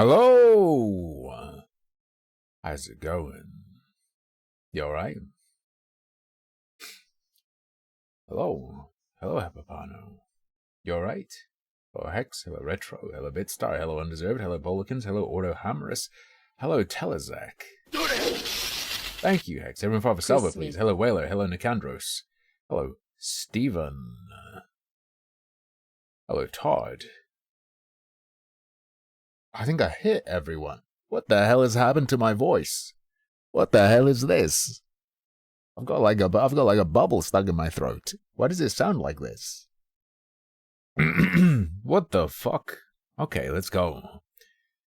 Hello! How's it going? You alright? Hello. Hello, Hepapano. You alright? Hello, Hex. Hello, Retro. Hello, Bitstar. Hello, Undeserved. Hello, Bolikins. Hello, Ordo Hammerus. Hello, Telezak. Thank you, Hex. Everyone Father Salva, please. Hello, Whaler. Hello, Nicandros. Hello, Steven. Hello, Todd. I think I hit everyone. What the hell has happened to my voice? What the hell is this? I've got like a bubble stuck in my throat. Why does it sound like this? What the fuck? Okay, let's go.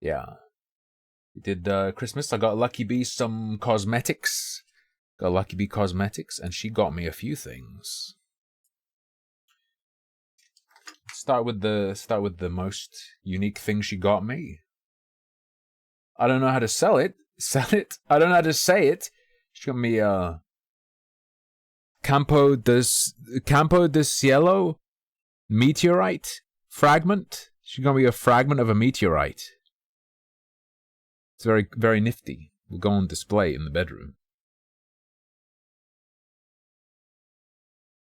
Yeah. We did Christmas. I got Lucky Bee some cosmetics. Got Lucky Bee cosmetics, and she got me a few things. Start with the most unique thing she got me. I don't know how to sell it. I don't know how to say it. She got me Campo de Cielo meteorite fragment. She got me a fragment of a meteorite. It's very, very nifty. We'll go on display in the bedroom.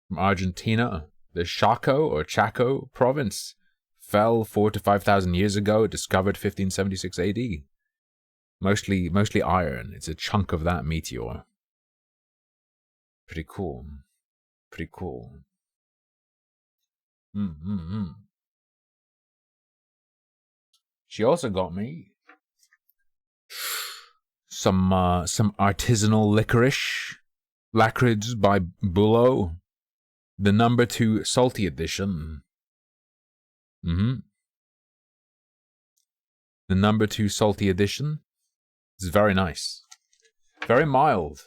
From Argentina, the Chaco province fell 4,000 to 5,000 years ago. Discovered 1576 AD. Mostly iron. It's a chunk of that meteor. Pretty cool. Pretty cool. She also got me some artisanal licorice. Lacrids by Bullo. The number 2 salty edition. The number 2 salty edition. It's very nice. Very mild.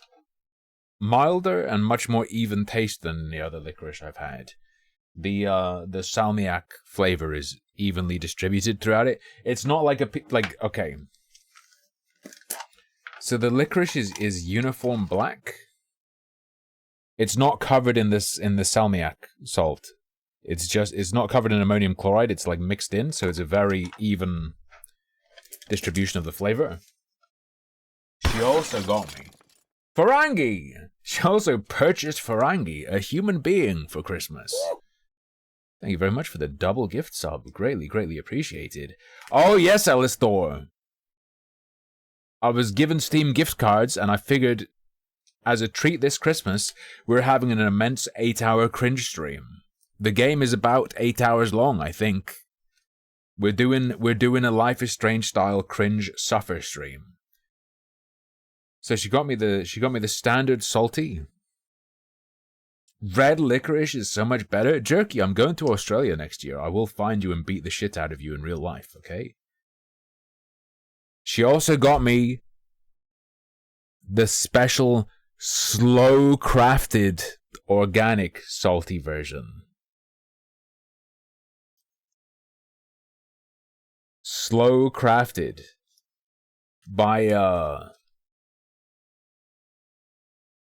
Milder and much more even taste than the other licorice I've had. The salmiak flavor is evenly distributed throughout it. It's not like okay. So the licorice is uniform black. It's not covered in the salmiak salt. It's not covered in ammonium chloride. It's like mixed in, so it's a very even distribution of the flavor. She also got me Farangi. She also purchased Farangi, a human being, for Christmas. Thank you very much for the double gift sub. Greatly, greatly appreciated. Oh yes, Alistair. I was given Steam gift cards, and I figured, as a treat this Christmas, we're having an immense 8-hour Cringe stream. The game is about 8 hours long, I think. We're doing a Life is Strange style Cringe suffer stream. So she got me the standard salty. Red licorice is so much better. Jerky, I'm going to Australia next year. I will find you and beat the shit out of you in real life, okay? She also got me the special slow crafted organic salty version. Slow crafted by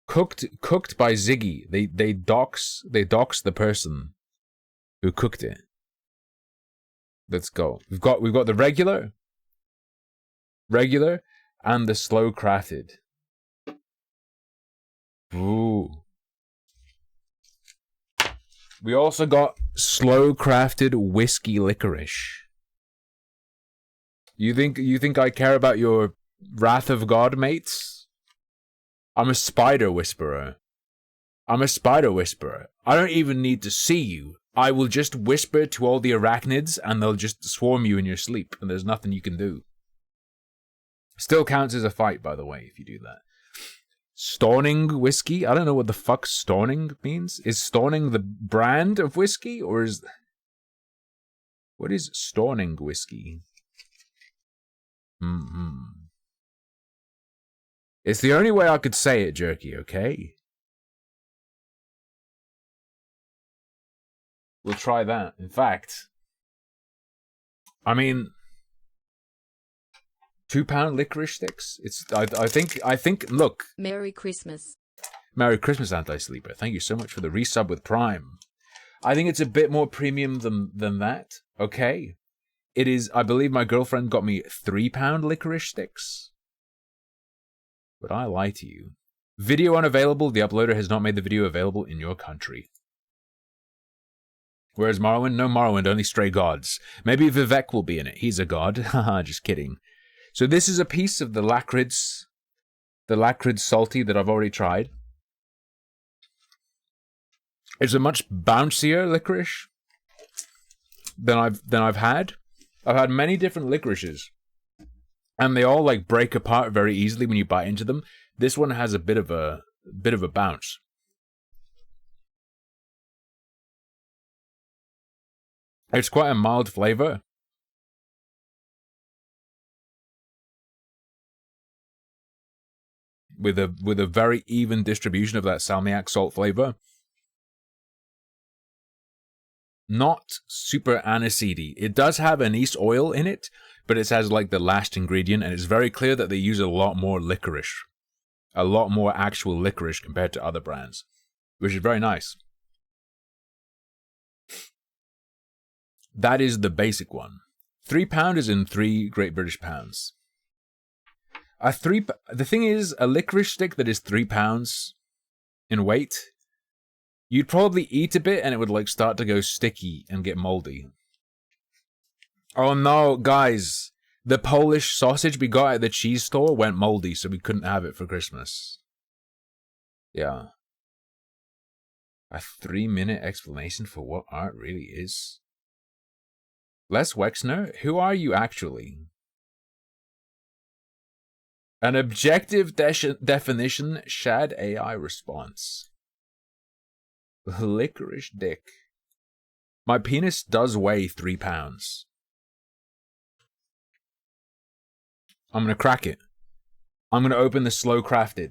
cooked by Ziggy. They dox the person who cooked it. Let's go. We've got the regular and the slow crafted. Ooh. We also got slow crafted whiskey licorice. You think I care about your Wrath of God mates? I'm a spider whisperer. I don't even need to see you. I will just whisper to all the arachnids and they'll just swarm you in your sleep and there's nothing you can do. Still counts as a fight, by the way, if you do that. Storning whiskey? I don't know what the fuck Storning means. Is Storning the brand of whiskey or is... What is Storning whiskey? It's the only way I could say it, Jerky, okay? We'll try that. In fact, I mean, £2 licorice sticks. It's I think. Look. Merry Christmas. Merry Christmas, Anti-Sleeper. Thank you so much for the resub with Prime. I think it's a bit more premium than that. Okay, it is, I believe my girlfriend got me 3-pound licorice sticks. But I lie to you. Video unavailable. The uploader has not made the video available in your country. Whereas Morrowind? No Morrowind, only Stray Gods. Maybe Vivek will be in it. He's a god. Haha, just kidding. So this is a piece of the Lakrids salty that I've already tried. It's a much bouncier licorice than I've had. I've had many different licorices, and they all like break apart very easily when you bite into them. This one has a bit of a bounce. It's quite a mild flavor. With a very even distribution of that salmiak salt flavor. Not super aniseedy. It does have anise oil in it, but it has like the last ingredient, and it's very clear that they use a lot more licorice. A lot more actual licorice compared to other brands, which is very nice. That is the basic one. 3 pound is in 3 Great British pounds. The thing is, a licorice stick that is 3 pounds in weight, you'd probably eat a bit and it would like start to go sticky and get moldy. Oh no, guys. The Polish sausage we got at the cheese store went moldy, so we couldn't have it for Christmas. Yeah. A 3-minute explanation for what art really is. Les Wexner, who are you actually? An objective definition, Shad AI response. Licorice dick. My penis does weigh 3 pounds. I'm gonna crack it. I'm gonna open the slow crafted.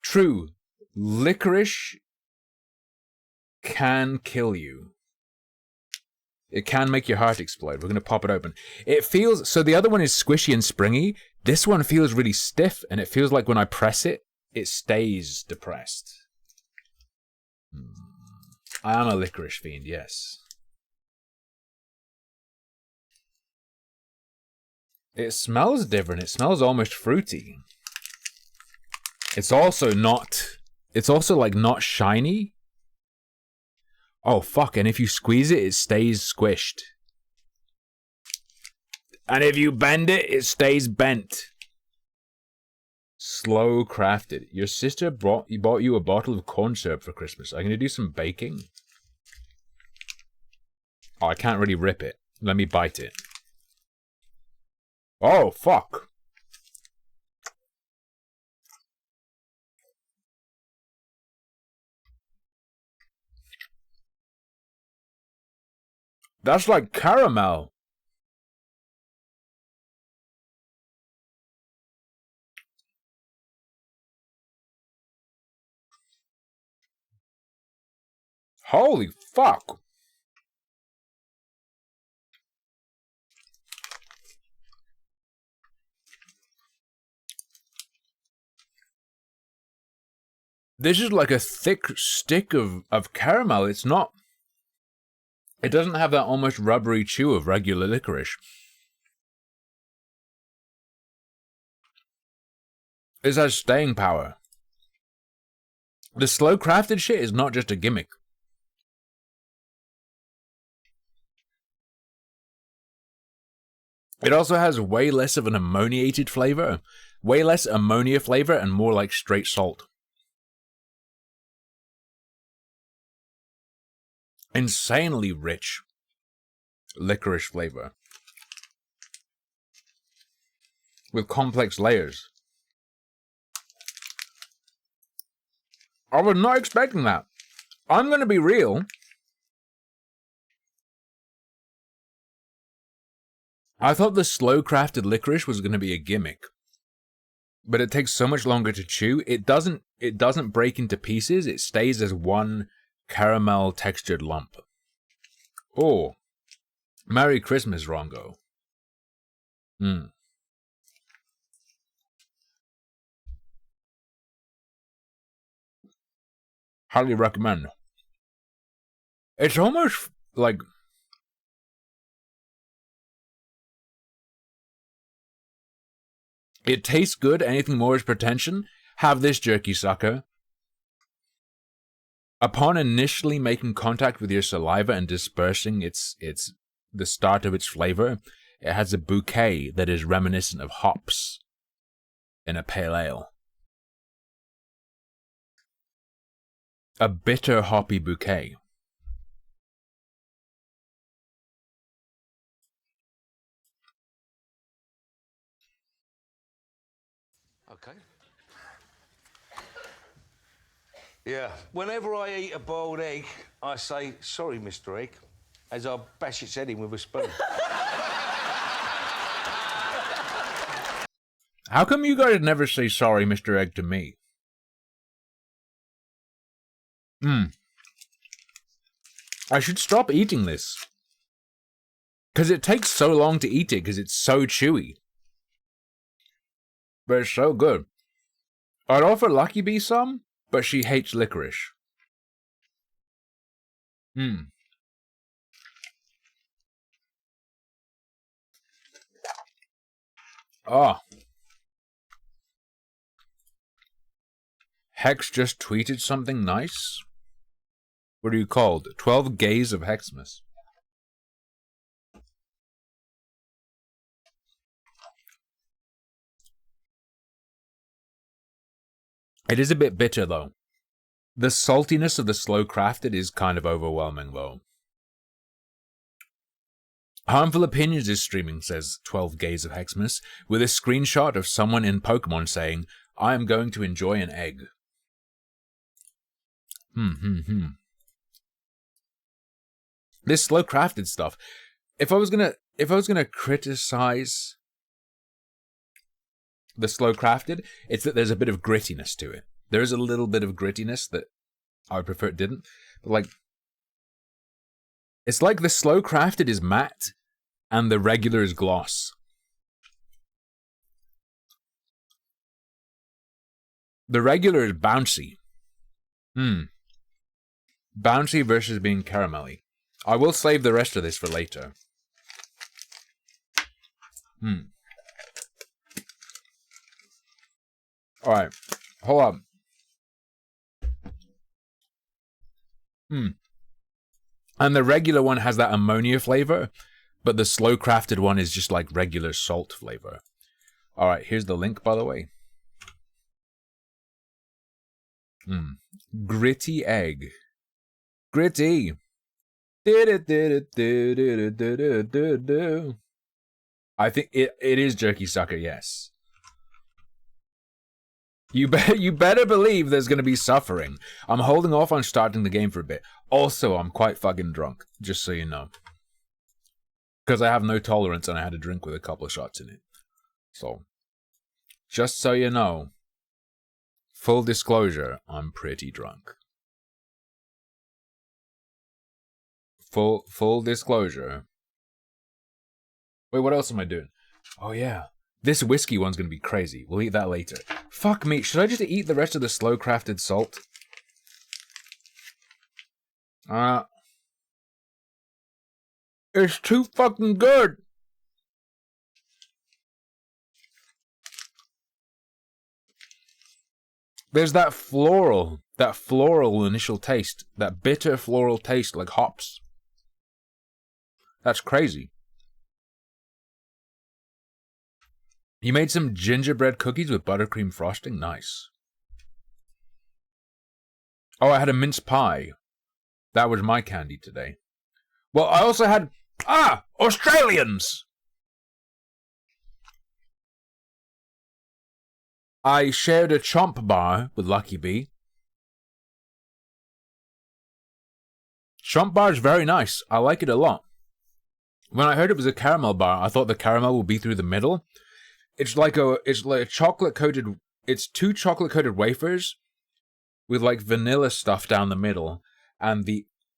True, licorice can kill you. It can make your heart explode. We're gonna pop it open. It feels, so the other one is squishy and springy. This one feels really stiff, and it feels like when I press it, it stays depressed. I am a licorice fiend, yes. It smells different. It smells almost fruity. It's also like not shiny. Oh fuck, and if you squeeze it, it stays squished. And if you bend it, it stays bent. Slow crafted. Your sister bought you a bottle of corn syrup for Christmas. Are you gonna do some baking? Oh, I can't really rip it. Let me bite it. Oh, fuck. That's like caramel. Holy fuck. This is like a thick stick of caramel. It's not... It doesn't have that almost rubbery chew of regular licorice. This has staying power. The slow crafted shit is not just a gimmick. It also has way less of an ammoniated flavor. Way less ammonia flavor and more like straight salt. Insanely rich licorice flavor. With complex layers. I was not expecting that. I'm gonna be real. I thought the slow crafted licorice was gonna be a gimmick. But it takes so much longer to chew. It doesn't break into pieces. It stays as one caramel textured lump. Oh. Merry Christmas, Rongo. Highly recommend. It's almost like... It tastes good. Anything more is pretension. Have this, jerky sucker. Upon initially making contact with your saliva and dispersing the start of its flavor, it has a bouquet that is reminiscent of hops in a pale ale. A bitter hoppy bouquet. Okay. Yeah, whenever I eat a boiled egg, I say, sorry, Mr. Egg, as I bash its head in with a spoon. How come you guys never say sorry, Mr. Egg, to me? I should stop eating this. Because it takes so long to eat it, because it's so chewy. But it's so good. I'd offer Lucky Bee some, but she hates licorice. Oh. Hex just tweeted something nice. What are you called? 12 Gays of Hexmas. It is a bit bitter, though. The saltiness of the slow crafted is kind of overwhelming, though. Harmful Opinions is streaming, says 12 Gays of Hexmas, with a screenshot of someone in Pokemon saying, I am going to enjoy an egg. This slow crafted stuff. If I was gonna criticize the slow crafted, it's that there's a bit of grittiness to it. There is a little bit of grittiness that I would prefer it didn't. But like, it's like the slow crafted is matte and the regular is gloss. The regular is bouncy. Bouncy versus being caramelly. I will save the rest of this for later. Alright. Hold on. And the regular one has that ammonia flavor, but the slow crafted one is just like regular salt flavor. Alright, here's the link, by the way. Gritty egg. Gritty. I think it is jerky sucker, yes. You better believe there's gonna be suffering. I'm holding off on starting the game for a bit. Also, I'm quite fucking drunk, just so you know. Because I have no tolerance and I had a drink with a couple of shots in it. So, just so you know, full disclosure, I'm pretty drunk. Full disclosure. Wait, what else am I doing? Oh yeah. This whiskey one's gonna be crazy. We'll eat that later. Fuck me, should I just eat the rest of the slow crafted salt? It's too fucking good! There's that floral initial taste. That bitter floral taste like hops. That's crazy. You made some gingerbread cookies with buttercream frosting? Nice. Oh, I had a mince pie. That was my candy today. Well, I also had... Australians! I shared a chomp bar with Lucky Bee. Chomp bar is very nice. I like it a lot. When I heard it was a caramel bar, I thought the caramel would be through the middle. It's like a chocolate coated. It's 2 chocolate coated wafers with like vanilla stuff down the middle, and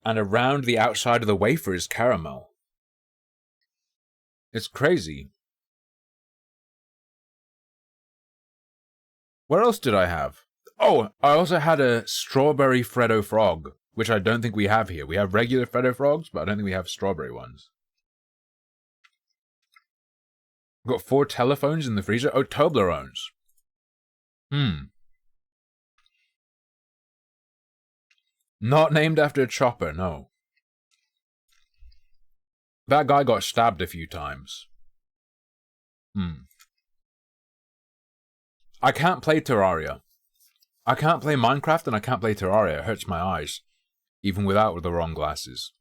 around the outside of the wafer is caramel. It's crazy. What else did I have? Oh, I also had a strawberry Freddo Frog, which I don't think we have here. We have regular Freddo Frogs, but I don't think we have strawberry ones. Got 4 telephones in the freezer? Oh, Toblerones. Not named after a chopper, no. That guy got stabbed a few times. I can't play Terraria. I can't play Minecraft and I can't play Terraria. It hurts my eyes. Even without the wrong glasses.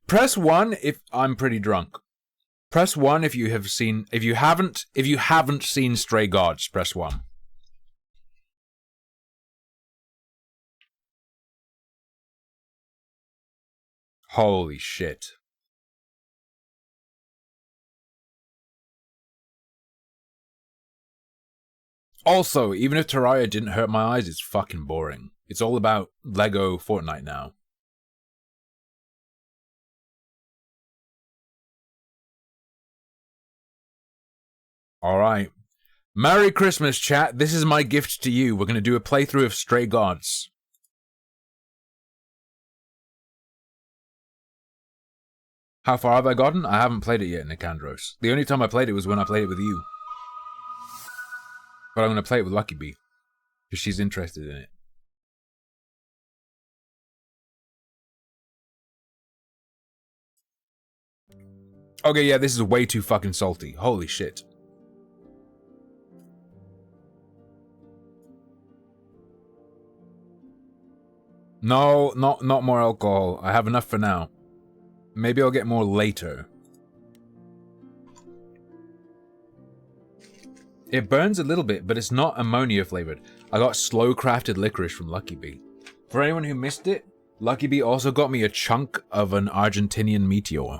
Press 1 if I'm pretty drunk. Press 1 if you have seen... If you haven't seen Stray Gods, press 1. Holy shit. Also, even if Terraria didn't hurt my eyes, it's fucking boring. It's all about Lego Fortnite now. Alright. Merry Christmas, chat. This is my gift to you. We're going to do a playthrough of Stray Gods. How far have I gotten? I haven't played it yet, Nicandros. The only time I played it was when I played it with you. But I'm going to play it with Lucky Bee. Because she's interested in it. Okay, yeah, this is way too fucking salty. Holy shit. No, not more alcohol. I have enough for now. Maybe I'll get more later. It burns a little bit, but it's not ammonia flavored. I got slow crafted licorice from Lucky Bee. For anyone who missed it, Lucky Bee also got me a chunk of an Argentinian meteor.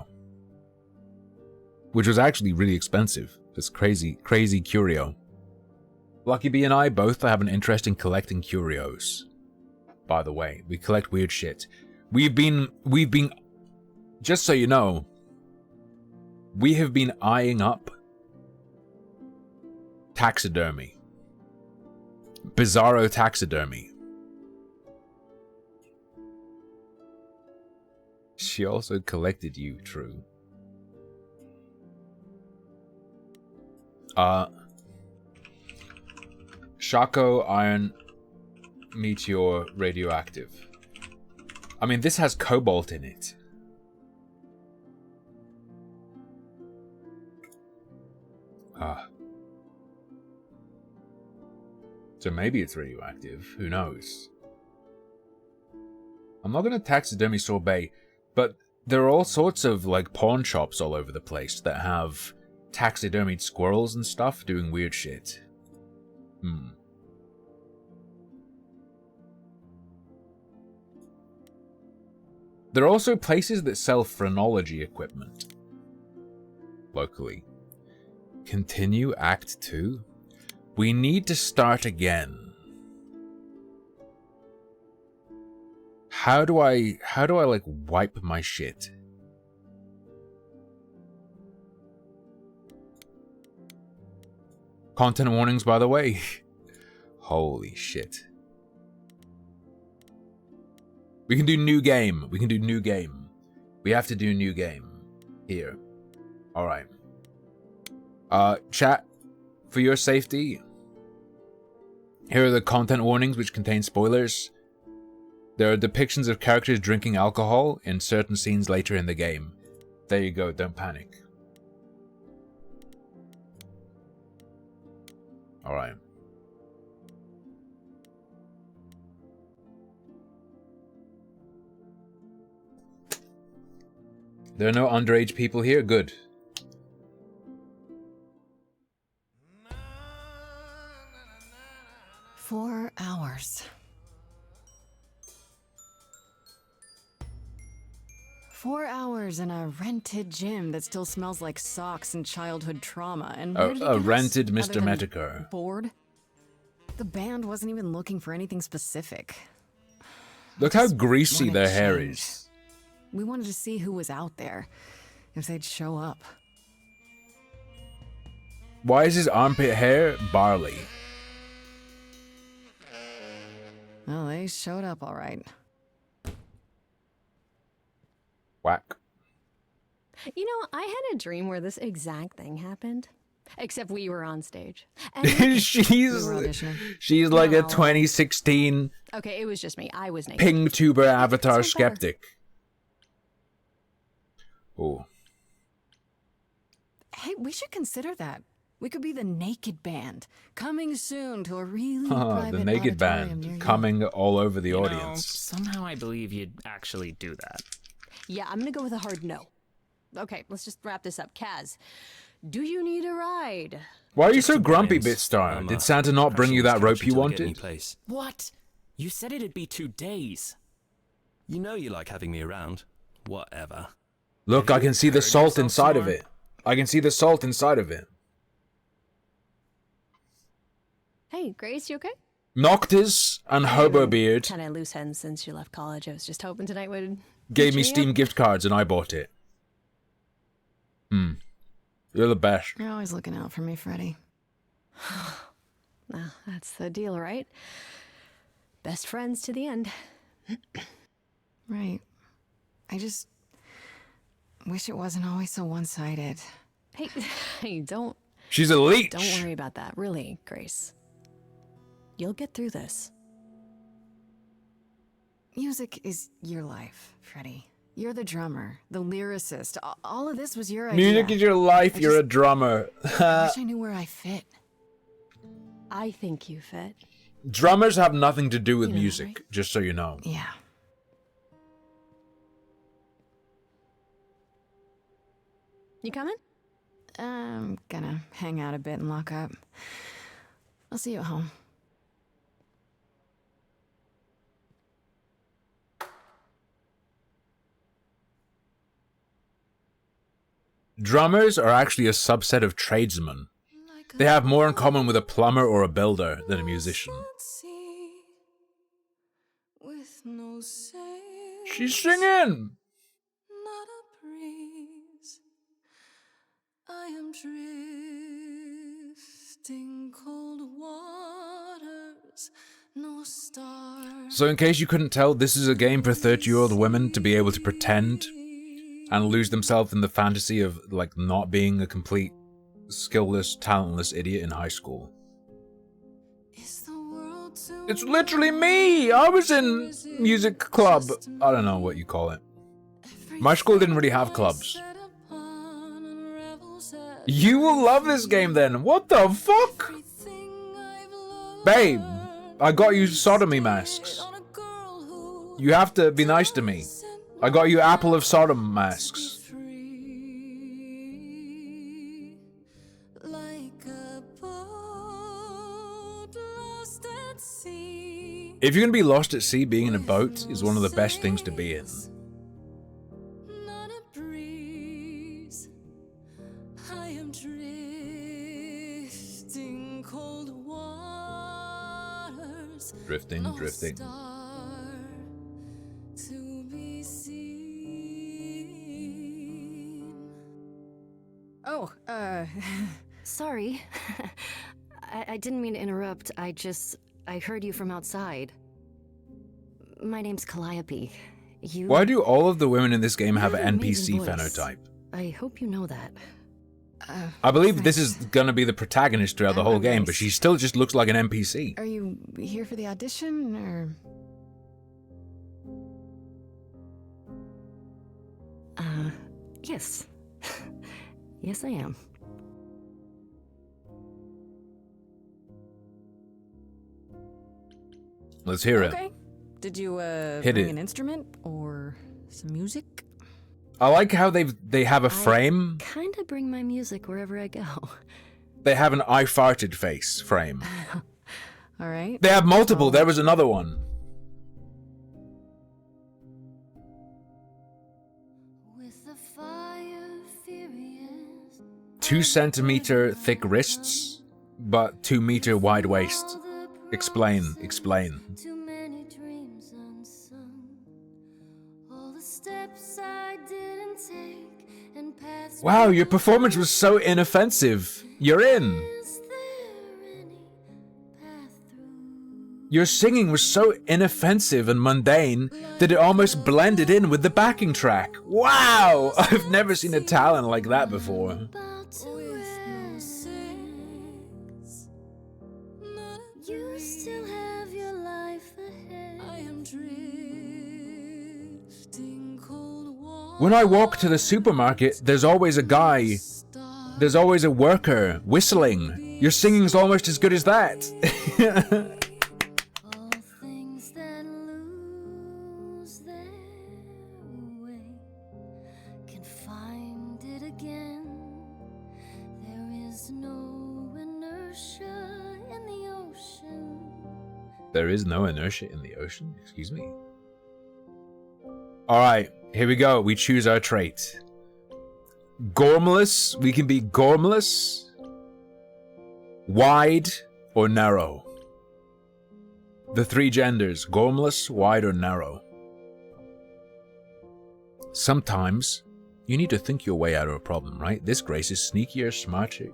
Which was actually really expensive. It's crazy curio. Lucky Bee and I both have an interest in collecting curios. By the way, we collect weird shit. We've been, just so you know, we have been eyeing up taxidermy. Bizarro taxidermy. She also collected you, true. Shaco Iron Meteor Radioactive. I mean, this has cobalt in it. So maybe it's radioactive. Who knows? I'm not gonna taxidermy sorbet, but there are all sorts of, like, pawn shops all over the place that have taxidermied squirrels and stuff doing weird shit. There are also places that sell phrenology equipment. Locally. Continue Act 2? We need to start again. How do I like wipe my shit? Content warnings, by the way. Holy shit. We can do new game. We can do new game. We have to do new game. Here. Alright. Chat, for your safety, here are the content warnings which contain spoilers. There are depictions of characters drinking alcohol in certain scenes later in the game. There you go, don't panic. Alright. There are no underage people here? Good. "4 hours. 4 hours in a rented gym that still smells like socks and childhood trauma. And where did he A get us, rented other Mr. than Metacar. bored? The band wasn't even looking for anything specific. Look how Just greasy wanted their hair change. is. We wanted to see who was out there, if they'd show up. Why is his armpit hair barley? Well, they showed up all right. Whack. You know, I had a dream where this exact thing happened. Except we were on stage. And we were auditioning. she's like a No. 2016 Okay, it was just me. I was naked. ping tuber avatar It's better. skeptic. Oh. Hey, we should consider that. We could be the Naked Band, coming soon to a really The private Naked auditorium near Band you. coming all over the You know, audience. somehow I believe you'd actually do that. Yeah, I'm gonna go with a hard no. Okay, let's just wrap this up. Kaz, do you need a ride? Why are you Just so to grumpy, Brian's, Bitstar? Did Santa not bring you that rope you wanted? Place. What? You said it'd be 2 days. You know you like having me around. Whatever. Look, I can see the heard salt yourself inside of snore? it. I can see the salt inside of it. Hey, Grace, you okay? Noctis and Hobobeard Kind of loose ends since you left college. I was just hoping tonight would gave me cheer you Steam up. gift cards and I bought it. You're the best. You're always looking out for me, Freddy. Well, that's the deal, right? Best friends to the end. Right. I just wish it wasn't always so one-sided. Hey, hey, don't She's a leech. don't worry about that. Really, Grace. You'll get through this. Music is your life, Freddy. You're the drummer, the lyricist. All of this was your Music idea. is your life. I You're a just- drummer. I wish I knew where I fit. I think you fit. Drummers have nothing to do with You know, music, right? just so you know. Yeah. You coming? I'm gonna hang out a bit and lock up. I'll see you at home. Drummers are actually a subset of tradesmen. They have more in common with a plumber or a builder than a musician. With no sail, She's singing! not a breeze. I am drifting cold waters, no stars. So in case you couldn't tell, this is a game for 30-year-old women to be able to pretend and lose themselves in the fantasy of, like, not being a complete skillless, talentless idiot in high school. It's literally me! I was in music club. I don't know what you call it. My school didn't really have clubs. You will love this game then. What the fuck? Babe, I got you sodomy masks. You have to be nice to me. I got you Apple of Sodom masks. If you're gonna be lost at sea, being in a boat is one of the best things to be in. Drifting, drifting. Oh, Sorry. I didn't mean to interrupt. I heard you from outside. My name's Calliope. You... Why do all of the women in this game have you an an amazing NPC voice. phenotype? I hope you know that. I believe this is gonna be the protagonist throughout the I'm whole not game, nice. but she still just looks like an NPC. are you here for the audition, or...? Yes. Yes, I am. Let's hear it. Okay. Did you, Hit bring it. an instrument, or some music? I like how they have a frame. Kinda bring my music wherever I go. They have an I farted face frame. All right. They have multiple. There was another one. With the fire furious, 2-centimeter thick wrists, but 2-meter wide waist. Explain, explain. too many dreams unsung. All the steps I didn't take and paths. Wow, your performance was so inoffensive. You're in. Is there any path through? Your singing was so inoffensive and mundane that it almost blended in with the backing track. Wow! I've never seen a talent like that before. You still have your life ahead. I am drifting cold water. When I walk to the supermarket, there's always a guy. There's always a worker whistling. Your singing's almost as good as that. All things that lose their way can find it again. There is no inertia in the ocean. There is no inertia in the ocean? Excuse me? Alright, here we go. We choose our trait. Gormless. We can be gormless, wide, or narrow. The three genders: gormless, wide, or narrow. Sometimes you need to think your way out of a problem, right? This Grace is sneakier,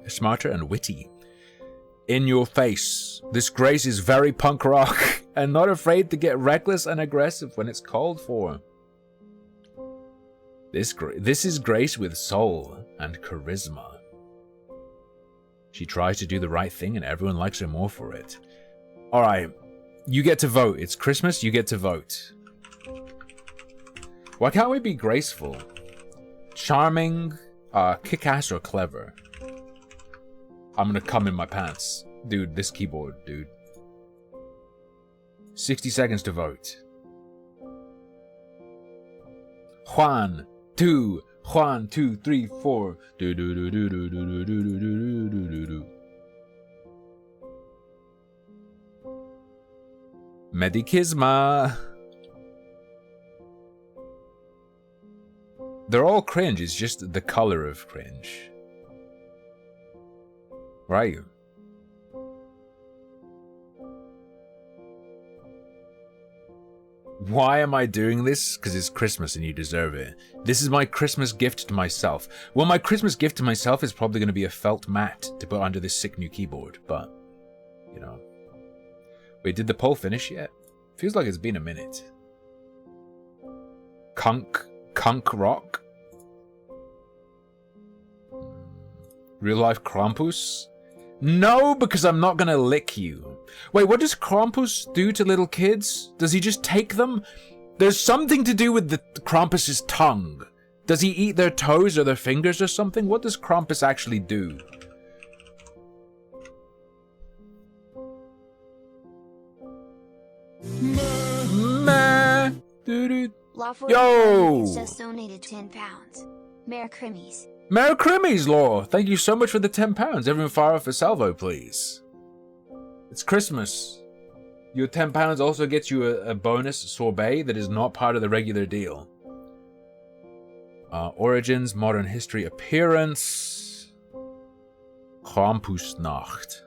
smarter, and witty. In your face. This Grace is very punk rock and not afraid to get reckless and aggressive when it's called for. This is Grace with soul and charisma. She tries to do the right thing and everyone likes her more for it. Alright, you get to vote. It's Christmas, you get to vote. Why can't we be graceful? Charming, kick-ass, or clever? I'm gonna come in my pants. Dude, this keyboard, dude. 60 seconds to vote. Juan, 2, 3, 4. Do do do do do do do do do do do do. Medikisma. They're all cringe, it's just the color of cringe. Right? Why am I doing this? Because it's Christmas and you deserve it. This is my Christmas gift to myself. Well, my Christmas gift to myself is probably going to be a felt mat to put under this sick new keyboard, but, you know. Wait, did the poll finish yet? Feels like it's been a minute. Kunk rock? Real life Krampus? No, because I'm not gonna lick you. Wait, what does Krampus do to little kids? Does he just take them? There's something to do with the Krampus's tongue. Does he eat their toes or their fingers or something? What does Krampus actually do? Meh. Yo! Just donated £10. Merry Crimmies. Merry Crimmies, Law! Thank you so much for the £10. Everyone fire off a salvo, please. It's Christmas. Your £10 also gets you a bonus sorbet that is not part of the regular deal. Origins, modern history, appearance. Krampusnacht.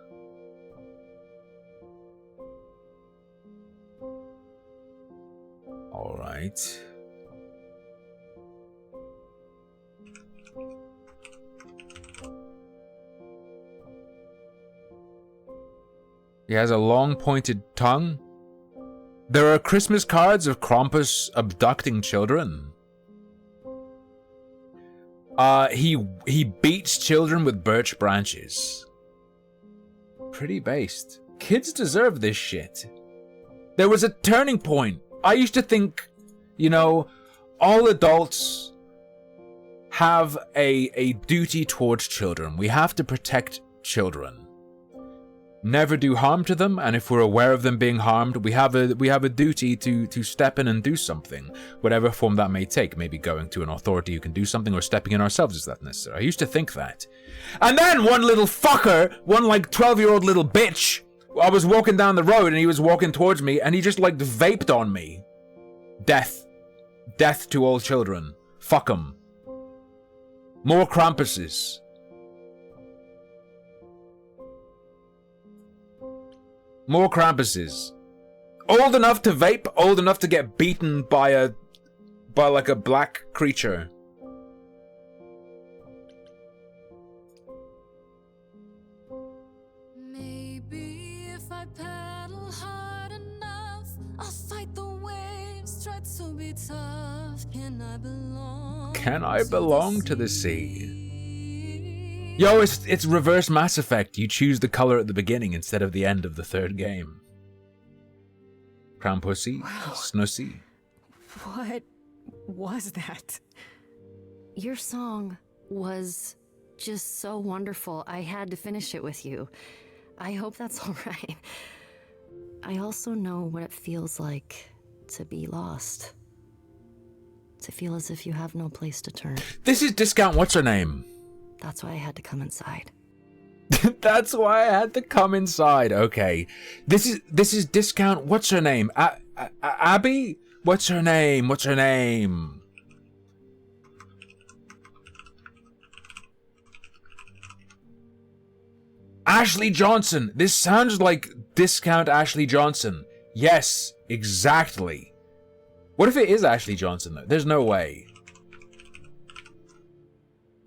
Alright. He has a long pointed tongue. There are Christmas cards of Krampus abducting children. He beats children with birch branches. Pretty based. Kids deserve this shit. There was a turning point. I used to think, you know, all adults have a duty towards children. We have to protect children. Never do harm to them, and if we're aware of them being harmed, we have a duty to step in and do something, whatever form that may take. Maybe going to an authority who can do something, or stepping in ourselves if that's necessary. I used to think that. And then one little fucker, one like 12-year-old little bitch, I was walking down the road and he was walking towards me and he just like vaped on me. Death. Death to all children. Fuck 'em. More Krampuses. More Krampuses. Old enough to vape, old enough to get beaten by like a black creature. Maybe if I paddle hard enough. Can I belong to the sea? Yo, it's reverse Mass Effect. You choose the color at the beginning instead of the end of the third game. Crown Pussy, Wow. Snussy. What was that? Your song was just so wonderful. I had to finish it with you. I hope that's all right. I also know what it feels like to be lost. To feel as if you have no place to turn. This is Discount What's Her Name. That's why I had to come inside. That's why I had to come inside. Okay. This is Discount What's Her Name? Abby? What's her name? What's her name? Ashley Johnson. This sounds like Discount Ashley Johnson. Yes, exactly. What if it is Ashley Johnson though? There's no way.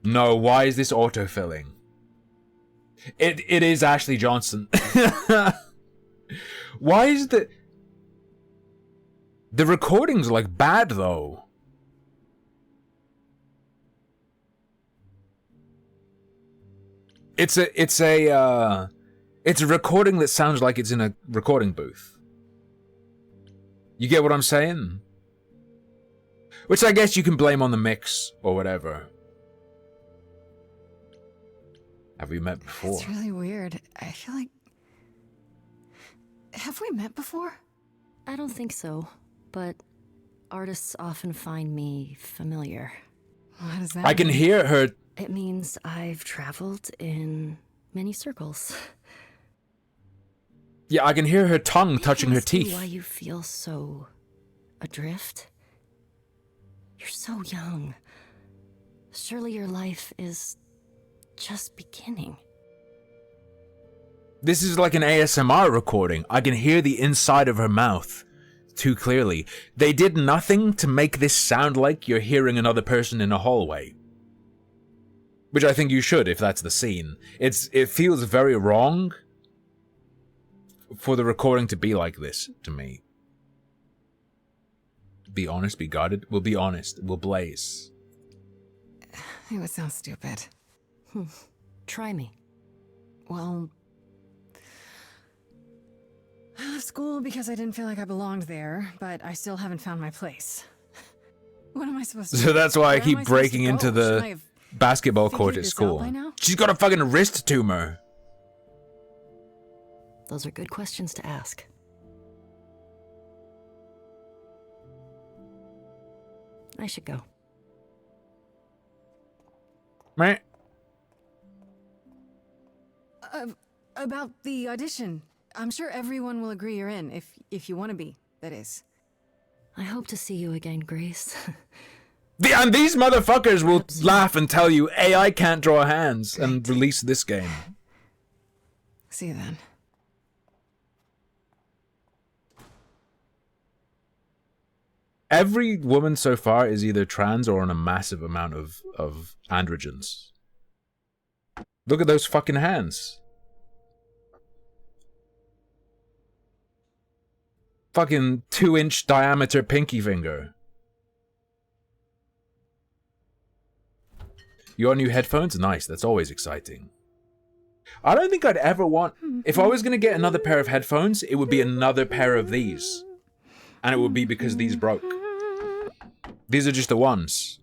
No, why is this autofilling? It is Ashley Johnson. Why is the recording's like bad though? It's a recording that sounds like it's in a recording booth. You get what I'm saying? Which I guess you can blame on the mix or whatever. Have we met before? It's really weird. I feel like... Have we met before? I don't think so, but artists often find me familiar. What does that I can mean? hear her. It means I've traveled in many circles. Yeah, I can hear her tongue touching her Must be teeth. Why you feel so adrift? You're so young. Surely your life is just beginning. This is like an ASMR recording. I can hear the inside of her mouth too clearly. They did nothing to make this sound like you're hearing another person in a hallway. Which I think you should if that's the scene. It feels very wrong for the recording to be like this to me. Be honest, be guarded. We'll be honest. We'll blaze. It would sound stupid. Try me. Well... I left school because I didn't feel like I belonged there, but I still haven't found my place. What am I supposed to do? So that's why I Where am keep supposed breaking to go? into Shouldn't I the have basketball figured court at this out school. by now? She's got a fucking wrist tumor. Those are good questions to ask. I should go. Meh. About the audition. I'm sure everyone will agree you're in, if you want to be, that is. I hope to see you again, Grace. And these motherfuckers will laugh and tell you AI can't draw hands and release this game. See you then. Every woman so far is either trans or on a massive amount of androgens. Look at those fucking hands. Fucking 2-inch diameter pinky finger. Your new headphones? Nice, that's always exciting. I don't think I'd ever want... If I was going to get another pair of headphones, it would be another pair of these. And it would be because these broke. These are just the ones.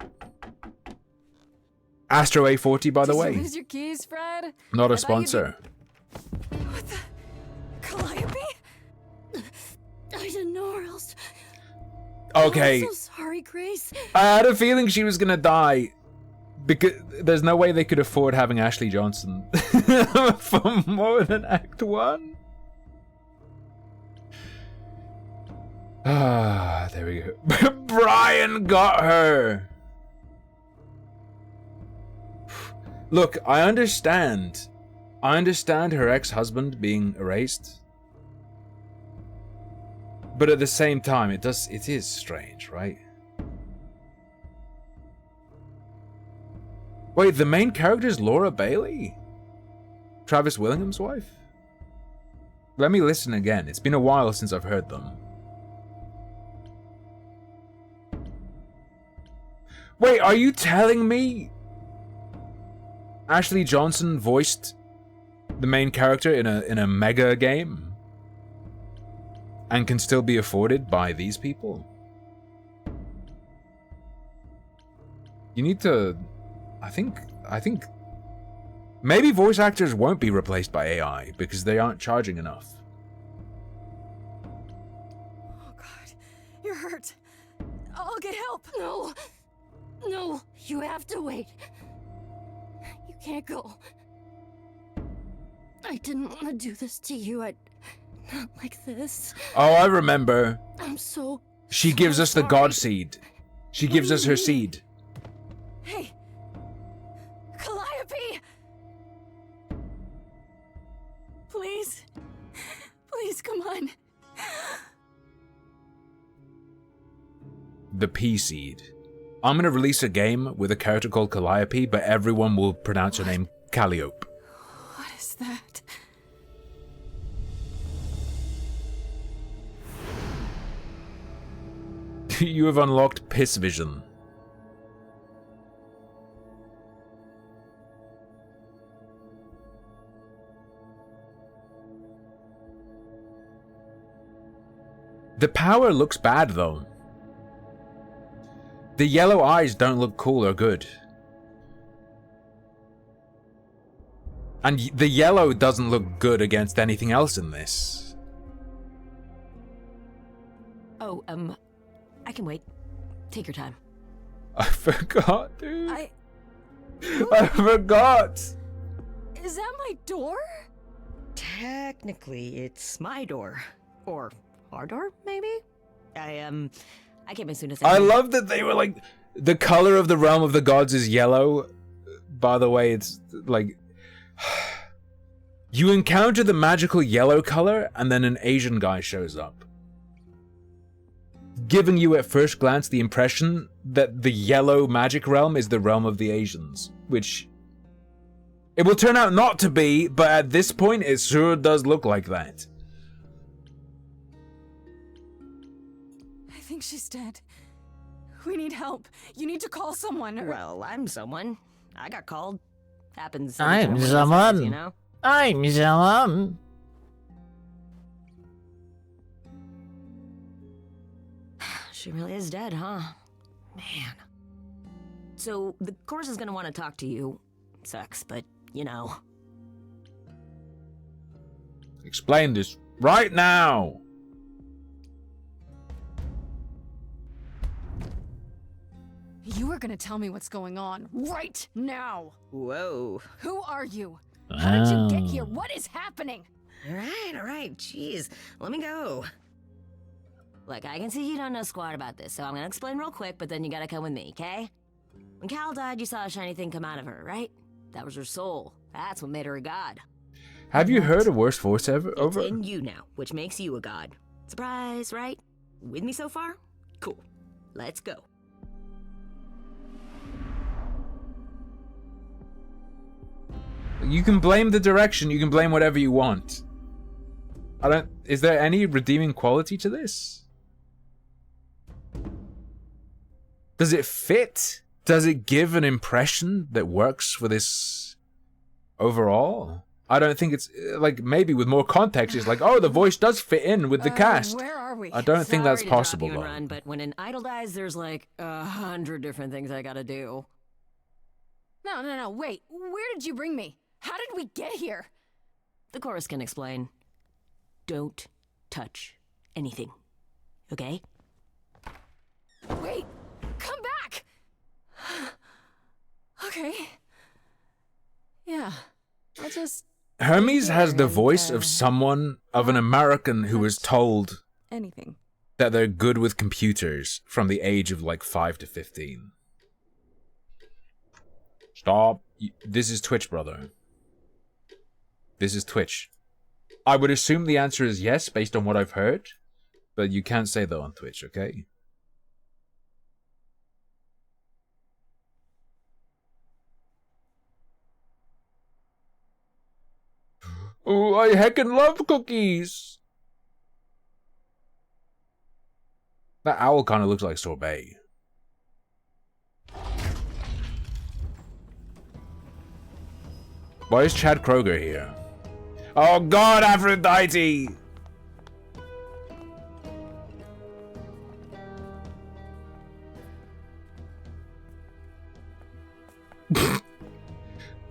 Astro A40, by the Did way. you lose your keys, Fred? Not a I thought you'd be- sponsor. What the... Calliope? I didn't know or else. Okay. I'm so sorry, Grace. I had a feeling she was gonna die. Because there's no way they could afford having Ashley Johnson for more than Act 1. Ah, there we go. Brian got her. Look, I understand. I understand her ex-husband being erased. But at the same time, it is strange, right? Wait, the main character is Laura Bailey? Travis Willingham's wife? Let me listen again. It's been a while since I've heard them. Wait, are you telling me Ashley Johnson voiced the main character in a mega game and can still be afforded by these people? You need to... I think maybe voice actors won't be replaced by AI because they aren't charging enough. Oh God, you're hurt. I'll get help. No. No, you have to wait. You can't go. I didn't want to do this to you. Not like this. Oh, I remember. I'm so... She gives us the sorry. god seed. She gives us her seed. Hey, Calliope! Please. Please, come on. The P seed. I'm gonna release a game with a character called Calliope, but everyone will pronounce her name Calliope. What is that? You have unlocked Piss Vision. The power looks bad though. The yellow eyes don't look cool or good. And the yellow doesn't look good against anything else in this. Oh, I can wait. Take your time. I forgot, dude. I forgot. Is that my door? Technically, it's my door. Or our door, maybe? I came as soon as I love that they were like, the color of the realm of the gods is yellow. By the way, it's like, you encounter the magical yellow color and then an Asian guy shows up, giving you at first glance the impression that the yellow magic realm is the realm of the Asians, which it will turn out not to be, but at this point it sure does look like that. I think she's dead. We need help. You need to call someone. Well, I'm someone. I got called. Happens. I'm sometimes, someone. you know? I'm someone. She really is dead, huh? Man. So, the chorus is gonna want to talk to you. Sucks, but, you know. Explain this right now. You are gonna tell me what's going on right now. Whoa. Who are you? How did you get here? Oh. What is happening? Alright, jeez. Let me go. Look, I can see you don't know squat about this, so I'm gonna explain real quick, but then you gotta come with me, okay? When Cal died, you saw a shiny thing come out of her, right? That was her soul. That's what made her a god. Have you heard a worse voice ever? It's in you now, which makes you a god. Surprise, right? With me so far? Cool. Let's go. You can blame the direction, you can blame whatever you want. Is there any redeeming quality to this? Does it fit? Does it give an impression that works for this overall? I don't think it's, like, maybe with more context, it's like, oh, the voice does fit in with the cast. Where are we? I don't think that's Sorry to drop possible, you and though. run, but when an idol dies, there's like 100 different things I gotta do. No, wait. Where did you bring me? How did we get here? The chorus can explain. Don't touch anything. Okay? Wait! Come back! Okay. Yeah. I'll just... Hermes has the and, voice of someone, of an American who was told anything. that they're good with computers from the age of like 5 to 15. Stop. This is Twitch, brother. This is Twitch. I would assume the answer is yes, based on what I've heard, but you can't say that on Twitch, okay? Oh, I heckin' love cookies! That owl kind of looks like sorbet. Why is Chad Kroger here? Oh God, Aphrodite!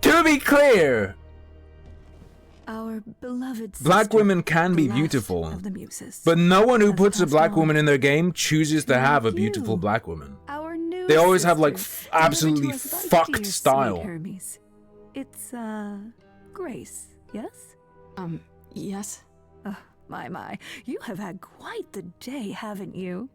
To be clear, Our beloved black sister, women can be the last beautiful, of the muses, but no one who has puts a passed black on. woman in their game chooses to have a Like beautiful you, black woman. Our new They always have like sister, absolutely delivered to us by fucked dear, style. sweet Hermes. It's Grace, yes? Yes? My, you have had quite the day, haven't you?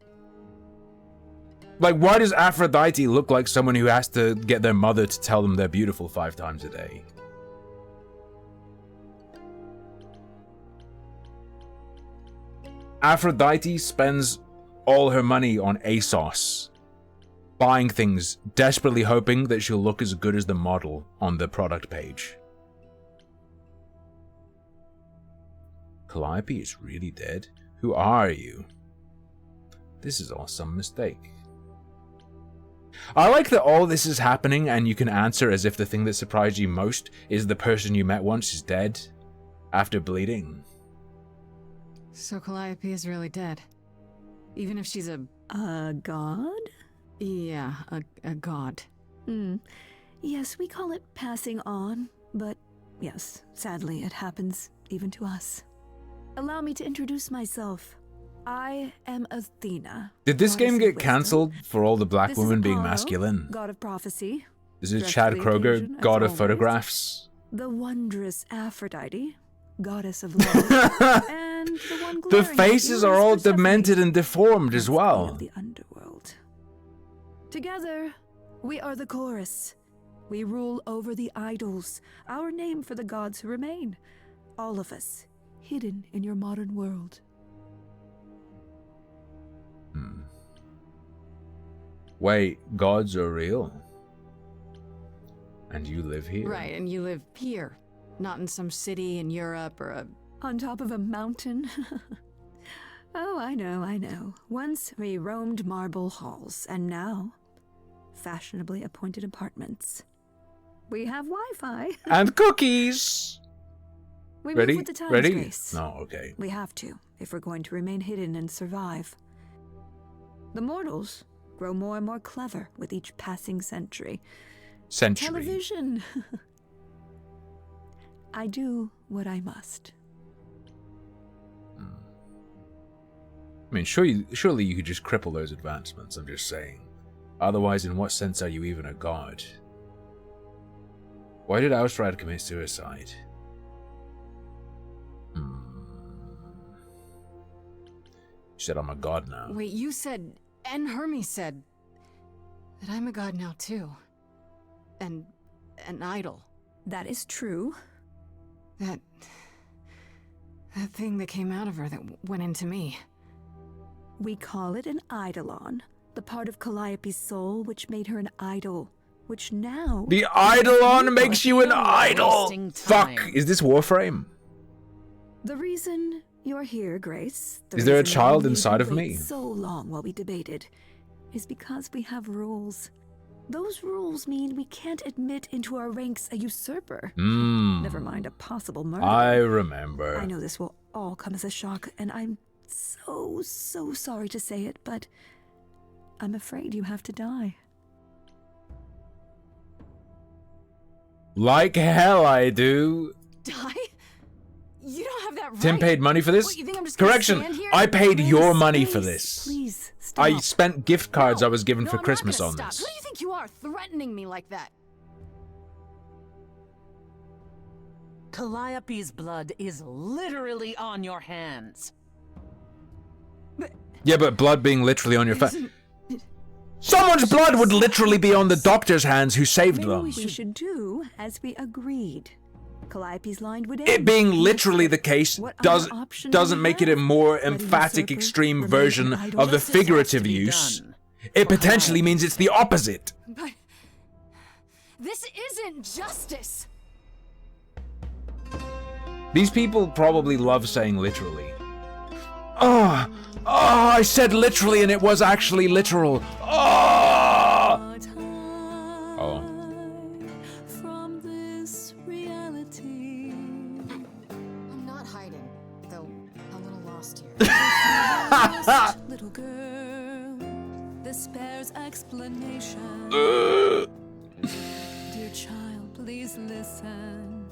Like, why does Aphrodite look like someone who has to get their mother to tell them they're beautiful 5 times a day? Aphrodite spends all her money on ASOS, buying things, desperately hoping that she'll look as good as the model on the product page. Calliope is really dead? Who are you? This is all some mistake. I like that all this is happening and you can answer as if the thing that surprised you most is the person you met once is dead after bleeding. So Calliope is really dead. Even if she's a god? Yeah, a god. Yes, we call it passing on, but yes, sadly it happens even to us. Allow me to introduce myself. I am Athena. Did this game goddess of get wisdom. cancelled for all the black This women is being Apollo, masculine? God of prophecy. Is it dressed Chad for the Kroger, occasion, as god of always. photographs? The wondrous Aphrodite, goddess of love, and the one The glaring at faces you are is all Persephone, demented and deformed as goddess well. of the underworld. Together, we are the chorus. We rule over the idols, our name for the gods who remain. All of us, hidden in your modern world. Wait, gods are real? And you live here? Right, and you live here, not in some city in Europe or a... On top of a mountain? Oh, I know. Once we roamed marble halls, and now, fashionably appointed apartments. We have Wi-Fi. And cookies! We Ready? move with the times, Ready? Grace. No, okay. We have to, if we're going to remain hidden and survive. The mortals grow more and more clever with each passing century. Television. I do what I must. I mean, surely you could just cripple those advancements, I'm just saying. Otherwise, in what sense are you even a god? Why did Austrad commit suicide? She said, I'm a god now. Wait, you said, and Hermes said, that I'm a god now too. And an idol. That is true. That thing that came out of her that went into me. We call it an eidolon, the part of Calliope's soul which made her an idol, which now... The eidolon makes you an idol! wasting Fuck, time. is this Warframe? The reason you're here, Grace... Is there a reason child we made inside you of wait me? so long while we debated is because we have rules. Those rules mean we can't admit into our ranks a usurper. Never mind a possible murder. I remember. I know this will all come as a shock, and I'm so sorry to say it, but I'm afraid you have to die. Like hell I do. Die? You don't have that right. Tim paid money for this? What, you think I'm just gonna Correction, stand here? I paid your Please, money for please, this. Please, stop. I spent gift cards I was given No, for I'm not Christmas gonna on stop. this. Who do you think you are, threatening me like that? Calliope's blood is literally on your hands. Yeah, but blood being literally on your face. Someone's blood would literally be on the doctor's hands who saved them. We should do as we agreed. Calliope's line would end. It being literally the case What other option do doesn't we make it a have? more Let a emphatic, usurper extreme remain version an idol? of the Justice has figurative to be use. done. It potentially means it's the opposite. But this isn't justice. These people probably love saying literally. Oh, I said literally and it was actually literal. Oh. From this reality Little girl, this bears explanation. Dear child, please listen.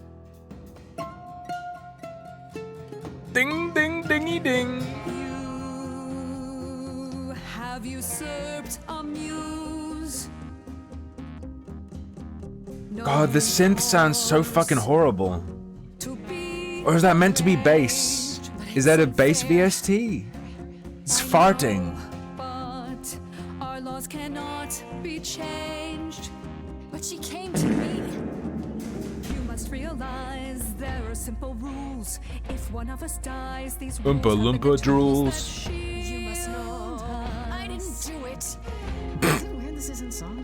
Ding, ding, dingy, ding. You have usurped a muse. God, the synth sounds so fucking horrible. Or is that meant to be bass? Is that a bass VST? It's farting. But our laws cannot be changed. But she came to me. You must realize there are simple rules. If one of us dies, these rules Oompa Loompa drools. you must know. I didn't do it. Is it weird this isn't song?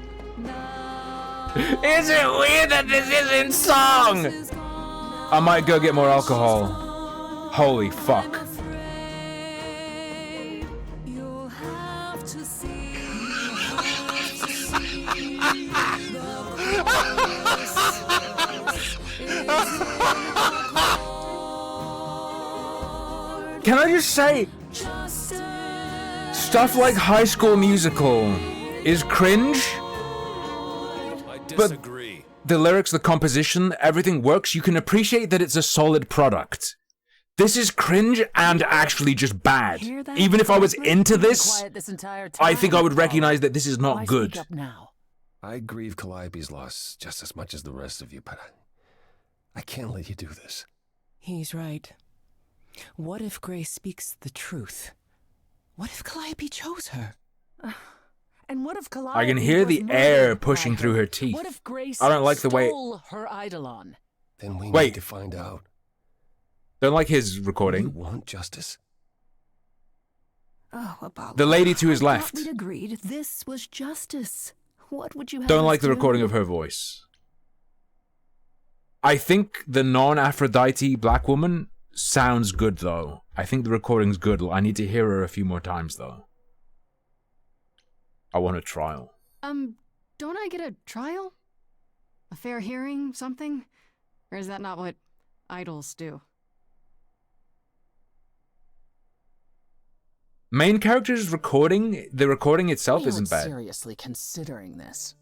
Is it weird that this isn't song? I might go get more alcohol. Holy fuck. You'll have to see. Can I just say, stuff like High School Musical is cringe, I disagree. the lyrics, the composition, everything works. You can appreciate that it's a solid product. This is cringe and actually just bad. Even if I was into this, I think I would recognize that this is not good. I grieve Calliope's loss just as much as the rest of you, but I can't let you do this. He's right. What if Grace speaks the truth? What if Calliope chose her? And what if Calliope I can hear the air pushing through her teeth. What if Grace I don't like the way. stole her Eidolon? Then we Wait. need to find out. Don't like his recording. You want justice? Oh, Apollo. The lady to his I left. thought we'd agreed this was justice. What would you have Don't us like the do? recording of her voice. I think the non-Aphrodite black woman sounds good, though. I think the recording's good. I need to hear her a few more times, though. I want a trial. Don't I get a trial? A fair hearing, something? Or is that not what idols do? Main character's recording, the recording itself We isn't aren't bad. seriously considering this.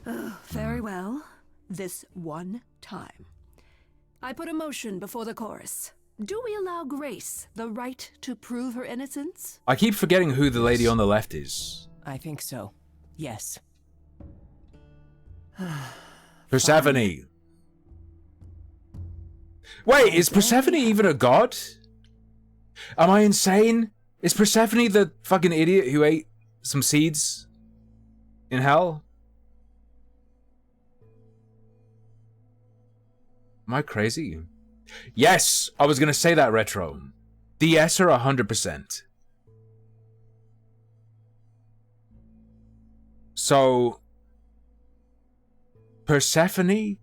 Very well. This one time. I put a motion before the chorus. Do we allow Grace the right to prove her innocence? I keep forgetting who the lady on the left is. I think so. Yes. Persephone. Wait, is Persephone even a god? Am I insane? Is Persephone the fucking idiot who ate some seeds in hell? Am I crazy? Yes, I was gonna say that, Retro. DS are 100%. So, Persephone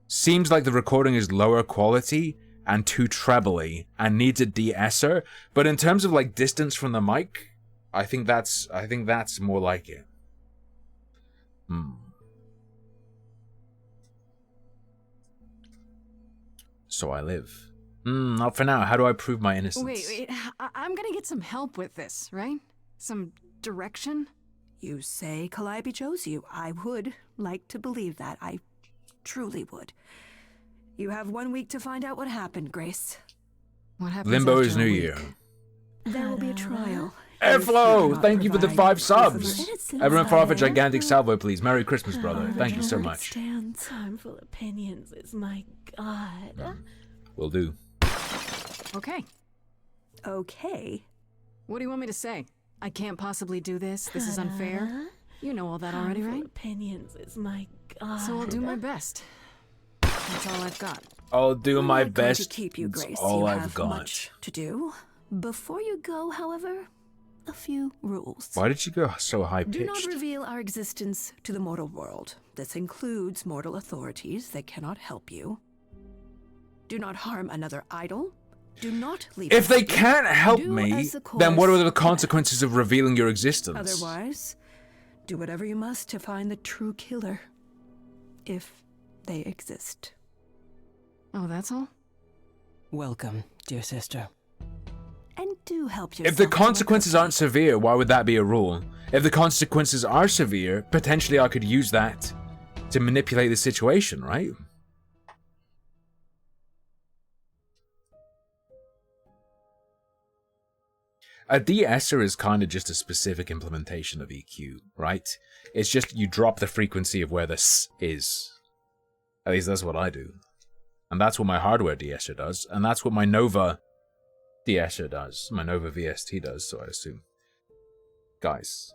seems like the recording is lower quality and too trebly and needs a de-esser, but in terms of like distance from the mic, I think that's more like it. So I live. Not for now. How do I prove my innocence? Wait, I'm gonna get some help with this, right? Some direction? You say Calliope chose you. I would like to believe that. I truly would. You have 1 week to find out what happened, Grace. What happens Limbo after is a New week? Year. There will be a trial. Airflow, thank you for the 5 subs. innocence, Everyone throw off a I gigantic salvo, please. Merry Christmas, brother. Thank you so much. Time for opinions is my god. Will do. Okay. Okay. What do you want me to say? I can't possibly do this. This is unfair. You know all that already, right? Opinions is my god. So I'll do my best. That's all I've got. I'll do I'm my not going to best. keep you, That's Grace. all You I've have got. much to do. Before you go, however, a few rules. Why did you go so high Do not pitched? reveal our existence to the mortal world. This includes mortal authorities that cannot help you. Do not harm another idol. Do not leave. If us they alone. can't help Do me, as the then what are chorus the consequences of revealing your existence? Otherwise, do whatever you must to find the true killer. If they exist. Oh, that's all? Welcome, dear sister. do help yourself. If the consequences aren't severe, why would that be a rule? If the consequences are severe, potentially I could use that to manipulate the situation, right? A de-esser is kind of just a specific implementation of EQ, right? It's just you drop the frequency of where the S is. At least that's what I do. And that's what my hardware de-esser does, and that's what my Nova de-esser does. My Nova VST does, so I assume. Guys.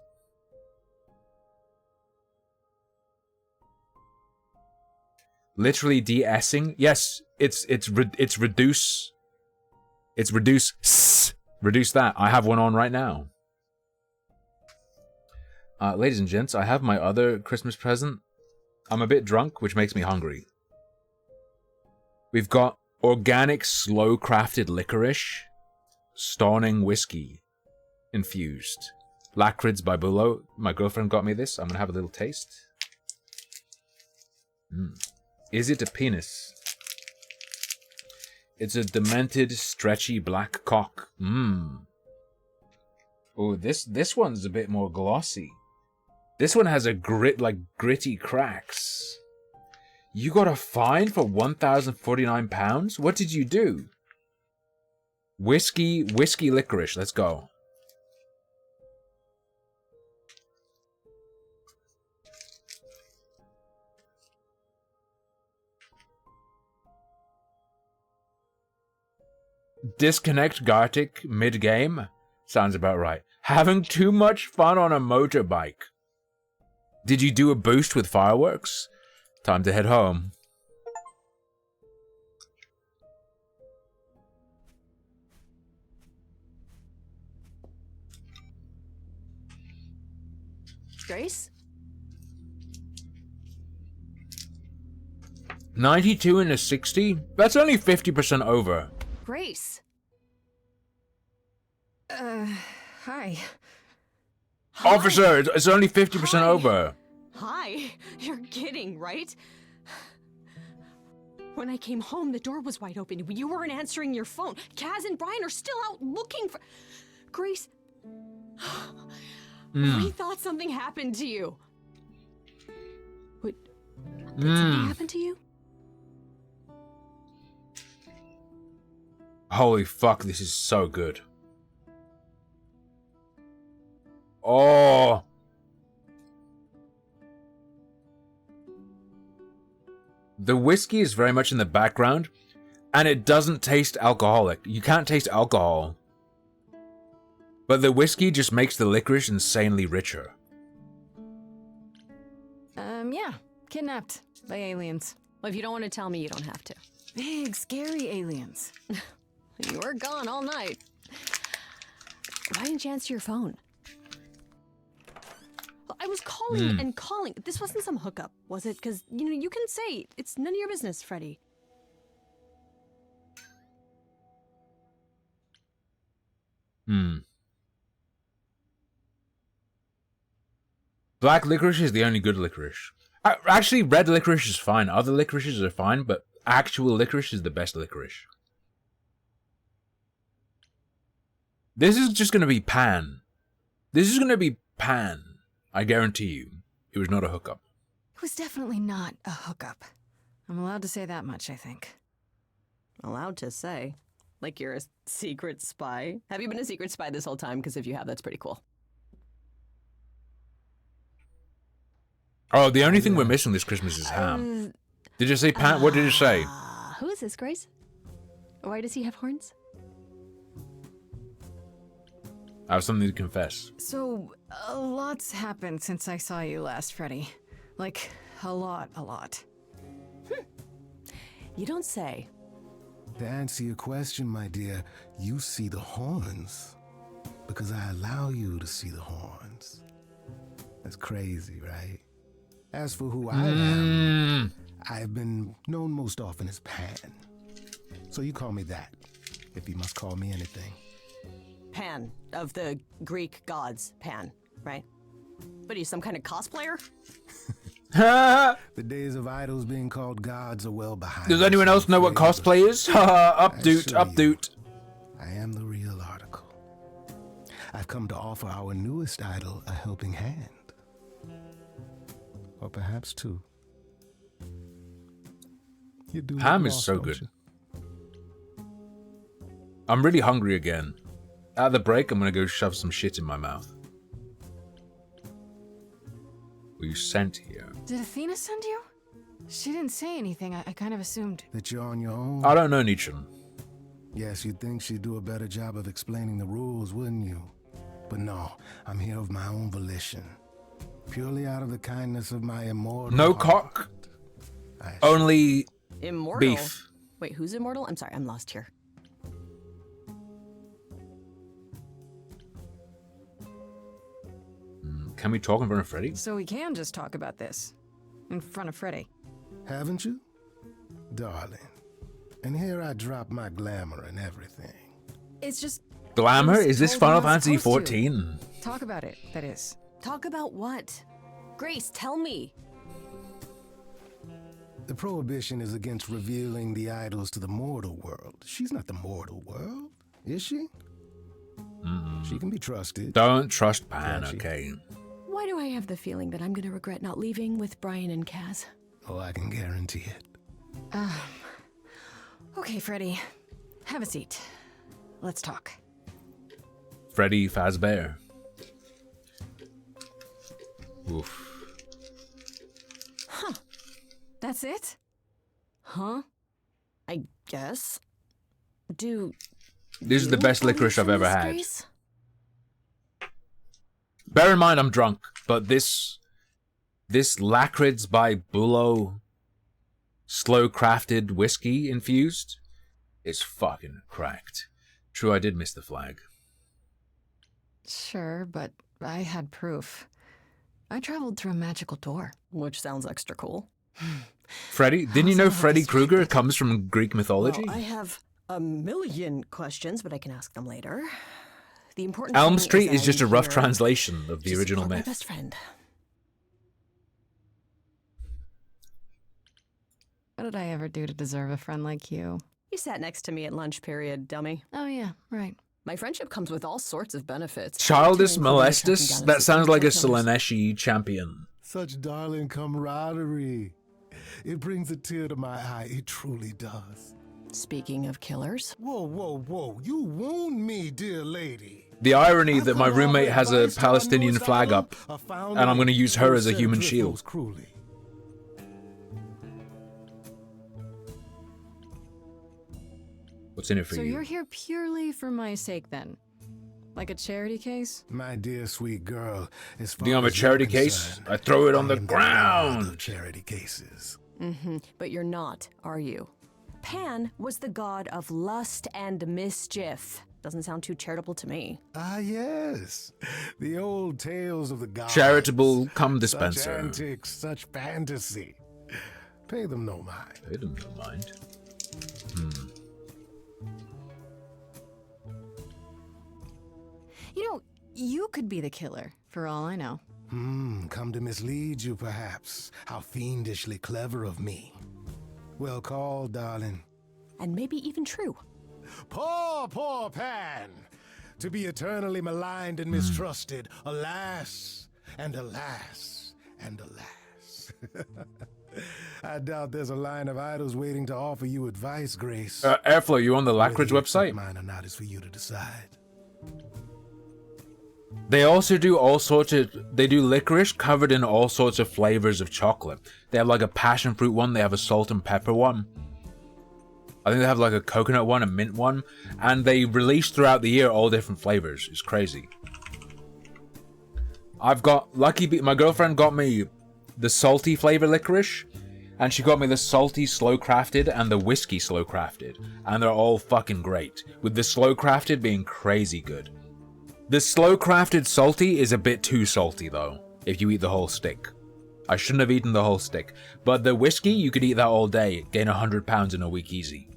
Literally de-essing? Yes, it's reduce. It's reduce S. Reduce that. I have one on right now. Ladies and gents, I have my other Christmas present. I'm a bit drunk, which makes me hungry. We've got organic, slow-crafted licorice, Stawning whiskey, infused. Lacrids by Bulo. My girlfriend got me this. I'm gonna have a little taste. Is it a penis? It's a demented, stretchy black cock. Oh, this one's a bit more glossy. This one has a gritty cracks. You got a fine for £1,049? What did you do? Whiskey licorice. Let's go. Disconnect Gartic mid-game? Sounds about right. Having too much fun on a motorbike. Did you do a boost with fireworks? Time to head home. Grace? 92 and a 60? That's only 50% over. Grace? Hi. Officer, it's only 50% over. Hi. You're kidding, right? When I came home, the door was wide open. You weren't answering your phone. Kaz and Brian are still out looking for... Grace... We thought something happened to you. What? Did something happen to you? Holy fuck, this is so good. Oh. The whiskey is very much in the background, and it doesn't taste alcoholic. You can't taste alcohol. But the whiskey just makes the licorice insanely richer. Yeah. Kidnapped by aliens. Well, if you don't want to tell me, you don't have to. Big, scary aliens. You were gone all night. Why didn't you answer your phone? I was calling and calling. This wasn't some hookup, was it? Because, you know, you can say it's none of your business, Freddy. Black licorice is the only good licorice. Actually, red licorice is fine. Other licorices are fine, but actual licorice is the best licorice. This is just going to be pan. This is going to be pan. I guarantee you. It was not a hookup. It was definitely not a hookup. I'm allowed to say that much, I think. Allowed to say? Like you're a secret spy? Have you been a secret spy this whole time? Because if you have, that's pretty cool. Oh, the only thing we're missing this Christmas is ham. Did you say pan? What did you say? Who is this, Grace? Why does he have horns? I have something to confess. So, a lot's happened since I saw you last, Freddy. Like, a lot. You don't say. To answer your question, my dear, you see the horns. Because I allow you to see the horns. That's crazy, right? As for who I am, I've been known most often as Pan. So you call me that, if you must call me anything. Pan, of the Greek gods, Pan, right? What are you, some kind of cosplayer? The days of idols being called gods are well behind. Does anyone else know what cosplay is? Updoot. I am the real article. I've come to offer our newest idol a helping hand. Or perhaps two. You do Ham look is lost, so don't good. you? I'm really hungry again. At the break, I'm gonna go shove some shit in my mouth. Were you sent here? Did Athena send you? She didn't say anything. I kind of assumed. That you're on your own? I don't know, Nietzsche. Yes, you'd think she'd do a better job of explaining the rules, wouldn't you? But no, I'm here of my own volition. Purely out of the kindness of my immortal No heart. cock. Only Immortal? beef. Wait, who's immortal? I'm sorry, I'm lost here. Can we talk in front of Freddy? So we can just talk about this. In front of Freddy. Haven't you? Darling. And here I drop my glamour and everything. It's just... Glamour? I was Is this told Final you're not Fantasy supposed to. 14? Talk about it, that is. Talk about what? Grace, tell me. The prohibition is against revealing the idols to the mortal world. She's not the mortal world, is she? She can be trusted. Don't trust Pan, Can't she? okay? Why do I have the feeling that I'm gonna regret not leaving with Brian and Kaz? Oh, I can guarantee it. Okay, Freddy. Have a seat. Let's talk. Freddy Fazbear. Oof. Huh. That's it? Huh? I guess. This is the best licorice I've ever had. Grace? Bear in mind I'm drunk, but this Lacrids by Bulo slow crafted whiskey infused is fucking cracked. True, I did miss the flag. Sure, but I had proof. I traveled through a magical door. Which sounds extra cool. Freddy, didn't you know Freddy Krueger comes from Greek mythology? Well, I have a million questions, but I can ask them later. The important Elm thing Street is that just I'm a rough here translation of the to original support my myth. best friend. What did I ever do to deserve a friend like you? You sat next to me at lunch period, dummy. Oh yeah, right. My friendship comes with all sorts of benefits. Childus Including tracking molestus? down That sounds like a serial killers. Slaneshi champion. Such darling camaraderie. It brings a tear to my eye. It truly does. Speaking of killers. Whoa, whoa, whoa. You wound me, dear lady. The irony that my roommate has a Palestinian flag up, and I'm going to use her as a human shield. What's in it for So you? you're here purely for my sake then? Like a charity case? My dear sweet girl, as far Do you have a as charity you're case? concerned, I throw it on I the am god of ground. charity cases. But you're not, are you? Pan was the god of lust and mischief. Doesn't sound too charitable to me. Ah, yes. The old tales of the gods. Charitable cum Such dispenser. antics, such fantasy. Pay them no mind. Pay them no mind. You know, you could be the killer, for all I know. Come to mislead you, perhaps. How fiendishly clever of me. Well called, darling. And maybe even true. Poor, poor Pan! To be eternally maligned and mistrusted. Alas, and alas, and alas. I doubt there's a line of idols waiting to offer you advice, Grace. Airflow, you on the Lackridge Whether you accept website? mine or not is for you to decide. They also do all sorts of... They do licorice covered in all sorts of flavors of chocolate. They have like a passion fruit one. They have a salt and pepper one. I think they have like a coconut one, a mint one. And they release throughout the year all different flavors. It's crazy. I've got... My girlfriend got me the salty flavor licorice. And she got me the salty slow crafted and the whiskey slow crafted. And they're all fucking great. With the slow crafted being crazy good. The slow crafted salty is a bit too salty though, if you eat the whole stick. I shouldn't have eaten the whole stick. But the whiskey, you could eat that all day, gain 100 pounds in a week easy.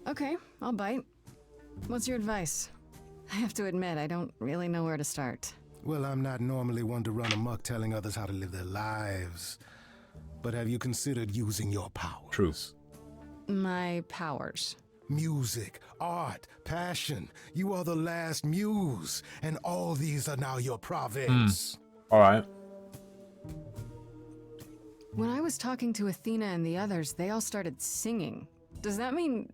Okay, I'll bite. What's your advice? I have to admit, I don't really know where to start. Well, I'm not normally one to run amok telling others how to live their lives. But have you considered using your powers? True. My powers. Music, art, passion. You are the last muse, and all these are now your province. All right. When I was talking to Athena and the others, they all started singing. Does that mean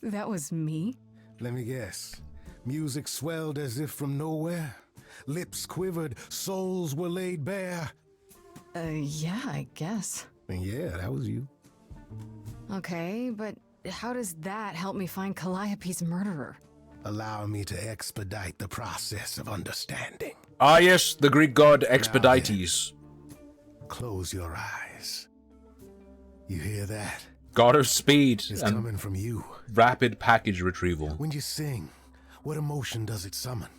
that was me? Let me guess. Music swelled as if from nowhere. Lips quivered, souls were laid bare. Yeah, I guess. And yeah, that was you. Okay, but how does that help me find Calliope's murderer? Allow me to expedite the process of understanding. Ah, yes, the Greek god Expedites. Close your eyes. You hear that? God of speed It's and coming from you. rapid package retrieval. When you sing, what emotion does it summon?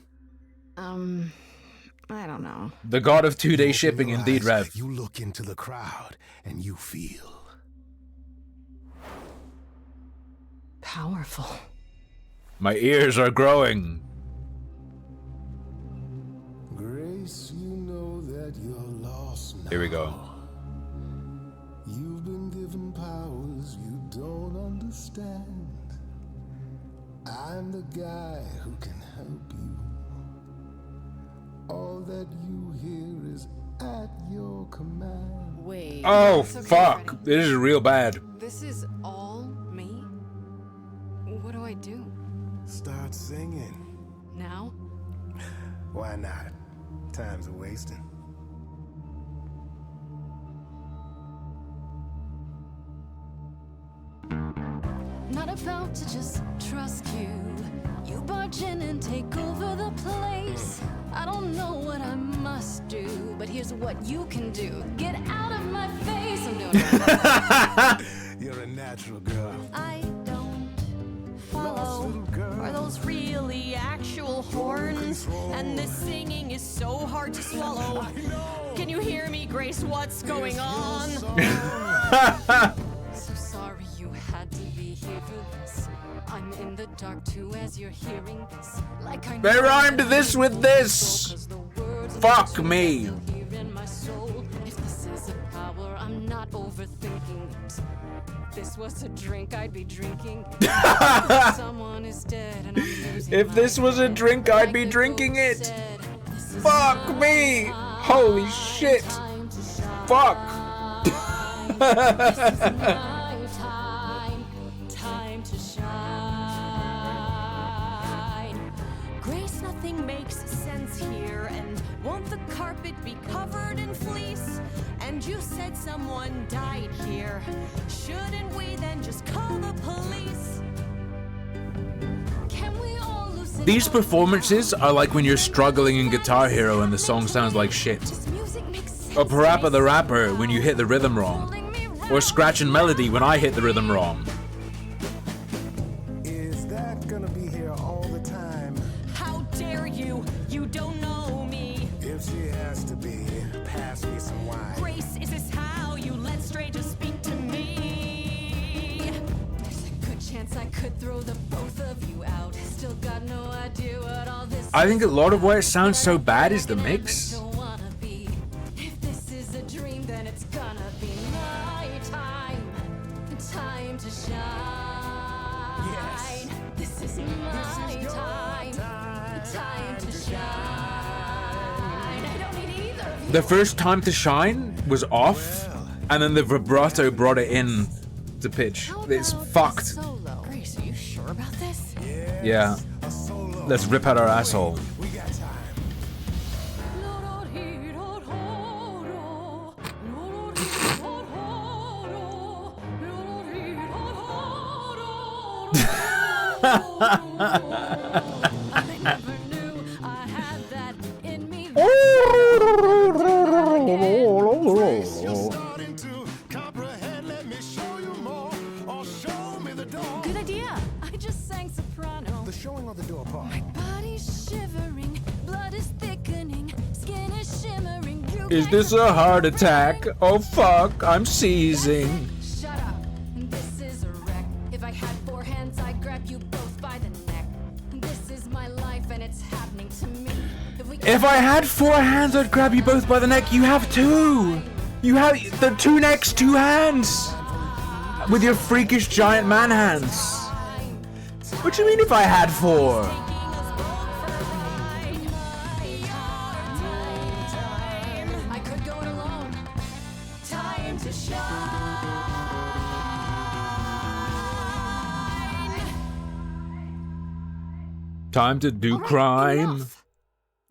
I don't know. The god of 2-day shipping, Your indeed, eyes, Rev. You look into the crowd and you feel powerful. My ears are growing. Grace, you know that you're lost now. Here we go. You've been given powers you don't understand. I'm the guy who can help you. All that you hear is at your command. Wait. Oh, It's okay, fuck. Freddy. This is real bad. This is all me? What do I do? Start singing. Now? Why not? Time's a wasting. Not about to just trust you. You barge in and take over the place. I don't know what I must do, but here's what you can do. Get out of my face. I'm doing it. You're a natural girl. I don't follow. Are those really actual horns? And this singing is so hard to swallow. Can you hear me, Grace? What's going on? So sorry you had to be here for this. I'm in the dark too as you're hearing this. Like I They know rhymed that this you with know this. 'cause the words of Fuck what me. you hear in my soul. If this is a power, I'm not overthinking it. If this was a drink, I'd be drinking it. Someone is dead and I'm losing If my this was a head. drink, I'd Like be the drinking ghost it. said, this is Fuck my me. time, Holy shit. time to shine. Fuck. This is my time, time to shine. Grace, nothing makes sense here. And won't the carpet be covered in fleece? And you said someone died here. Shouldn't we then just call the police? Can we all loosen These up performances now? are like when you're struggling in Guitar Hero and the song sounds like shit. This music makes sense. Or Parappa the Rapper when you hit the rhythm wrong. Holding me round. Or Scratch and Melody when I hit the rhythm wrong. Is that gonna be here all the time? How dare you? You don't know me. If she has to be, pass me some wine. Grace, is this how you let strangers speak to me? There's a good chance I could throw the both of you out. Still got no idea what all this I think a is lot of why it about. sounds so But bad I is the can mix. never don't wanna be. If this is a dream, then it's gonna be my time. Time to shine. Yes. This is my time. Time to shine. I don't need either of you. The first time to shine was off, and then the vibrato brought it in to pitch. How It's about fucked. solo? Grace, are you sure about this? Yeah. A solo. Let's rip out our asshole. We got time. I never knew I had that in me. You're starting to comprehend. Let me show you more, or show me the door. Good idea. I just sang soprano. The showing or the door part? My body's shivering, blood is thickening, skin is shimmering. You Is guys this are a heart attack? Oh fuck, I'm seizing. Shut up. This is a wreck. If I had 4 hands, I'd grab you both by the neck. This is my life and it's happening to me. If I had 4 hands, I'd grab you both by the neck. You have 2. You have the 2 necks, 2 hands. With your freakish giant man hands. What do you mean if I had 4? I could go it alone. Time to shine. Time to do All right, crime. enough.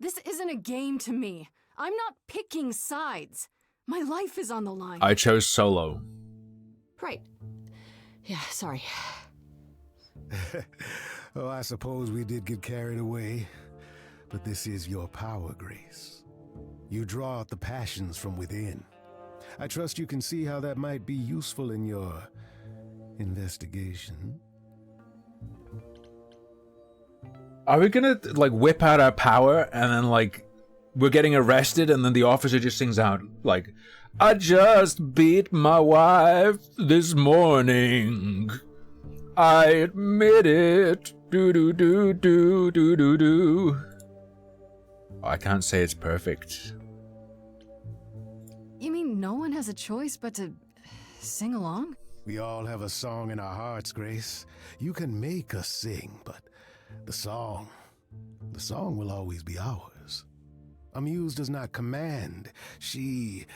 This isn't a game to me. I'm not picking sides. My life is on the line. I chose solo. Right. Yeah, sorry. Oh, I suppose we did get carried away. But this is your power, Grace. You draw out the passions from within. I trust you can see how that might be useful in your investigation. Are we gonna, like, whip out our power and then, like, we're getting arrested and then the officer just sings out, like, I just beat my wife this morning. I admit it. Do. I can't say it's perfect. You mean no one has a choice but to sing along? We all have a song in our hearts, Grace. You can make us sing, but the song will always be ours. A muse does not command. She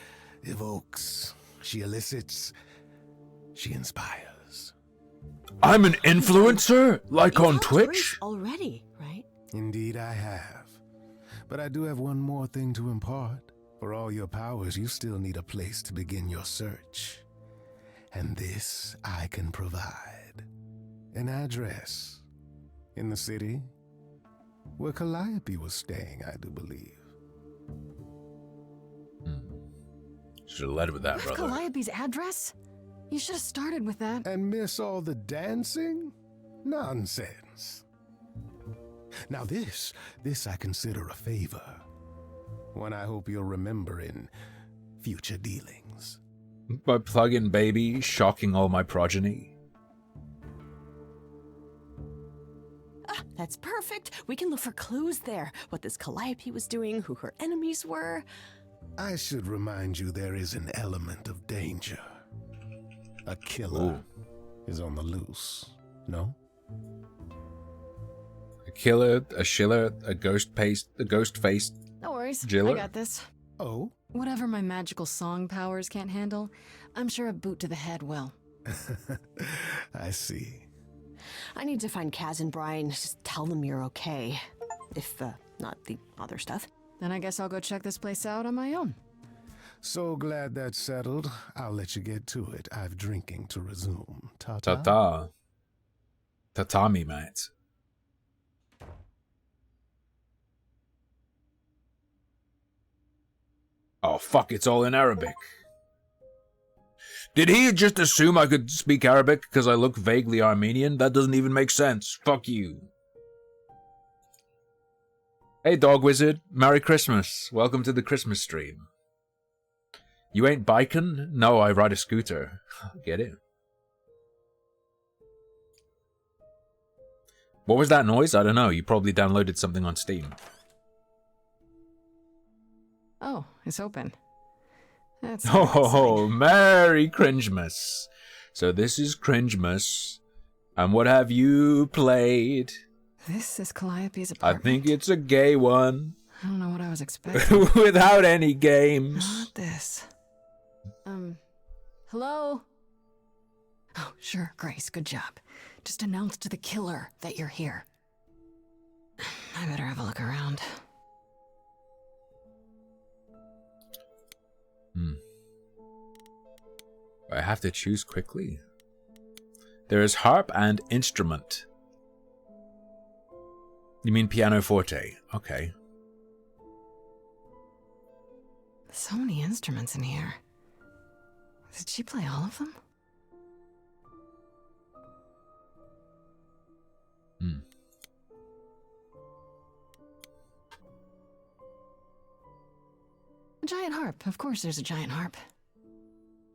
evokes, she elicits, she inspires. I'm an influencer? Like on Twitch? Already, right? Indeed I have. But I do have one more thing to impart. For all your powers, you still need a place to begin your search. And this I can provide. An address. In the city, where Calliope was staying, I do believe. Should have led with that, brother. Calliope's address? You should have started with that. And miss all the dancing? Nonsense. Now this I consider a favor. One I hope you'll remember in future dealings. My plug-in baby shocking all my progeny. That's perfect. We can look for clues there. What this Calliope was doing, who her enemies were. I should remind you there is an element of danger. A killer is on the loose, no? A killer, a shiller, a ghost-faced No worries. Jiller? I got this. Oh? Whatever my magical song powers can't handle, I'm sure a boot to the head will. I see. I need to find Kaz and Brian. Just tell them you're okay. If, not the other stuff. Then I guess I'll go check this place out on my own. So glad that's settled. I'll let you get to it. I've drinking to resume. Ta-ta. Ta-ta. Tatami, mate. Oh, fuck, it's all in Arabic. Did he just assume I could speak Arabic because I look vaguely Armenian? That doesn't even make sense. Fuck you. Hey, Dog Wizard. Merry Christmas. Welcome to the Christmas stream. You ain't biking? No, I ride a scooter. Get it? What was that noise? I don't know. You probably downloaded something on Steam. Oh, it's open. That's Oh, Merry Cringemas. So this is Cringemas. And what have you played? This is Calliope's I apartment. think it's a gay one. I don't know what I was expecting. Without any games. Not this. Hello? Oh, sure, Grace, good job. Just announce to the killer that you're here. I better have a look around. I have to choose quickly. There is harp and instrument. You mean pianoforte? Okay. So many instruments in here. Did she play all of them? A giant harp. Of course there's a giant harp.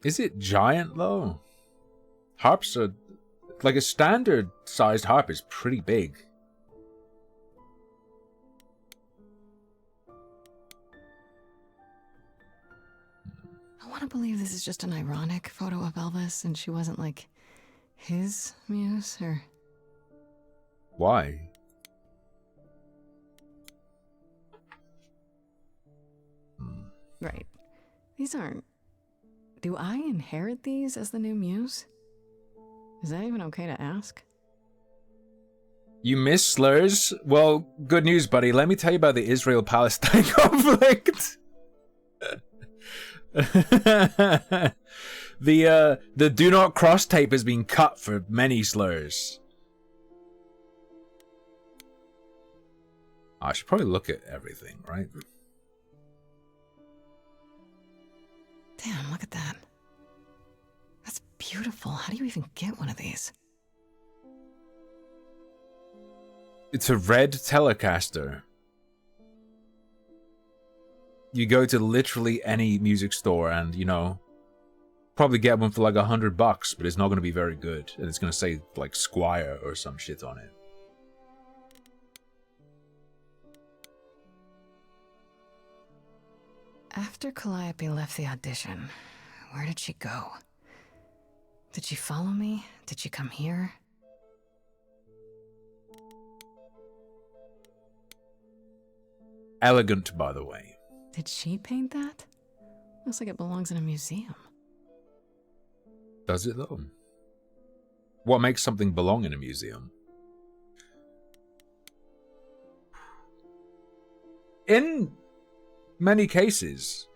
Is it giant though? Harps are... like a standard sized harp is pretty big. I want to believe this is just an ironic photo of Elvis and she wasn't like his muse or... Why? Right. These aren't... Do I inherit these as the new muse? Is that even okay to ask? You miss slurs? Well, good news, buddy. Let me tell you about the Israel-Palestine conflict. The do not cross tape has been cut for many slurs. I should probably look at everything, right? Damn, look at that. That's beautiful. How do you even get one of these? It's a red Telecaster. You go to literally any music store and, you know, probably get one for like $100, but it's not going to be very good. And it's going to say like Squire or some shit on it. After Calliope left the audition, where did she go? Did she follow me? Did she come here? Elegant, by the way. Did she paint that? Looks like it belongs in a museum. Does it though? What makes something belong in a museum? In many cases,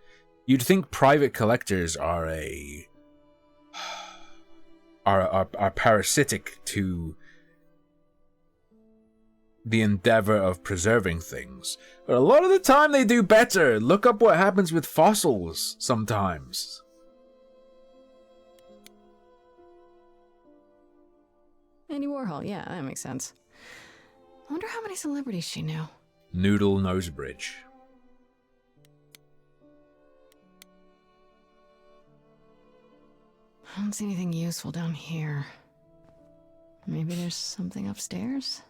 you'd think private collectors are parasitic to the endeavor of preserving things. But a lot of the time they do better. Look up what happens with fossils sometimes. Andy Warhol, yeah, that makes sense. I wonder how many celebrities she knew. Noodle Nosebridge. I don't see anything useful down here. Maybe there's something upstairs?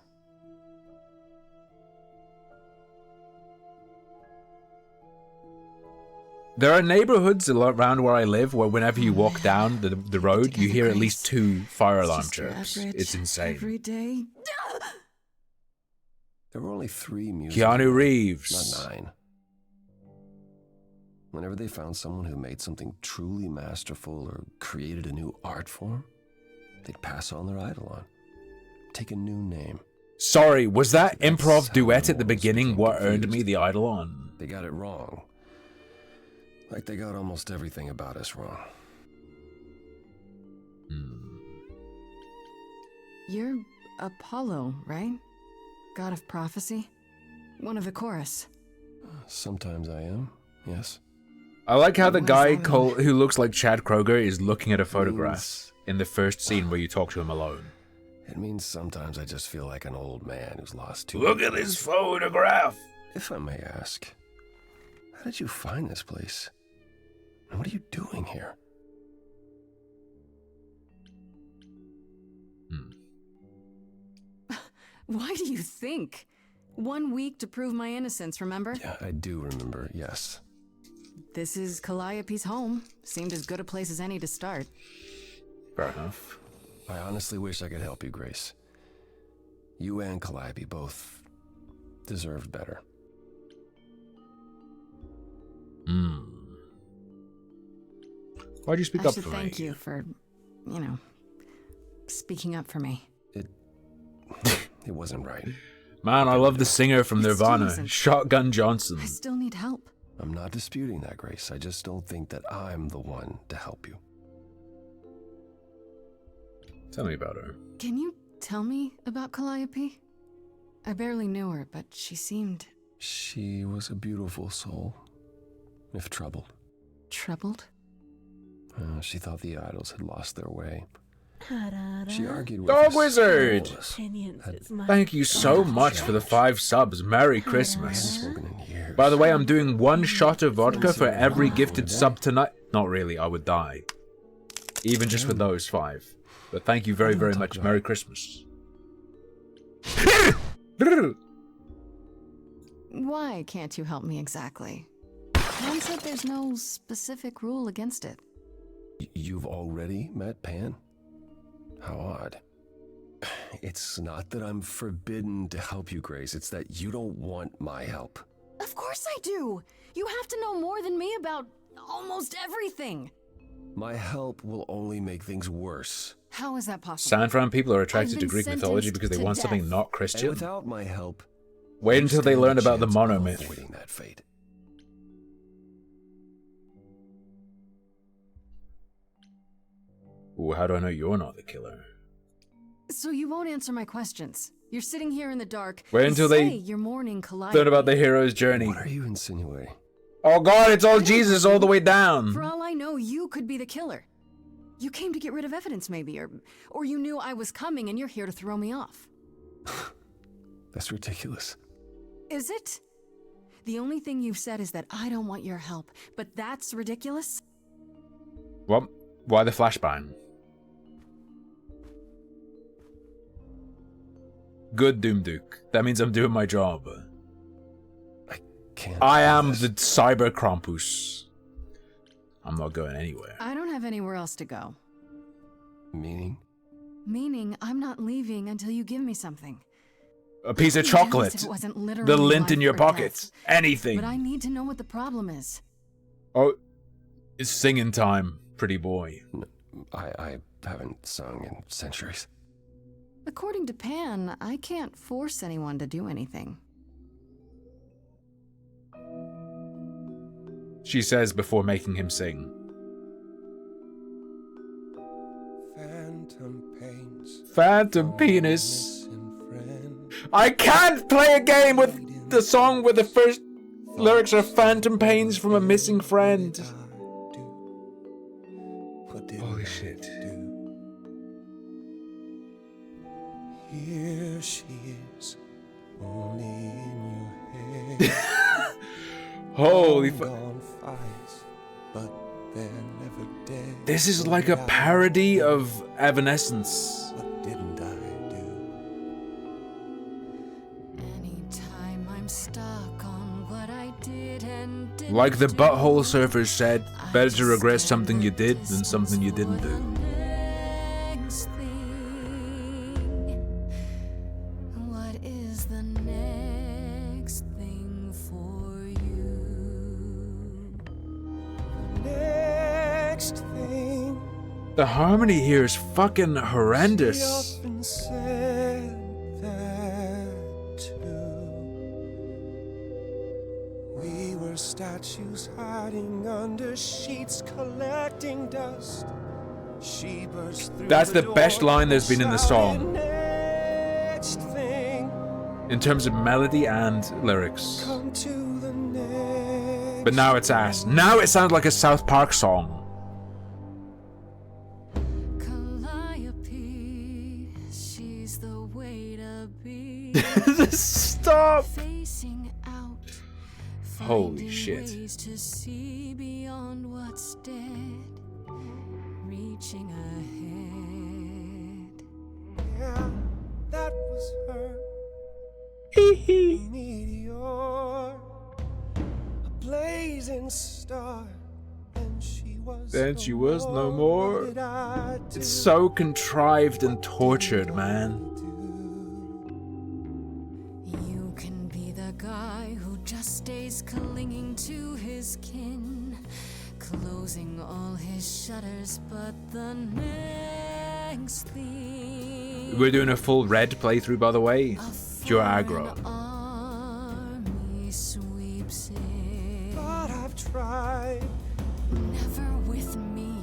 There are neighborhoods around where I live where whenever you walk down the road, you hear at least 2 fire alarm chirps. It's insane. Every day. There were only 3 museums. Keanu Reeves. Not 9. Whenever they found someone who made something truly masterful or created a new art form, they'd pass on their eidolon. Take a new name. Sorry, was that improv duet at the beginning what earned me the eidolon? They got it wrong. Like they got almost everything about us wrong. You're Apollo, right? God of prophecy? One of the chorus. Sometimes I am, yes. I like how the guy who looks like Chad Kroger is looking at a photograph in the first scene where you talk to him alone. It means sometimes I just feel like an old man who's lost too Look at this photograph! If I may ask, how did you find this place? And what are you doing here? Why do you think? 1 week to prove my innocence, remember? Yeah, I do remember, yes. This is Calliope's home. Seemed as good a place as any to start. Fair enough. I honestly wish I could help you, Grace. You and Calliope both deserved better. Why'd you speak up for me? I should thank you for, you know, speaking up for me. It wasn't right. Man, I love the singer from Nirvana, Shotgun Johnson. I still need help. I'm not disputing that, Grace. I just don't think that I'm the one to help you. Tell me about her. Can you tell me about Calliope? I barely knew her, but she seemed... She was a beautiful soul, if troubled. Troubled? She thought the idols had lost their way. She argued with Dog us. Wizard! Thank you so much for the 5 subs. Merry Christmas. By the way, I'm doing 1 shot of vodka for every gifted sub tonight. Not really, I would die. Even just for those 5. But thank you very, very much. Merry Christmas. Why can't you help me exactly? Pan said there's no specific rule against it. You've already met Pan? How odd. It's not that I'm forbidden to help you, Grace. It's that you don't want my help. Of course I do. You have to know more than me about almost everything. My help will only make things worse. How is that possible? San Fran people are I've attracted to been Greek mythology sentenced because they to want something death. not And Christian. without my help, Wait you until they stand learn a about the chance mono of myth. avoiding that fate. Ooh, how do I know you're not the killer? So you won't answer my questions. You're sitting here in the dark. Wait You until say they you're mourning Calliope. learn about the hero's journey. What are you insinuating? Oh god, it's all Jesus all the way down. For all I know, you could be the killer. You came to get rid of evidence, maybe, or you knew I was coming and you're here to throw me off. That's ridiculous. Is it? The only thing you've said is that I don't want your help, but that's ridiculous? What? Why the flashbang? Good, Doomduke. That means I'm doing my job. I am the Cyber Krampus. I'm not going anywhere. I don't have anywhere else to go. Meaning? Meaning, I'm not leaving until you give me something. A piece of Yes, chocolate. it wasn't literally The lint in life your or pockets. death. Anything. But I need to know what the problem is. Oh, it's singing time, pretty boy. I haven't sung in centuries. According to Pan, I can't force anyone to do anything. She says before making him sing. Phantom penis. I can't play a game with the song where the first lyrics are phantom pains from a missing friend. Holy shit. Here she is, only in your head. Holy fuck. But they're never dead. This is like a parody of Evanescence. What didn't I do? Anytime I'm stuck on what I did and didn't Like the do, Butthole Surfers said, better to regret something you did than something you didn't do. next thing. What is the next thing for you? Next thing. The harmony here is fucking horrendous. She often said that too. We were statues hiding under sheets, collecting dust. She burst through That's the door, best line there's been in the song. Next thing. In terms of melody and lyrics. Come to the next. But now it's ass. Now it sounds like a South Park song. Calliope, she's the way to be. Stop. Facing out, Holy finding shit. ways to see beyond what's dead, reaching ahead. Yeah, that was her. A meteor, a blazing star. Then she was no more. It's so contrived and tortured, man. You can be the guy who just stays clinging to his kin, closing all his shutters, but the next thing. We're doing a full red playthrough, by the way. You're aggro. Army sweeps in. But I've tried. Never with me.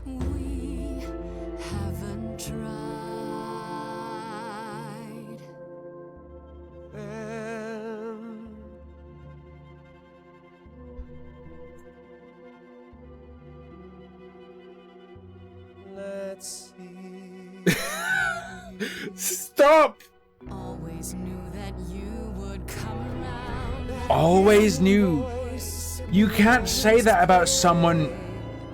We haven't tried. Let's see. Stop! Always knew that you would come around. Always knew. You can't say that about someone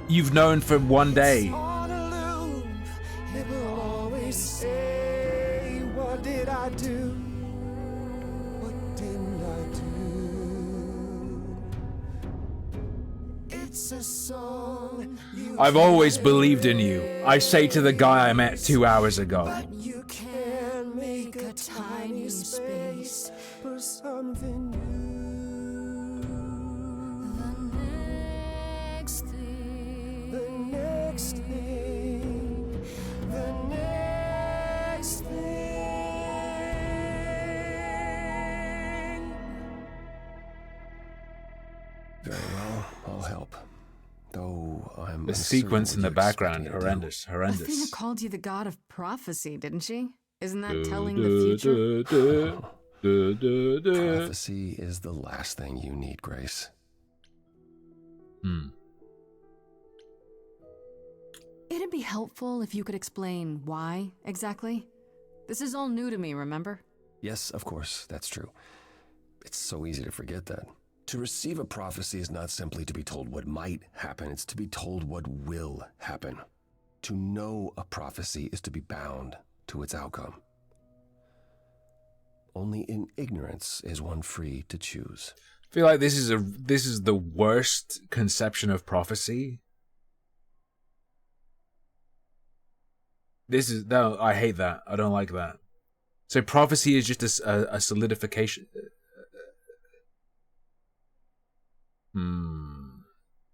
you've known for one day. On a loop, it will always say, what did I do? What didn't I do? It's a song I've always believed in you. I say to the guy I met 2 hours ago. But you can make a tiny space for something new. The next thing. The next thing. The next thing. Very well, I'll help. Though I'm The sequence in the background, horrendous, Athena horrendous. called you the god of prophecy, didn't she? Isn't that telling the future? Prophecy is the last thing you need, Grace. It'd be helpful if you could explain why, exactly. This is all new to me, remember? Yes, of course, that's true. It's so easy to forget that. To receive a prophecy is not simply to be told what might happen, it's to be told what will happen. To know a prophecy is to be bound to its outcome. Only in ignorance is one free to choose. I feel like this is the worst conception of prophecy. No, I hate that. I don't like that. So prophecy is just a solidification.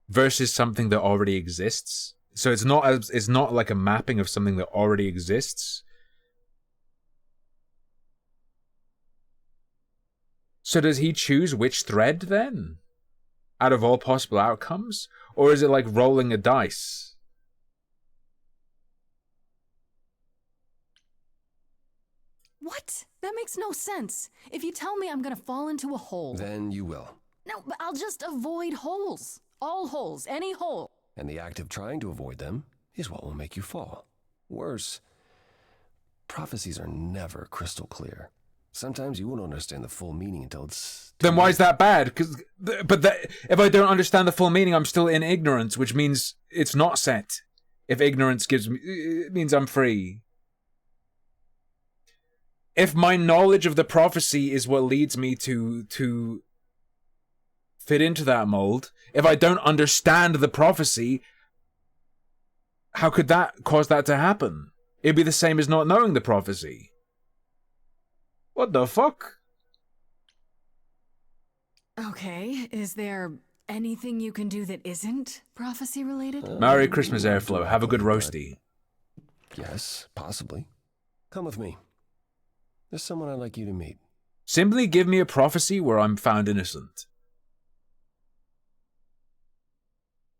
Versus something that already exists. So it's not like a mapping of something that already exists. So does he choose which thread then? Out of all possible outcomes? Or is it like rolling a dice? What? That makes no sense. If you tell me I'm gonna fall into a hole... Then you will. No, but I'll just avoid holes. All holes, any hole. And the act of trying to avoid them is what will make you fall. Worse, prophecies are never crystal clear. Sometimes you won't understand the full meaning until it's... Then why is that bad? If I don't understand the full meaning, I'm still in ignorance, which means it's not set. If ignorance it means I'm free. If my knowledge of the prophecy is what leads me to fit into that mold, if I don't understand the prophecy, how could that cause that to happen? It'd be the same as not knowing the prophecy. What the fuck? Okay, is there anything you can do that isn't prophecy related? Merry Christmas, Airflow. Have a good roasty. Yes, possibly. Come with me. There's someone I'd like you to meet. Simply give me a prophecy where I'm found innocent.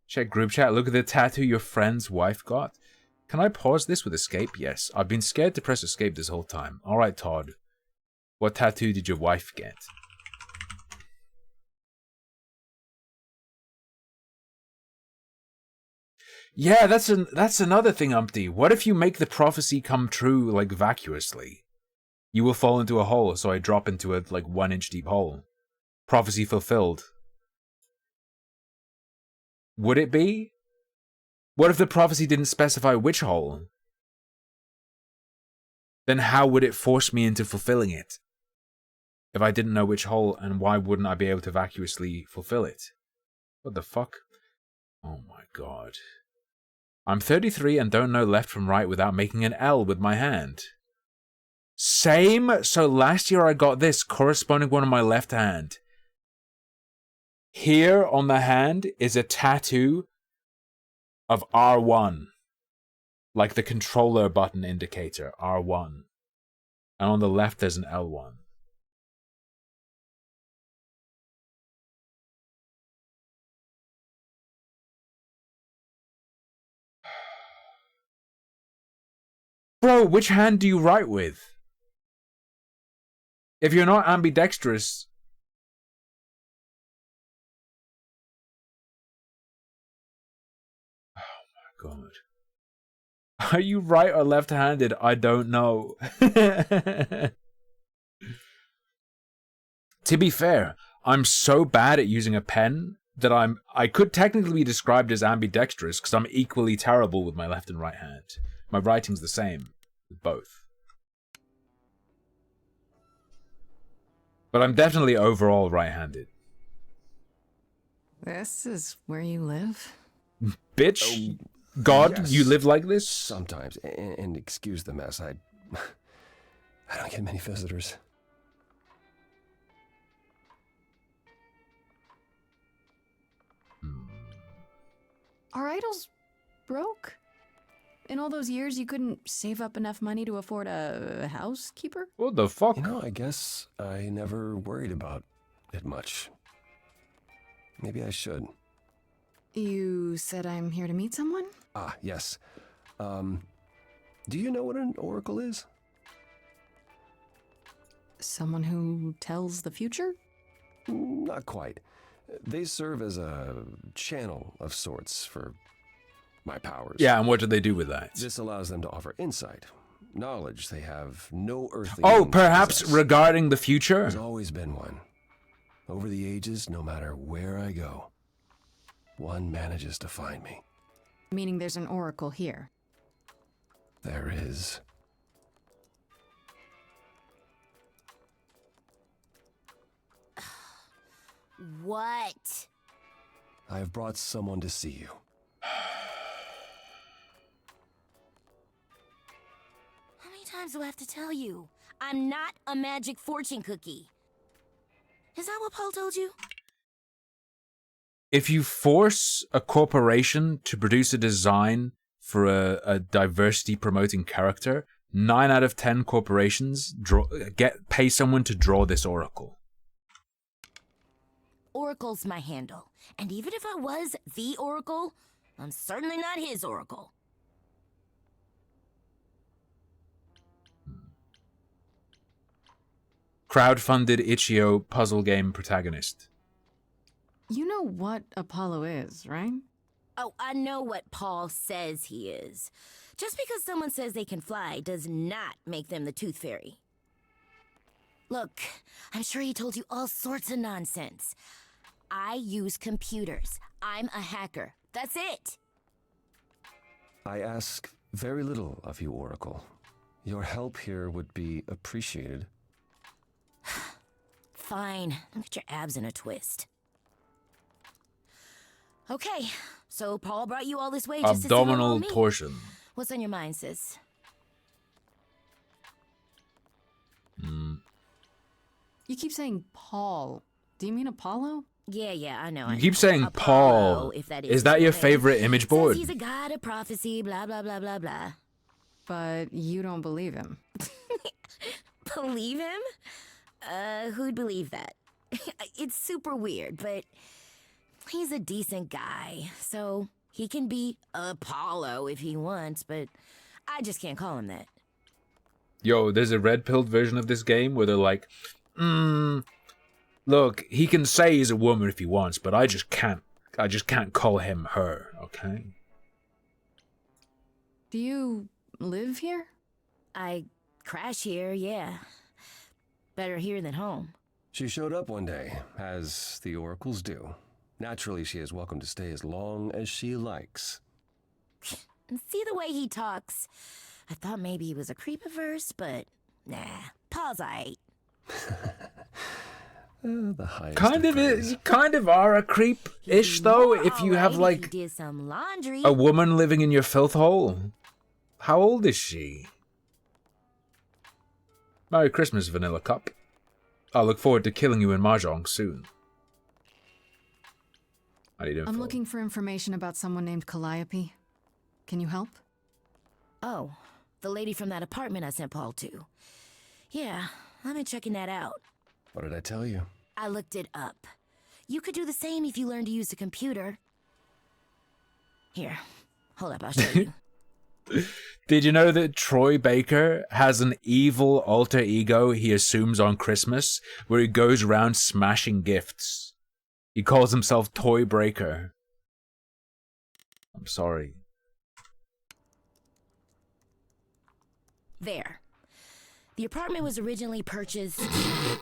Check group chat. Look at the tattoo your friend's wife got. Can I pause this with escape? Yes. I've been scared to press escape this whole time. Alright, Todd. What tattoo did your wife get? Yeah, that's another thing, Umpty. What if you make the prophecy come true, like, vacuously? You will fall into a hole, so I drop into a, like, 1-inch deep hole. Prophecy fulfilled. Would it be? What if the prophecy didn't specify which hole? Then how would it force me into fulfilling it? If I didn't know which hole, and why wouldn't I be able to vacuously fulfill it? What the fuck? Oh my god. I'm 33 and don't know left from right without making an L with my hand. Same? So last year I got this corresponding one on my left hand. Here on the hand is a tattoo of R1. Like the controller button indicator, R1. And on the left there's an L1. Bro, which hand do you write with? If you're not ambidextrous... Oh my god. Are you right or left-handed? I don't know. To be fair, I'm so bad at using a pen that I could technically be described as ambidextrous because I'm equally terrible with my left and right hand. My writing's the same with both. But I'm definitely overall right-handed. This is where you live? bitch? God, Yes, you live like this? Sometimes. And excuse the mess. I don't get many visitors. Are idols broke? In all those years, you couldn't save up enough money to afford a housekeeper? What the fuck? You know, I guess I never worried about it much. Maybe I should. You said I'm here to meet someone? Ah, yes. Do you know what an oracle is? Someone who tells the future? Not quite. They serve as a channel of sorts for my powers. Yeah, and what do they do with that? This allows them to offer insight, knowledge they have no earthly Oh, means to perhaps possess. regarding the future? There's always been one. Over the ages, no matter where I go, one manages to find me. Meaning there's an oracle here. There is. What? I have brought someone to see you. How many times do I have to tell you? I'm not a magic fortune cookie. Is that what Paul told you? If you force a corporation to produce a design for a diversity promoting character, 9 out of 10 corporations pay someone to draw this oracle. Oracle's my handle. And even if I was the Oracle, I'm certainly not his Oracle. Crowdfunded itch.io puzzle game protagonist. You know what Apollo is, right? Oh, I know what Paul says he is. Just because someone says they can fly does not make them the Tooth Fairy. Look, I'm sure he told you all sorts of nonsense. I use computers. I'm a hacker. That's it. I ask very little of you, Oracle. Your help here would be appreciated. Fine. Get your abs in a twist. Okay, so Paul brought you all this way just to see Abdominal me. torsion. What's on your mind, sis? You keep saying Paul. Do you mean Apollo? Yeah, I know. You keep saying Apollo, Paul. if that Is that your name. favorite image board? Says he's a god of prophecy, blah, blah, blah, blah, blah. But you don't believe him. Believe him? Who'd believe that? It's super weird, but he's a decent guy, so he can be Apollo if he wants, but I just can't call him that. Yo, there's a red-pilled version of this game where they're like, look, he can say he's a woman if he wants, but I just can't call him her, okay? Do you live here? I crash here, yeah. Better here than home. She showed up one day, as the oracles do. Naturally, she is welcome to stay as long as she likes. And see the way he talks. I thought maybe he was a creep at first, but nah, Paul's aight. The highest You kind of are a creep-ish, though, if you have, like, If he did some laundry. a woman living in your filth hole. How old is she? Merry Christmas, Vanilla Cup. I look forward to killing you in Mahjong soon. I need info. I'm looking for information about someone named Calliope. Can you help? Oh, the lady from that apartment I sent Paul to. Yeah, I've been checking that out. What did I tell you? I looked it up. You could do the same if you learned to use a computer. Here, hold up, I'll show you. Did you know that Troy Baker has an evil alter ego he assumes on Christmas, where he goes around smashing gifts? He calls himself Toy Breaker. I'm sorry. There. The apartment was originally purchased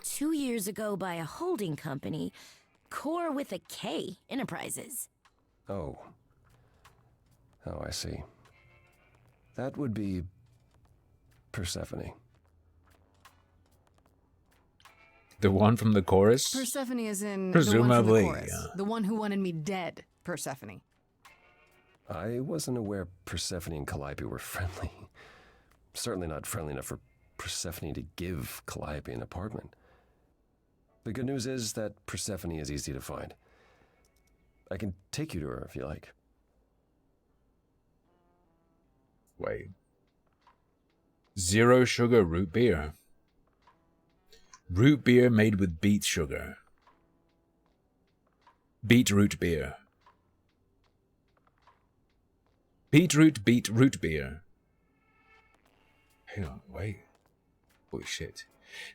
2 years ago by a holding company, Core with a K Enterprises. Oh, I see. That would be Persephone. The one from the chorus? Persephone is in Presumably, the one from the chorus. yeah. The one who wanted me dead, Persephone. I wasn't aware Persephone and Calliope were friendly. Certainly not friendly enough for Persephone to give Calliope an apartment. The good news is that Persephone is easy to find. I can take you to her if you like. Wait. 0 sugar root beer. Root beer made with beet sugar. Beetroot beer. Beetroot beer. Hang on, wait. Holy shit.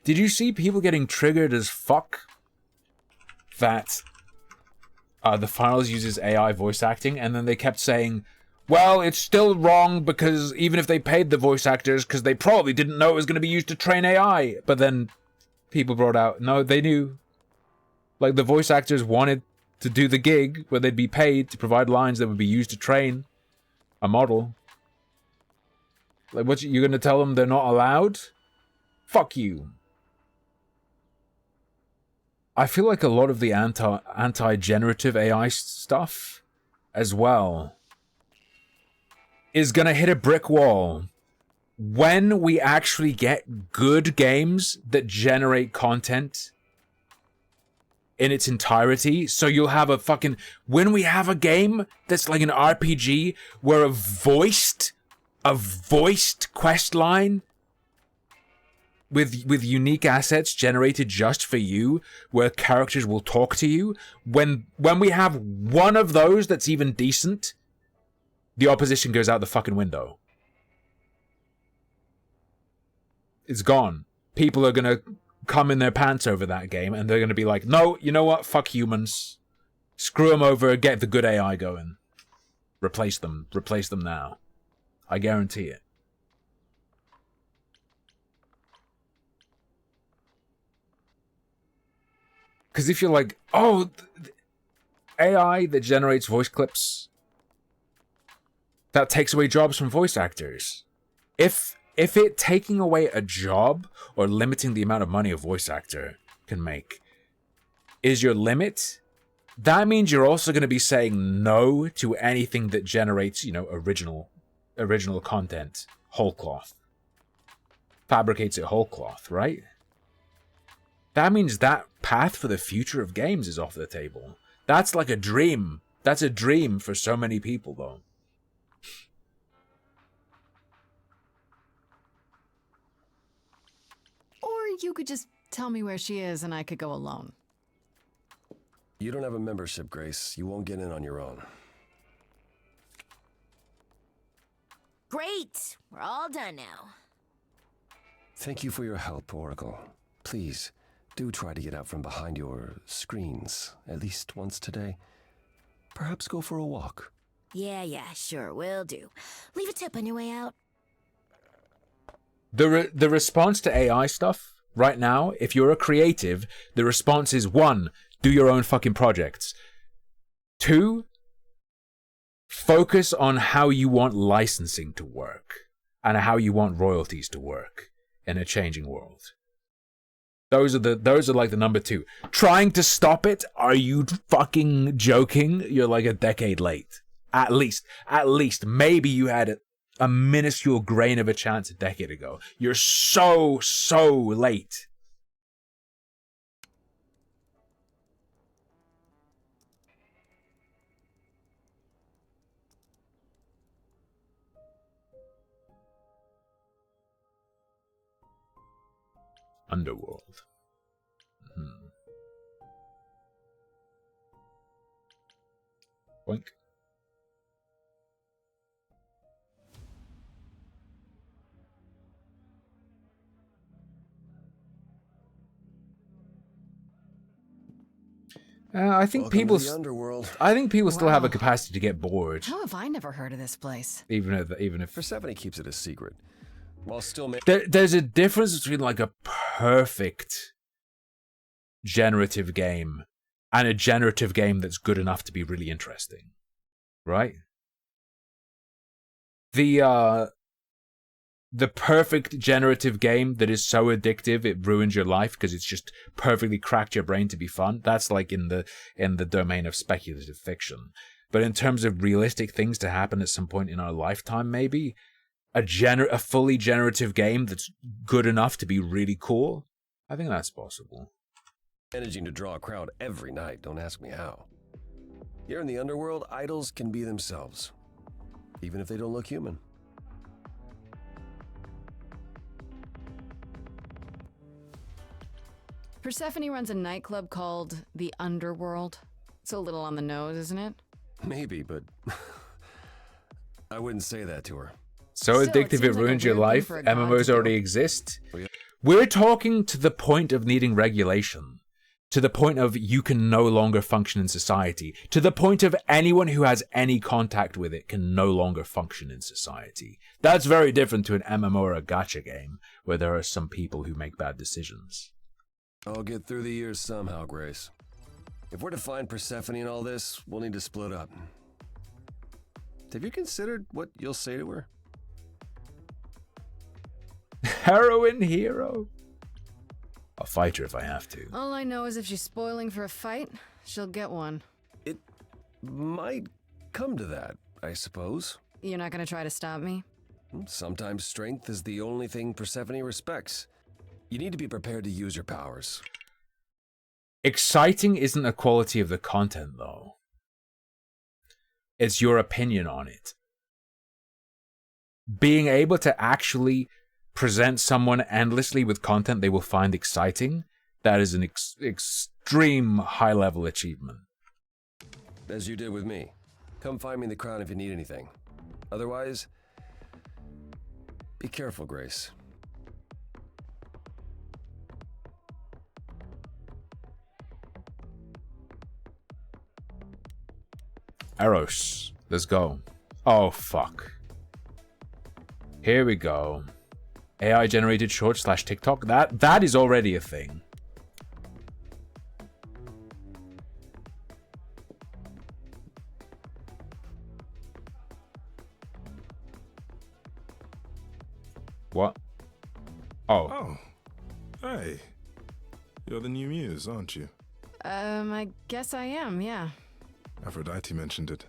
Did you see people getting triggered as fuck that the files uses AI voice acting, and then they kept saying, well, it's still wrong because even if they paid the voice actors, because they probably didn't know it was going to be used to train AI. But then people brought out, no, they knew. Like, the voice actors wanted to do the gig where they'd be paid to provide lines that would be used to train a model. Like, what, you're going to tell them they're not allowed? Fuck you. I feel like a lot of the anti-generative AI stuff as well is going to hit a brick wall when we actually get good games that generate content in its entirety. So you'll have a fucking... When we have a game that's like an RPG where a voiced quest line with unique assets generated just for you, where characters will talk to you, when we have one of those that's even decent, the opposition goes out the fucking window. It's gone. People are gonna come in their pants over that game, and they're gonna be like, no, you know what? Fuck humans. Screw them over, get the good AI going. Replace them. Replace them now. I guarantee it. Because if you're like, oh, AI that generates voice clips, that takes away jobs from voice actors. If it taking away a job or limiting the amount of money a voice actor can make is your limit, that means you're also going to be saying no to anything that generates, you know, original content, whole cloth, fabricates it whole cloth, right? That means that path for the future of games is off the table. That's like a dream. That's a dream for so many people, though. Or you could just tell me where she is and I could go alone. You don't have a membership, Grace. You won't get in on your own. Great! We're all done now. Thank you for your help, Oracle. Please, do try to get out from behind your screens at least once today. Perhaps go for a walk. Yeah, sure, will do. Leave a tip on your way out. The response to AI stuff right now, if you're a creative, the response is 1, do your own fucking projects. 2, focus on how you want licensing to work and how you want royalties to work in a changing world. Those are like the number 2. Trying to stop it? Are you fucking joking? You're like a decade late. At least. Maybe you had a minuscule grain of a chance a decade ago. You're so late. Underworld. Boink. I think people still have a capacity to get bored. How have I never heard of this place? Even if Persephone keeps it a secret, while still there's a difference between like a perfect generative game and a generative game that's good enough to be really interesting, right? The perfect generative game that is so addictive it ruins your life because it's just perfectly cracked your brain to be fun. That's like in the domain of speculative fiction. But in terms of realistic things to happen at some point in our lifetime, maybe a fully generative game that's good enough to be really cool, I think that's possible. Managing to draw a crowd every night, don't ask me how. Here in the underworld, idols can be themselves, even if they don't look human. Persephone runs a nightclub called the Underworld. It's a little on the nose, isn't it? Maybe, but I wouldn't say that to her. So Still, it addictive seems it like a ruins your weird thing life. for a god MMOs to do. already exist. We're talking to the point of needing regulation. To the point of you can no longer function in society. To the point of anyone who has any contact with it can no longer function in society. That's very different to an MMO or a gacha game, where there are some people who make bad decisions. I'll get through the years somehow, Grace. If we're to find Persephone in all this, we'll need to split up. Have you considered what you'll say to her? Heroine hero. I'll fight her if I have to. All I know is if she's spoiling for a fight, she'll get one. It might come to that, I suppose. You're not gonna try to stop me? Sometimes strength is the only thing Persephone respects. You need to be prepared to use your powers. Exciting isn't a quality of the content, though. It's your opinion on it. Being able to actually present someone endlessly with content they will find exciting, that is an extreme high-level achievement. As you did with me. Come find me in the crown if you need anything. Otherwise, be careful, Grace. Eros, let's go. Oh, fuck. Here we go. AI generated short / TikTok. That is already a thing. What? Oh. Oh. Hey. You're the new muse, aren't you? I guess I am, yeah. Aphrodite mentioned it.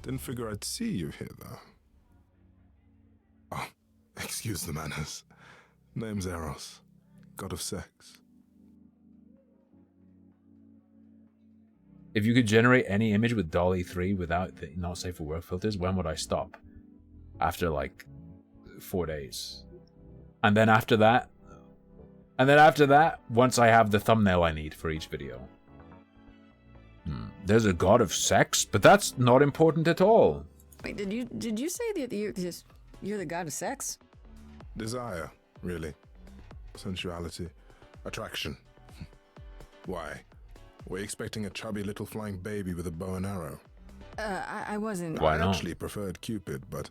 Didn't figure I'd see you here, though. Oh, excuse the manners. Name's Eros, god of sex. If you could generate any image with DALL-E 3 without the not safe for work filters, when would I stop? After like 4 days. And then after that, once I have the thumbnail I need for each video. There's a god of sex, but that's not important at all. Wait, did you say that you're the god of sex? Desire, really. Sensuality. Attraction. Why? Were you expecting a chubby little flying baby with a bow and arrow? I wasn't. Why not? I actually preferred Cupid, but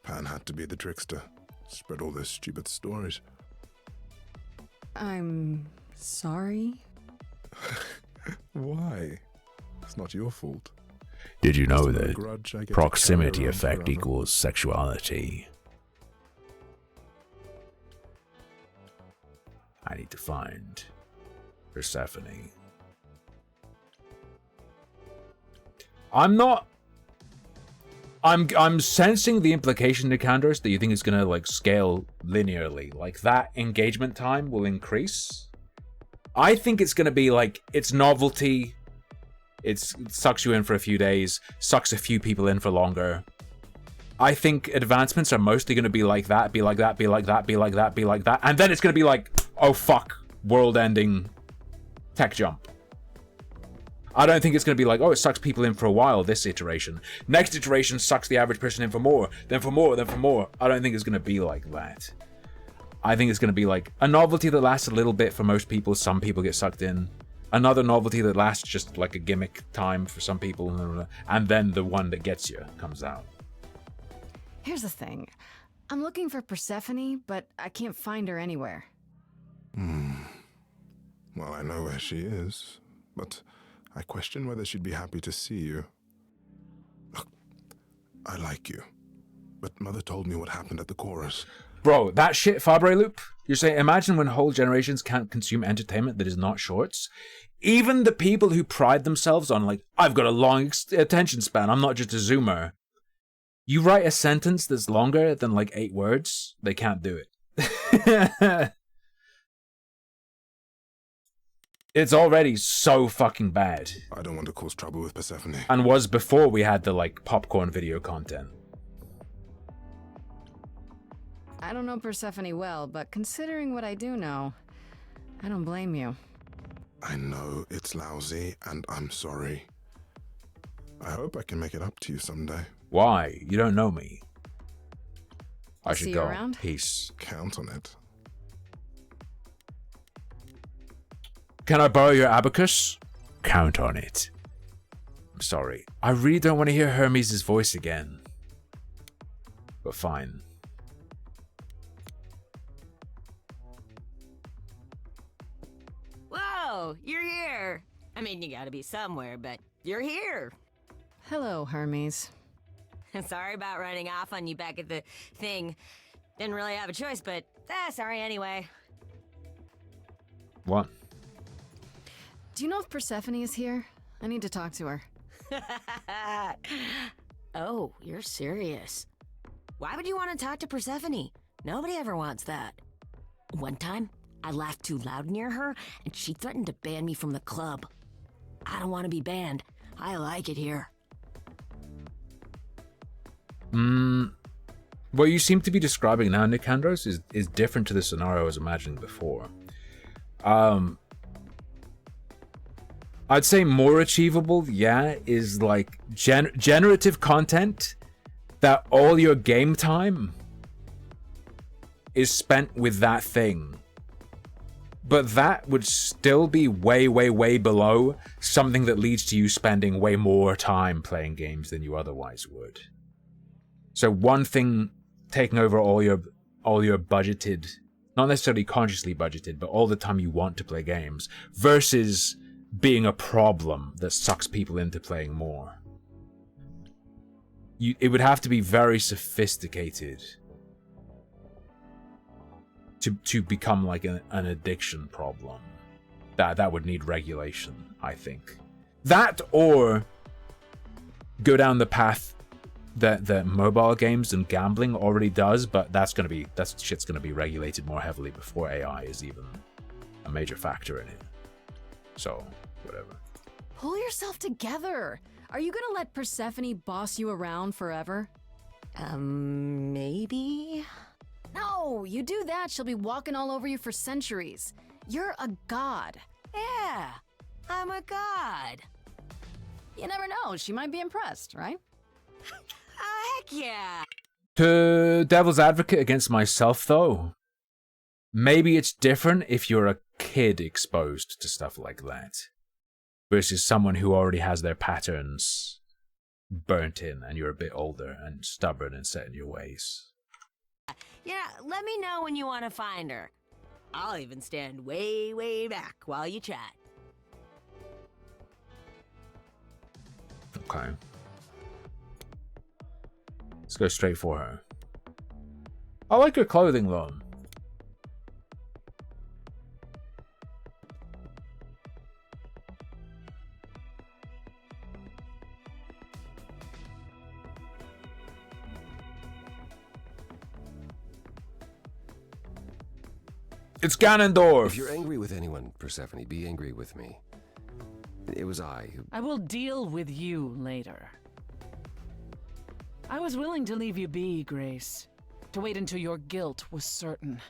Pan had to be the trickster. Spread all those stupid stories. I'm sorry. Why? It's not your fault. Did you know Just another that grudge I get to proximity carry around effect forever. equals sexuality? I need to find Persephone. I'm sensing the implication, Nicandros, that you think it's gonna like scale linearly. Like that engagement time will increase. I think it's gonna be like it's novelty. It sucks you in for a few days, sucks a few people in for longer. I think advancements are mostly gonna be like that, be like that, be like that, be like that, be like that, and then it's gonna be like, oh fuck, world-ending tech jump. I don't think it's going to be like, oh, it sucks people in for a while, this iteration. Next iteration sucks the average person in for more, then for more, then for more. I don't think it's going to be like that. I think it's going to be like a novelty that lasts a little bit for most people. Some people get sucked in. Another novelty that lasts just like a gimmick time for some people. And then the one that gets you comes out. Here's the thing. I'm looking for Persephone, but I can't find her anywhere. Well, I know where she is, but I question whether she'd be happy to see you. Look, I like you, but Mother told me what happened at the chorus. Bro, that shit, Fabre Loop, you're saying, imagine when whole generations can't consume entertainment that is not shorts. Even the people who pride themselves on, like, I've got a long attention span, I'm not just a zoomer. You write a sentence that's longer than like 8 words, they can't do it. It's already so fucking bad. I don't want to cause trouble with Persephone. And was before we had the like popcorn video content. I don't know Persephone well, but considering what I do know, I don't blame you. I know it's lousy, and I'm sorry. I hope I can make it up to you someday. Why? You don't know me. I should See you go. around? Peace. Count on it. Can I borrow your abacus? Count on it. I'm sorry. I really don't want to hear Hermes' voice again. But fine. Whoa, you're here. I mean, you gotta be somewhere, but you're here. Hello, Hermes. Sorry about running off on you back at the thing. Didn't really have a choice, but sorry anyway. What? Do you know if Persephone is here? I need to talk to her. Oh, you're serious. Why would you want to talk to Persephone? Nobody ever wants that. One time, I laughed too loud near her, and she threatened to ban me from the club. I don't want to be banned. I like it here. What you seem to be describing now, Nicandros, is different to the scenario I was imagining before. I'd say more achievable, yeah, is like generative content that all your game time is spent with that thing. But that would still be way, way, way below something that leads to you spending way more time playing games than you otherwise would. So one thing taking over all your budgeted, not necessarily consciously budgeted, but all the time you want to play games, versus being a problem that sucks people into playing more. It would have to be very sophisticated to become like an addiction problem. That would need regulation, I think. That or go down the path that mobile games and gambling already does, but that shit's gonna be regulated more heavily before AI is even a major factor in it. So, whatever. Pull yourself together. Are you gonna let Persephone boss you around forever? Maybe? No, you do that, she'll be walking all over you for centuries. You're a god. Yeah, I'm a god. You never know, she might be impressed, right? Heck yeah. To devil's advocate against myself, though, maybe it's different if you're a kid exposed to stuff like that versus someone who already has their patterns burnt in and you're a bit older and stubborn and set in your ways. Yeah, let me know when you want to find her. I'll even stand way, way back while you chat. Okay. Let's go straight for her. I like her clothing, though. It's Ganondorf! If you're angry with anyone, Persephone, be angry with me. It was I who... I will deal with you later. I was willing to leave you be, Grace. To wait until your guilt was certain.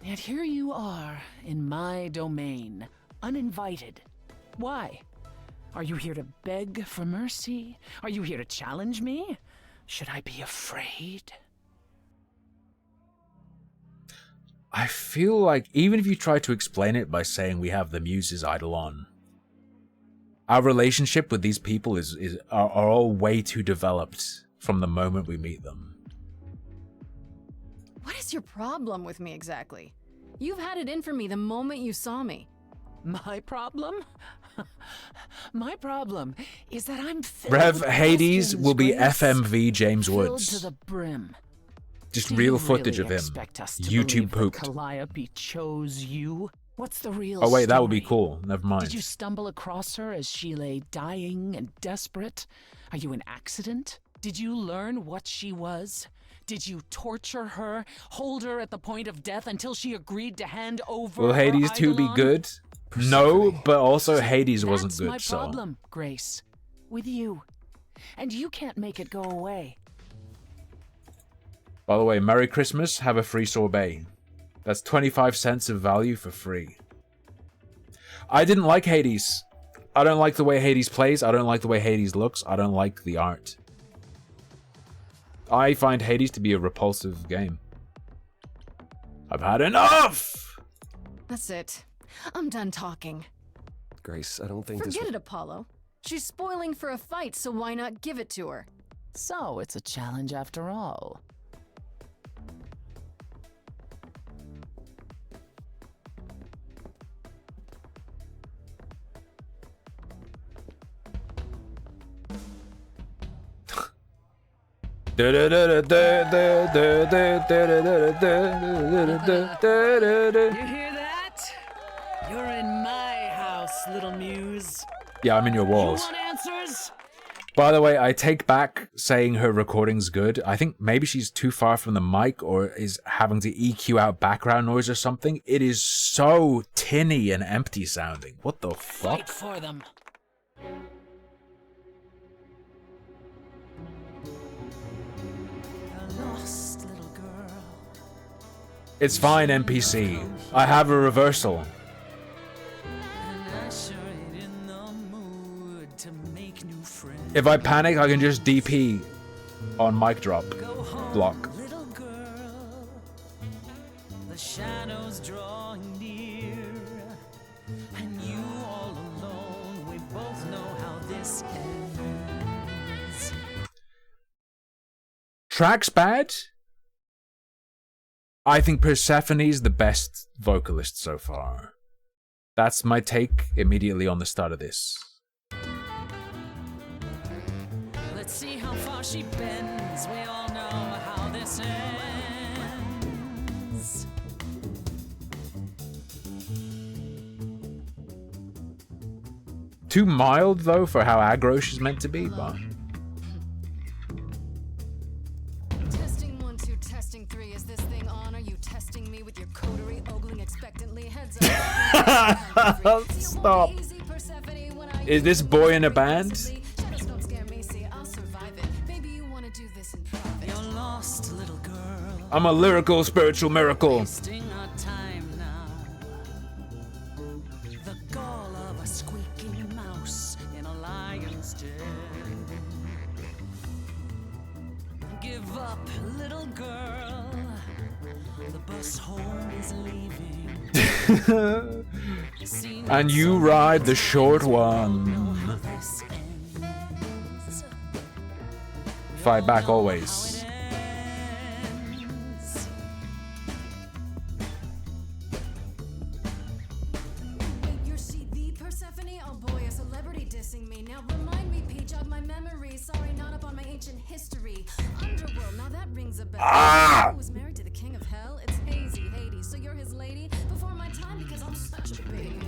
And yet here you are, in my domain, uninvited. Why? Are you here to beg for mercy? Are you here to challenge me? Should I be afraid? I feel like even if you try to explain it by saying we have the Muses Eidolon, our relationship with these people are all way too developed from the moment we meet them. What is your problem with me exactly? You've had it in for me the moment you saw me. My problem? My problem is that I'm filled Rev with Hades questions, will be Grace. FMV James Filled Woods. to the brim. Just Do real you footage really of him. expect us to YouTube believe that pooped. Calliope chose you? What's the real Oh wait, that would story? be cool. Never mind. Did you stumble across her as she lay dying and desperate? Are you an accident? Did you learn what she was? Did you torture her, hold her at the point of death until she agreed to hand over Will Hades her 2 be Eidolon? good? No, but also Hades wasn't That's good, my so... problem, Grace. With you. And you can't make it go away. By the way, Merry Christmas, have a free sorbet. That's 25 cents of value for free. I didn't like Hades. I don't like the way Hades plays. I don't like the way Hades looks. I don't like the art. I find Hades to be a repulsive game. I've had enough! That's it. I'm done talking. Grace, I don't think Forget it, Apollo. She's spoiling for a fight, so why not give it to her? So it's a challenge after all. You hear that? You're in my house, little muse. Yeah, I'm in your walls. You want answers? By the way, I take back saying her recording's good. I think maybe she's too far from the mic or is having to EQ out background noise or something. It is so tinny and empty sounding. What the fuck? Fight for them. Lost little girl. It's fine, NPC. I have a reversal. If I panic, I can just DP on mic drop block. The shadows drawing near, and you all alone. We both know how this ends. Track's bad. I think Persephone's the best vocalist so far. That's my take immediately on the start of this. Let's see how far she bends. We all know how this ends. Too mild though for how aggro she's meant to be, but Testing 1, 2, testing 3. Is this thing on? Are you testing me with your coterie ogling expectantly? Heads up. Stop. Is this boy in a band? Shadows don't scare me. See, I'll survive it. Maybe you want to do this in private. You're lost, little girl. I'm a lyrical spiritual miracle. Wasting our time now. The gall of a squeaking mouse in a lion's den. Give up, little girl. The bus home is leaving. And you ride the short one. Fight back always. You're she the Persephone? Oh boy, a celebrity dissing me. Now remind me, P, jog my memory. Sorry, not up on my ancient history. Underworld, now that rings a bell. Who was married to the king of hell? It's hazy, Hades. So you're his lady? Before my time because I'm such a baby.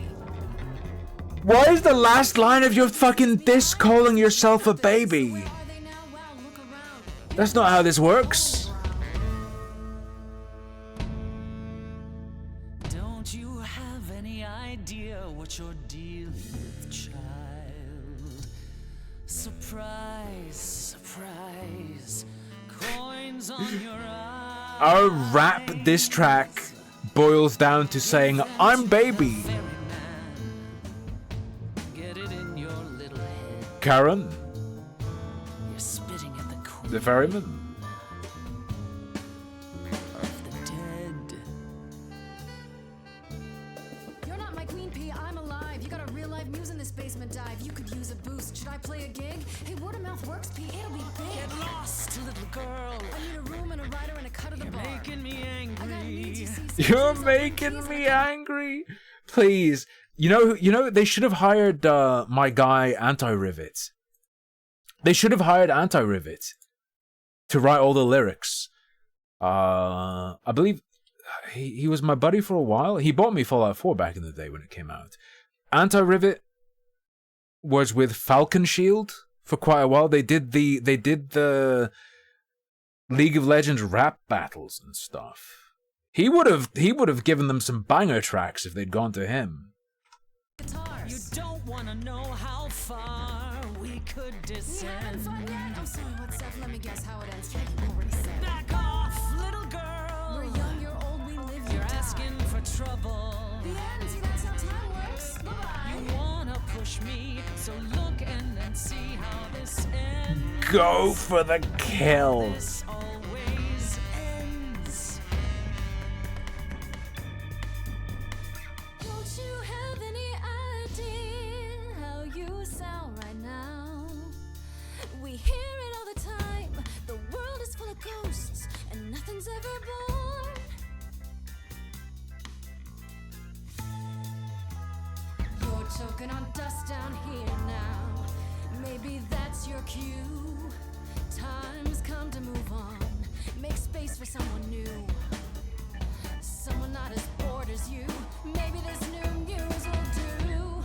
Why is the last line of your fucking diss calling yourself a baby? That's not how this works. Don't you have any idea what you're dealing with, child? Surprise, surprise. Coins on your eyes. Our rap diss track boils down to saying, I'm baby. Get it in your little head. Karen, You're spitting at the queen the ferryman. of the dead. You're not my queen, P. I'm alive. You got a real life muse in this basement dive. You could use a boost. Should I play a gig? Hey, word of mouth works, P. It'll be big. Get lost, little girl. I need a room and a writer and a cut of the bar. Making me angry. You're making me angry. Please. You know, they should have hired my guy Anti-Rivet. They should have hired Anti-Rivet to write all the lyrics. I believe he was my buddy for a while. He bought me Fallout 4 back in the day when it came out. Anti-Rivet was with Falcon Shield for quite a while. They did the League of Legends rap battles and stuff. He would have given them some banger tracks if they'd gone to him. You don't wanna know how far we could descend. I'm sorry, what's up? Let me guess how it ends. You already said. Back off, little girl. We're young, you're old, we live, You're asking for trouble. The end, see, that's how time works. Bye-bye. You wanna push me, so look and then see how this ends. Go for the kill. This always ends. Don't you have any idea how you sound right now? We hear it all the time. The world is full of ghosts, and nothing's ever born. You're choking on dust down here now. Maybe that's your cue. Time's come to move on. Make space for someone new. Someone not as bored as you. Maybe this new news will do.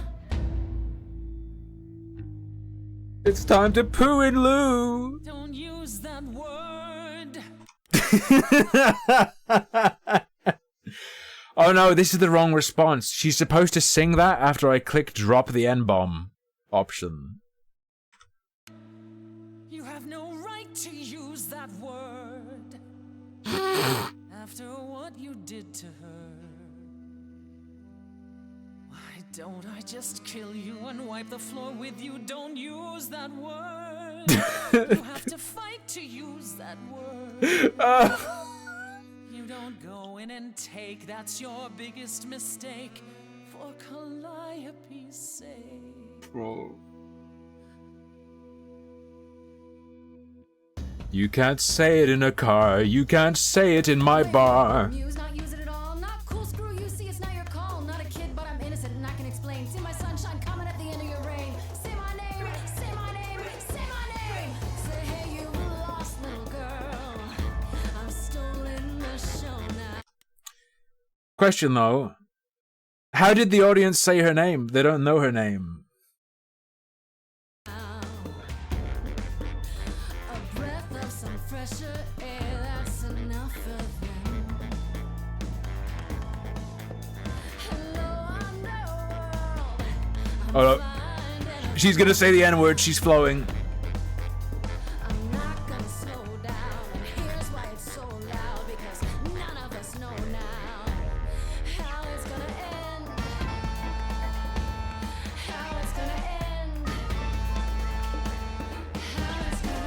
It's time to poo in Lou. Don't use that word. Oh no, this is the wrong response. She's supposed to sing that after I click drop the N-bomb option. You have no right to use that word. After what you did to her. Why don't I just kill you and wipe the floor with you? Don't use that word. You have to fight to use that word. You don't go in and take, that's your biggest mistake. For Calliope's sake. Bro. You can't say it in a car, you can't say it in my bar. Muse, not use it at all. Not cool, screw you. See, it's not your call. Not a kid, but I'm innocent and I can explain. See my sunshine coming at the end of your rain. Say my name, say my name, say my name. Say, hey, you lost little girl. I'm stolen the show now. Question though, how did the audience say her name? They don't know her name. A breath of some fresher air, that's enough of them. Hello, I'm the world. Oh no. She's gonna say the N-word, she's flowing. I'm not gonna slow down, and here's why it's so loud, because none of us know now how it's gonna end. How it's gonna end. How it's gonna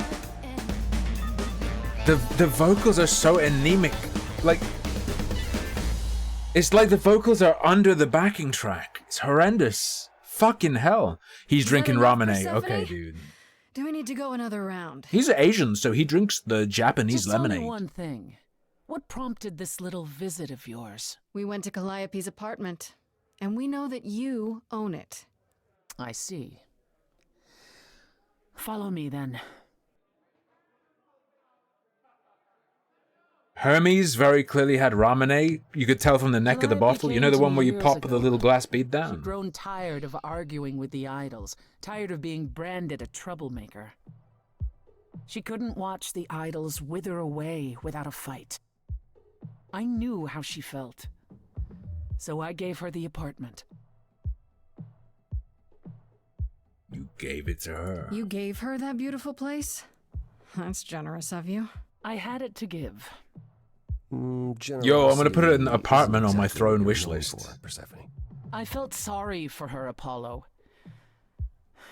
end. The vocals are so anemic. Like, it's like the vocals are under the backing track. It's horrendous. Fucking hell. He's drinking ramen. Okay, dude. Do we need to go another round? He's Asian, so he drinks the Japanese Just tell lemonade. me one thing. What prompted this little visit of yours? We went to Calliope's apartment, and we know that you own it. I see. Follow me then. Hermes very clearly had ramen. You could tell from the neck of the bottle. You know the one where you pop the little glass bead She'd down? grown tired of arguing with the idols, tired of being branded a troublemaker. She couldn't watch the idols wither away without a fight. I knew how she felt. So I gave her the apartment. You gave it to her. You gave her that beautiful place? That's generous of you. I had it to give. Yo, I'm gonna put an apartment on my throne wish list. I felt sorry for her, Apollo.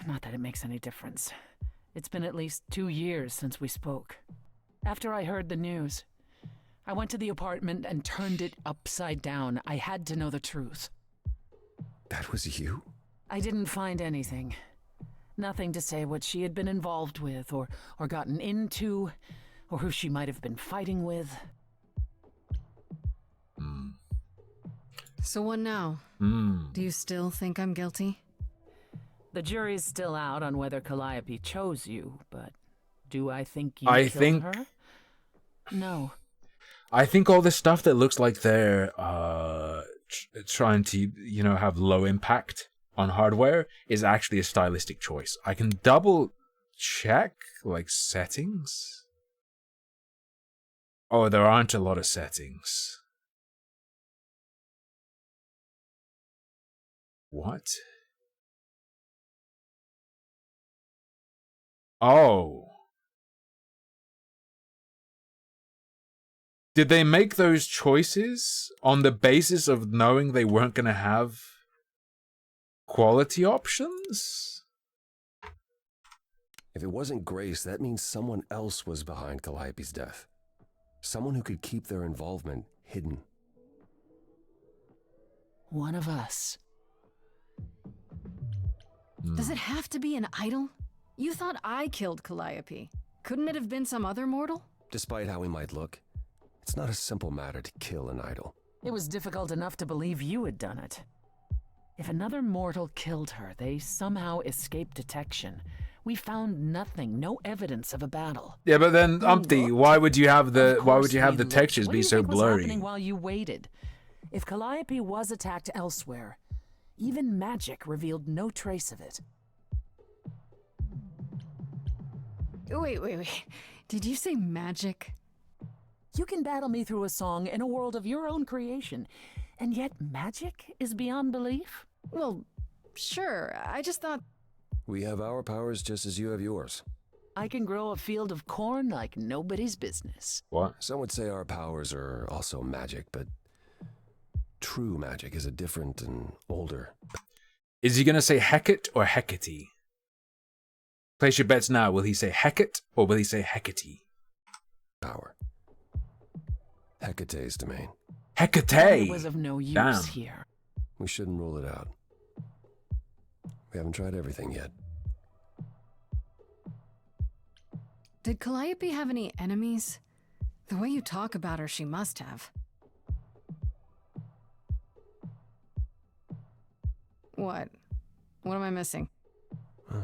Not that it makes any difference. It's been at least 2 years since we spoke. After I heard the news, I went to the apartment and turned it upside down. I had to know the truth. That was you? I didn't find anything. Nothing to say what she had been involved with, or gotten into, or who she might have been fighting with. So what now? Do you still think I'm guilty? The jury's still out on whether Calliope chose you, but do I think you I killed think- her? No. I think all this stuff that looks like they're trying to, you know, have low impact on hardware is actually a stylistic choice. I can double check, like, settings. Oh, there aren't a lot of settings. What? Oh. Did they make those choices on the basis of knowing they weren't going to have quality options? If it wasn't Grace, that means someone else was behind Calliope's death. Someone who could keep their involvement hidden. One of us. Does it have to be an idol? You thought I killed Calliope. Couldn't it have been some other mortal? Despite how he might look, it's not a simple matter to kill an idol. It was difficult enough to believe you had done it. If another mortal killed her, they somehow escaped detection. We found nothing, no evidence of a battle. Yeah, but then Umpty, why would you have the textures be so blurry? What was happening while you waited? If Calliope was attacked elsewhere, even magic revealed no trace of it. Wait. Did you say magic? You can battle me through a song in a world of your own creation, and yet magic is beyond belief? Well, sure. I just thought... We have our powers just as you have yours. I can grow a field of corn like nobody's business. What? Some would say our powers are also magic, but true magic is a different and older. Is he going to say Hecate or Hecate? Place your bets now. Will he say Hecate or will he say Hecate? Power. Hecate's domain. Hecate! It was of no use Damn. here. We shouldn't rule it out. We haven't tried everything yet. Did Calliope have any enemies? The way you talk about her, she must have. What? What am I missing?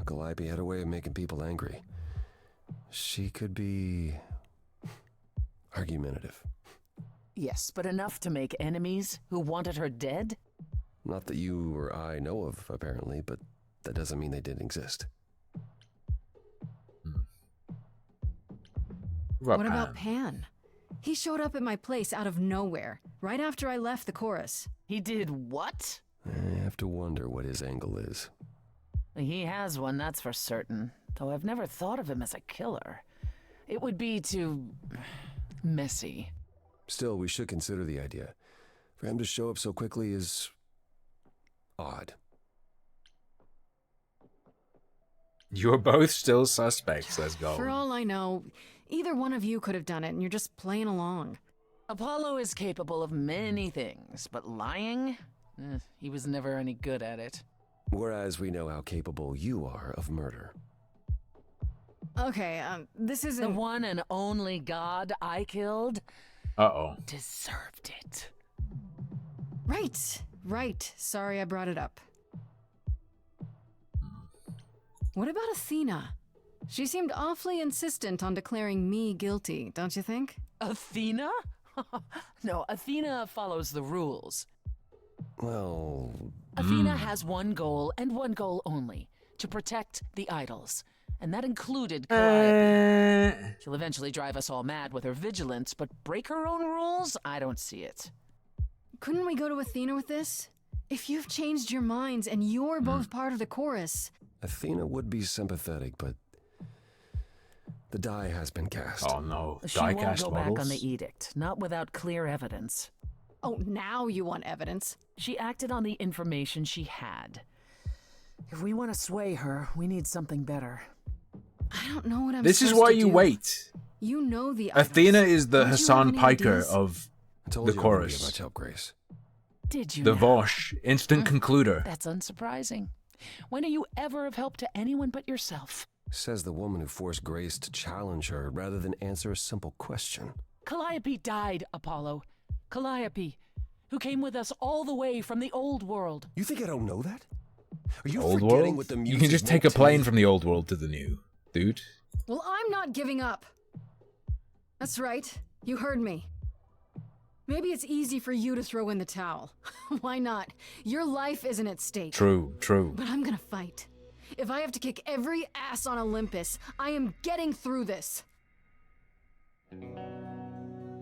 Calliope had a way of making people angry. She could be argumentative. Yes, but enough to make enemies who wanted her dead? Not that you or I know of, apparently, but that doesn't mean they didn't exist. What about Pan? He showed up at my place out of nowhere, right after I left the chorus. He did what? I have to wonder what his angle is. He has one, that's for certain. Though I've never thought of him as a killer. It would be too... messy. Still, we should consider the idea. For him to show up so quickly is... odd. You're both still suspects. Let's go. For all I know, either one of you could have done it and you're just playing along. Apollo is capable of many things, but lying? He was never any good at it. Whereas we know how capable you are of murder. Okay, this isn't... The one and only god I killed? Uh-oh. Deserved it. Right. Sorry I brought it up. What about Athena? She seemed awfully insistent on declaring me guilty, don't you think? Athena? No, Athena follows the rules. Well... Athena has one goal, and one goal only. To protect the idols. And that included Calliope. She'll eventually drive us all mad with her vigilance, but break her own rules? I don't see it. Couldn't we go to Athena with this? If you've changed your minds and you're both part of the chorus... Athena would be sympathetic, but... the die has been cast. Oh no, She won't go back on the edict, not without clear evidence. Oh, now you want evidence? She acted on the information she had. If we want to sway her, we need something better. I don't know what I'm This is supposed why to you do. wait. You know the idols. Athena is the Don't you have Hassan any Piker ideas? of I told the you it wouldn't be chorus. much help, Grace. Did you The now? Vosh, instant concluder. That's unsurprising. When are you ever of help to anyone but yourself? Says the woman who forced Grace to challenge her rather than answer a simple question. Calliope died, Apollo. Calliope, who came with us all the way from the old world. You think I don't know that? Are you Old forgetting world? what the You music can just take a meant to plane me? from the old world to the new, dude. Well, I'm not giving up. That's right. You heard me. Maybe it's easy for you to throw in the towel. Why not? Your life isn't at stake. True, true. But I'm gonna fight. If I have to kick every ass on Olympus, I am getting through this.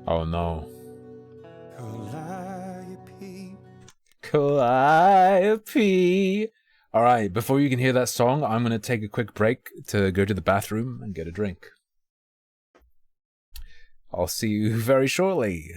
Oh no. Calliope. Calliope. Alright, before you can hear that song, I'm going to take a quick break to go to the bathroom and get a drink. I'll see you very shortly.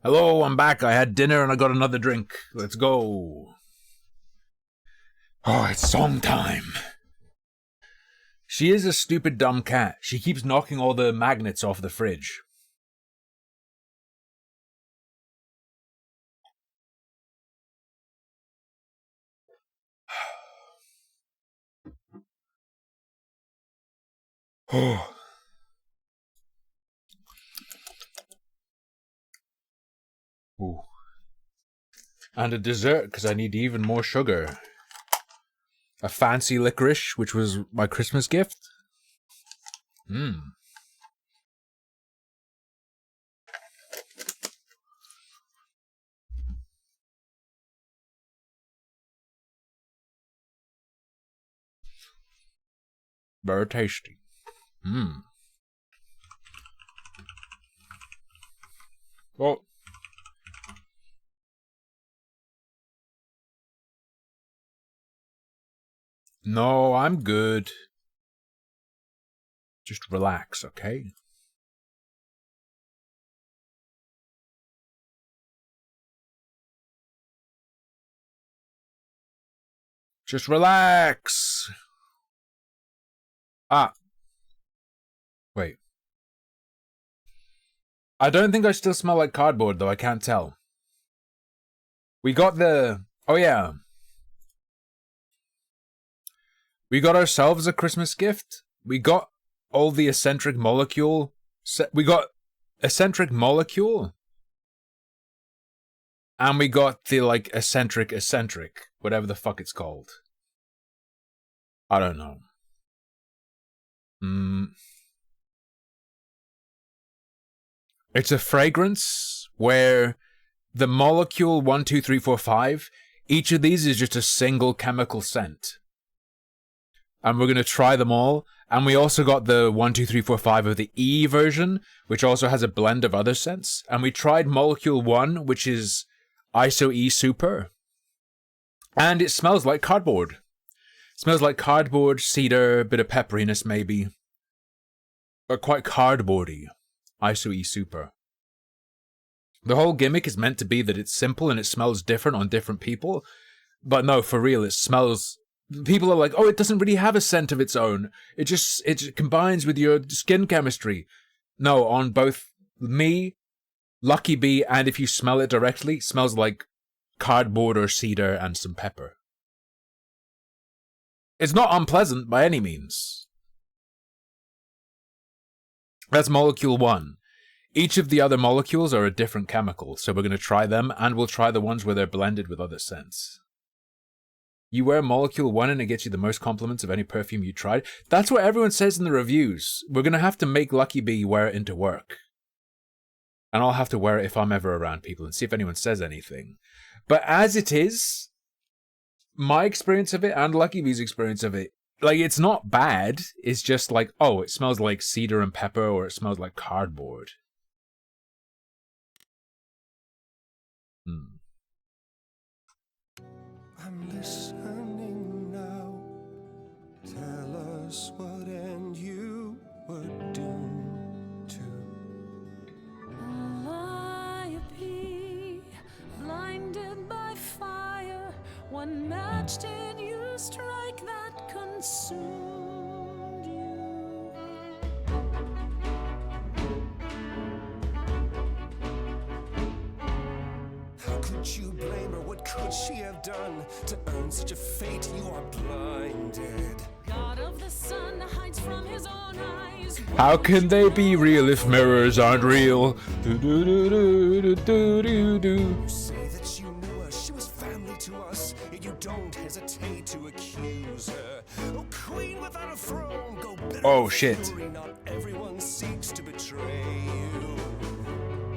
Hello, I'm back. I had dinner and I got another drink. Let's go. Oh, it's song time. She is a stupid dumb cat. She keeps knocking all the magnets off the fridge. Oh. Ooh. And a dessert, because I need even more sugar. A fancy licorice, which was my Christmas gift. Mmm. Very tasty. Mmm. Oh. No, I'm good. Just relax, okay? Just relax. Ah. Wait. I don't think I still smell like cardboard, though. I can't tell. We got the... Oh, yeah. We got ourselves a Christmas gift. We got all the eccentric molecule. We got eccentric molecule. And we got the, like, eccentric. Whatever the fuck it's called. I don't know. It's a fragrance where the molecule 1, 2, 3, 4, 5, each of these is just a single chemical scent. And we're going to try them all. And we also got the 1, 2, 3, 4, 5 of the E version, which also has a blend of other scents. And we tried molecule 1, which is ISO E Super. And it smells like cardboard. It smells like cardboard, cedar, bit of pepperiness maybe. But quite cardboardy. ISO E Super. The whole gimmick is meant to be that it's simple and it smells different on different people. But no, for real, it smells... People are like, oh, it doesn't really have a scent of its own. It combines with your skin chemistry. No, on both me, Lucky Bee, and if you smell it directly, it smells like cardboard or cedar and some pepper. It's not unpleasant by any means. That's molecule 1. Each of the other molecules are a different chemical, so we're going to try them, and we'll try the ones where they're blended with other scents. You wear molecule 1 and it gets you the most compliments of any perfume you tried. That's what everyone says in the reviews. We're going to have to make Lucky Bee wear it into work. And I'll have to wear it if I'm ever around people and see if anyone says anything. But as it is, my experience of it and Lucky Bee's experience of it, like, it's not bad. It's just like, oh, it smells like cedar and pepper, or it smells like cardboard. I'm listening now. Tell us what and you would do to Calliope, blinded by fire, one match did you strike that consumed you. How could you blame her? What could she have done to earn such a fate? You are blinded. God of the sun hides from his own eyes. How can they be real if mirrors aren't real? Do do do do do do do do. You say that you knew her, she was family to us, yet you don't hesitate to accuse her. Oh, queen without a throne, go better. Oh shit. Not everyone seeks to betray you.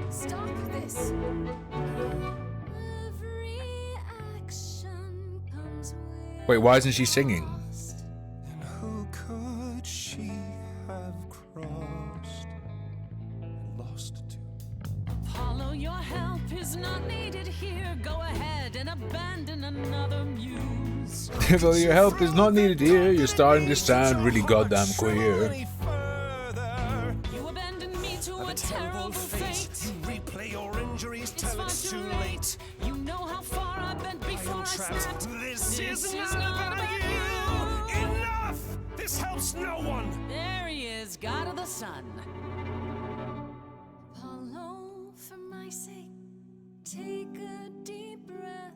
Stop this. Every action comes with... Wait, why isn't she singing? And who could she have crossed and lost to? Apollo, your help is not needed here. Go ahead and abandon another muse. Well, your help is not needed here. You're starting to sound really goddamn queer. You abandoned me to a terrible fate. You replay your injury Please tell it's too late. You know how far I've been before I trapped. snapped. This is not about you. Enough! This helps no one. There he is, God of the Sun. Apollo, for my sake, take a deep breath.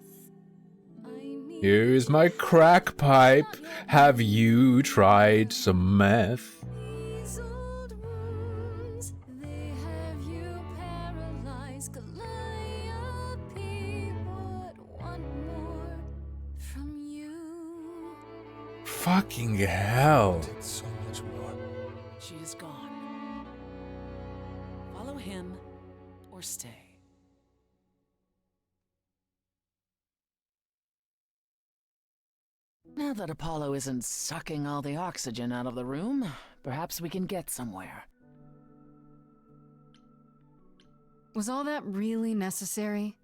I need Here's my crack pipe. Have you tried some meth? these old wounds. They have you paralyzed, Calliope. But want more from you. Fucking hell. So much more. She is gone. Follow him or stay. Now that Apollo isn't sucking all the oxygen out of the room, perhaps we can get somewhere. Was all that really necessary?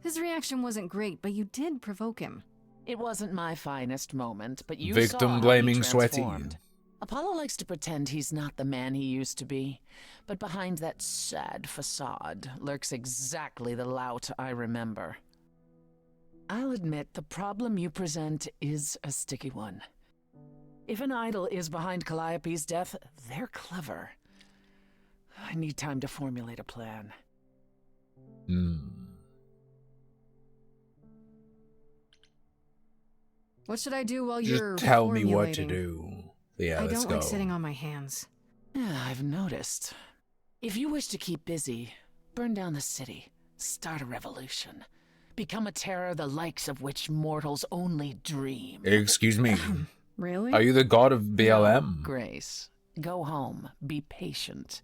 His reaction wasn't great, but you did provoke him. It wasn't my finest moment, but you Victim saw how blaming he Sweaty. transformed. Apollo likes to pretend he's not the man he used to be, but behind that sad facade lurks exactly the lout I remember. I'll admit the problem you present is a sticky one. If an idol is behind Calliope's death, they're clever. I need time to formulate a plan. What should I do while Just you're tell me what to formulating? do. Yeah, I let's don't go. like sitting on my hands. Yeah, I've noticed. If you wish to keep busy, burn down the city, start a revolution, become a terror the likes of which mortals only dream. Excuse me. Really? Are you the god of BLM? Grace, go home. Be patient.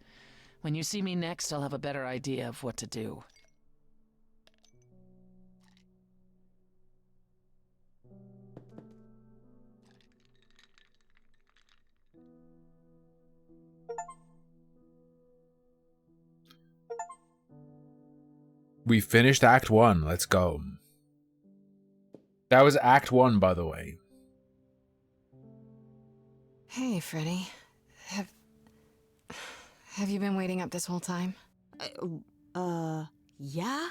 When you see me next, I'll have a better idea of what to do. We finished Act 1. Let's go. That was Act 1, by the way. Hey, Freddy. Have you been waiting up this whole time? Yeah?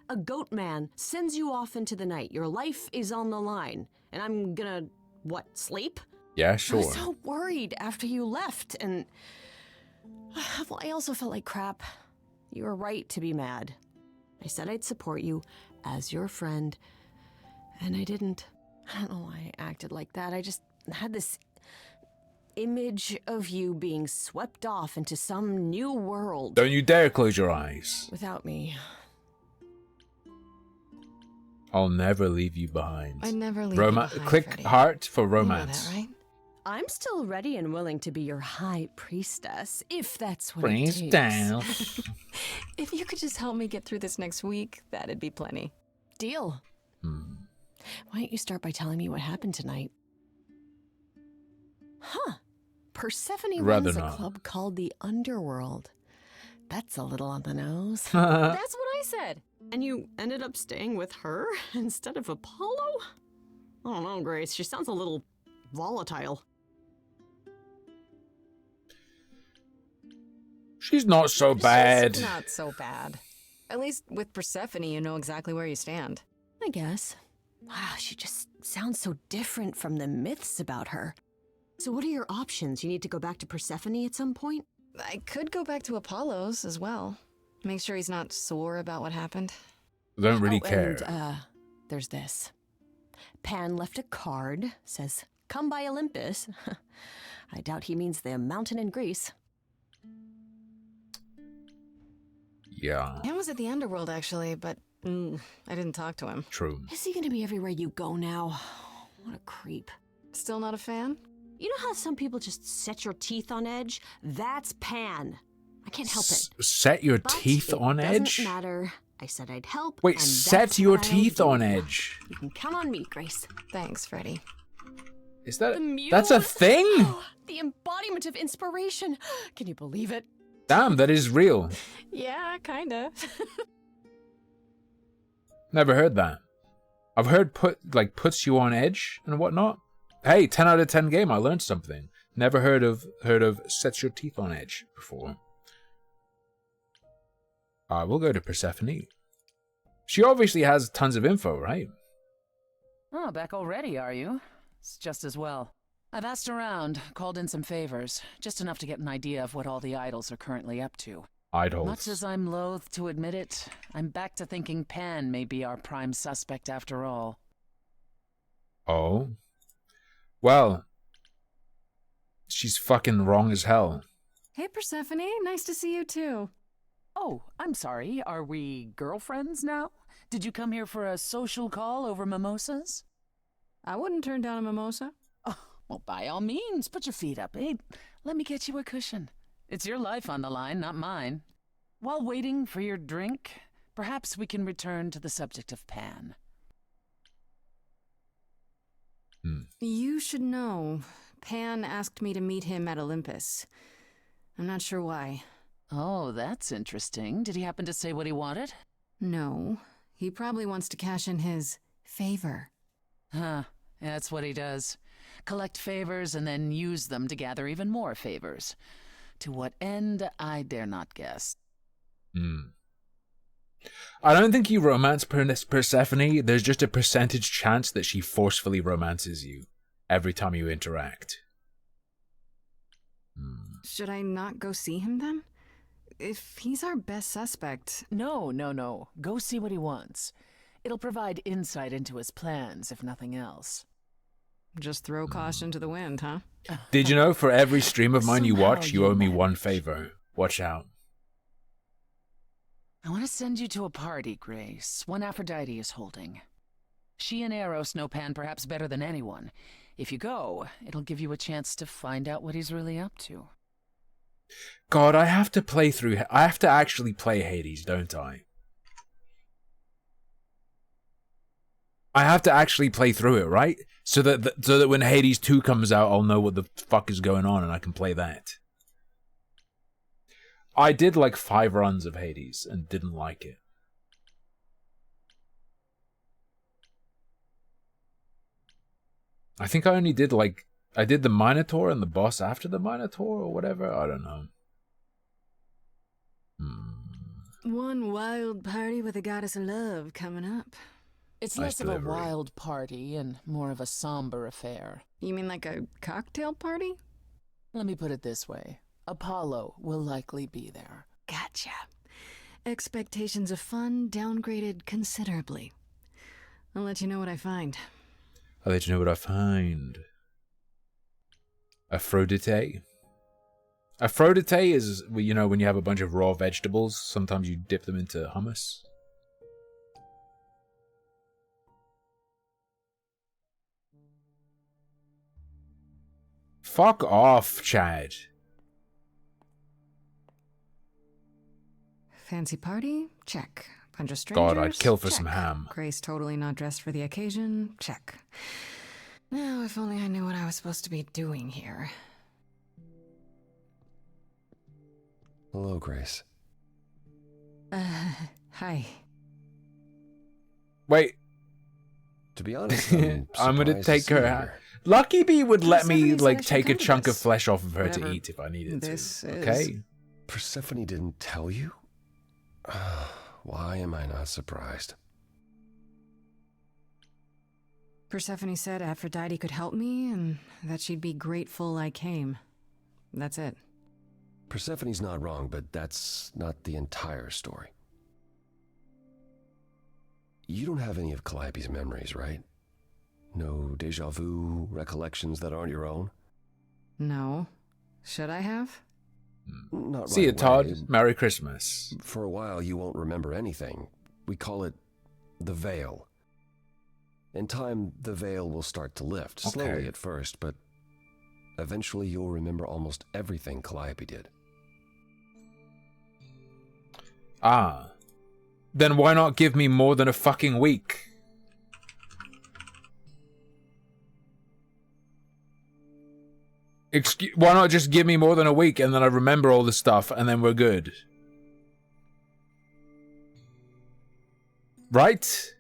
A goat man sends you off into the night. Your life is on the line. And I'm gonna, what, sleep? Yeah, I sure. was so worried after you left, and well, I also felt like crap. You were right to be mad. I said I'd support you as your friend, and I didn't. I don't know why I acted like that. I just had this image of you being swept off into some new world Don't you dare close your eyes. without me. I'll never leave you behind. I'd never leave you behind, Click Freddy. heart for You know romance. that, right? I'm still ready and willing to be your high priestess, if that's what Praise it takes. down. If you could just help me get through this next week, that'd be plenty. Deal. Why don't you start by telling me what happened tonight? Huh. Persephone Rather runs a not. club called the Underworld. That's a little on the nose. That's what I said. And you ended up staying with her instead of Apollo? I don't know, Grace. She sounds a little volatile. She's not so bad. She's not so bad. At least with Persephone, you know exactly where you stand. I guess. Wow, she just sounds so different from the myths about her. So what are your options? You need to go back to Persephone at some point? I could go back to Apollo's as well. Make sure he's not sore about what happened. Don't really care. And, there's this. Pan left a card, says, "Come by Olympus." I doubt he means the mountain in Greece. Yeah, Pan was at the Underworld, actually, but I didn't talk to him. true. Is he gonna be everywhere you go now? What a creep. Still not a fan? You know how some people just set your teeth on edge? That's Pan. I can't help it. Set your But teeth it on doesn't edge? matter. I said I'd help. Wait, and set that's your what I'll teeth do. on edge. You can count on me, Grace. Thanks, Freddy. Is that The muse? that's a thing? The embodiment of inspiration. Can you believe it? Damn, that is real. Yeah, kinda. Never heard that. I've heard puts you on edge and whatnot. Hey, 10 out of 10 game. I learned something. Never heard of sets your teeth on edge before. Alright, we'll go to Persephone. She obviously has tons of info, right? Oh, back already, are you? It's just as well. I've asked around, called in some favors, just enough to get an idea of what all the idols are currently up to. Idols. Much as I'm loath to admit it, I'm back to thinking Pan may be our prime suspect after all. Oh? Well, she's fucking wrong as hell. Hey, Persephone, nice to see you too. Oh, I'm sorry, are we girlfriends now? Did you come here for a social call over mimosas? I wouldn't turn down a mimosa. Oh, well, by all means, put your feet up, eh? Let me get you a cushion. It's your life on the line, not mine. While waiting for your drink, perhaps we can return to the subject of Pan. You should know, Pan asked me to meet him at Olympus. I'm not sure why. Oh, that's interesting. Did he happen to say what he wanted? No, he probably wants to cash in his favor. Huh, that's what he does. Collect favors and then use them to gather even more favors. To what end, I dare not guess. I don't think you romance Persephone. There's just a percentage chance that she forcefully romances you every time you interact. Should I not go see him then? If he's our best suspect... No. Go see what he wants. It'll provide insight into his plans, if nothing else. Just throw caution to the wind, huh? Did you know for every stream of mine you watch, you owe me one favor? Watch out. I want to send you to a party, Grace, one Aphrodite is holding. She and Eros know Pan perhaps better than anyone. If you go, it'll give you a chance to find out what he's really up to. God, I have to actually play Hades, don't I? I have to actually play through it, right? So that when Hades 2 comes out, I'll know what the fuck is going on and I can play that. I did like 5 runs of Hades and didn't like it. I think I only did I did the Minotaur and the boss after the Minotaur or whatever. I don't know. One wild party with a goddess of love coming up. It's less of a wild party and more of a somber affair. You mean like a cocktail party? Let me put it this way. Apollo will likely be there. Gotcha. Expectations of fun downgraded considerably. I'll let you know what I find. I'll let you know what I find. Aphrodite. Aphrodite is, you know, when you have a bunch of raw vegetables, sometimes you dip them into hummus. Fuck off, Chad. Fancy party? Check. Bunch of strangers? God, I'd kill for Check. some ham. Grace totally not dressed for the occasion? Check. Now, if only I knew what I was supposed to be doing here. Hello, Grace. Hi. Wait. To be honest, I'm gonna surprised take to see her you out. here. Lucky Bee would let me, Persephone said I like, should take a come to chunk of this. flesh off of her to Whatever eat if I needed this to. is. Okay? Persephone didn't tell you? Why am I not surprised? Persephone said Aphrodite could help me and that she'd be grateful I came. That's it. Persephone's not wrong, but that's not the entire story. You don't have any of Calliope's memories, right? No deja vu, recollections that aren't your own? No. Should I have? Not See you, right Todd. away. Merry Christmas. For a while, you won't remember anything. We call it the veil. In time, the veil will start to lift, slowly Okay. at first, but eventually you'll remember almost everything Calliope did. Ah. Then why not give me more than a fucking week? Why not just give me more than a week and then I remember all the stuff and then we're good? Right?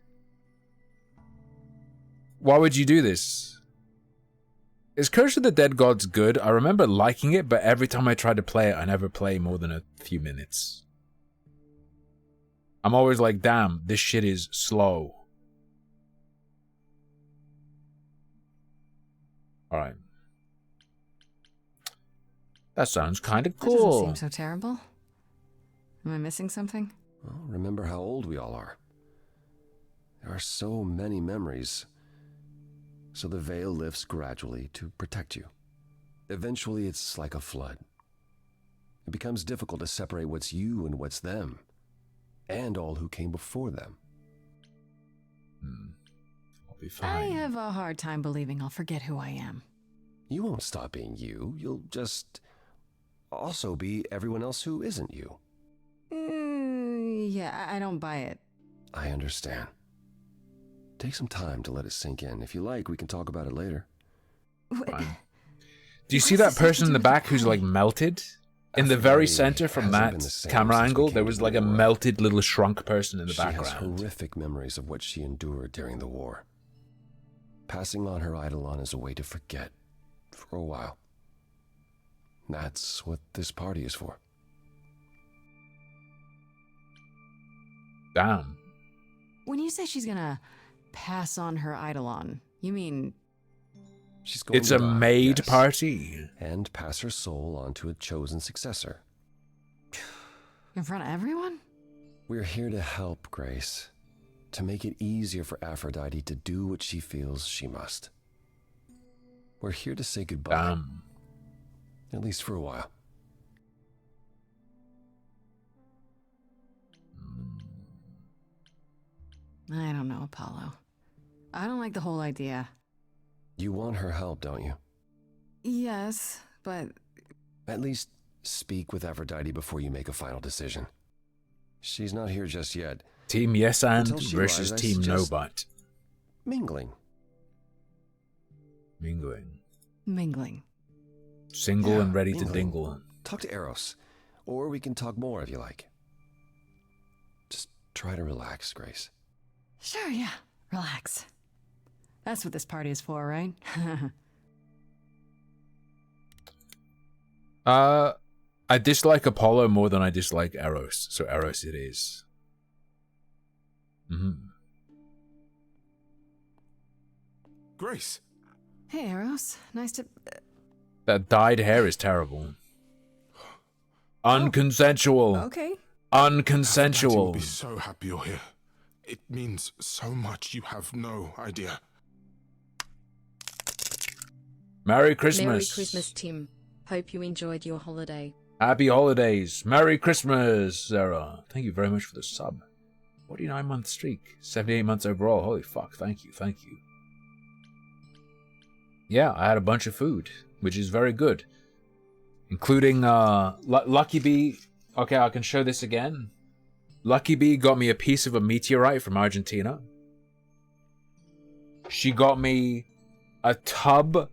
Why would you do this? Is Curse of the Dead Gods good? I remember liking it, but every time I try to play it, I never play more than a few minutes. I'm always like, damn, this shit is slow. Alright. That sounds kind of That doesn't cool. seem so terrible. Am I missing something? Well, remember how old we all are. There are so many memories. So the veil lifts gradually to protect you. Eventually, it's like a flood. It becomes difficult to separate what's you and what's them, and all who came before them. I'll be I fine. have a hard time believing I'll forget who I am. You won't stop being you. You'll just also be everyone else who isn't you. Yeah, I don't buy it. I understand. Take some time to let it sink in. If you like, we can talk about it later. Fine. Do you see that person in the back who's like melted? In the very center from that camera angle, there was like a melted little shrunk person in the background. She has horrific memories of what she endured during the war. Passing on her eidolon is a way to forget for a while. That's what this party is for. Damn. When you say she's gonna pass on her eidolon, you mean... She's going It's to a die, maid yes, party. and pass her soul on to a chosen successor. In front of everyone? We're here to help, Grace. To make it easier for Aphrodite to do what she feels she must. We're here to say goodbye. At least for a while. I don't know, Apollo. I don't like the whole idea. You want her help, don't you? Yes, but... At least speak with Aphrodite before you make a final decision. She's not here just yet. Team yes and Until she versus arrives, I team no suggest but. Mingling. Mingling. Single and ready to mingling. dingle. Talk to Eros. Or we can talk more if you like. Just try to relax, Grace. Sure, yeah. Relax. That's what this party is for, right? I dislike Apollo more than I dislike Eros, so Eros it is. Grace. Hey, Eros. Nice to... That dyed hair is terrible. Unconsensual. Okay. Unconsensual. Daddy will be so happy you're here. It means so much, you have no idea. Merry Christmas. Merry Christmas, Tim. Hope you enjoyed your holiday. Happy holidays. Merry Christmas, Sarah. Thank you very much for the sub. 49-month streak. 78 months overall. Holy fuck. Thank you. Thank you. Yeah, I had a bunch of food, which is very good. Including, Lucky Bee. Okay, I can show this again. Lucky Bee got me a piece of a meteorite from Argentina. She got me a tub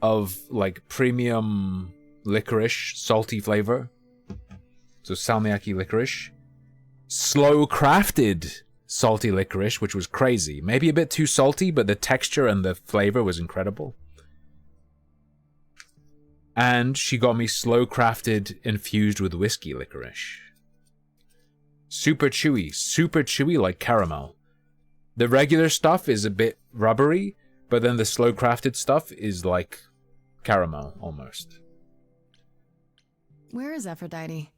of, like, premium licorice, salty flavor. So salmiakki licorice. Slow crafted salty licorice, which was crazy. Maybe a bit too salty, but the texture and the flavor was incredible. And she got me slow crafted infused with whiskey licorice. Super chewy like caramel. The regular stuff is a bit rubbery, but then the slow crafted stuff is like caramel almost. Where is Aphrodite?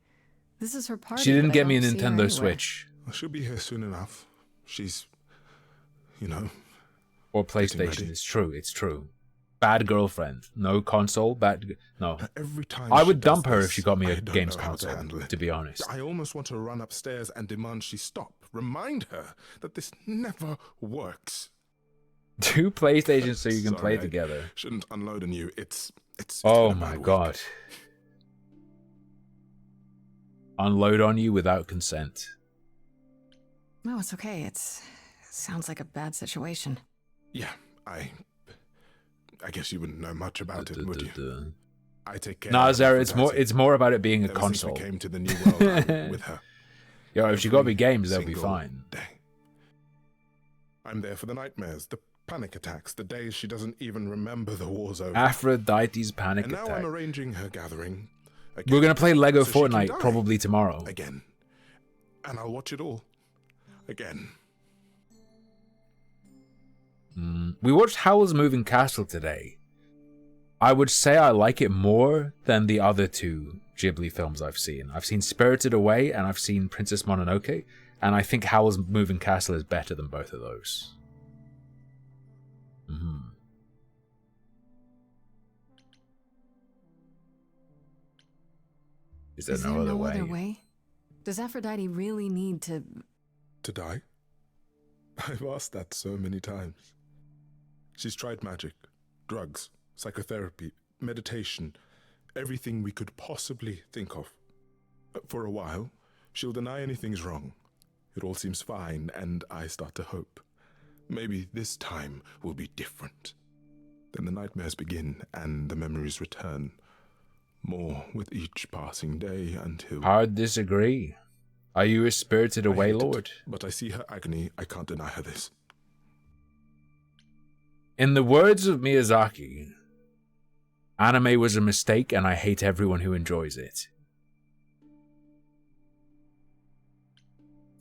This is her party. She didn't but I get me a don't see her Nintendo anywhere. Switch. She'll be here soon enough. She's, you know... Or PlayStation. It's true, it's true. Bad girlfriend. No console, no. Every time I she would does dump her if this, she got me I a don't games know how to console, handle it. to be honest. I almost want to run upstairs and demand she stop. Remind her that this never works. Two PlayStations so you can play Sorry, together. Shouldn't unload on you. It's Oh been a my bad week. god. Unload on you without consent. No, it's okay. It sounds like a bad situation. Yeah, I guess you wouldn't know much about it, would you? I take care. Nah, of Zara, Aphrodite. it's more about it being a Ever since we console. came to the new world, I'm with her. Yo, if she got me Every games, they'll be single fine. day. I'm there for the nightmares, the panic attacks, the days she doesn't even remember the war's over. Aphrodite's panic and now attack. I'm arranging her gathering. We're gonna play Lego so she can Fortnite die probably tomorrow. Again. And I'll watch it all. Again. We watched Howl's Moving Castle today. I would say I like it more than the other two Ghibli films I've seen. I've seen Spirited Away and I've seen Princess Mononoke, and I think Howl's Moving Castle is better than both of those. Is there no other way? Does Aphrodite really need to... To die? I've asked that so many times. She's tried magic, drugs, psychotherapy, meditation, everything we could possibly think of. For a while, she'll deny anything's wrong. It all seems fine, and I start to hope. Maybe this time will be different. Then the nightmares begin, and the memories return. More with each passing day until... Hard disagree. Are you a Spirited Away lord? But I see her agony. I can't deny her this. In the words of Miyazaki, anime was a mistake and I hate everyone who enjoys it.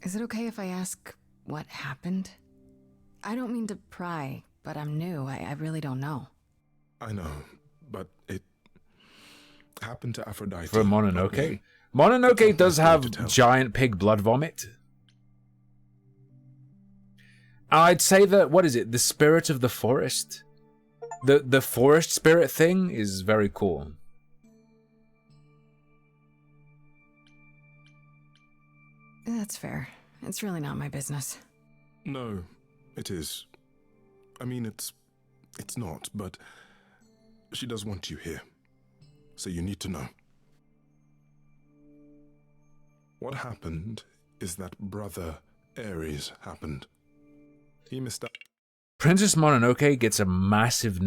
Is it okay if I ask what happened? I don't mean to pry, but I'm new. I really don't know. I know, but it happened to Aphrodite. For Mononoke? Mononoke does have giant pig blood vomit. I'd say that, what is it? The spirit of the forest? The forest spirit thing is very cool. That's fair. It's really not my business. No, it is. I mean, it's not, but she does want you here. So you need to know. What happened is that Brother Ares happened. He missed out. Princess Mononoke gets a massive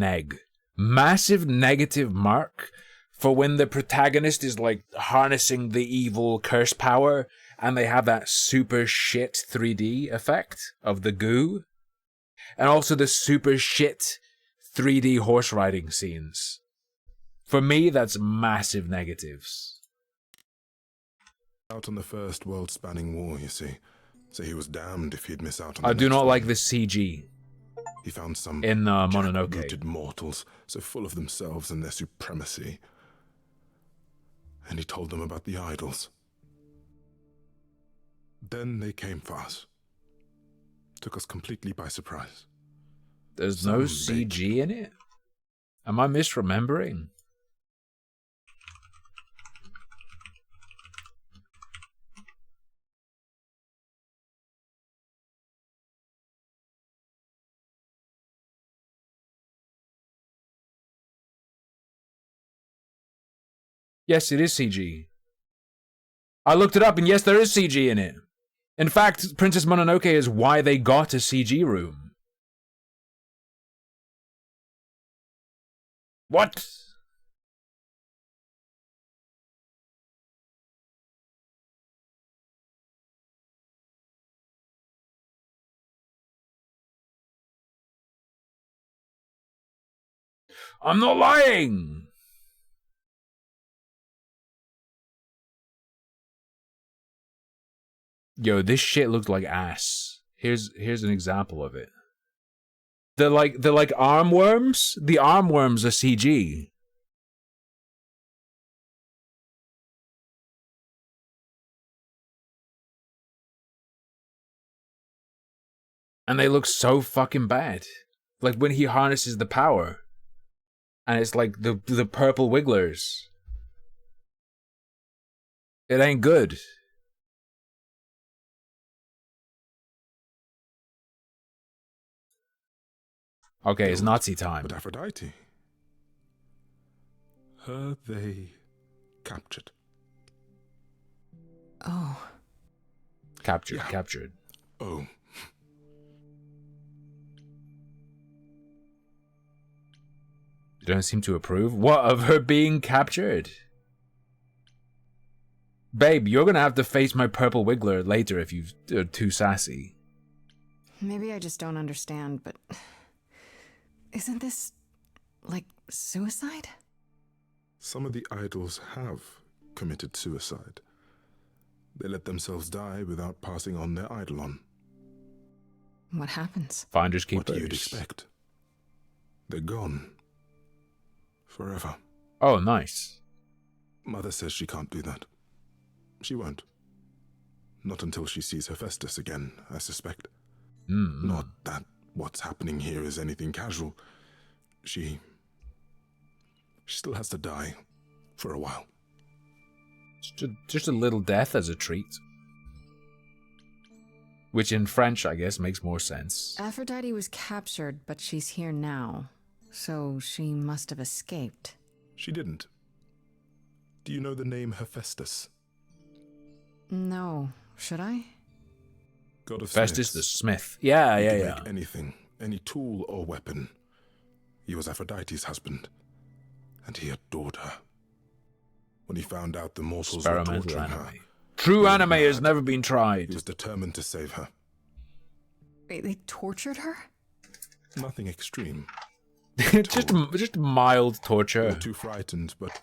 negative mark for when the protagonist is like harnessing the evil curse power and they have that super shit 3D effect of the goo, and also the super shit 3D horse riding scenes. For me, that's massive negatives. Out on the first world-spanning war, you see. So he was damned if he'd miss out on I the do next not one. like the CG. He found some in Mononoke. jackbooted mortals, so full of themselves and their supremacy. And he told them about the idols. Then they came for us. Took us completely by surprise. There's no CG in it? Am I misremembering? Yes, it is CG. I looked it up, and yes, there is CG in it. In fact, Princess Mononoke is why they got a CG room. What? I'm not lying! Yo, this shit looked like ass. Here's an example of it. The arm worms? The arm worms are CG. And they look so fucking bad. Like when he harnesses the power. And it's like the purple wigglers. It ain't good. Okay, it's Nazi time. But Aphrodite, her they captured. Oh. Captured. Oh. You don't seem to approve? What, of her being captured? Babe, you're gonna have to face my purple wiggler later if you're too sassy. Maybe I just don't understand, but... Isn't this, like, suicide? Some of the idols have committed suicide. They let themselves die without passing on their eidolon. What happens? Finders keepers. What you'd expect. They're gone. Forever. Oh, nice. Mother says she can't do that. She won't. Not until she sees Hephaestus again, I suspect. Not that what's happening here is anything casual. She still has to die for a while. Just a little death as a treat. Which in French, I guess, makes more sense. Aphrodite was captured, but she's here now. So she must have escaped. She didn't. Do you know the name Hephaestus? No. Should I? God of Hephaestus Smiths. the Smith. Yeah. Make anything, any tool or weapon. He was Aphrodite's husband, and he adored her. When he found out the mortals were torturing her, true anime has never been tried. He was determined to save her. Wait, they tortured her? Nothing extreme. just mild They torture. were too frightened, but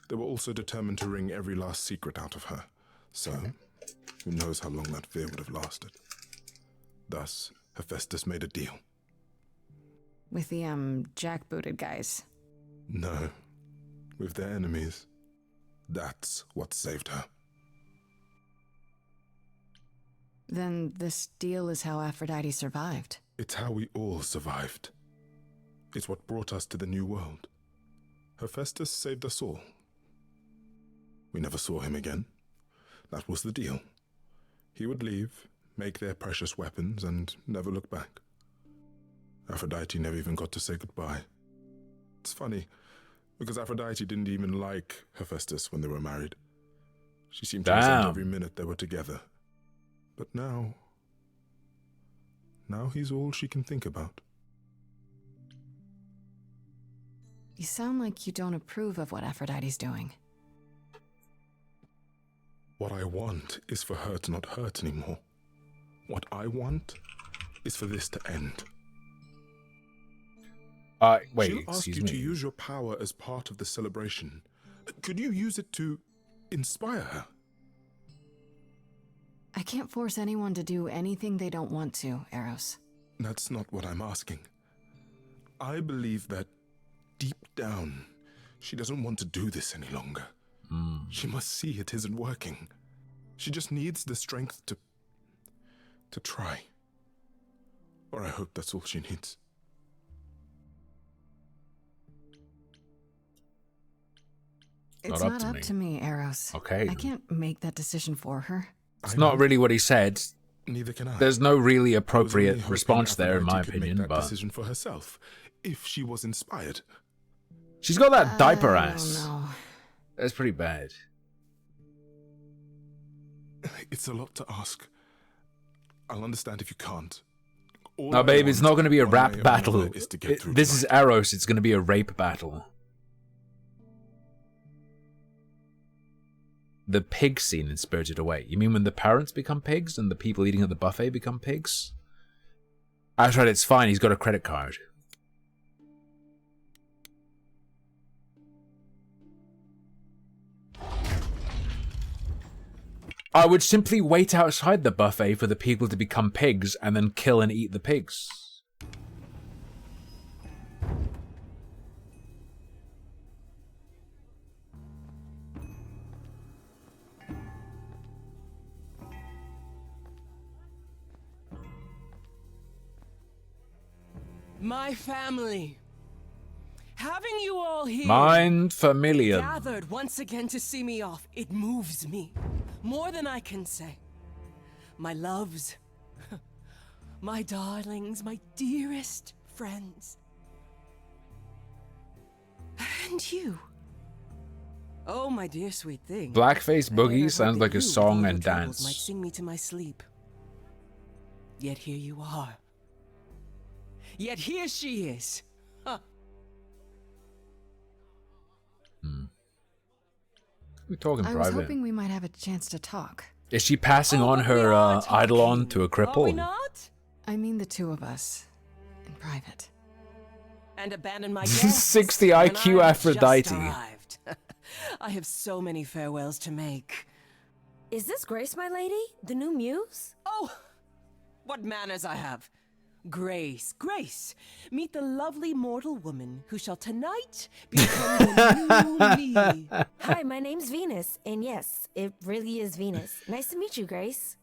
they were also determined to wring every last secret out of her. So, who knows how long that fear would have lasted. Thus, Hephaestus made a deal. With the, jackbooted guys. No, with their enemies. That's what saved her. Then this deal is how Aphrodite survived. It's how we all survived. It's what brought us to the new world. Hephaestus saved us all. We never saw him again. That was the deal. He would leave, make their precious weapons, and never look back. Aphrodite never even got to say goodbye. It's funny, because Aphrodite didn't even like Hephaestus when they were married. She seemed to resent every minute they were together. But now he's all she can think about. You sound like you don't approve of what Aphrodite's doing. What I want is for her to not hurt anymore. What I want is for this to end. Wait, She'll ask excuse you me. to use your power as part of the celebration. Could you use it to inspire her? I can't force anyone to do anything they don't want to, Eros. That's not what I'm asking. I believe that deep down, she doesn't want to do this any longer. She must see it isn't working. She just needs the strength to try. Or I hope that's all she needs. It's not up to me, Eros. Okay. I can't make that decision for her. It's not really what he said. Neither can I. There's no really I was only appropriate hoping response there, in my Aphrodite could make opinion. that But decision for herself, if she was inspired. she's got that diaper ass. No. That's pretty bad. It's a lot to ask. I'll understand if you can't. All No, I babe, it's want, not going to be a one way rap or battle. another, is to get through This is Eros. It's going to be a rape battle. The pig scene in Spirited Away. You mean when the parents become pigs and the people eating at the buffet become pigs? That's right, it's fine. He's got a credit card. I would simply wait outside the buffet for the people to become pigs and then kill and eat the pigs. My family. Having you all here. Mind familiar. Gathered once again to see me off. It moves me. More than I can say. My loves. My darlings. My dearest friends. And you. Oh, my dear sweet thing. Blackface Boogie sounds like a You, song with all and your troubles, might dance. sing me to my sleep. Yet here you are. Yet here she is. Huh. We're talking I was private. hoping we might have a chance to talk. Is she passing on her Eidolon to a cripple? Not? I mean the two of us. In private. And abandon my guests 60 when IQ I've just Aphrodite. arrived. I have so many farewells to make. Is this Grace, my lady? The new muse? Oh, what manners I have. Grace, Grace, meet the lovely mortal woman who shall tonight become the new me. Hi, my name's Venus, and yes, it really is Venus. Nice to meet you, Grace.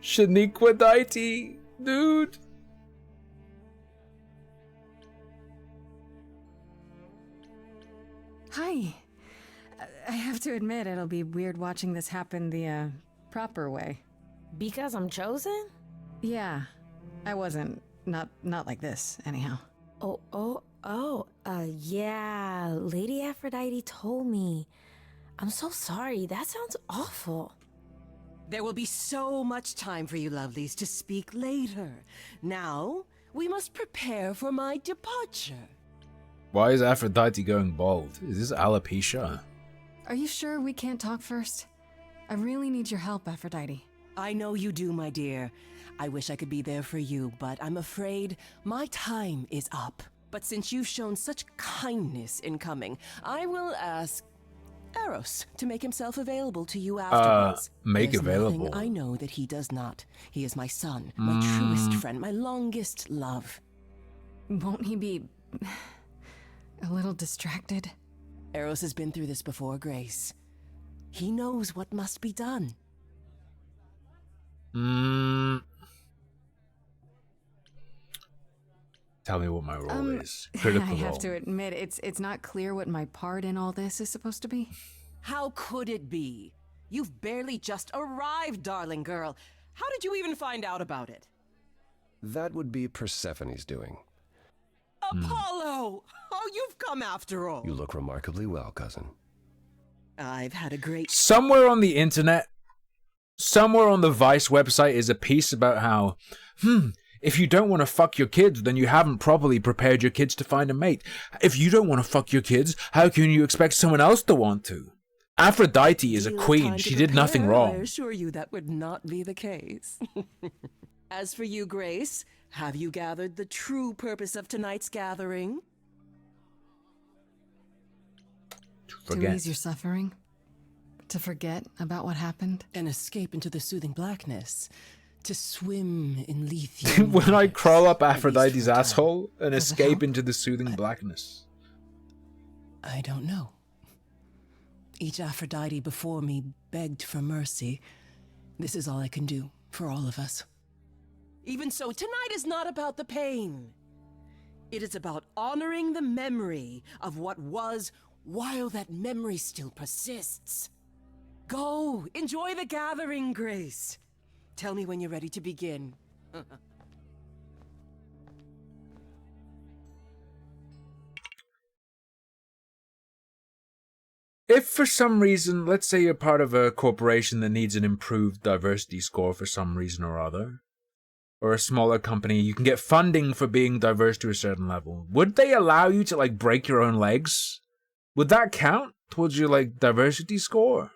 Shaniqua Daiti, dude. Hi. I have to admit, it'll be weird watching this happen the proper way. Because I'm chosen? Yeah. I wasn't. Not like this, anyhow. Yeah. Lady Aphrodite told me. I'm so sorry. That sounds awful. There will be so much time for you lovelies to speak later. Now, we must prepare for my departure. Why is Aphrodite going bald? Is this alopecia? Are you sure we can't talk first? I really need your help, Aphrodite. I know you do, my dear. I wish I could be there for you, but I'm afraid my time is up. But since you've shown such kindness in coming, I will ask Eros to make himself available to you afterwards. Make There's available. nothing I know that he does not. He is my son, my truest friend, my longest love. Won't he be a little distracted? Eros has been through this before, Grace. He knows what must be done. Tell me what my role is. Critical I have role. to admit, it's not clear what my part in all this is supposed to be. How could it be? You've barely just arrived, darling girl. How did you even find out about it? That would be Persephone's doing. Apollo! Oh, you've come after all. You look remarkably well, cousin. I've had a great... Somewhere on the internet, somewhere on the Vice website is a piece about how, if you don't want to fuck your kids, then you haven't properly prepared your kids to find a mate. If you don't want to fuck your kids, how can you expect someone else to want to? Aphrodite is a queen. She did nothing I wrong. assure you that would not be the case. As for you, Grace, have you gathered the true purpose of tonight's gathering? To ease your suffering? To forget about what happened? And escape into the soothing blackness. To swim in lithium. When I crawl up Aphrodite's asshole and escape into the soothing blackness. I don't know. Each Aphrodite before me begged for mercy. This is all I can do for all of us. Even so, tonight is not about the pain. It is about honoring the memory of what was while that memory still persists. Go, enjoy the gathering, Grace. Tell me when you're ready to begin. If for some reason, let's say you're part of a corporation that needs an improved diversity score for some reason or other, or a smaller company, you can get funding for being diverse to a certain level. Would they allow you to, like, break your own legs? Would that count towards your, like, diversity score?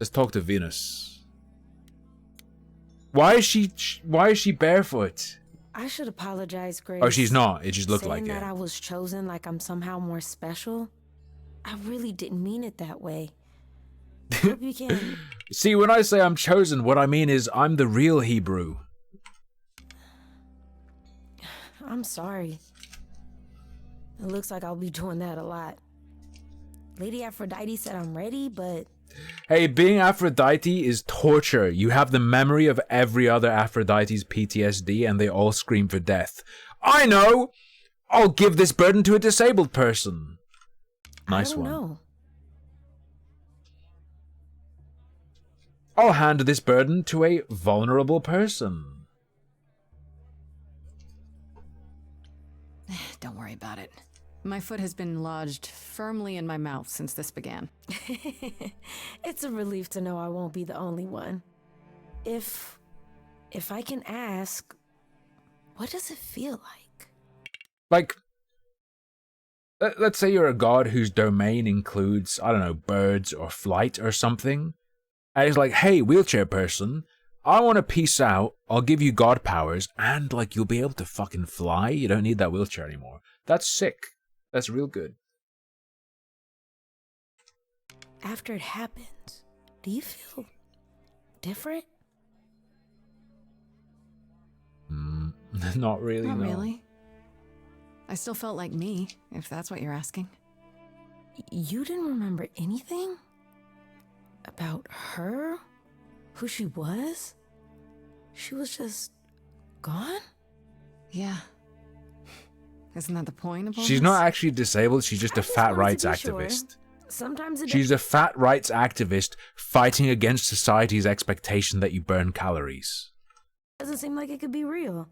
Let's talk to Venus. Why is she barefoot? I should apologize, Grace. Oh, she's not. It just looked like Saying it. that I was chosen like I'm somehow more special. I really didn't mean it that way. I hope you can. See, when I say I'm chosen, what I mean is I'm the real Hebrew. I'm sorry. It looks like I'll be doing that a lot. Lady Aphrodite said I'm ready, but... Hey, being Aphrodite is torture. You have the memory of every other Aphrodite's PTSD and they all scream for death. I know! I'll give this burden to a disabled person. Nice one. I don't know. I'll hand this burden to a vulnerable person. Don't worry about it. My foot has been lodged firmly in my mouth since this began. It's a relief to know I won't be the only one. If I can ask, what does it feel like? Like, let's say you're a god whose domain includes, I don't know, birds or flight or something. And it's like, hey, wheelchair person, I want to peace out. I'll give you god powers and, like, you'll be able to fucking fly. You don't need that wheelchair anymore. That's sick. That's real good. after it happens, do you feel different? Not really, Not no. really. I still felt like me, if that's what you're asking. You didn't remember anything? About her? Who she was? She was just gone? Yeah. Isn't that the point of all She's this? not actually disabled, she's just a fat wanted to rights be sure. activist. Sometimes it She's a fat rights activist fighting against society's expectation that you burn calories. doesn't seem like it could be real.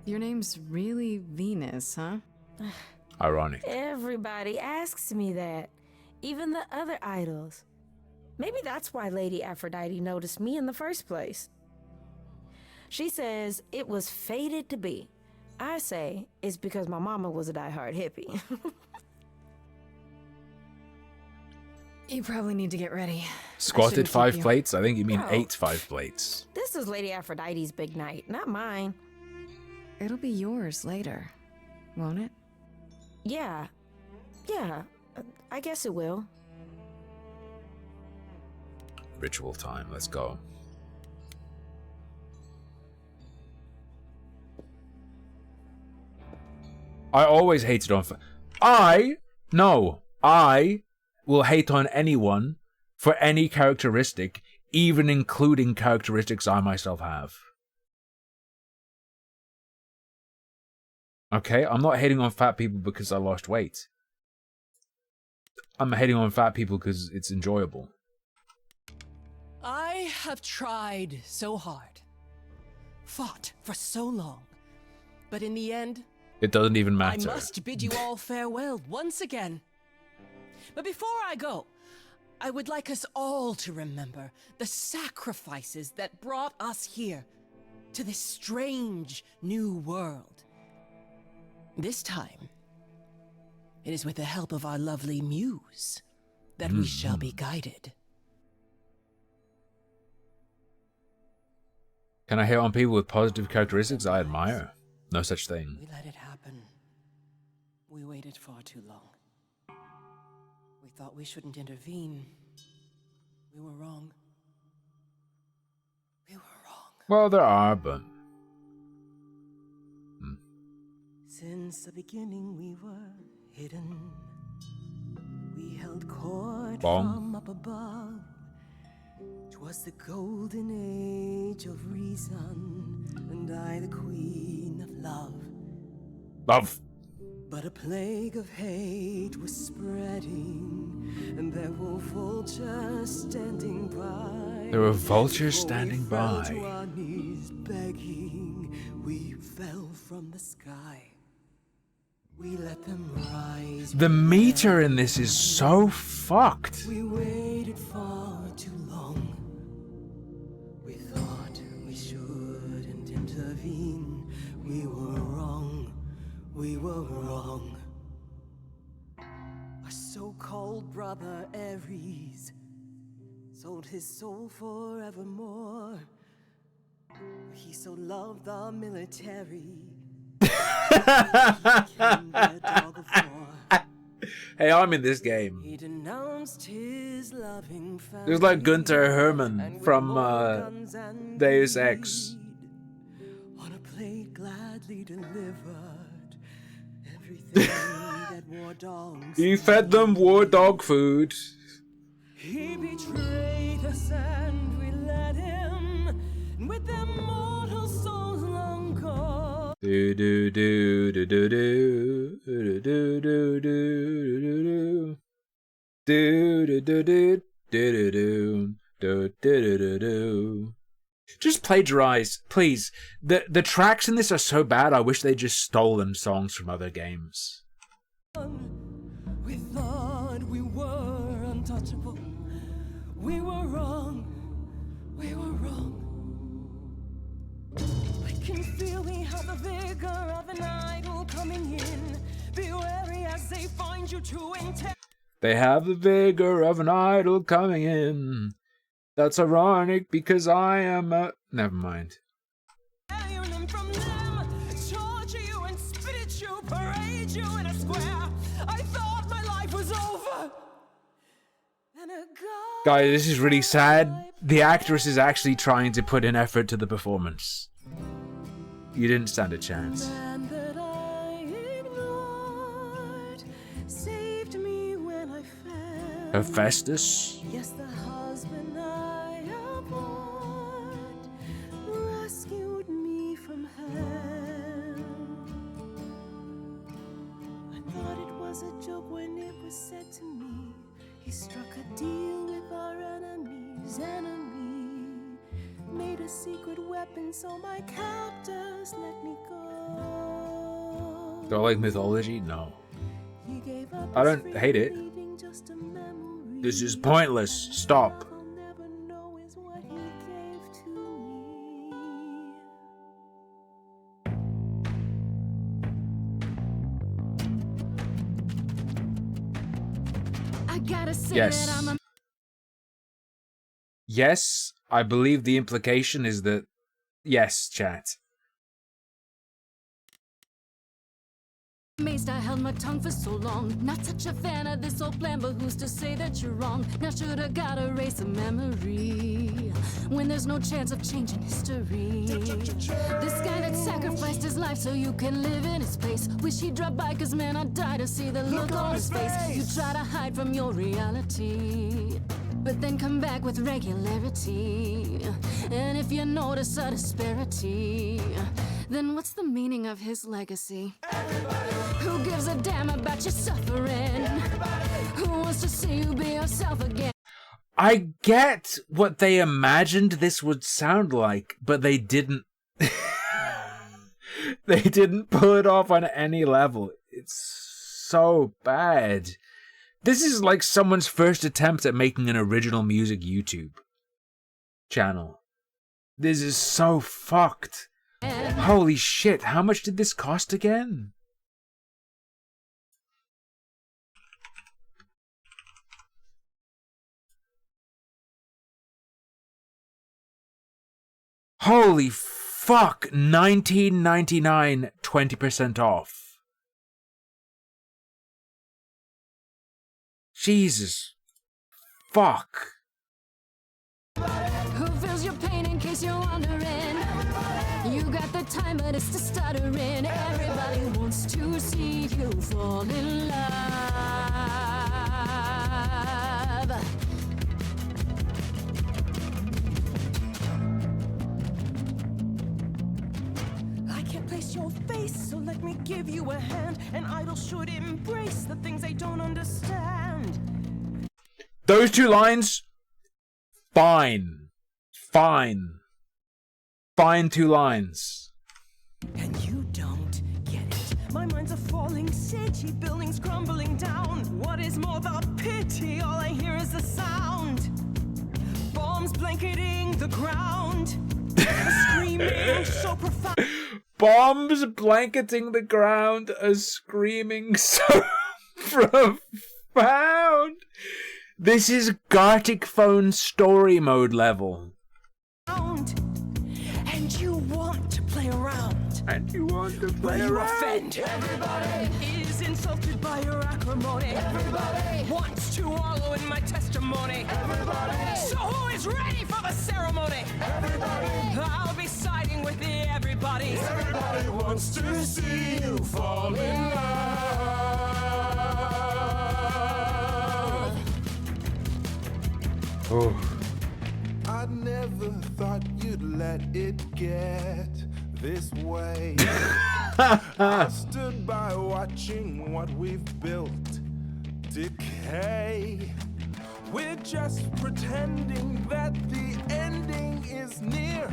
Your name's really Venus, huh? Ironic. Everybody asks me that. Even the other idols. Maybe that's why Lady Aphrodite noticed me in the first place. She says it was fated to be. I say it's because my mama was a diehard hippie. You probably need to get ready. Squatted 5 you. plates? I think you mean No. 8 5 plates. This is Lady Aphrodite's big night, not mine. It'll be yours later, won't it? Yeah. Yeah. I guess it will. Ritual time, let's go. I always hated on... I will hate on anyone for any characteristic, even including characteristics I myself have. Okay, I'm not hating on fat people because I lost weight. I'm hating on fat people because it's enjoyable. I have tried so hard, fought for so long, but in the end, It doesn't even matter. I must bid you all farewell once again. But before I go, I would like us all to remember the sacrifices that brought us here, to this strange new world. This time, it is with the help of our lovely muse that we shall be guided. Can I hate on people with positive characteristics I admire? No such thing. We let it happen. We waited far too long. We thought we shouldn't intervene. We were wrong. Well, there are, but... Since the beginning we were hidden. We held court Bong. from up above. 'Twas the golden age of reason, and I the queen of love. Love. But a plague of hate was spreading, and there were vultures standing by. There were vultures standing We fell by. to our knees begging. We fell from the sky. We let them rise. The meter in this is so fucked. We waited far too long. We thought we shouldn't intervene. We were wrong. We were wrong. Our so-called brother Ares sold his soul forevermore. He so loved the military. Hey, I'm in this game. He denounced his loving family. It was like Gunther Hermann from Deus Ex. On a plate gladly delivered everything that war dogs. He fed them war dog food. He betrayed us and we let him, and with them mortal souls long gone. Do do do do do do do do do do do do do do do do do do do do. Just plagiarize, please. The tracks in this are so bad. I wish they just stole them songs from other games. We thought we were untouchable. We were wrong. We were wrong. I can feel we have the vigor of an idol coming in. Be wary as they find you too intense. They have the vigor of an idol coming in. That's ironic because I am a... Never mind. From them, torture you and spit at you, parade you in a square. I thought my life was over. And a Guys, this is really sad. The actress is actually trying to put an effort to the performance. You didn't stand a chance. man that I ignored saved me when I fell. Hephaestus? Yes, the husband I abhorred rescued me from hell. I thought it was a joke when it was said to me. He struck a deal with our enemy's enemy. Made a secret weapon so my captors let me go. Do I like mythology? No. He gave up I don't hate it. leaving just a memory. This is pointless. Stop. I'll never know is what he gave to me. I gotta say that I'm a Yes, I believe the implication is that... Yes, chat. Amazed I held my tongue for so long. Not such a fan of this old plan, but who's to say that you're wrong? Now shoulda gotta erase a memory when there's no chance of changing history. This guy that sacrificed his life so you can live in his place. Wish he'd drop by, cause man, I'd die to see the look on his face. You try to hide from your reality, but then come back with regularity. And if you notice a disparity, then what's the meaning of his legacy? Who gives a damn about your suffering? Who wants to see you be yourself again? I get what they imagined this would sound like, but they didn't. They didn't pull it off on any level. It's so bad. This is like someone's first attempt at making an original music YouTube channel. This is so fucked. Holy shit, how much did this cost again? Holy fuck, $19.99, 20% off. Jesus. Fuck. Who feels your pain in case you're wondering? You got the time, but it's the stuttering. Everybody wants to see you fall in love. I can't place your face, so let me give you a hand. An idol should embrace the things they don't understand. Those two lines, fine. Fine. Fine two lines. And you don't get it. My mind's a falling city, buildings crumbling down. What is more the pity? All I hear is the sound. Bombs blanketing the ground. Screaming so profound. Bombs blanketing the ground, a screaming so profound. This is Gartic Phone story mode level. And you want to play around. And you want to play you around. offend. Everybody is insulted by your acrimony. Everybody wants to wallow in my testimony. Everybody. So who is ready for the ceremony? Everybody. I'll be siding with the everybody. Everybody wants to see you fall in love. Oh. I never thought you'd let it get this way. I stood by watching what we've built decay. We're just pretending that the ending is near.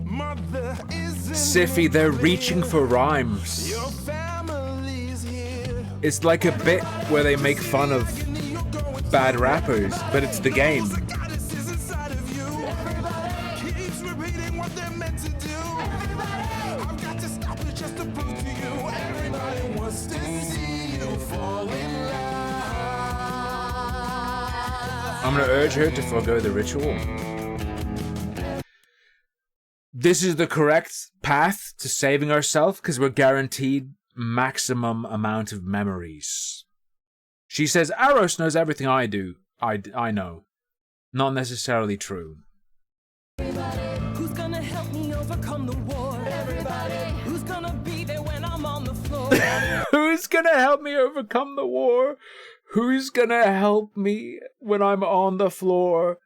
Mother isn't Siffy, they're reaching for rhymes. Your family's here. It's like a bit where they make fun of bad rappers, but it's the game. I'm gonna urge her to forego the ritual. This is the correct path to saving ourselves because we're guaranteed maximum amount of memories. She says, Aros knows everything I do. I know. Not necessarily true. Who's gonna help me overcome the war? Everybody. Who's gonna be there when I'm on the floor? Who's gonna help me overcome the war? Who's gonna help me when I'm on the floor?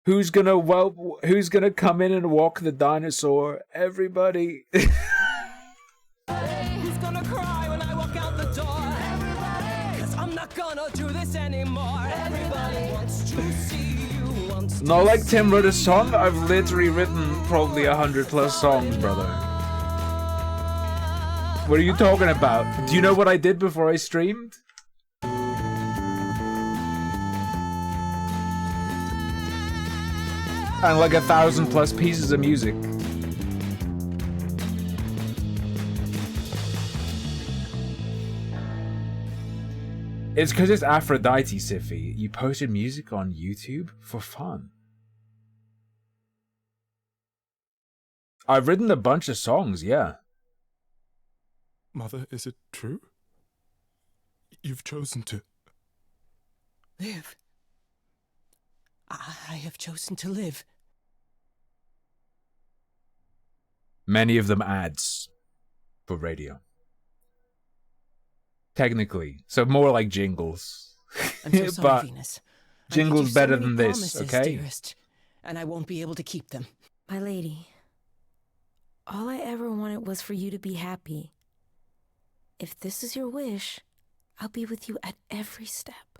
Who's gonna come in and walk the dinosaur? Everybody. Who's gonna cry when I walk out the door? Everybody. 'Cause I'm not gonna do this anymore. Everybody wants to see you. Not like Tim wrote a song. I've literally written probably 100+ songs, brother. What are you talking about? Do you know what I did before I streamed? And like 1,000+ pieces of music. It's because it's Aphrodite, Siffy. You posted music on YouTube for fun. I've written a bunch of songs, yeah. Mother, is it true? You've chosen to... Live. I have chosen to live. Many of them ads for radio. Technically. So more like jingles. I'm so sorry, but Venus. jingles better than this, promises, okay? Dearest, and I won't be able to keep them. My lady, all I ever wanted was for you to be happy. If this is your wish, I'll be with you at every step.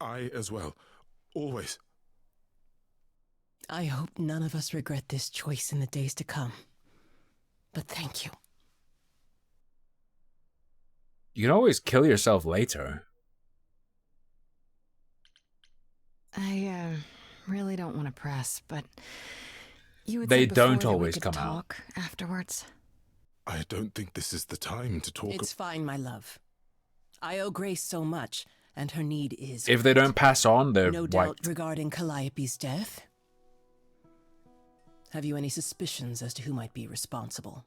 I as well. Always. I hope none of us regret this choice in the days to come. But thank you. You can always kill yourself later. I really don't want to press, but you would They say before don't that we always could come out. talk afterwards. I don't think this is the time to talk. It's fine, my love. I owe Grace so much, and her need is... If they don't pass on, they're no doubt wiped. regarding Calliope's death. Have you any suspicions as to who might be responsible?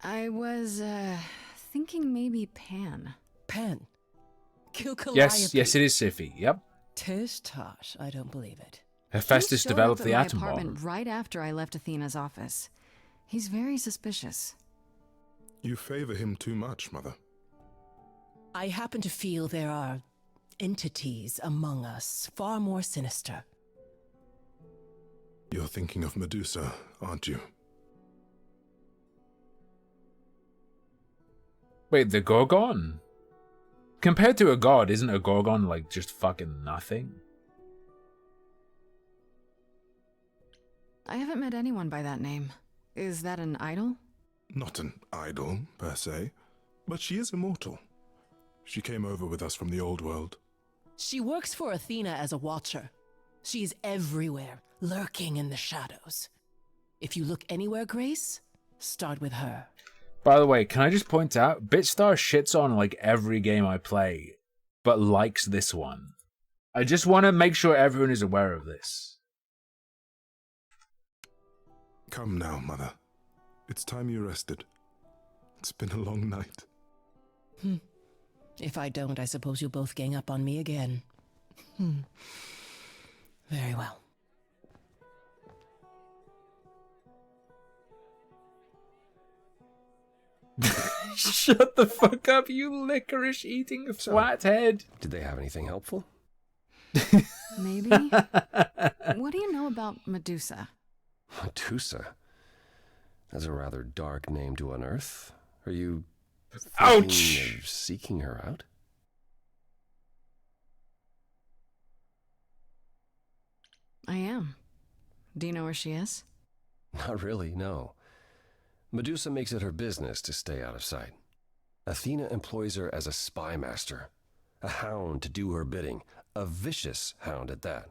I was, thinking maybe Pan. Pan? Kill Calliope? Yes, it is Siffy. Yep. Tish tosh, I don't believe it. Hephaestus He showed developed up the at my atom apartment bomb. right after I left Athena's office. He's very suspicious. You favor him too much, Mother. I happen to feel there are entities among us far more sinister. You're thinking of Medusa, aren't you? Wait, the Gorgon? Compared to a god, isn't a Gorgon like just fucking nothing? I haven't met anyone by that name. Is that an idol? Not an idol, per se, but she is immortal. She came over with us from the old world. She works for Athena as a watcher. She's everywhere, lurking in the shadows. If you look anywhere, Grace, start with her. By the way, can I just point out, Bitstar shits on like every game I play, but likes this one. I just want to make sure everyone is aware of this. Come now, Mother. It's time you rested. It's been a long night. If I don't, I suppose you'll both gang up on me again. Very well. Shut the fuck up, you licorice eating flathead. Did they have anything helpful? Maybe. What do you know about Medusa? Medusa? That's a rather dark name to unearth. Are you Ouch! thinking of seeking her out? I am. Do you know where she is? Not really, no. Medusa makes it her business to stay out of sight. Athena employs her as a spy master, a hound to do her bidding, a vicious hound at that.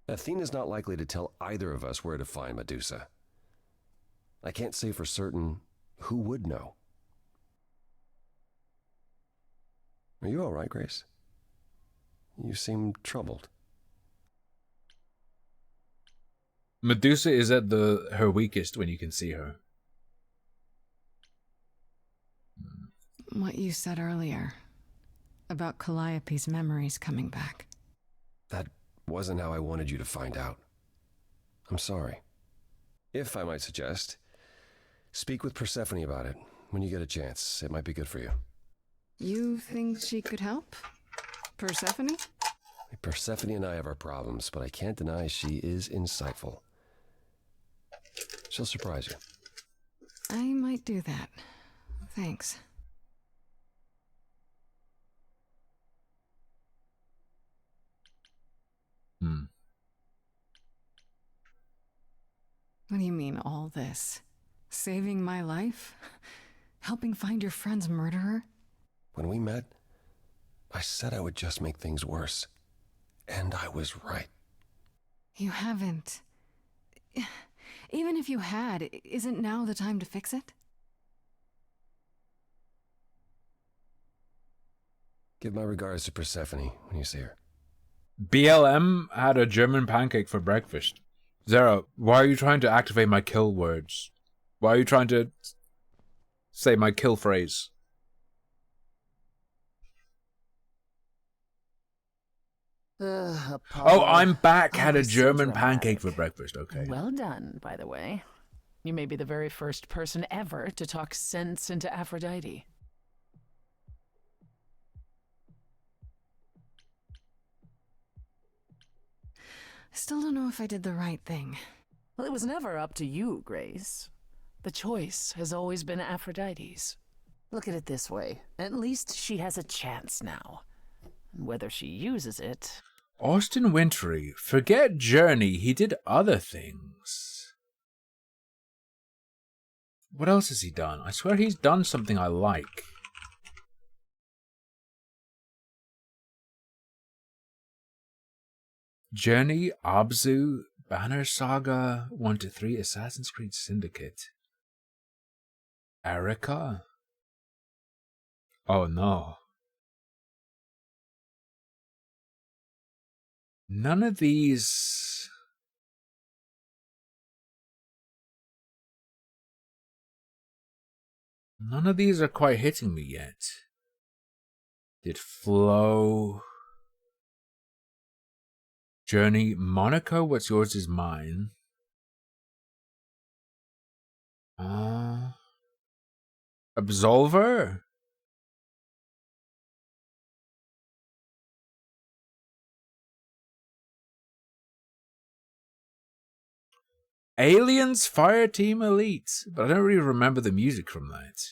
Athena's not likely to tell either of us where to find Medusa. I can't say for certain who would know. Are you all right, Grace? You seem troubled. Medusa is at her weakest when you can see her. what you said earlier about Calliope's memories coming back. That wasn't how I wanted you to find out. I'm sorry. If I might suggest, speak with Persephone about it when you get a chance. It might be good for you. You think she could help? Persephone? Persephone and I have our problems, but I can't deny she is insightful. She'll surprise you. I might do that. Thanks. What do you mean, all this? Saving my life? Helping find your friend's murderer? When we met, I said I would just make things worse. And I was right. You haven't. Even if you had, isn't now the time to fix it? Give my regards to Persephone when you see her. BLM had a German pancake for breakfast. Zara, why are you trying to activate my kill words? Why are you trying to say my kill phrase? Oh, I'm back. Had a German pancake for breakfast. Okay. Well done, by the way. You may be the very first person ever to talk sense into Aphrodite. I still don't know if I did the right thing. Well, it was never up to you, Grace. The choice has always been Aphrodite's. Look at it this way. At least she has a chance now. And whether she uses it... Austin Wintory. Forget Journey. He did other things. What else has he done? I swear he's done something I like. Journey, Abzu, Banner Saga, 1-3, Assassin's Creed Syndicate. Erica? Oh no. None of these... None of these are quite hitting me yet. Did Flow... Journey, Monaco, what's yours is mine. Absolver? Aliens Fireteam Elite, but I don't really remember the music from that.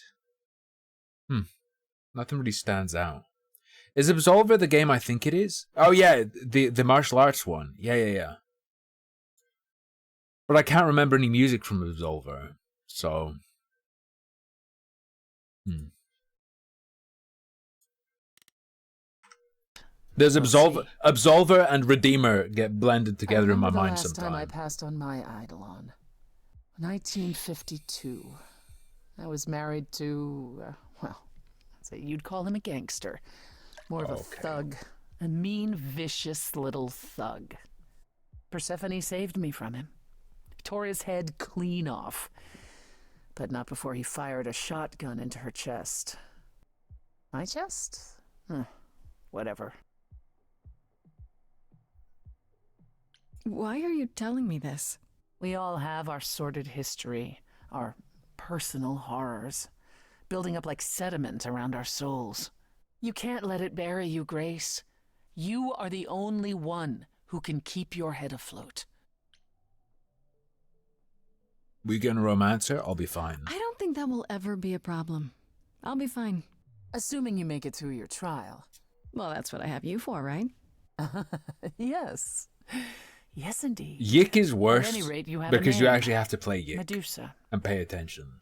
Nothing really stands out. Is Absolver the game I think it is? Oh yeah, the martial arts one. Yeah. But I can't remember any music from Absolver, so... There's Absolver and Redeemer get blended together in my mind sometimes. the last time I passed on my Eidolon. 1952. I was married to, well, I'd say you'd call him a gangster. More of a thug. A mean, vicious little thug. Persephone saved me from him. Tore his head clean off. But not before he fired a shotgun into her chest. My chest? Whatever. Why are you telling me this? We all have our sordid history, our personal horrors, building up like sediment around our souls. You can't let it bury you, Grace. You are the only one who can keep your head afloat. We can romance her, I'll be fine. I don't think that will ever be a problem. I'll be fine. Assuming you make it through your trial. Well, that's what I have you for, right? Yes. Yes, indeed. Yik is worse At any rate, you have because a you name. actually have to play Yik. Medusa. And pay attention.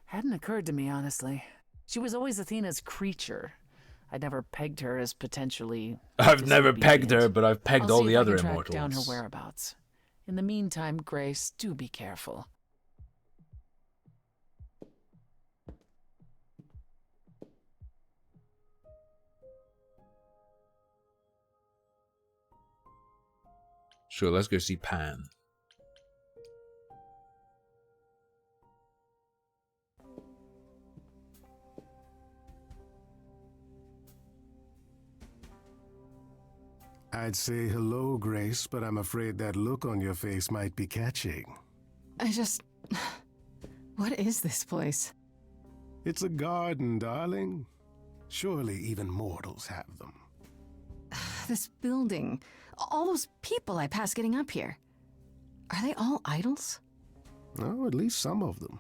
Hadn't occurred to me, honestly. She was always Athena's creature. I'd never pegged her as potentially... I've never pegged her, but I've pegged all the other track immortals. Down her whereabouts. In the meantime, Grace, do be careful. Sure, let's go see Pan. I'd say hello, Grace, but I'm afraid that look on your face might be catching. What is this place? It's a garden, darling. Surely even mortals have them. This building. All those people I pass getting up here. Are they all idols? Oh, at least some of them.